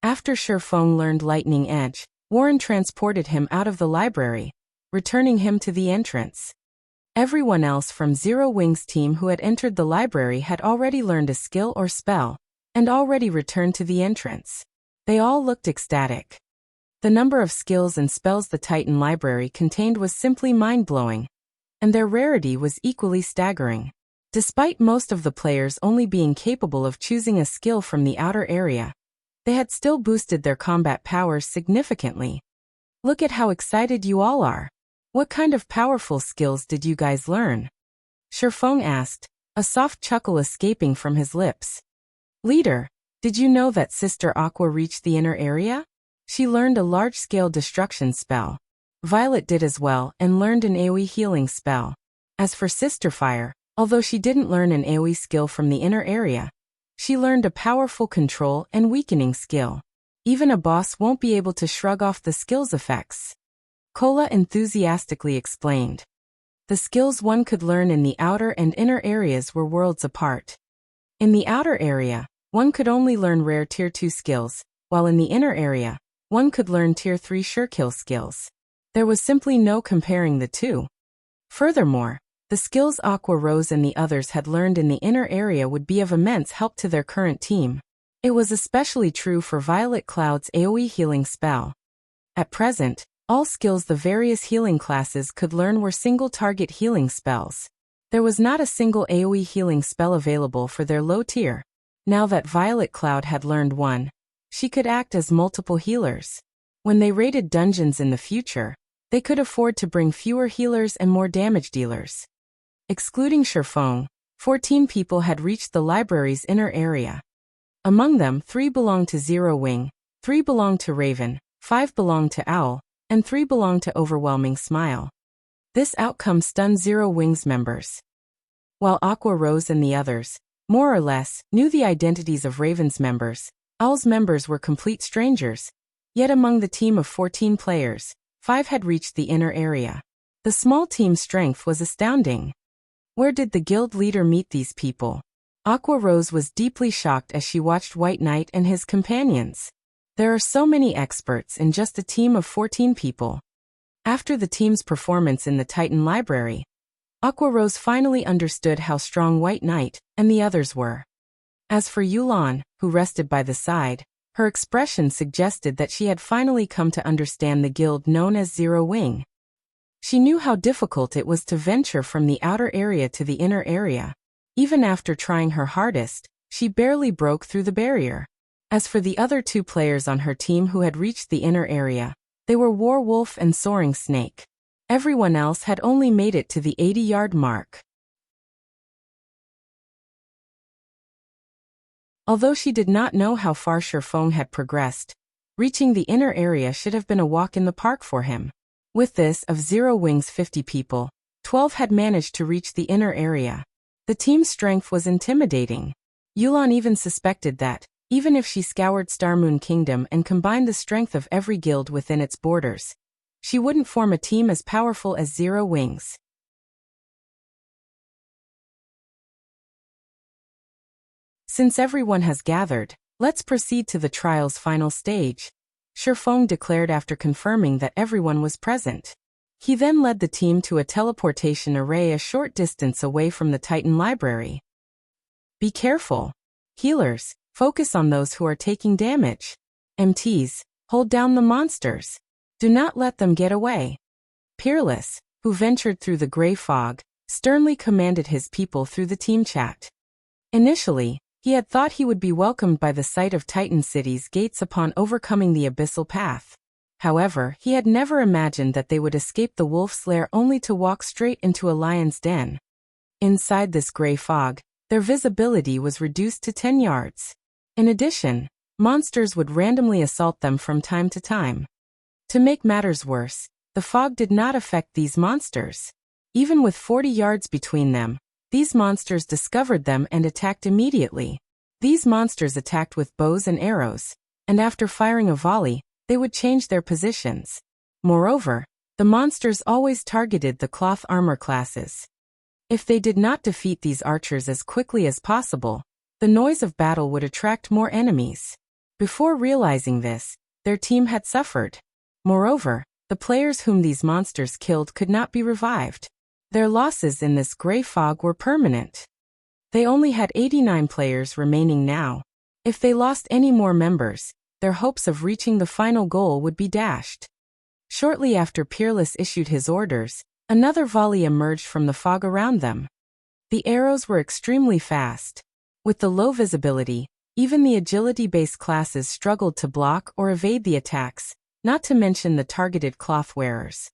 After Shifeng learned Lightning Edge, Warren transported him out of the library, returning him to the entrance. Everyone else from Zero Wing's team who had entered the library had already learned a skill or spell, and already returned to the entrance. They all looked ecstatic. The number of skills and spells the Titan library contained was simply mind-blowing, and their rarity was equally staggering. Despite most of the players only being capable of choosing a skill from the outer area, they had still boosted their combat powers significantly. Look at how excited you all are. What kind of powerful skills did you guys learn? Shifeng asked, a soft chuckle escaping from his lips. Leader, did you know that Sister Aqua reached the inner area? She learned a large-scale destruction spell. Violet did as well and learned an AoE healing spell. As for Sister Fire, although she didn't learn an AoE skill from the inner area, she learned a powerful control and weakening skill. Even a boss won't be able to shrug off the skill's effects. Kola enthusiastically explained. The skills one could learn in the outer and inner areas were worlds apart. In the outer area, one could only learn rare Tier 2 skills, while in the inner area, one could learn Tier 3 sure-kill skills. There was simply no comparing the two. Furthermore, the skills Aqua Rose and the others had learned in the inner area would be of immense help to their current team. It was especially true for Violet Cloud's AoE healing spell. At present, all skills the various healing classes could learn were single-target healing spells. There was not a single AoE healing spell available for their low tier. Now that Violet Cloud had learned one, she could act as multiple healers. When they raided dungeons in the future, they could afford to bring fewer healers and more damage dealers. Excluding Sherfong, 14 people had reached the library's inner area. Among them, 3 belonged to Zero Wing, 3 belonged to Raven, 5 belonged to Owl, and 3 belonged to Overwhelming Smile. This outcome stunned Zero Wing's members. While Aqua Rose and the others, more or less, knew the identities of Raven's members, Owl's members were complete strangers. Yet among the team of 14 players, 5 had reached the inner area. The small team's strength was astounding. Where did the guild leader meet these people? Aqua Rose was deeply shocked as she watched White Knight and his companions. There are so many experts in just a team of 14 people. After the team's performance in the Titan Library, Aqua Rose finally understood how strong White Knight and the others were. As for Yulan, who rested by the side, her expression suggested that she had finally come to understand the guild known as Zero Wing. She knew how difficult it was to venture from the outer area to the inner area. Even after trying her hardest, she barely broke through the barrier. As for the other 2 players on her team who had reached the inner area, they were Warwolf and Soaring Snake. Everyone else had only made it to the 80-yard mark. Although she did not know how far Sherfong had progressed, reaching the inner area should have been a walk in the park for him. With this, of Zero Wing's 50 people, 12 had managed to reach the inner area. The team's strength was intimidating. Yulan even suspected that, even if she scoured Starmoon Kingdom and combined the strength of every guild within its borders, she wouldn't form a team as powerful as Zero Wing's. Since everyone has gathered, let's proceed to the trial's final stage, Sherfong declared after confirming that everyone was present. He then led the team to a teleportation array a short distance away from the Titan Library. Be careful. Healers, focus on those who are taking damage. MTs, hold down the monsters. Do not let them get away. Peerless, who ventured through the gray fog, sternly commanded his people through the team chat. Initially, he had thought he would be welcomed by the sight of Titan City's gates upon overcoming the abyssal path. However, he had never imagined that they would escape the wolf's lair only to walk straight into a lion's den. Inside this gray fog, their visibility was reduced to 10 yards. In addition, monsters would randomly assault them from time to time. To make matters worse, the fog did not affect these monsters. Even with 40 yards between them, these monsters discovered them and attacked immediately. These monsters attacked with bows and arrows, and after firing a volley, they would change their positions. Moreover, the monsters always targeted the cloth armor classes. If they did not defeat these archers as quickly as possible, the noise of battle would attract more enemies. Before realizing this, their team had suffered. Moreover, the players whom these monsters killed could not be revived. Their losses in this gray fog were permanent. They only had 89 players remaining now. If they lost any more members, their hopes of reaching the final goal would be dashed. Shortly after Peerless issued his orders, another volley emerged from the fog around them. The arrows were extremely fast. With the low visibility, even the agility-based classes struggled to block or evade the attacks, not to mention the targeted cloth wearers.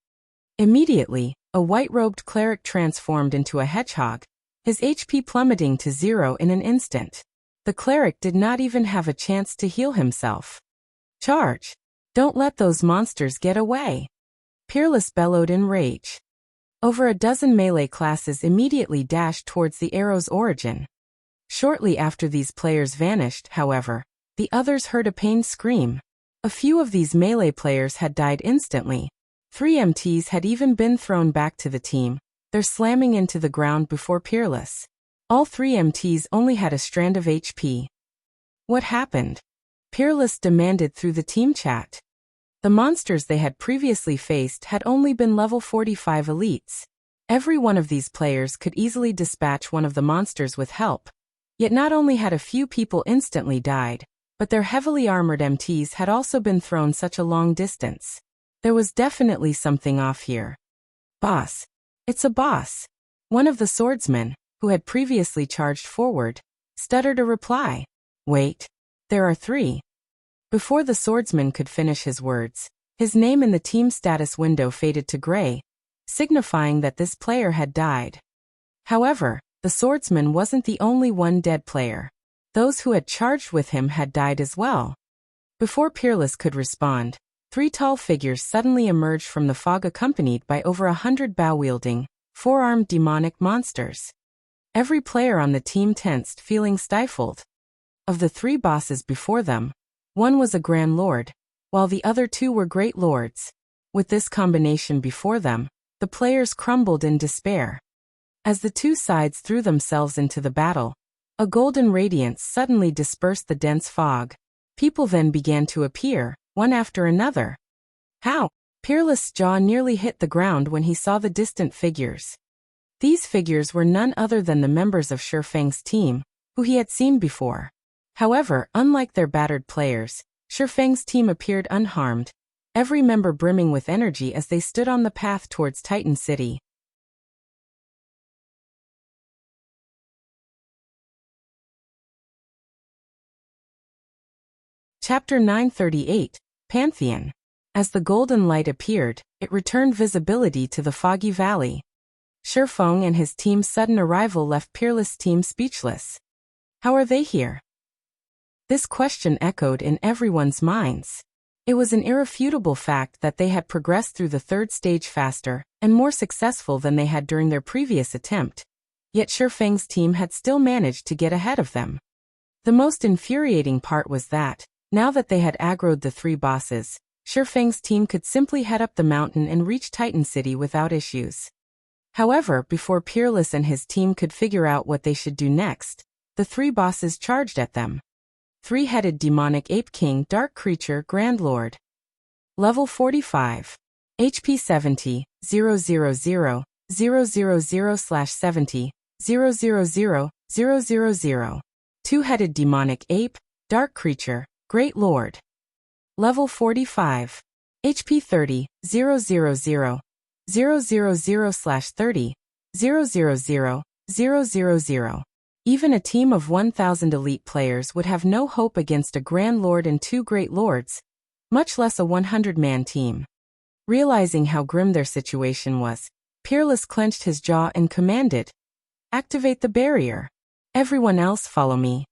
Immediately, a white-robed cleric transformed into a hedgehog, his HP plummeting to 0 in an instant. The cleric did not even have a chance to heal himself. Charge! Don't let those monsters get away! Peerless bellowed in rage. Over a dozen melee classes immediately dashed towards the arrow's origin. Shortly after these players vanished, however, the others heard a pained scream. A few of these melee players had died instantly. 3 MTs had even been thrown back to the team, their slamming into the ground before Peerless. All 3 MTs only had a strand of HP. What happened? Peerless demanded through the team chat. The monsters they had previously faced had only been level 45 elites. Every one of these players could easily dispatch one of the monsters with help. Yet not only had a few people instantly died, but their heavily armored MTs had also been thrown such a long distance. There was definitely something off here. Boss. It's a boss. One of the swordsmen, who had previously charged forward, stuttered a reply. Wait. There are 3. Before the swordsman could finish his words, his name in the team status window faded to gray, signifying that this player had died. However, the swordsman wasn't the only one dead player. Those who had charged with him had died as well. Before Peerless could respond, 3 tall figures suddenly emerged from the fog accompanied by over 100 bow-wielding, 4-armed demonic monsters. Every player on the team tensed, feeling stifled. Of the 3 bosses before them, one was a Grand Lord, while the other 2 were Great Lords. With this combination before them, the players crumbled in despair. As the 2 sides threw themselves into the battle, a golden radiance suddenly dispersed the dense fog. People then began to appear, one after another. How? Peerless' jaw nearly hit the ground when he saw the distant figures. These figures were none other than the members of Shifeng's team, who he had seen before. However, unlike their battered players, Shifeng's team appeared unharmed, every member brimming with energy as they stood on the path towards Titan City. Chapter 938, Pantheon. As the golden light appeared, it returned visibility to the foggy valley. Shifeng and his team's sudden arrival left Peerless' team speechless. How are they here? This question echoed in everyone's minds. It was an irrefutable fact that they had progressed through the 3rd stage faster and more successful than they had during their previous attempt. Yet Shifeng's team had still managed to get ahead of them. The most infuriating part was that, now that they had aggroed the 3 bosses, Shifeng's team could simply head up the mountain and reach Titan City without issues. However, before Peerless and his team could figure out what they should do next, the 3 bosses charged at them. 3-headed demonic ape king dark creature Grand Lord. Level 45. HP 70, 000, 000/70, 000, 000. 2-headed demonic ape, dark creature, Great Lord. Level 45. HP 30, 000, 000/30, 000, 000. Even a team of 1,000 elite players would have no hope against a Grand Lord and 2 Great Lords, much less a 100-man team. Realizing how grim their situation was, Peerless clenched his jaw and commanded, "Activate the barrier. Everyone else follow me."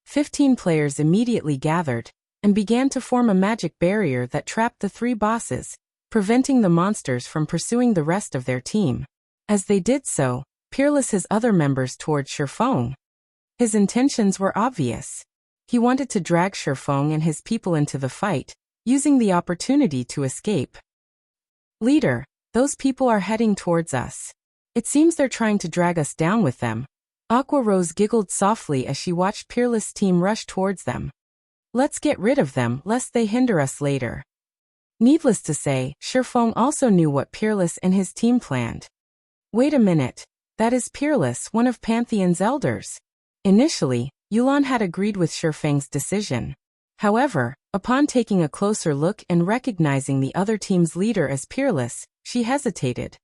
15 players immediately gathered and began to form a magic barrier that trapped the 3 bosses, preventing the monsters from pursuing the rest of their team. As they did so, Peerless his other members toward Shifeng. His intentions were obvious. He wanted to drag Shifeng and his people into the fight, using the opportunity to escape. "Leader, those people are heading towards us. It seems they're trying to drag us down with them." Aqua Rose giggled softly as she watched Peerless' team rush towards them. "Let's get rid of them lest they hinder us later." Needless to say, Shifeng also knew what Peerless and his team planned. Wait a minute. That is Peerless, one of Pantheon's elders. Initially, Yulan had agreed with Shifeng's decision. However, upon taking a closer look and recognizing the other team's leader as Peerless, she hesitated.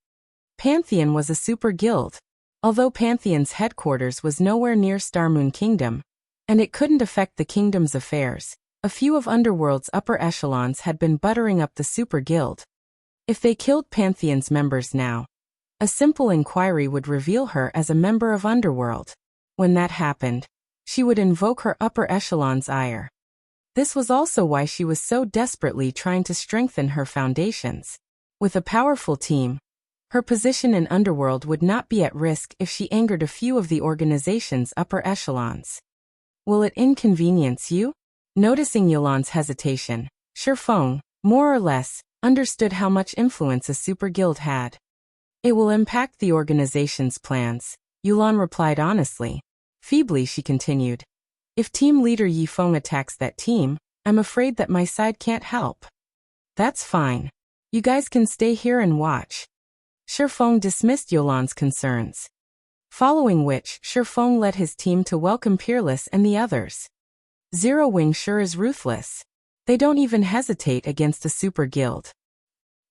Pantheon was a super guild. Although Pantheon's headquarters was nowhere near Starmoon Kingdom, and it couldn't affect the kingdom's affairs, a few of Underworld's upper echelons had been buttering up the super guild. If they killed Pantheon's members now, a simple inquiry would reveal her as a member of Underworld. When that happened, she would invoke her upper echelon's ire. This was also why she was so desperately trying to strengthen her foundations. With a powerful team, her position in Underworld would not be at risk if she angered a few of the organization's upper echelons. "Will it inconvenience you?" Noticing Yulan's hesitation, Shifeng, more or less, understood how much influence a super guild had. "It will impact the organization's plans," Yulan replied honestly. Feebly she continued, If team leader Yifeng attacks that team, I'm afraid that my side can't help. That's fine. You guys can stay here and watch. Shifeng dismissed Yolan's concerns. Following which, Shifeng led his team to welcome Peerless and the others. Zero Wing sure is ruthless. They don't even hesitate against a super guild.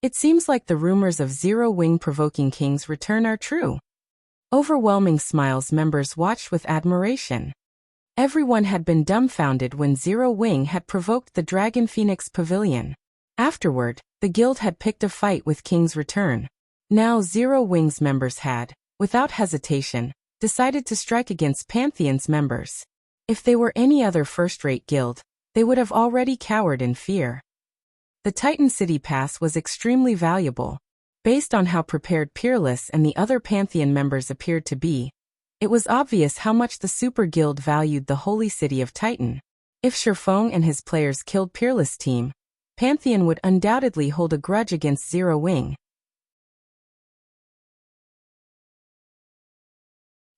It seems like the rumors of Zero Wing provoking King's return are true. Overwhelming Smiles members watched with admiration. Everyone had been dumbfounded when Zero Wing had provoked the Dragon Phoenix Pavilion. Afterward, the guild had picked a fight with King's return. Now Zero Wing's members had, without hesitation, decided to strike against Pantheon's members. If they were any other first-rate guild, they would have already cowered in fear. The Titan City Pass was extremely valuable. Based on how prepared Peerless and the other Pantheon members appeared to be, it was obvious how much the Super Guild valued the holy city of Titan. If Shifeng and his players killed Peerless' team, Pantheon would undoubtedly hold a grudge against Zero Wing.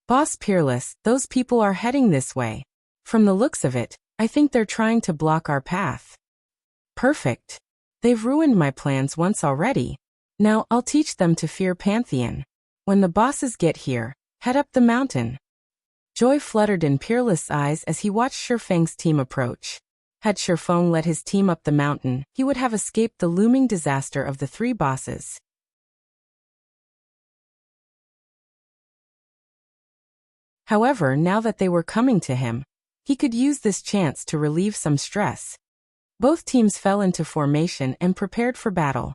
Boss Peerless, those people are heading this way. From the looks of it, I think they're trying to block our path. Perfect. They've ruined my plans once already. Now I'll teach them to fear Pantheon. When the bosses get here, head up the mountain. Joy fluttered in Peerless' eyes as he watched Shifeng's team approach. Had Shifeng led his team up the mountain, he would have escaped the looming disaster of the three bosses. However, now that they were coming to him, he could use this chance to relieve some stress. Both teams fell into formation and prepared for battle.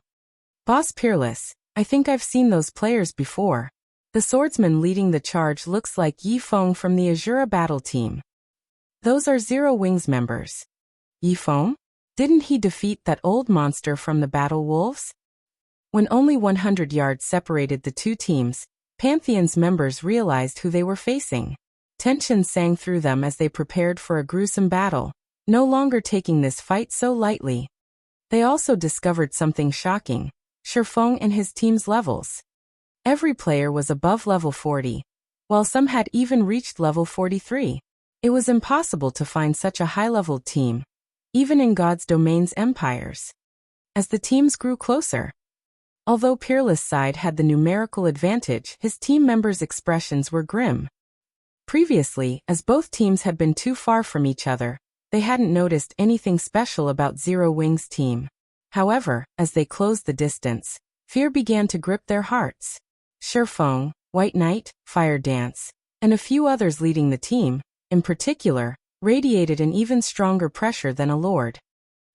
Boss Peerless, I think I've seen those players before. The swordsman leading the charge looks like Yifeng from the Azura battle team. Those are Zero Wing's members. Yifeng? Didn't he defeat that old monster from the Battle Wolves? When only 100 yards separated the two teams, Pantheon's members realized who they were facing. Tension sang through them as they prepared for a gruesome battle, no longer taking this fight so lightly. They also discovered something shocking: Shifeng and his team's levels. Every player was above level 40, while some had even reached level 43. It was impossible to find such a high-leveled team, even in God's domain's empires. As the teams grew closer, although Peerless' side had the numerical advantage, his team members' expressions were grim. Previously, as both teams had been too far from each other, they hadn't noticed anything special about Zero Wing's team. However, as they closed the distance, fear began to grip their hearts. Shifeng, White Knight, Fire Dance, and a few others leading the team, in particular, radiated an even stronger pressure than a lord.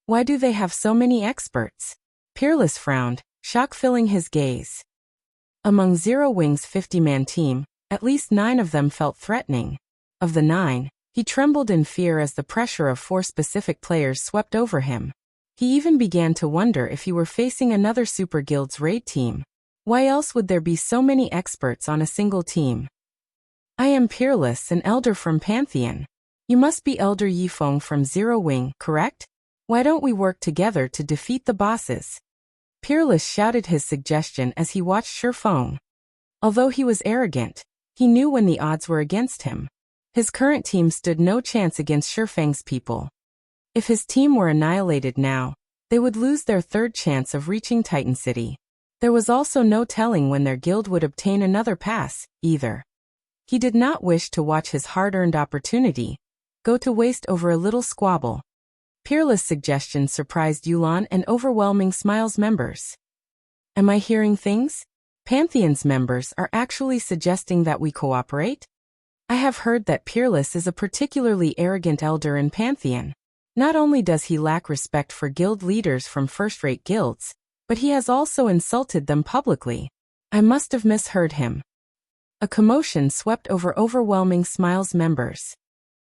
Why do they have so many experts? Peerless frowned, shock filling his gaze. Among Zero Wing's 50-man team, at least 9 of them felt threatening. Of the 9, he trembled in fear as the pressure of 4 specific players swept over him. He even began to wonder if he were facing another Super Guild's raid team. Why else would there be so many experts on a single team? I am Peerless, an elder from Pantheon. You must be Elder Yifeng from Zero Wing, correct? Why don't we work together to defeat the bosses? Peerless shouted his suggestion as he watched Shifeng. Although he was arrogant, he knew when the odds were against him. His current team stood no chance against Shifeng's people. If his team were annihilated now, they would lose their third chance of reaching Titan City. There was also no telling when their guild would obtain another pass, either. He did not wish to watch his hard-earned opportunity go to waste over a little squabble. Peerless' suggestion surprised Yulan and Overwhelming Smiles members. Am I hearing things? Pantheon's members are actually suggesting that we cooperate? I have heard that Peerless is a particularly arrogant elder in Pantheon. Not only does he lack respect for guild leaders from first-rate guilds, but he has also insulted them publicly. I must have misheard him. A commotion swept over Overwhelming Smiles members.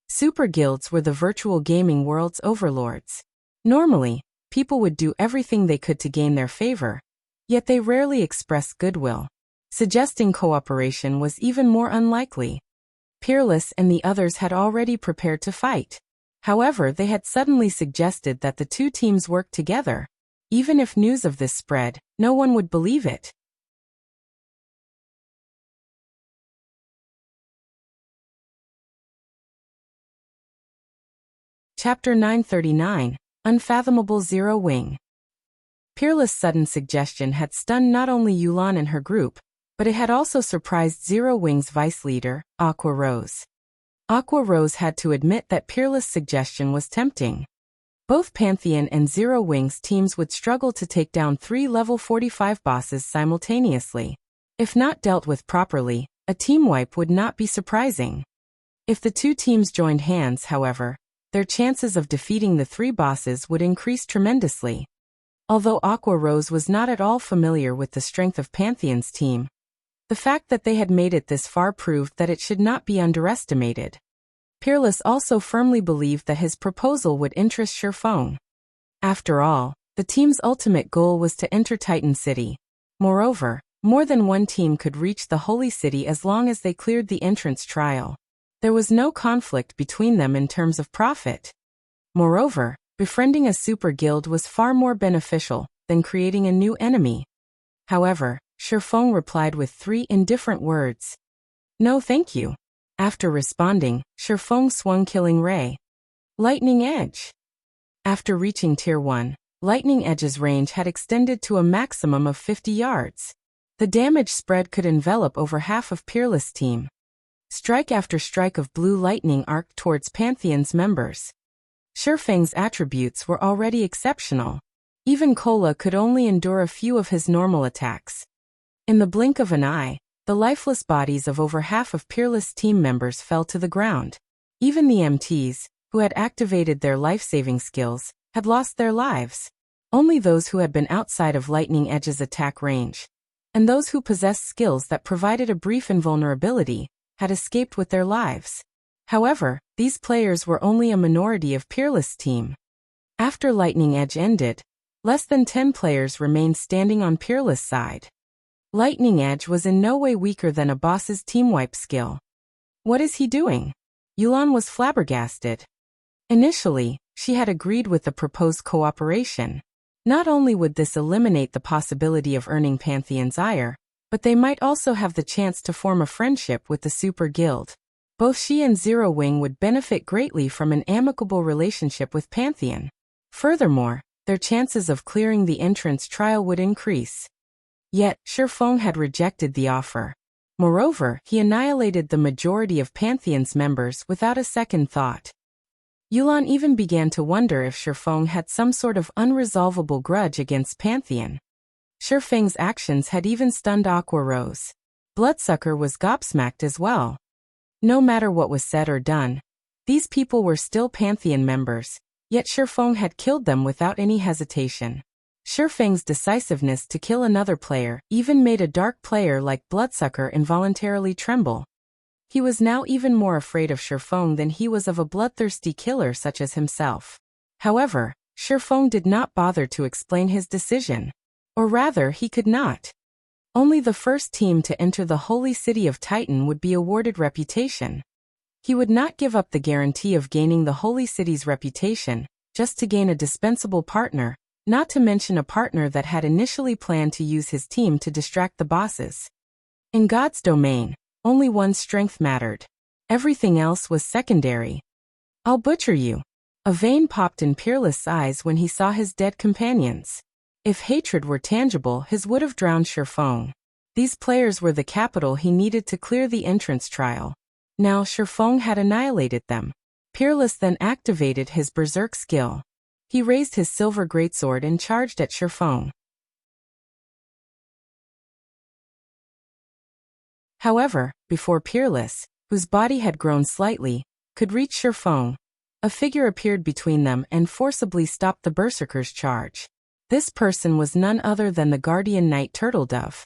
Super guilds were the virtual gaming world's overlords. Normally, people would do everything they could to gain their favor, yet they rarely expressed goodwill. Suggesting cooperation was even more unlikely. Peerless and the others had already prepared to fight. However, they had suddenly suggested that the two teams work together. Even if news of this spread, no one would believe it. Chapter 939, Unfathomable Zero Wing. Peerless' sudden suggestion had stunned not only Yulan and her group, but it had also surprised Zero Wing's vice leader, Aqua Rose. Aqua Rose had to admit that Peerless' suggestion was tempting. Both Pantheon and Zero Wing's teams would struggle to take down 3 level 45 bosses simultaneously. If not dealt with properly, a team wipe would not be surprising. If the two teams joined hands, however, their chances of defeating the 3 bosses would increase tremendously. Although Aqua Rose was not at all familiar with the strength of Pantheon's team, the fact that they had made it this far proved that it should not be underestimated. Peerless also firmly believed that his proposal would interest Shifeng. After all, the team's ultimate goal was to enter Titan City. Moreover, more than one team could reach the Holy City as long as they cleared the entrance trial. There was no conflict between them in terms of profit. Moreover, befriending a super guild was far more beneficial than creating a new enemy. However, Shifeng replied with 3 indifferent words. No thank you. After responding, Shifeng swung Killing Ray. Lightning Edge. After reaching Tier 1, Lightning Edge's range had extended to a maximum of 50 yards. The damage spread could envelop over half of Peerless' team. Strike after strike of blue lightning arced towards Pantheon's members. Shifeng's attributes were already exceptional. Even Kola could only endure a few of his normal attacks. In the blink of an eye, the lifeless bodies of over half of Peerless' team members fell to the ground. Even the MTs, who had activated their life-saving skills, had lost their lives. Only those who had been outside of Lightning Edge's attack range, and those who possessed skills that provided a brief invulnerability, had escaped with their lives. However, these players were only a minority of Peerless' team. After Lightning Edge ended, less than 10 players remained standing on Peerless' side. Lightning Edge was in no way weaker than a boss's team wipe skill. What is he doing? Yulan was flabbergasted. Initially, she had agreed with the proposed cooperation. Not only would this eliminate the possibility of earning Pantheon's ire, but they might also have the chance to form a friendship with the Super Guild. Both she and Zero Wing would benefit greatly from an amicable relationship with Pantheon. Furthermore, their chances of clearing the entrance trial would increase. Yet, Shifeng had rejected the offer. Moreover, he annihilated the majority of Pantheon's members without a second thought. Yulan even began to wonder if Shifeng had some sort of unresolvable grudge against Pantheon. Shifeng's actions had even stunned Aqua Rose. Bloodsucker was gobsmacked as well. No matter what was said or done, these people were still Pantheon members, yet Shifeng had killed them without any hesitation. Shifeng's decisiveness to kill another player even made a dark player like Bloodsucker involuntarily tremble. He was now even more afraid of Shifeng than he was of a bloodthirsty killer such as himself. However, Shifeng did not bother to explain his decision. Or rather, he could not. Only the first team to enter the holy city of Titan would be awarded reputation. He would not give up the guarantee of gaining the holy city's reputation, just to gain a dispensable partner, not to mention a partner that had initially planned to use his team to distract the bosses. In God's domain, only one's strength mattered. Everything else was secondary. I'll butcher you. A vein popped in Peerless' eyes when he saw his dead companions. If hatred were tangible, his would have drowned Shifeng. These players were the capital he needed to clear the entrance trial. Now Shifeng had annihilated them. Peerless then activated his berserk skill. He raised his silver greatsword and charged at Shifeng. However, before Peerless, whose body had grown slightly, could reach Shifeng, a figure appeared between them and forcibly stopped the berserker's charge. This person was none other than the Guardian Knight Turtledove.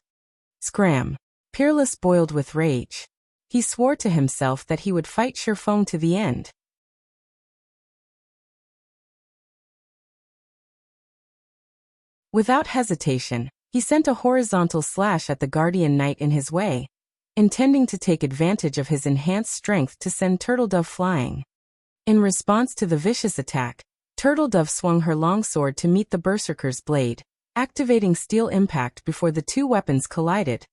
Scram! Peerless boiled with rage. He swore to himself that he would fight Shifeng to the end. Without hesitation, he sent a horizontal slash at the Guardian Knight in his way, intending to take advantage of his enhanced strength to send Turtledove flying. In response to the vicious attack, Turtledove swung her longsword to meet the berserker's blade, activating steel impact before the two weapons collided.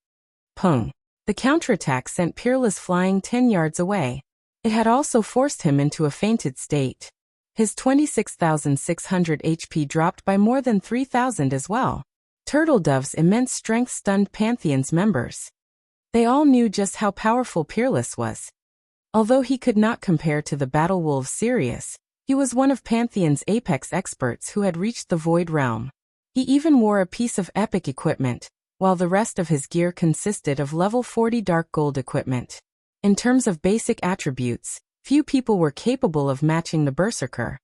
Pung! The counterattack sent Peerless flying 10 yards away. It had also forced him into a fainted state. His 26,600 HP dropped by more than 3,000 as well. Turtledove's immense strength stunned Pantheon's members. They all knew just how powerful Peerless was. Although he could not compare to the battle wolves Sirius, he was one of Pantheon's apex experts who had reached the Void Realm. He even wore a piece of epic equipment, while the rest of his gear consisted of level 40 dark gold equipment. In terms of basic attributes, few people were capable of matching the Berserker.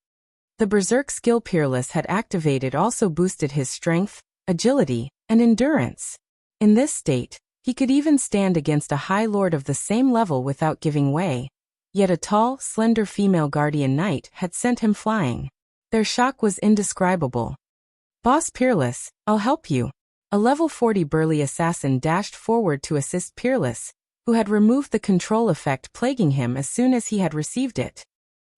The Berserk skill Peerless had activated also boosted his strength, agility, and endurance. In this state, he could even stand against a High Lord of the same level without giving way. Yet a tall, slender female guardian knight had sent him flying. Their shock was indescribable. "Boss Peerless, I'll help you." A level 40 burly assassin dashed forward to assist Peerless, who had removed the control effect plaguing him as soon as he had received it.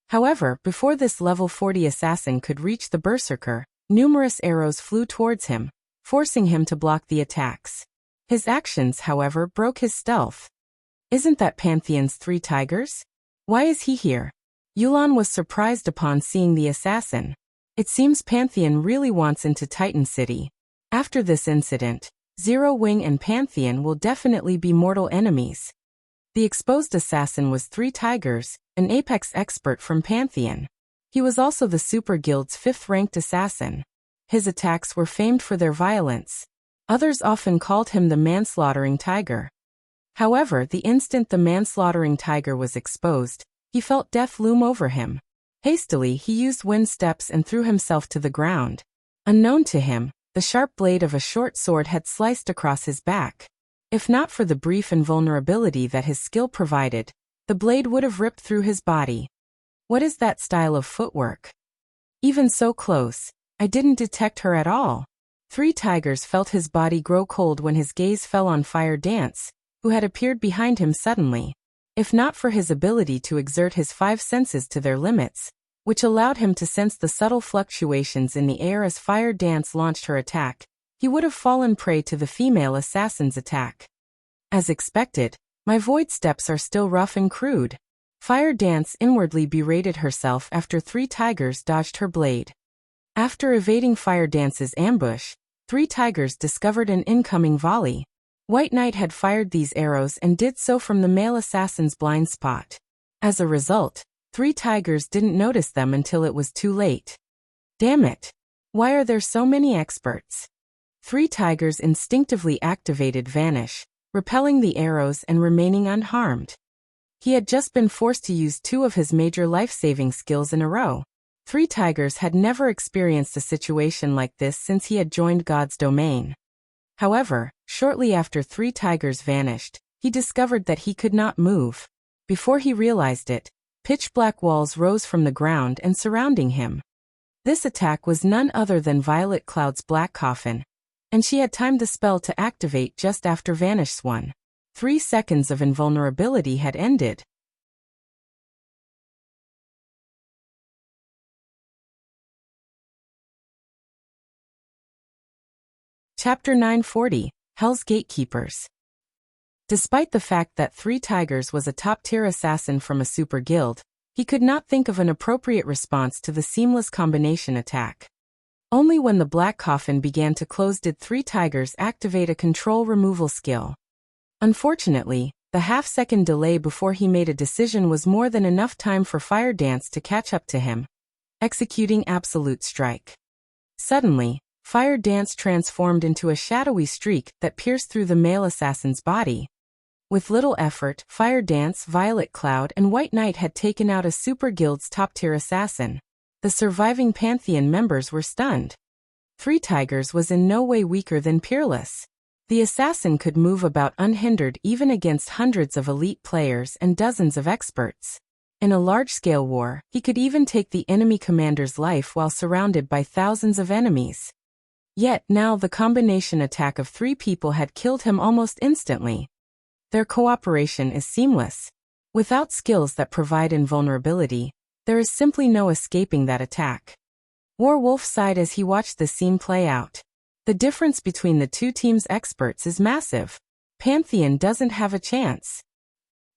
However, before this level 40 assassin could reach the Berserker, numerous arrows flew towards him, forcing him to block the attacks. His actions, however, broke his stealth. "Isn't that Pantheon's 3 tigers? Why is he here?" Yulan was surprised upon seeing the assassin. It seems Pantheon really wants into Titan City. After this incident, Zero Wing and Pantheon will definitely be mortal enemies. The exposed assassin was 3 tigers, an apex expert from Pantheon. He was also the Super Guild's 5th-ranked assassin. His attacks were famed for their violence. Others often called him the manslaughtering tiger. However, the instant the manslaughtering tiger was exposed, he felt death loom over him. Hastily, he used wind steps and threw himself to the ground. Unknown to him, the sharp blade of a short sword had sliced across his back. If not for the brief invulnerability that his skill provided, the blade would have ripped through his body. What is that style of footwork? Even so close, I didn't detect her at all. 3 tigers felt his body grow cold when his gaze fell on Fire Dance, who had appeared behind him suddenly. If not for his ability to exert his 5 senses to their limits, which allowed him to sense the subtle fluctuations in the air as Fire Dance launched her attack, he would have fallen prey to the female assassin's attack. As expected, my void steps are still rough and crude. Fire Dance inwardly berated herself after 3 tigers dodged her blade. After evading Fire Dance's ambush, 3 tigers discovered an incoming volley. White Knight had fired these arrows and did so from the male assassin's blind spot. As a result, 3 tigers didn't notice them until it was too late. Damn it! Why are there so many experts? 3 tigers instinctively activated Vanish, repelling the arrows and remaining unharmed. He had just been forced to use 2 of his major life-saving skills in a row. 3 tigers had never experienced a situation like this since he had joined God's domain. However, shortly after 3 tigers vanished, he discovered that he could not move. Before he realized it, pitch-black walls rose from the ground and surrounding him. This attack was none other than Violet Cloud's Black Coffin, and she had timed the spell to activate just after Vanish's one. 3 seconds of invulnerability had ended. Chapter 940, Hell's Gatekeepers. Despite the fact that 3 Tigers was a top-tier assassin from a super guild, he could not think of an appropriate response to the seamless combination attack. Only when the Black Coffin began to close did 3 Tigers activate a control removal skill. Unfortunately, the half-second delay before he made a decision was more than enough time for Fire Dance to catch up to him, executing Absolute Strike. Suddenly, Fire Dance transformed into a shadowy streak that pierced through the male assassin's body. With little effort, Fire Dance, Violet Cloud, and White Knight had taken out a super guild's top-tier assassin. The surviving Pantheon members were stunned. 3 Tigers was in no way weaker than Peerless. The assassin could move about unhindered even against hundreds of elite players and dozens of experts. In a large-scale war, he could even take the enemy commander's life while surrounded by thousands of enemies. Yet now the combination attack of 3 people had killed him almost instantly. Their cooperation is seamless. Without skills that provide invulnerability, there is simply no escaping that attack. Warwolf sighed as he watched the scene play out. The difference between the 2 teams' experts is massive. Pantheon doesn't have a chance.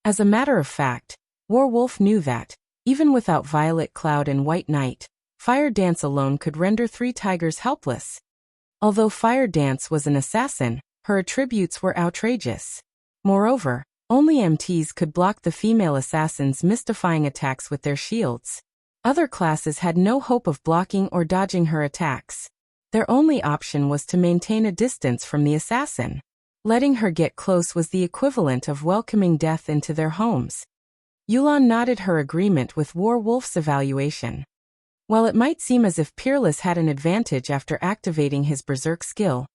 As a matter of fact, Warwolf knew that, Even without Violet Cloud and White Knight, Fire Dance alone could render 3 tigers helpless. Although Fire Dance was an assassin, her attributes were outrageous. Moreover, only MTs could block the female assassin's mystifying attacks with their shields. Other classes had no hope of blocking or dodging her attacks. Their only option was to maintain a distance from the assassin. Letting her get close was the equivalent of welcoming death into their homes. Yulan nodded her agreement with War Wolf's evaluation. While it might seem as if Peerless had an advantage after activating his Berserk skill,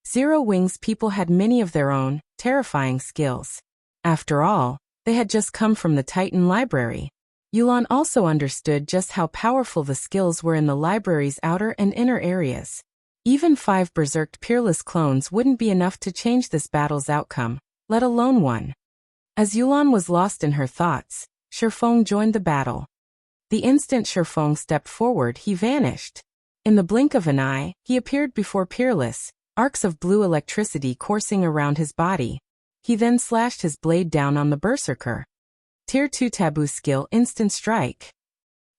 Zero Wings people had many of their own, terrifying skills. After all, they had just come from the Titan Library. Yulan also understood just how powerful the skills were in the library's outer and inner areas. Even 5 berserked Peerless clones wouldn't be enough to change this battle's outcome, let alone one. As Yulan was lost in her thoughts, Shifeng joined the battle. The instant Shifeng stepped forward, he vanished. In the blink of an eye, he appeared before Peerless, arcs of blue electricity coursing around his body. He then slashed his blade down on the berserker. Tier 2 taboo skill Instant Strike.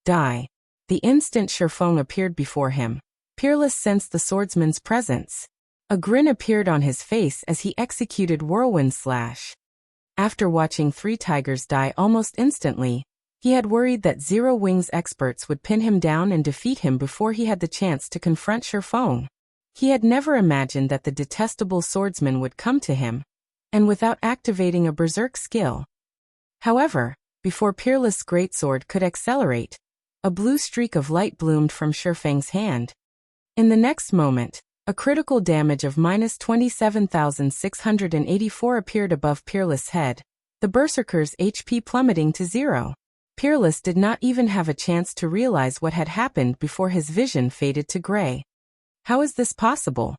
Die. The instant Shifeng appeared before him, Peerless sensed the swordsman's presence. A grin appeared on his face as he executed Whirlwind Slash. After watching 3 tigers die almost instantly, he had worried that Zero Wings experts would pin him down and defeat him before he had the chance to confront Shifeng. He had never imagined that the detestable swordsman would come to him, and without activating a berserk skill. However, before Peerless' greatsword could accelerate, a blue streak of light bloomed from Shifeng's hand. In the next moment, a critical damage of -27,684 appeared above Peerless' head, the berserker's HP plummeting to 0. Peerless did not even have a chance to realize what had happened before his vision faded to gray. How is this possible?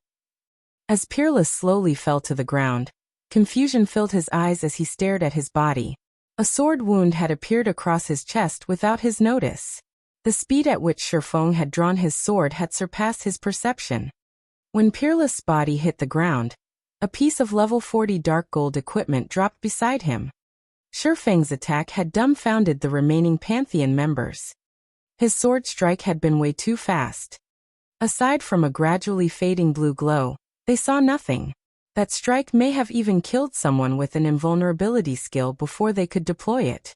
As Peerless slowly fell to the ground, confusion filled his eyes as he stared at his body. A sword wound had appeared across his chest without his notice. The speed at which Shifeng had drawn his sword had surpassed his perception. When Peerless' body hit the ground, a piece of level 40 dark gold equipment dropped beside him. Shifeng's attack had dumbfounded the remaining Pantheon members. His sword strike had been way too fast. Aside from a gradually fading blue glow, they saw nothing. That strike may have even killed someone with an invulnerability skill before they could deploy it.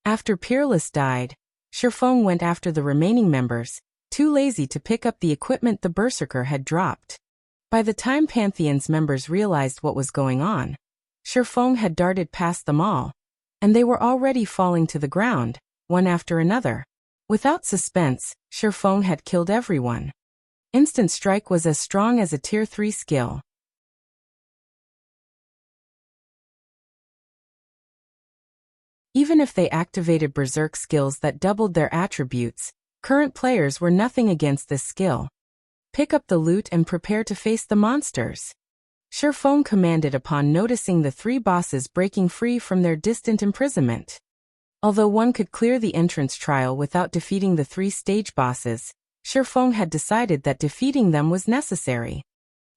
After Peerless died, Shifeng went after the remaining members, too lazy to pick up the equipment the berserker had dropped. By the time Pantheon's members realized what was going on, Shifeng had darted past them all, and they were already falling to the ground, one after another. Without suspense, Shifeng had killed everyone. Instant Strike was as strong as a Tier 3 skill. Even if they activated berserk skills that doubled their attributes, current players were nothing against this skill. Pick up the loot and prepare to face the monsters. Shifeng commanded upon noticing the 3 bosses breaking free from their distant imprisonment. Although one could clear the entrance trial without defeating the 3 stage bosses, Shifeng had decided that defeating them was necessary.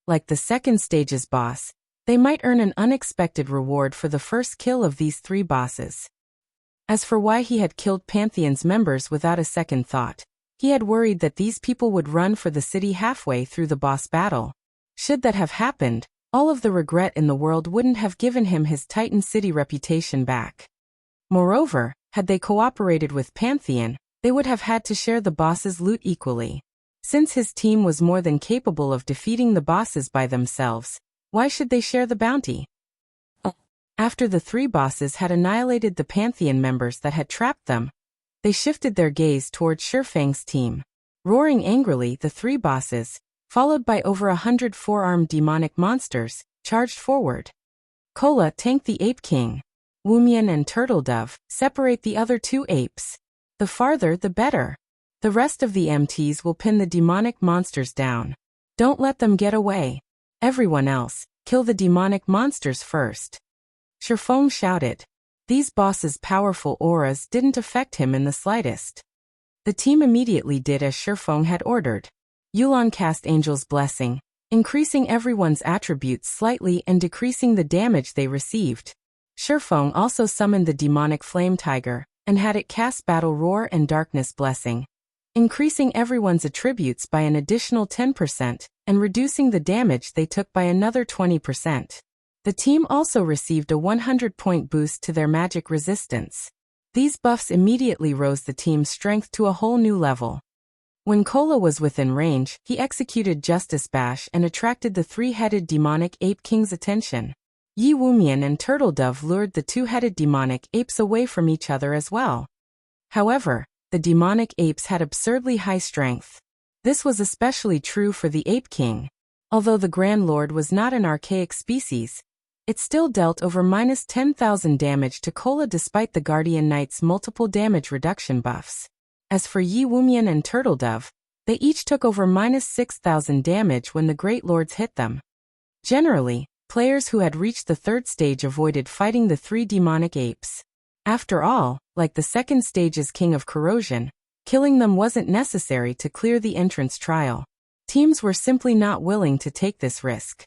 Like the second stage's boss, they might earn an unexpected reward for the first kill of these 3 bosses. As for why he had killed Pantheon's members without a second thought, he had worried that these people would run for the city halfway through the boss battle. Should that have happened, all of the regret in the world wouldn't have given him his Titan City reputation back. Moreover, had they cooperated with Pantheon, they would have had to share the boss's loot equally. Since his team was more than capable of defeating the bosses by themselves, why should they share the bounty? After the 3 bosses had annihilated the Pantheon members that had trapped them, they shifted their gaze towards Shifeng's team. Roaring angrily, the 3 bosses, followed by over 100 4-armed demonic monsters, charged forward. Kola tanked the Ape King. Wumian and Turtledove separate the other 2 apes. The farther, the better. The rest of the MTs will pin the demonic monsters down. Don't let them get away. Everyone else, kill the demonic monsters first. Shifeng shouted. These bosses' powerful auras didn't affect him in the slightest. The team immediately did as Shifeng had ordered. Yulan cast Angel's Blessing, increasing everyone's attributes slightly and decreasing the damage they received. Shifeng also summoned the demonic flame tiger, and had it cast Battle Roar and Darkness Blessing, increasing everyone's attributes by an additional 10%, and reducing the damage they took by another 20%. The team also received a 100-point boost to their magic resistance. These buffs immediately rose the team's strength to a whole new level. When Kola was within range, he executed Justice Bash and attracted the three-headed demonic ape king's attention. Yi Wumian and Turtle Dove lured the two-headed demonic apes away from each other as well. However, the demonic apes had absurdly high strength. This was especially true for the Ape King. Although the Grand Lord was not an archaic species, it still dealt over -10,000 damage to Kola despite the Guardian Knight's multiple damage reduction buffs. As for Yi Wumian and Turtle Dove, they each took over -6,000 damage when the Great Lords hit them. Generally, players who had reached the third stage avoided fighting the three demonic apes. After all, like the second stage's King of Corrosion, killing them wasn't necessary to clear the entrance trial. Teams were simply not willing to take this risk.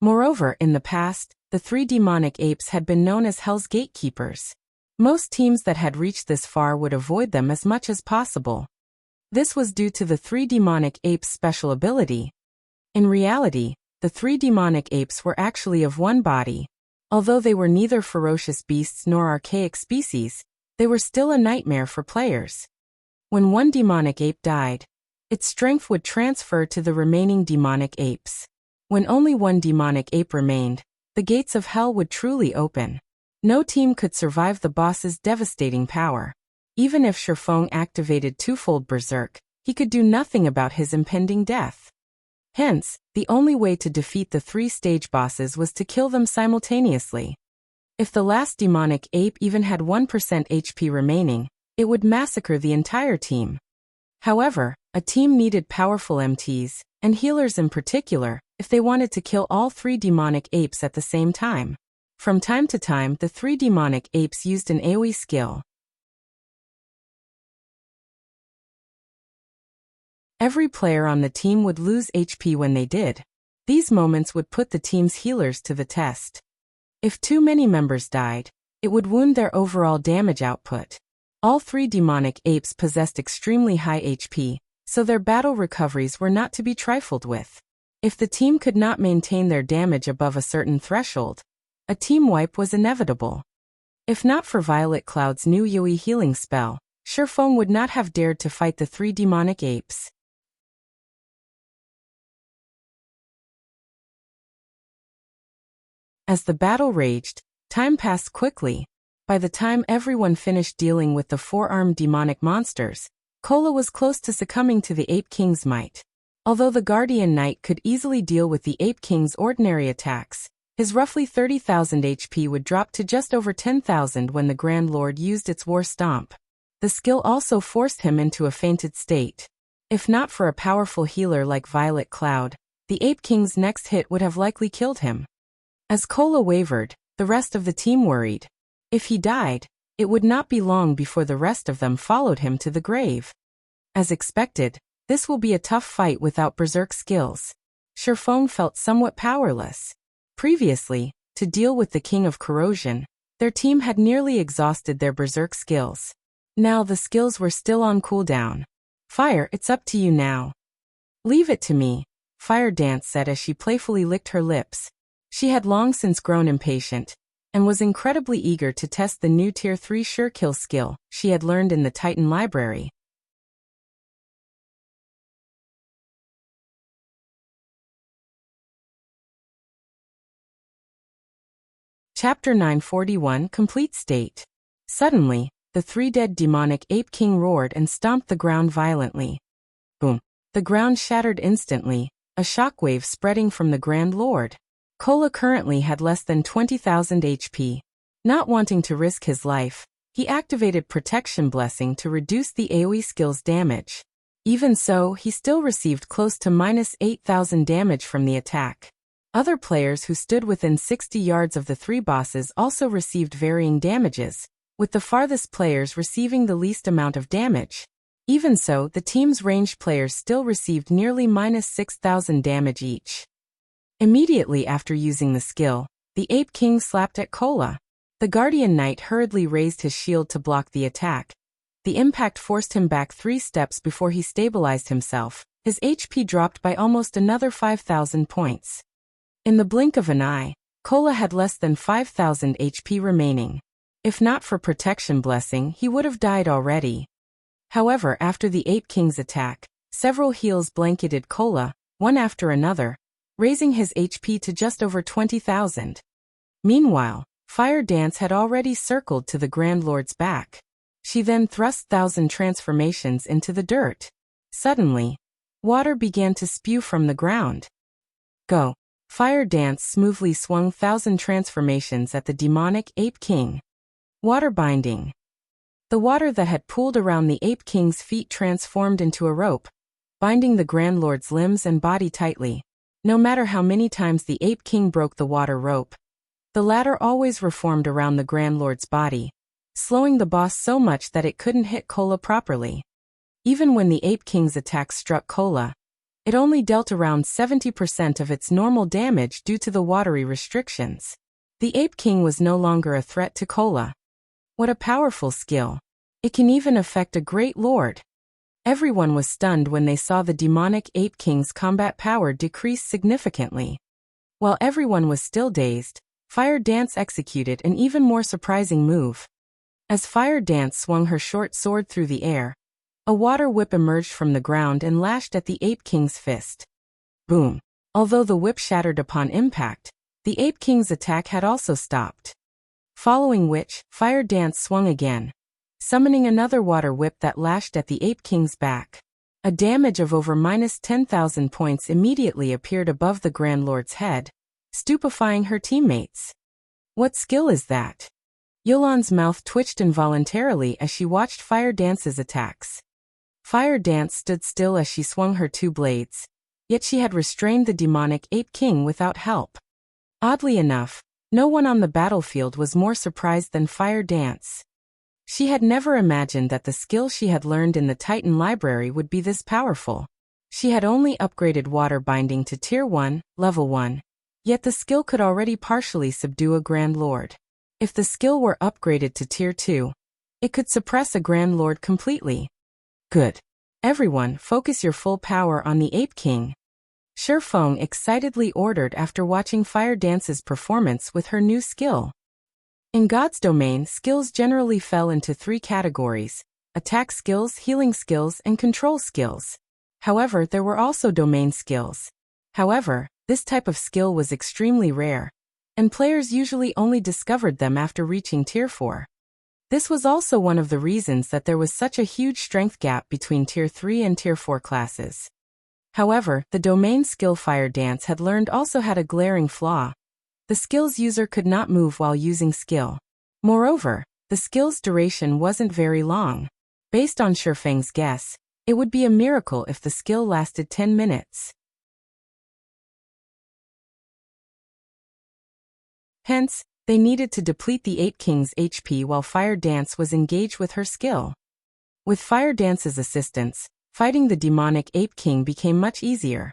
Moreover, in the past, the three demonic apes had been known as Hell's Gatekeepers. Most teams that had reached this far would avoid them as much as possible. This was due to the three demonic apes' special ability. In reality, the three demonic apes were actually of one body. Although they were neither ferocious beasts nor archaic species, they were still a nightmare for players. When one demonic ape died, its strength would transfer to the remaining demonic apes. When only one demonic ape remained, the gates of hell would truly open. No team could survive the boss's devastating power. Even if Shifeng activated twofold Berserk, he could do nothing about his impending death. Hence, the only way to defeat the three stage bosses was to kill them simultaneously. If the last demonic ape even had 1% HP remaining, it would massacre the entire team. However, a team needed powerful MTs, and healers in particular, if they wanted to kill all three demonic apes at the same time. From time to time, the three demonic apes used an AoE skill. Every player on the team would lose HP when they did. These moments would put the team's healers to the test. If too many members died, it would wound their overall damage output. All three demonic apes possessed extremely high HP, so their battle recoveries were not to be trifled with. If the team could not maintain their damage above a certain threshold, a team wipe was inevitable. If not for Violet Cloud's new Yui healing spell, Shifeng would not have dared to fight the three demonic apes. As the battle raged, time passed quickly. By the time everyone finished dealing with the four-armed demonic monsters, Kola was close to succumbing to the Ape King's might. Although the Guardian Knight could easily deal with the Ape King's ordinary attacks, his roughly 30,000 HP would drop to just over 10,000 when the Grand Lord used its War Stomp. The skill also forced him into a fainted state. If not for a powerful healer like Violet Cloud, the Ape King's next hit would have likely killed him. As Kola wavered, the rest of the team worried. If he died, it would not be long before the rest of them followed him to the grave. As expected, this will be a tough fight without Berserk skills. Shifeng felt somewhat powerless. Previously, to deal with the King of Corrosion, their team had nearly exhausted their Berserk skills. Now the skills were still on cooldown. Fire, it's up to you now. Leave it to me, Fire Dance said as she playfully licked her lips. She had long since grown impatient, and was incredibly eager to test the new Tier 3 Sure Kill skill she had learned in the Titan Library. Chapter 941 Complete State. Suddenly, the three-dead demonic Ape King roared and stomped the ground violently. Boom! The ground shattered instantly, a shockwave spreading from the Grand Lord. Kola currently had less than 20,000 HP. Not wanting to risk his life, he activated Protection Blessing to reduce the AoE skill's damage. Even so, he still received close to -8,000 damage from the attack. Other players who stood within 60 yards of the three bosses also received varying damages, with the farthest players receiving the least amount of damage. Even so, the team's ranged players still received nearly -6,000 damage each. Immediately after using the skill, the Ape King slapped at Kola. The Guardian Knight hurriedly raised his shield to block the attack. The impact forced him back 3 steps before he stabilized himself. His HP dropped by almost another 5,000 points. In the blink of an eye, Kola had less than 5,000 HP remaining. If not for Protection Blessing, he would have died already. However, after the Ape King's attack, several heals blanketed Kola, one after another, raising his HP to just over 20,000. Meanwhile, Fire Dance had already circled to the Grand Lord's back. She then thrust 1,000 transformations into the dirt. Suddenly, water began to spew from the ground. Go! Fire Dance smoothly swung 1,000 transformations at the demonic Ape King. Water binding. The water that had pooled around the Ape King's feet transformed into a rope, binding the Grand Lord's limbs and body tightly. No matter how many times the Ape King broke the water rope, the latter always reformed around the Grand Lord's body, slowing the boss so much that it couldn't hit Kola properly. Even when the Ape King's attack struck Kola, it only dealt around 70% of its normal damage due to the watery restrictions. The Ape King was no longer a threat to Kola. What a powerful skill. It can even affect a great lord. Everyone was stunned when they saw the demonic Ape King's combat power decrease significantly. While everyone was still dazed, Fire Dance executed an even more surprising move. As Fire Dance swung her short sword through the air, a water whip emerged from the ground and lashed at the Ape King's fist. Boom! Although the whip shattered upon impact, the Ape King's attack had also stopped. Following which, Fire Dance swung again, summoning another water whip that lashed at the Ape King's back. A damage of over -10,000 points immediately appeared above the Grand Lord's head, stupefying her teammates. What skill is that? Yolan's mouth twitched involuntarily as she watched Fire Dance's attacks. Fire Dance stood still as she swung her 2 blades, yet she had restrained the demonic Ape King without help. Oddly enough, no one on the battlefield was more surprised than Fire Dance. She had never imagined that the skill she had learned in the Titan Library would be this powerful. She had only upgraded water binding to Tier 1, Level 1, yet the skill could already partially subdue a Grand Lord. If the skill were upgraded to Tier 2, it could suppress a Grand Lord completely. Good. Everyone, focus your full power on the Ape King. Shifeng excitedly ordered after watching Fire Dance's performance with her new skill. In God's domain, skills generally fell into 3 categories: attack skills, healing skills, and control skills. However, there were also domain skills. However, this type of skill was extremely rare, and players usually only discovered them after reaching Tier 4. This was also one of the reasons that there was such a huge strength gap between Tier 3 and Tier 4 classes. However, the domain skill Fire Dance had learned also had a glaring flaw. The skill's user could not move while using skill. Moreover, the skill's duration wasn't very long. Based on Shifeng's guess, it would be a miracle if the skill lasted 10 minutes. Hence, they needed to deplete the Ape King's HP while Fire Dance was engaged with her skill. With Fire Dance's assistance, fighting the demonic Ape King became much easier.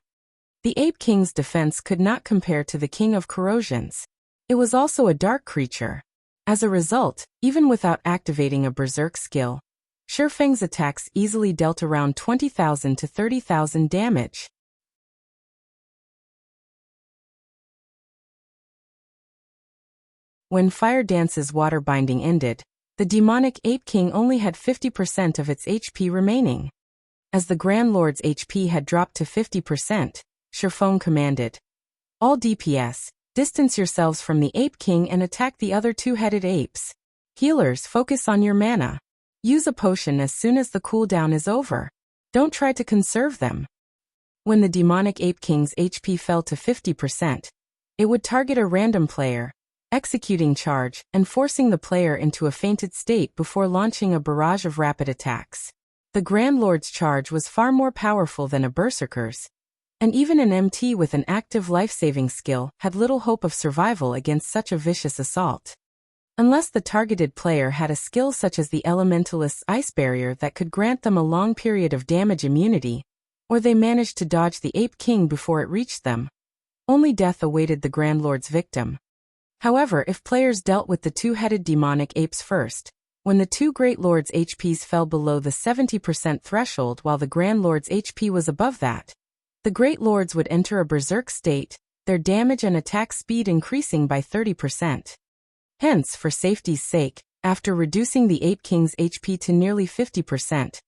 The Ape King's defense could not compare to the King of Corrosion's. It was also a dark creature. As a result, even without activating a Berserk skill, Shifeng's attacks easily dealt around 20,000 to 30,000 damage. When Fire Dance's water binding ended, the demonic Ape King only had 50% of its HP remaining. As the Grand Lord's HP had dropped to 50%, Shifeng commanded, "All DPS, distance yourselves from the Ape King and attack the other 2-headed apes. Healers, focus on your mana. Use a potion as soon as the cooldown is over. Don't try to conserve them." When the demonic Ape King's HP fell to 50%, it would target a random player, executing charge and forcing the player into a fainted state before launching a barrage of rapid attacks. The Grand Lord's charge was far more powerful than a Berserker's, and even an MT with an active life-saving skill had little hope of survival against such a vicious assault. Unless the targeted player had a skill such as the Elementalist's Ice Barrier that could grant them a long period of damage immunity, or they managed to dodge the Ape King before it reached them, only death awaited the Grand Lord's victim. However, if players dealt with the two-headed demonic apes first, when the two Great Lords' HPs fell below the 70% threshold while the Grand Lord's HP was above that, the Great Lords would enter a berserk state, their damage and attack speed increasing by 30%. Hence, for safety's sake, after reducing the Ape King's HP to nearly 50%,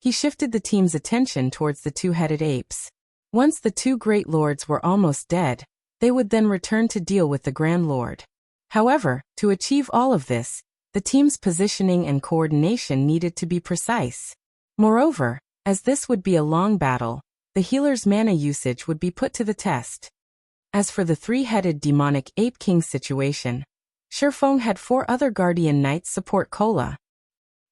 he shifted the team's attention towards the two-headed apes. Once the two Great Lords were almost dead, they would then return to deal with the Grand Lord. However, to achieve all of this, the team's positioning and coordination needed to be precise. Moreover, as this would be a long battle, the healer's mana usage would be put to the test. As for the three-headed demonic Ape King situation, Shifeng had 4 other Guardian Knights support Kola.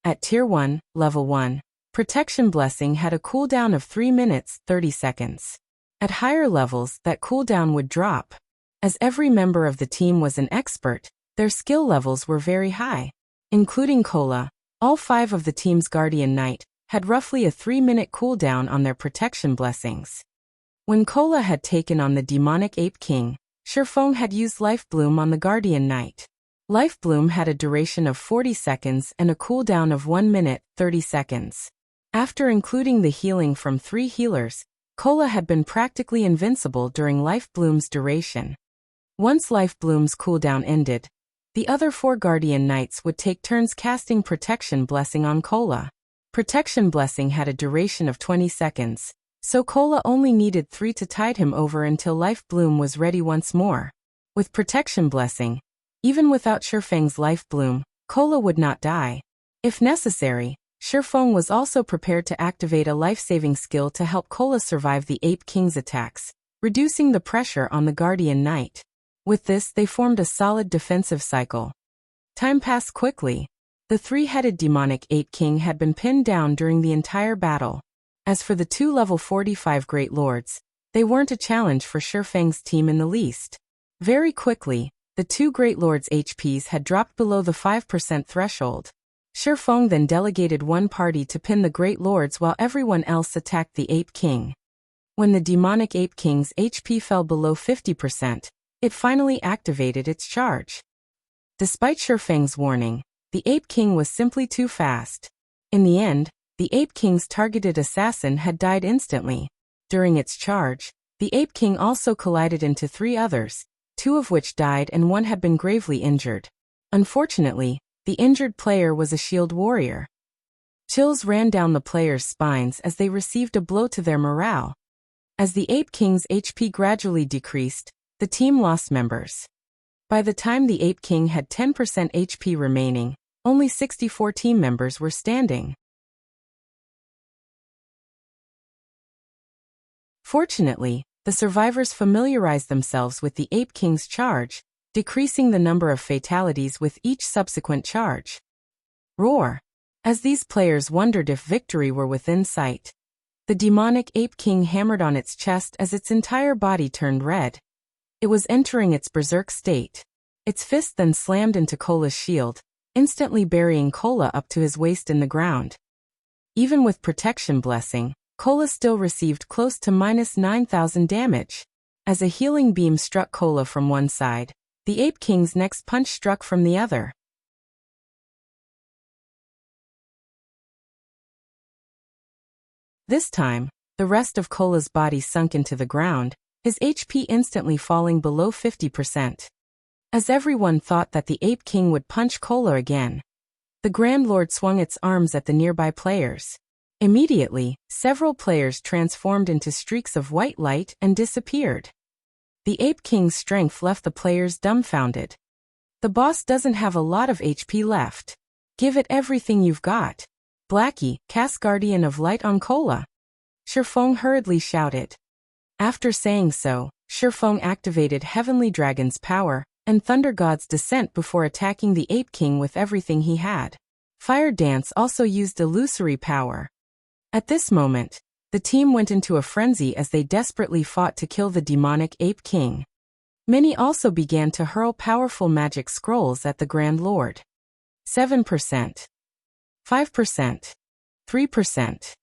At Tier 1, Level 1, Protection Blessing had a cooldown of 3 minutes, 30 seconds. At higher levels, that cooldown would drop. As every member of the team was an expert, their skill levels were very high. Including Kola, all 5 of the team's Guardian Knight had roughly a 3-minute cooldown on their protection blessings. When Kola had taken on the demonic Ape King, Shifeng had used Life Bloom on the Guardian Knight. Life Bloom had a duration of 40 seconds and a cooldown of 1 minute, 30 seconds. After including the healing from 3 healers, Kola had been practically invincible during Life Bloom's duration. Once Life Bloom's cooldown ended, the other 4 Guardian Knights would take turns casting Protection Blessing on Kola. Protection Blessing had a duration of 20 seconds, so Kola only needed 3 to tide him over until Life Bloom was ready once more. With Protection Blessing, even without Shifeng's Life Bloom, Kola would not die. If necessary, Shifeng was also prepared to activate a life-saving skill to help Kola survive the Ape King's attacks, reducing the pressure on the Guardian Knight. With this, they formed a solid defensive cycle. Time passed quickly. The 3-headed demonic Ape King had been pinned down during the entire battle. As for the 2 level 45 Great Lords, they weren't a challenge for Shifeng's team in the least. Very quickly, the 2 Great Lords' HPs had dropped below the 5% threshold. Shifeng then delegated one party to pin the Great Lords while everyone else attacked the Ape King. When the demonic Ape King's HP fell below 50%, it finally activated its charge. Despite Shifeng's warning, the Ape King was simply too fast. In the end, the Ape King's targeted assassin had died instantly. During its charge, the Ape King also collided into 3 others, 2 of which died and 1 had been gravely injured. Unfortunately, the injured player was a shield warrior. Chills ran down the players' spines as they received a blow to their morale. As the Ape King's HP gradually decreased, the team lost members. By the time the Ape King had 10% HP remaining, only 64 team members were standing. Fortunately, the survivors familiarized themselves with the Ape King's charge, decreasing the number of fatalities with each subsequent charge. Roar! As these players wondered if victory were within sight, the demonic Ape King hammered on its chest as its entire body turned red. It was entering its berserk state. Its fist then slammed into Kola's shield, instantly burying Kola up to his waist in the ground. Even with Protection Blessing, Kola still received close to -9,000 damage. As a healing beam struck Kola from one side, the Ape King's next punch struck from the other. This time, the rest of Kola's body sunk into the ground, his HP instantly falling below 50%. As everyone thought that the Ape King would punch Kola again, the Grand Lord swung its arms at the nearby players. Immediately, several players transformed into streaks of white light and disappeared. The Ape King's strength left the players dumbfounded. The boss doesn't have a lot of HP left. Give it everything you've got. Blackie, cast Guardian of Light on Kola. Shifeng hurriedly shouted. After saying so, Shifeng activated Heavenly Dragon's power and Thunder God's descent before attacking the Ape King with everything he had. Fire Dance also used illusory power. At this moment, the team went into a frenzy as they desperately fought to kill the demonic Ape King. Many also began to hurl powerful magic scrolls at the Grand Lord. 7%. 5%. 3%.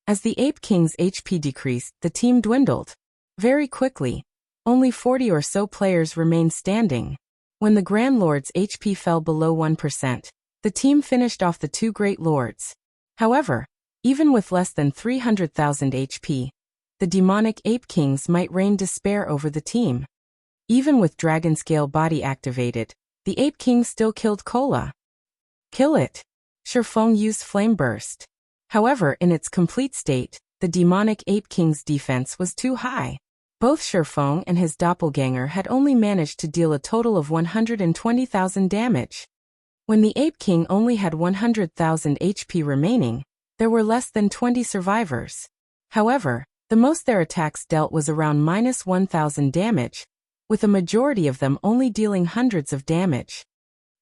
As the Ape King's HP decreased, the team dwindled. Very quickly, only 40 or so players remained standing. When the Grand Lord's HP fell below 1%, the team finished off the two Great Lords. However, even with less than 300,000 HP, the demonic Ape Kings might rain despair over the team. Even with Dragon Scale body activated, the Ape King still killed Cola. Kill it. Shifeng used Flame Burst. However, in its complete state, the demonic Ape King's defense was too high. Both Shifeng and his doppelganger had only managed to deal a total of 120,000 damage. When the Ape King only had 100,000 HP remaining, there were less than 20 survivors. However, the most their attacks dealt was around -1,000 damage, with a majority of them only dealing hundreds of damage.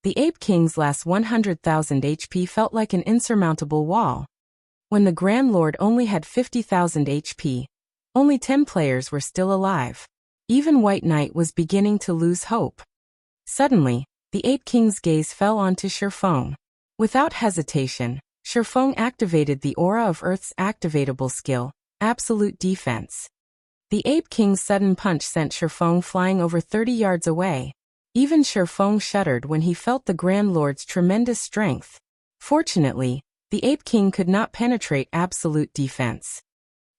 The Ape King's last 100,000 HP felt like an insurmountable wall. When the Grand Lord only had 50,000 HP, only 10 players were still alive. Even White Knight was beginning to lose hope. Suddenly, the Ape King's gaze fell onto Shifeng. Without hesitation, Shifeng activated the Aura of Earth's activatable skill, Absolute Defense. The Ape King's sudden punch sent Shifeng flying over 30 yards away. Even Shifeng shuddered when he felt the Grand Lord's tremendous strength. Fortunately, the Ape King could not penetrate Absolute Defense.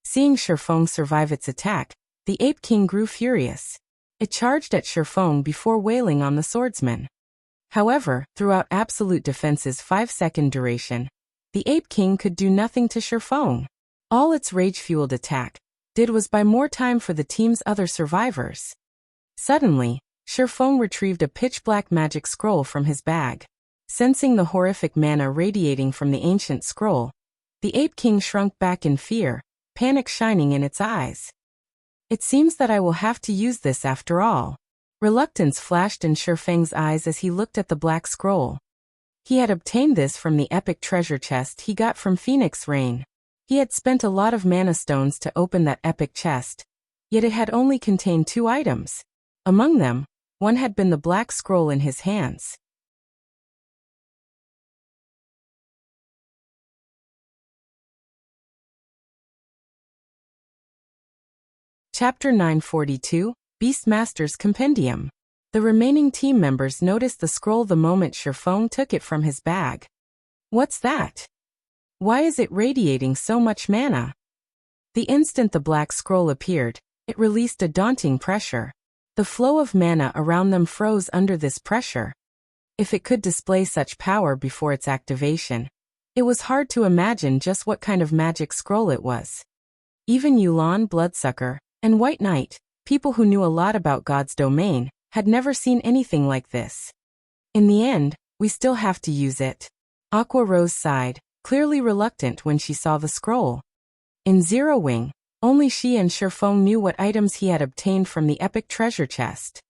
Seeing Shifeng survive its attack, the Ape King grew furious. It charged at Shifeng before wailing on the swordsman. However, throughout Absolute Defense's 5-second duration, the Ape King could do nothing to Shifeng. All its rage-fueled attack did was buy more time for the team's other survivors. Suddenly, Shifeng retrieved a pitch-black magic scroll from his bag. Sensing the horrific mana radiating from the ancient scroll, the Ape King shrunk back in fear, panic shining in its eyes. It seems that I will have to use this after all. Reluctance flashed in Shifeng's eyes as he looked at the black scroll. He had obtained this from the epic treasure chest he got from Phoenix Rain. He had spent a lot of mana stones to open that epic chest, yet it had only contained 2 items. Among them, one had been the black scroll in his hands. Chapter 942, Beastmaster's Compendium. The remaining team members noticed the scroll the moment Shifeng took it from his bag. What's that? Why is it radiating so much mana? The instant the black scroll appeared, it released a daunting pressure. The flow of mana around them froze under this pressure. If it could display such power before its activation, it was hard to imagine just what kind of magic scroll it was. Even Yulan Bloodsucker and White Knight, people who knew a lot about God's domain, had never seen anything like this. In the end, we still have to use it. Aqua Rose sighed, clearly reluctant when she saw the scroll. In Zero Wing, only she and Shifeng knew what items he had obtained from the epic treasure chest.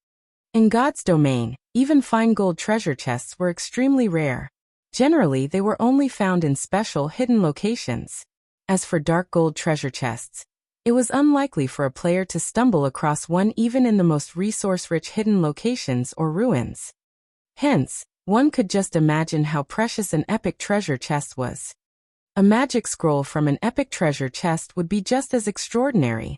In God's domain, even fine gold treasure chests were extremely rare. Generally, they were only found in special hidden locations. As for dark gold treasure chests, it was unlikely for a player to stumble across one even in the most resource-rich hidden locations or ruins. Hence, one could just imagine how precious an epic treasure chest was. A magic scroll from an epic treasure chest would be just as extraordinary.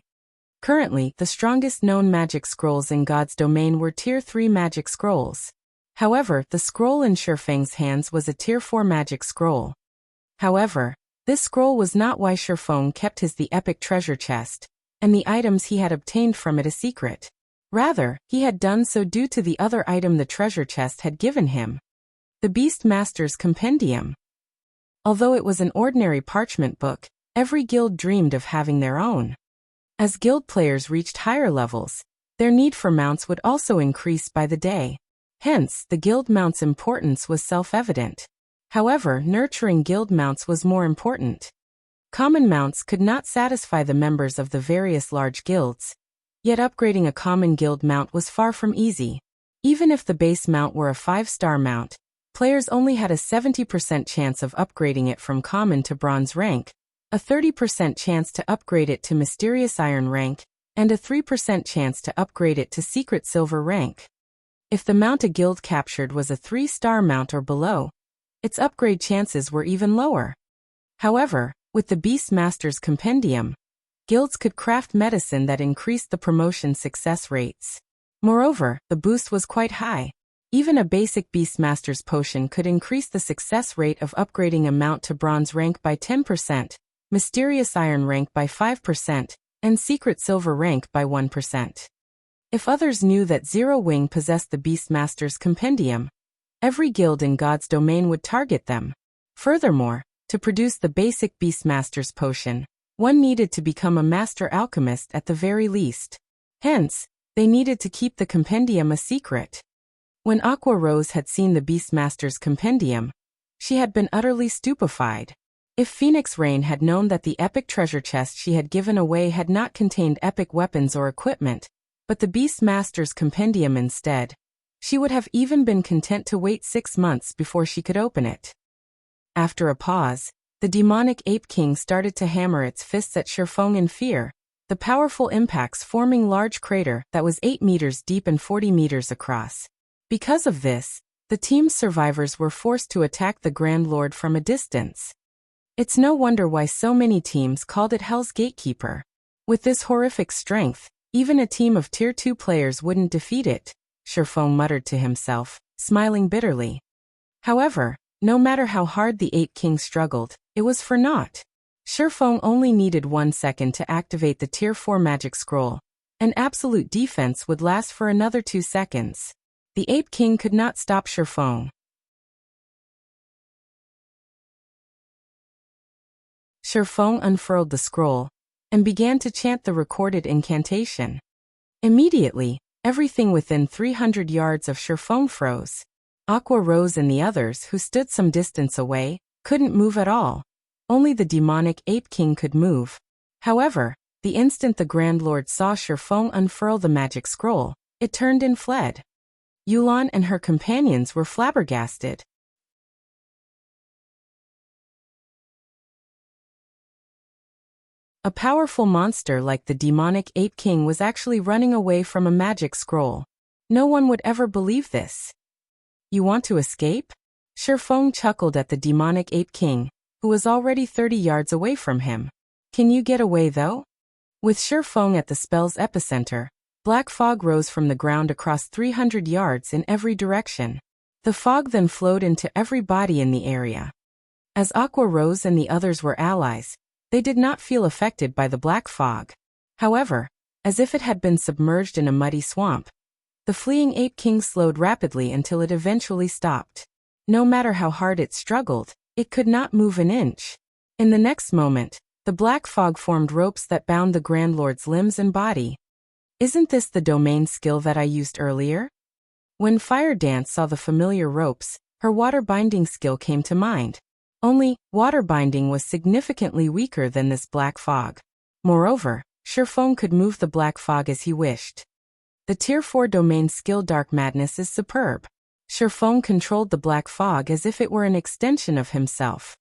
Currently, the strongest known magic scrolls in God's domain were Tier 3 magic scrolls. However, the scroll in Shifeng's hands was a Tier 4 magic scroll. However, this scroll was not why Shifeng kept the epic treasure chest, and the items he had obtained from it a secret. Rather, he had done so due to the other item the treasure chest had given him. The Beastmaster's Compendium. Although it was an ordinary parchment book, every guild dreamed of having their own. As guild players reached higher levels, their need for mounts would also increase by the day. Hence, the guild mount's importance was self-evident. However, nurturing guild mounts was more important. Common mounts could not satisfy the members of the various large guilds, yet upgrading a common guild mount was far from easy. Even if the base mount were a 5-star mount, players only had a 70% chance of upgrading it from common to bronze rank, a 30% chance to upgrade it to mysterious iron rank, and a 3% chance to upgrade it to secret silver rank. If the mount a guild captured was a 3-star mount or below, its upgrade chances were even lower. However, with the Beastmaster's Compendium, guilds could craft medicine that increased the promotion success rates. Moreover, the boost was quite high. Even a basic Beastmaster's potion could increase the success rate of upgrading a mount to bronze rank by 10%, mysterious iron rank by 5%, and secret silver rank by 1%. If others knew that Zero Wing possessed the Beastmaster's Compendium, every guild in God's domain would target them. Furthermore, to produce the basic Beastmaster's potion, one needed to become a master alchemist at the very least. Hence, they needed to keep the Compendium a secret. When Aqua Rose had seen the Beastmaster's Compendium, she had been utterly stupefied. If Phoenix Rain had known that the epic treasure chest she had given away had not contained epic weapons or equipment, but the Beastmaster's Compendium instead, she would have even been content to wait 6 months before she could open it. After a pause, the demonic Ape King started to hammer its fists at Shifeng in fear, the powerful impacts forming large crater that was 8 meters deep and 40 meters across. Because of this, the team's survivors were forced to attack the Grand Lord from a distance. It's no wonder why so many teams called it Hell's Gatekeeper. With this horrific strength, even a team of Tier 2 players wouldn't defeat it, Shifeng muttered to himself, smiling bitterly. However, no matter how hard the Ape King struggled, it was for naught. Shifeng only needed 1 second to activate the Tier 4 magic scroll, and absolute defense would last for another 2 seconds. The Ape King could not stop Shifeng. Shifeng unfurled the scroll and began to chant the recorded incantation. Immediately, everything within 300 yards of Shifeng froze. Aqua Rose and the others, who stood some distance away, couldn't move at all. Only the demonic Ape King could move. However, the instant the Grand Lord saw Shifeng unfurl the magic scroll, it turned and fled. Yulan and her companions were flabbergasted. A powerful monster like the demonic Ape King was actually running away from a magic scroll. No one would ever believe this. You want to escape? Shifeng chuckled at the demonic Ape King, who was already 30 yards away from him. Can you get away though? With Shifeng at the spell's epicenter, black fog rose from the ground across 300 yards in every direction. The fog then flowed into every body in the area. As Aqua Rose and the others were allies, they did not feel affected by the black fog. However, as if it had been submerged in a muddy swamp, the fleeing Ape King slowed rapidly until it eventually stopped. No matter how hard it struggled, it could not move an inch. In the next moment, the black fog formed ropes that bound the Grand Lord's limbs and body. Isn't this the domain skill that I used earlier? When Fire Dance saw the familiar ropes, her water binding skill came to mind. Only, water binding was significantly weaker than this black fog. Moreover, Shifeng could move the black fog as he wished. The Tier 4 domain skill Dark Madness is superb. Shifeng controlled the black fog as if it were an extension of himself.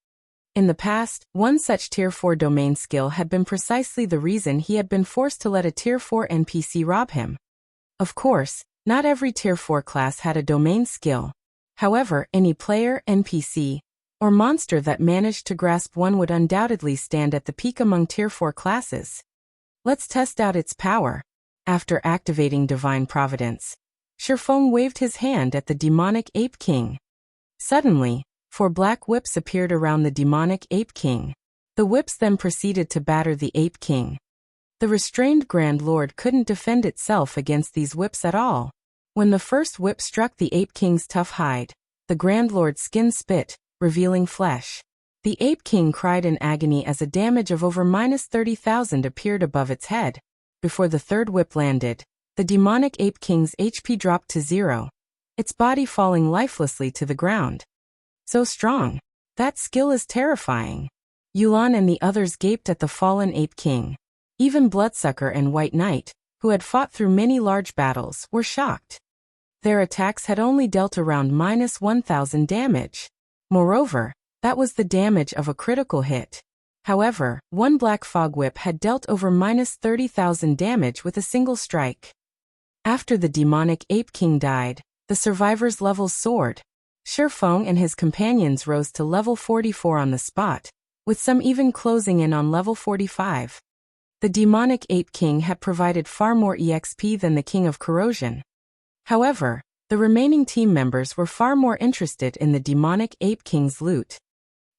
In the past, one such Tier 4 domain skill had been precisely the reason he had been forced to let a Tier 4 NPC rob him. Of course, not every Tier 4 class had a domain skill. However, any player, NPC, or monster that managed to grasp one would undoubtedly stand at the peak among Tier 4 classes. Let's test out its power. After activating Divine Providence, Shifeng waved his hand at the demonic Ape King. Suddenly, 4 black whips appeared around the demonic Ape King. The whips then proceeded to batter the Ape King. The restrained Grand Lord couldn't defend itself against these whips at all. When the first whip struck the Ape King's tough hide, the Grand Lord's skin split, revealing flesh. The Ape King cried in agony as a damage of over -30,000 appeared above its head. Before the third whip landed, the demonic Ape King's HP dropped to 0, its body falling lifelessly to the ground. So strong. That skill is terrifying. Yulan and the others gaped at the fallen Ape King. Even Bloodsucker and White Knight, who had fought through many large battles, were shocked. Their attacks had only dealt around -1,000 damage. Moreover, that was the damage of a critical hit. However, one Black Fog Whip had dealt over -30,000 damage with a single strike. After the demonic Ape King died, the survivors' levels soared. Shifeng and his companions rose to level 44 on the spot, with some even closing in on level 45. The demonic Ape King had provided far more EXP than the King of Corrosion. However, The remaining team members were far more interested in the demonic Ape King's loot.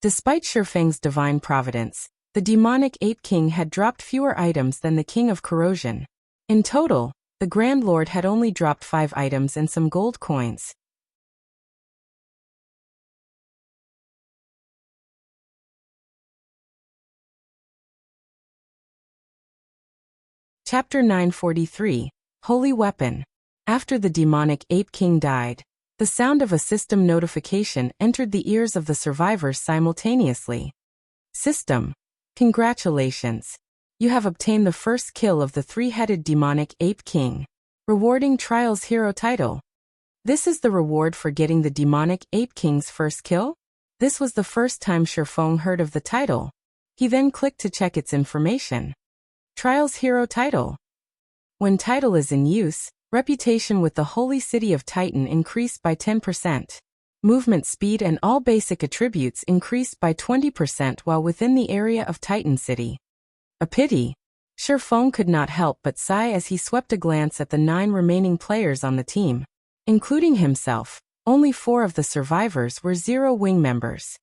Despite Shifeng's divine providence, the demonic Ape King had dropped fewer items than the King of Corrosion. In total, the Grand Lord had only dropped 5 items and some gold coins. Chapter 943, Holy Weapon. After the demonic Ape King died, the sound of a system notification entered the ears of the survivors simultaneously. System. Congratulations. You have obtained the first kill of the 3-headed demonic Ape King. Rewarding Trials Hero title. This is the reward for getting the demonic Ape King's first kill? This was the first time Shifeng heard of the title. He then clicked to check its information. Trials Hero title. When title is in use, reputation with the Holy City of Titan increased by 10%. Movement speed and all basic attributes increased by 20% while within the area of Titan City. A pity. Shifeng could not help but sigh as he swept a glance at the 9 remaining players on the team. Including himself, only 4 of the survivors were Zero-Wing members.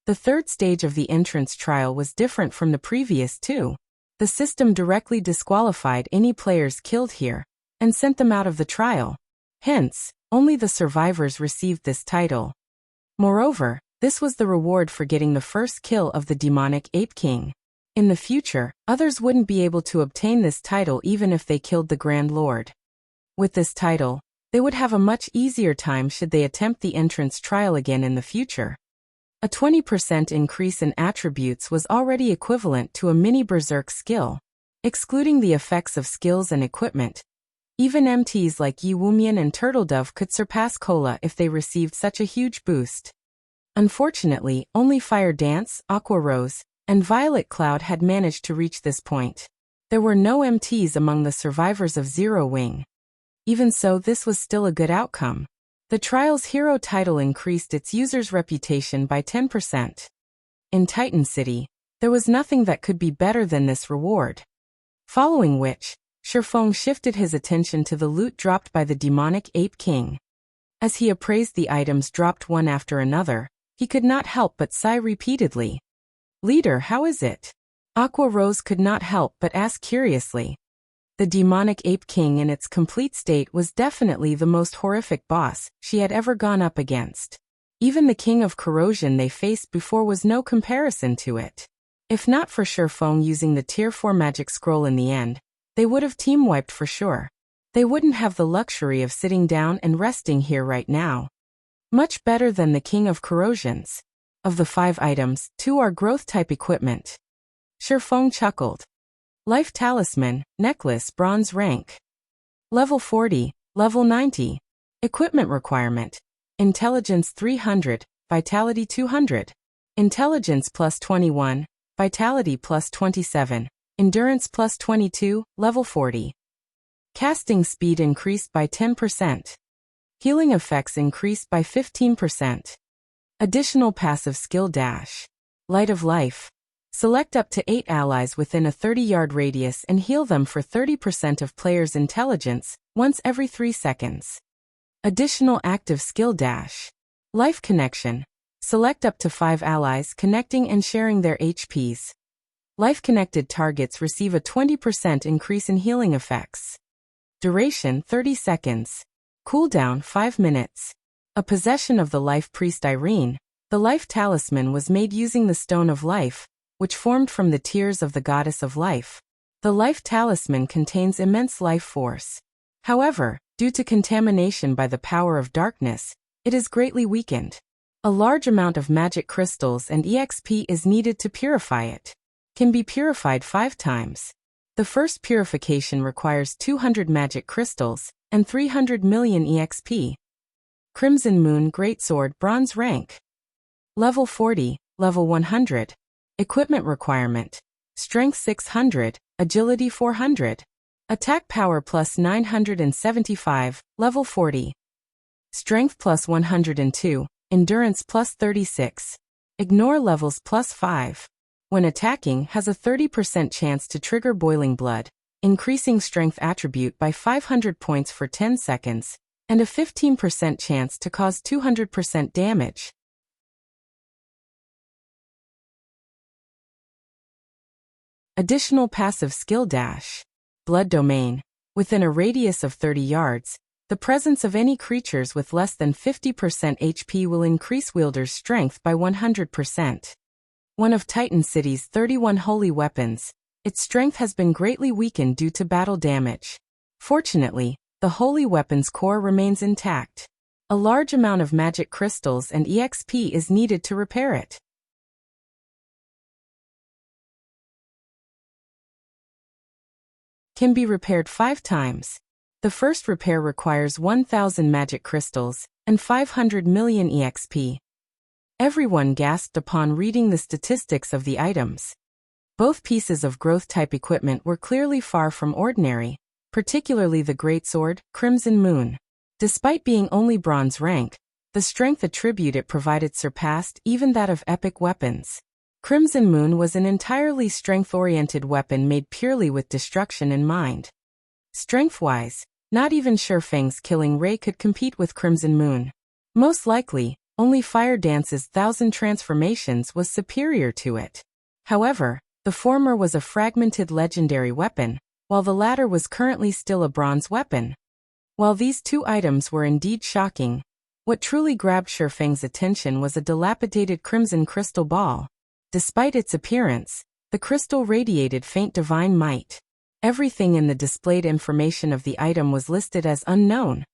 The third stage of the entrance trial was different from the previous 2. The system directly disqualified any players killed here, and sent them out of the trial. Hence, only the survivors received this title. Moreover, this was the reward for getting the first kill of the demonic Ape King. In the future, others wouldn't be able to obtain this title even if they killed the Grand Lord. With this title, they would have a much easier time should they attempt the entrance trial again in the future. A 20% increase in attributes was already equivalent to a mini berserk skill. Excluding the effects of skills and equipment, even MTs like Yi Wumian and Turtledove could surpass Cola if they received such a huge boost. Unfortunately, only Fire Dance, Aqua Rose, and Violet Cloud had managed to reach this point. There were no MTs among the survivors of Zero-Wing. Even so, this was still a good outcome. The Trials Hero title increased its user's reputation by 10%. In Titan City, there was nothing that could be better than this reward. Following which, Shifeng shifted his attention to the loot dropped by the demonic Ape King. As he appraised the items dropped one after another, he could not help but sigh repeatedly. Leader, how is it? Aqua Rose could not help but ask curiously. The demonic Ape King in its complete state was definitely the most horrific boss she had ever gone up against. Even the King of Corrosion they faced before was no comparison to it. If not for Shifeng using the Tier 4 magic scroll in the end, they would have team-wiped for sure. They wouldn't have the luxury of sitting down and resting here right now. Much better than the King of Corrosions. Of the 5 items, 2 are growth-type equipment. Shifeng chuckled. Life Talisman, Necklace, Bronze Rank. Level 40, Level 90. Equipment Requirement. Intelligence 300, Vitality 200. Intelligence plus 21, Vitality plus 27. Endurance plus 22, Level 40. Casting speed increased by 10%. Healing effects increased by 15%. Additional passive skill dash. Light of Life. Select up to 8 allies within a 30-yard radius and heal them for 30% of players' intelligence, once every 3 seconds. Additional active skill dash. Life Connection. Select up to 5 allies connecting and sharing their HPs. Life-connected targets receive a 20% increase in healing effects. Duration 30 seconds. Cooldown 5 minutes. A possession of the Life Priest Irene, the Life Talisman was made using the Stone of Life, which formed from the tears of the Goddess of Life. The Life Talisman contains immense life force. However, due to contamination by the power of darkness, it is greatly weakened. A large amount of magic crystals and EXP is needed to purify it. Can be purified 5 times. The first purification requires 200 magic crystals and 300 million EXP. Crimson Moon Greatsword Bronze Rank. Level 40, Level 100. Equipment Requirement. Strength 600, Agility 400. Attack Power plus 975, Level 40. Strength plus 102, Endurance plus 36. Ignore levels plus 5. When attacking, has a 30% chance to trigger Boiling Blood, increasing Strength attribute by 500 points for 10 seconds, and a 15% chance to cause 200% damage. Additional passive skill dash. Blood Domain. Within a radius of 30 yards, the presence of any creatures with less than 50% HP will increase wielder's strength by 100%. One of Titan City's 31 holy weapons, its strength has been greatly weakened due to battle damage. Fortunately, the holy weapon's core remains intact. A large amount of magic crystals and EXP is needed to repair it. Can be repaired 5 times. The first repair requires 1,000 magic crystals and 500 million EXP. Everyone gasped upon reading the statistics of the items. Both pieces of growth-type equipment were clearly far from ordinary, particularly the greatsword, Crimson Moon. Despite being only bronze rank, the strength attribute it provided surpassed even that of epic weapons. Crimson Moon was an entirely strength-oriented weapon made purely with destruction in mind. Strength-wise, not even Shurfeng's killing ray could compete with Crimson Moon. Most likely, only Fire Dance's 1,000 transformations was superior to it. However, the former was a fragmented legendary weapon, while the latter was currently still a bronze weapon. While these two items were indeed shocking, what truly grabbed Shurfeng's attention was a dilapidated crimson crystal ball. Despite its appearance, the crystal radiated faint divine might. Everything in the displayed information of the item was listed as unknown.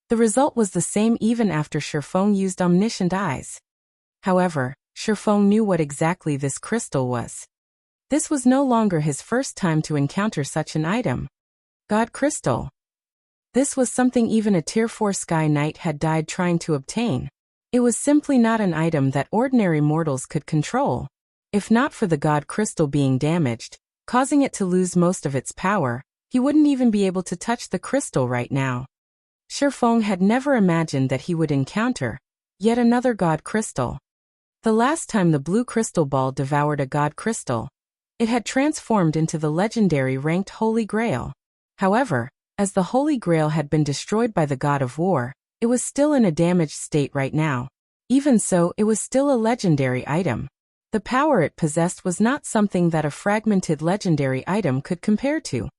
The result was the same even after Shurfeng used omniscient eyes. However, Shurfeng knew what exactly this crystal was. This was no longer his first time to encounter such an item. God Crystal. This was something even a Tier 4 Sky Knight had died trying to obtain. It was simply not an item that ordinary mortals could control. If not for the God Crystal being damaged, causing it to lose most of its power, he wouldn't even be able to touch the crystal right now. Shurfeng had never imagined that he would encounter yet another God Crystal. The last time the blue crystal ball devoured a God Crystal, it had transformed into the legendary ranked Holy Grail. However, as the Holy Grail had been destroyed by the God of War, it was still in a damaged state right now. Even so, it was still a legendary item. The power it possessed was not something that a fragmented legendary item could compare to.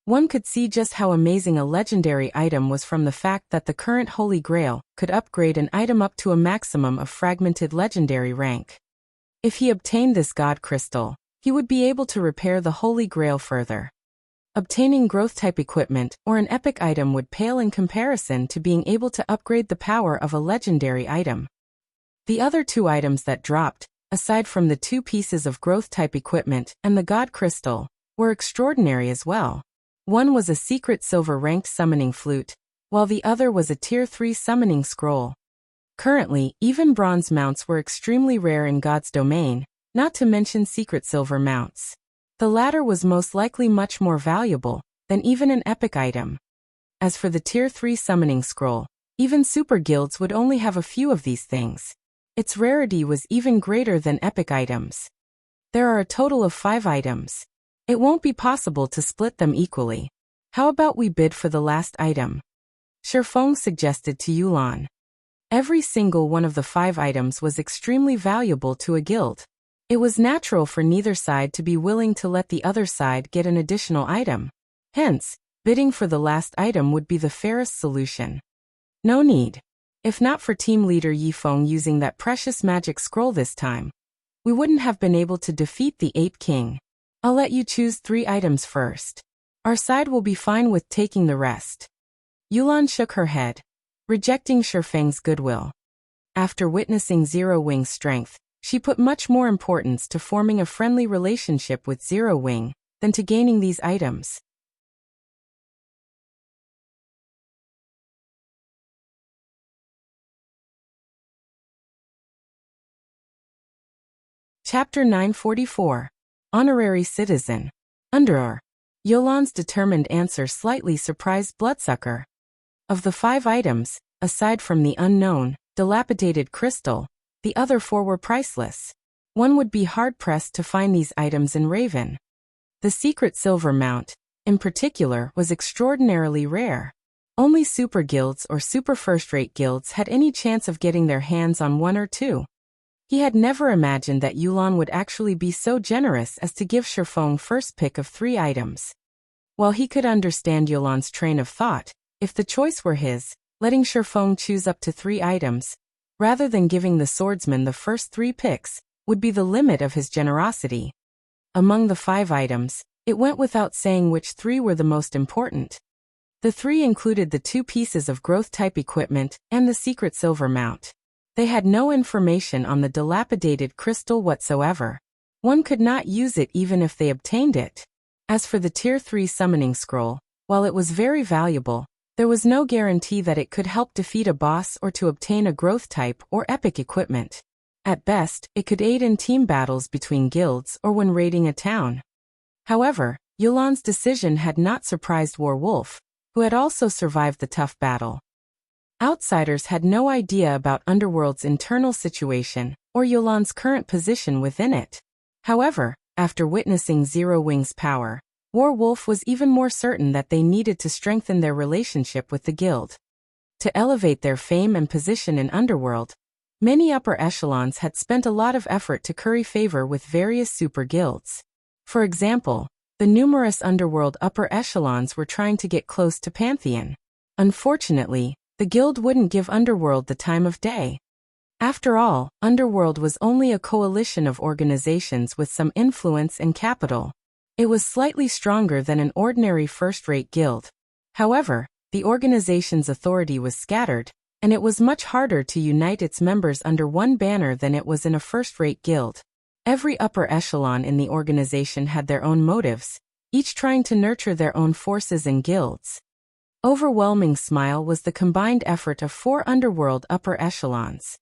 One could see just how amazing a legendary item was from the fact that the current Holy Grail could upgrade an item up to a maximum of fragmented legendary rank. If he obtained this God Crystal, he would be able to repair the Holy Grail further. Obtaining growth-type equipment or an epic item would pale in comparison to being able to upgrade the power of a legendary item. The other two items that dropped, aside from the two pieces of growth-type equipment and the God Crystal, were extraordinary as well. One was a secret silver-ranked summoning flute, while the other was a Tier 3 summoning scroll. Currently, even bronze mounts were extremely rare in God's domain, not to mention secret silver mounts. The latter was most likely much more valuable than even an epic item. As for the Tier 3 summoning scroll, even super guilds would only have a few of these things. Its rarity was even greater than epic items. There are a total of 5 items. It won't be possible to split them equally. How about we bid for the last item? Shurfeng suggested to Yulan. Every single one of the 5 items was extremely valuable to a guild. It was natural for neither side to be willing to let the other side get an additional item. Hence, bidding for the last item would be the fairest solution. No need. If not for team leader Yifeng using that precious magic scroll this time, we wouldn't have been able to defeat the Ape King. I'll let you choose 3 items first. Our side will be fine with taking the rest. Yulan shook her head, rejecting Shurfeng's goodwill. After witnessing Zero Wing's strength, she put much more importance to forming a friendly relationship with Zero Wing than to gaining these items. Chapter 944. Honorary Citizen. Underor. Yulan's determined answer slightly surprised Bloodsucker. Of the 5 items, aside from the unknown, dilapidated crystal, the other 4 were priceless. One would be hard-pressed to find these items in Raven. The secret silver mount, in particular, was extraordinarily rare. Only super guilds or super first-rate guilds had any chance of getting their hands on one or two. He had never imagined that Yulan would actually be so generous as to give Shifeng first pick of 3 items. While he could understand Yulan's train of thought, if the choice were his, letting Shifeng choose up to 3 items, rather than giving the swordsman the first 3 picks, would be the limit of his generosity. Among the 5 items, it went without saying which 3 were the most important. The 3 included the 2 pieces of growth-type equipment and the secret silver mount. They had no information on the dilapidated crystal whatsoever. One could not use it even if they obtained it. As for the Tier 3 summoning scroll, while it was very valuable, there was no guarantee that it could help defeat a boss or to obtain a growth-type or epic equipment. At best, it could aid in team battles between guilds or when raiding a town. However, Yulan's decision had not surprised Werewolf, who had also survived the tough battle. Outsiders had no idea about Underworld's internal situation or Yulan's current position within it. However, after witnessing Zero Wing's power, Werewolf was even more certain that they needed to strengthen their relationship with the guild. To elevate their fame and position in Underworld, many upper echelons had spent a lot of effort to curry favor with various super guilds. For example, the numerous Underworld upper echelons were trying to get close to Pantheon. Unfortunately, the guild wouldn't give Underworld the time of day. After all, Underworld was only a coalition of organizations with some influence and capital. It was slightly stronger than an ordinary first-rate guild. However, the organization's authority was scattered, and it was much harder to unite its members under one banner than it was in a first-rate guild. Every upper echelon in the organization had their own motives, each trying to nurture their own forces and guilds. Overwhelming Smile was the combined effort of 4 Underworld upper echelons.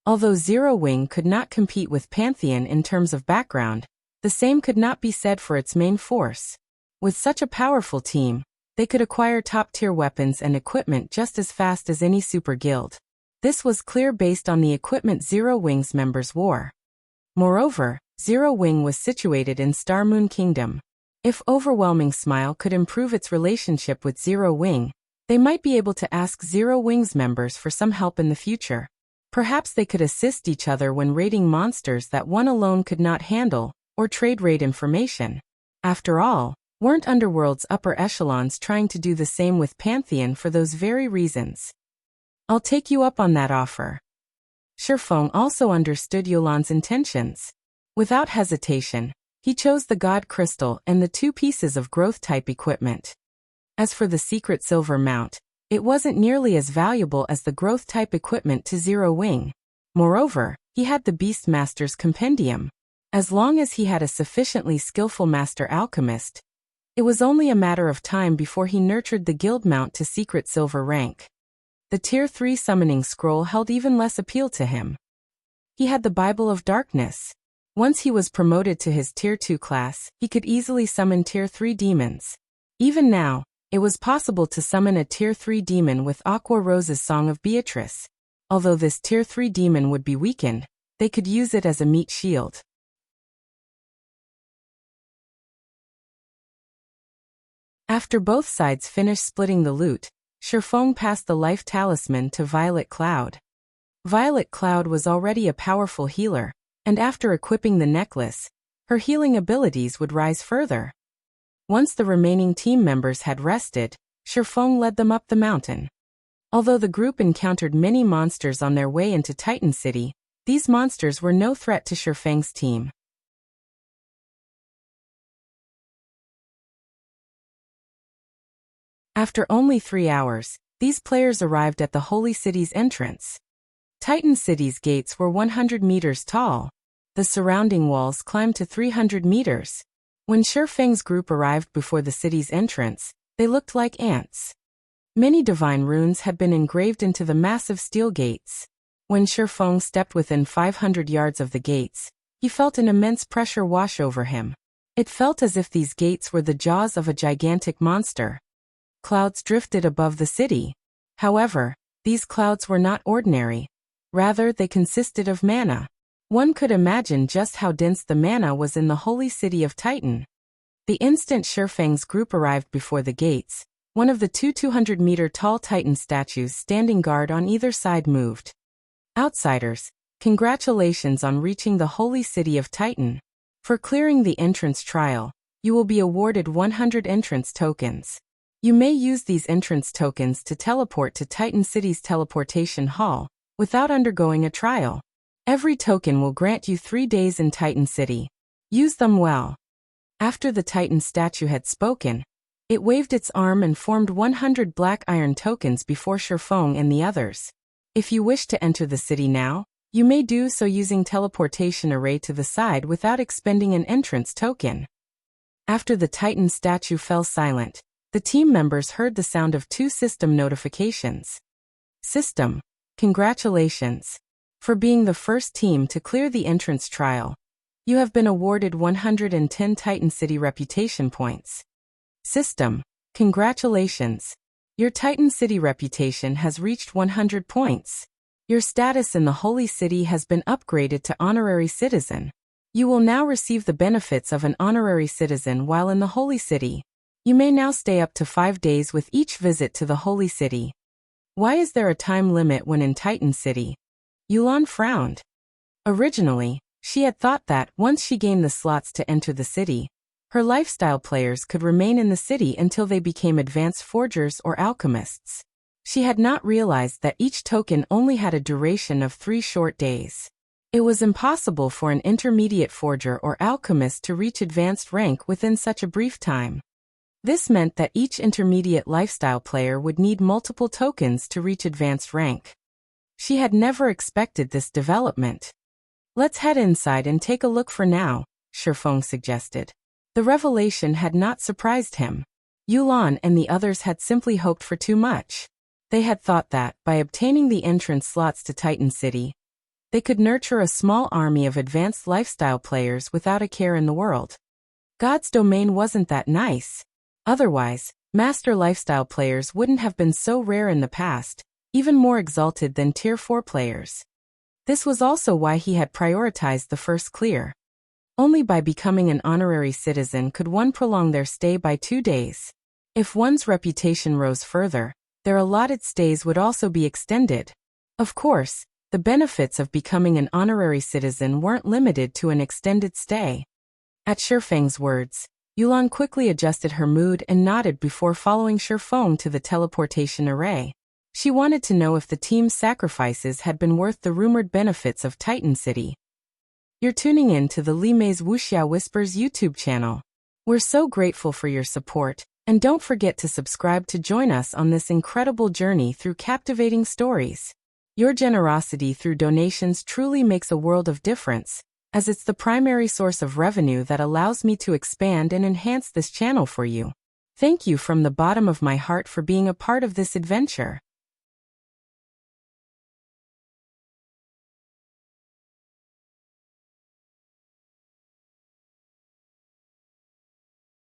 Although Zero Wing could not compete with Pantheon in terms of background, the same could not be said for its main force. With such a powerful team, they could acquire top-tier weapons and equipment just as fast as any super guild. This was clear based on the equipment Zero Wing's members wore. Moreover, Zero Wing was situated in Star Moon Kingdom. If Overwhelming Smile could improve its relationship with Zero Wing, they might be able to ask Zero Wing's members for some help in the future. Perhaps they could assist each other when raiding monsters that one alone could not handle, or trade raid information. After all, weren't Underworld's upper echelons trying to do the same with Pantheon for those very reasons? I'll take you up on that offer. Shifeng also understood Yulan's intentions. Without hesitation, he chose the God Crystal and the 2 pieces of growth-type equipment. As for the secret silver mount, it wasn't nearly as valuable as the growth-type equipment to Zero Wing. Moreover, he had the Beastmaster's Compendium. As long as he had a sufficiently skillful master alchemist, it was only a matter of time before he nurtured the guild mount to secret silver rank. The Tier 3 summoning scroll held even less appeal to him. He had the Bible of Darkness. Once he was promoted to his Tier 2 class, he could easily summon Tier 3 demons. Even now, it was possible to summon a Tier 3 demon with Aqua Rose's Song of Beatrice. Although this Tier 3 demon would be weakened, they could use it as a meat shield. After both sides finished splitting the loot, Shifeng passed the life talisman to Violet Cloud. Violet Cloud was already a powerful healer, and after equipping the necklace, her healing abilities would rise further. Once the remaining team members had rested, Shifeng led them up the mountain. Although the group encountered many monsters on their way into Titan City, these monsters were no threat to Shifeng's team. After only 3 hours, these players arrived at the Holy City's entrance. Titan City's gates were 100 meters tall. The surrounding walls climbed to 300 meters. When Shifeng's group arrived before the city's entrance, they looked like ants. Many divine runes had been engraved into the massive steel gates. When Shifeng stepped within 500 yards of the gates, he felt an immense pressure wash over him. It felt as if these gates were the jaws of a gigantic monster. Clouds drifted above the city. However, these clouds were not ordinary. Rather, they consisted of mana. One could imagine just how dense the mana was in the holy city of Titan. The instant Shifeng's group arrived before the gates, One of the two 200-meter-tall Titan statues standing guard on either side moved. Outsiders, congratulations on reaching the holy city of Titan. For clearing the entrance trial, you will be awarded 100 entrance tokens. You may use these entrance tokens to teleport to Titan City's teleportation hall, without undergoing a trial. Every token will grant you 3 days in Titan City. Use them well. After the Titan statue had spoken, it waved its arm and formed 100 black iron tokens before Shifeng and the others. If you wish to enter the city now, you may do so using teleportation array to the side without expending an entrance token. After the Titan statue fell silent, the team members heard the sound of 2 system notifications. System, congratulations. For being the first team to clear the entrance trial, you have been awarded 110 Titan City reputation points. System, congratulations. Your Titan City reputation has reached 100 points. Your status in the Holy City has been upgraded to Honorary Citizen. You will now receive the benefits of an Honorary Citizen while in the Holy City. You may now stay up to 5 days with each visit to the Holy City. Why is there a time limit when in Titan City? Yulan frowned. Originally, she had thought that, once she gained the slots to enter the city, her lifestyle players could remain in the city until they became advanced forgers or alchemists. She had not realized that each token only had a duration of 3 short days. It was impossible for an intermediate forger or alchemist to reach advanced rank within such a brief time. This meant that each intermediate lifestyle player would need multiple tokens to reach advanced rank. She had never expected this development. Let's head inside and take a look for now, Shifeng suggested. The revelation had not surprised him. Yulan and the others had simply hoped for too much. They had thought that, by obtaining the entrance slots to Titan City, they could nurture a small army of advanced lifestyle players without a care in the world. God's domain wasn't that nice. Otherwise, master lifestyle players wouldn't have been so rare in the past, even more exalted than Tier 4 players. This was also why he had prioritized the first clear. Only by becoming an honorary citizen could one prolong their stay by 2 days. If one's reputation rose further, their allotted stays would also be extended. Of course, the benefits of becoming an honorary citizen weren't limited to an extended stay. At Shifeng's words, Yulan quickly adjusted her mood and nodded before following Shifeng to the teleportation array. She wanted to know if the team's sacrifices had been worth the rumored benefits of Titan City. You're tuning in to the Limei's Wuxia Whispers YouTube channel. We're so grateful for your support, and don't forget to subscribe to join us on this incredible journey through captivating stories. Your generosity through donations truly makes a world of difference, as it's the primary source of revenue that allows me to expand and enhance this channel for you. Thank you from the bottom of my heart for being a part of this adventure.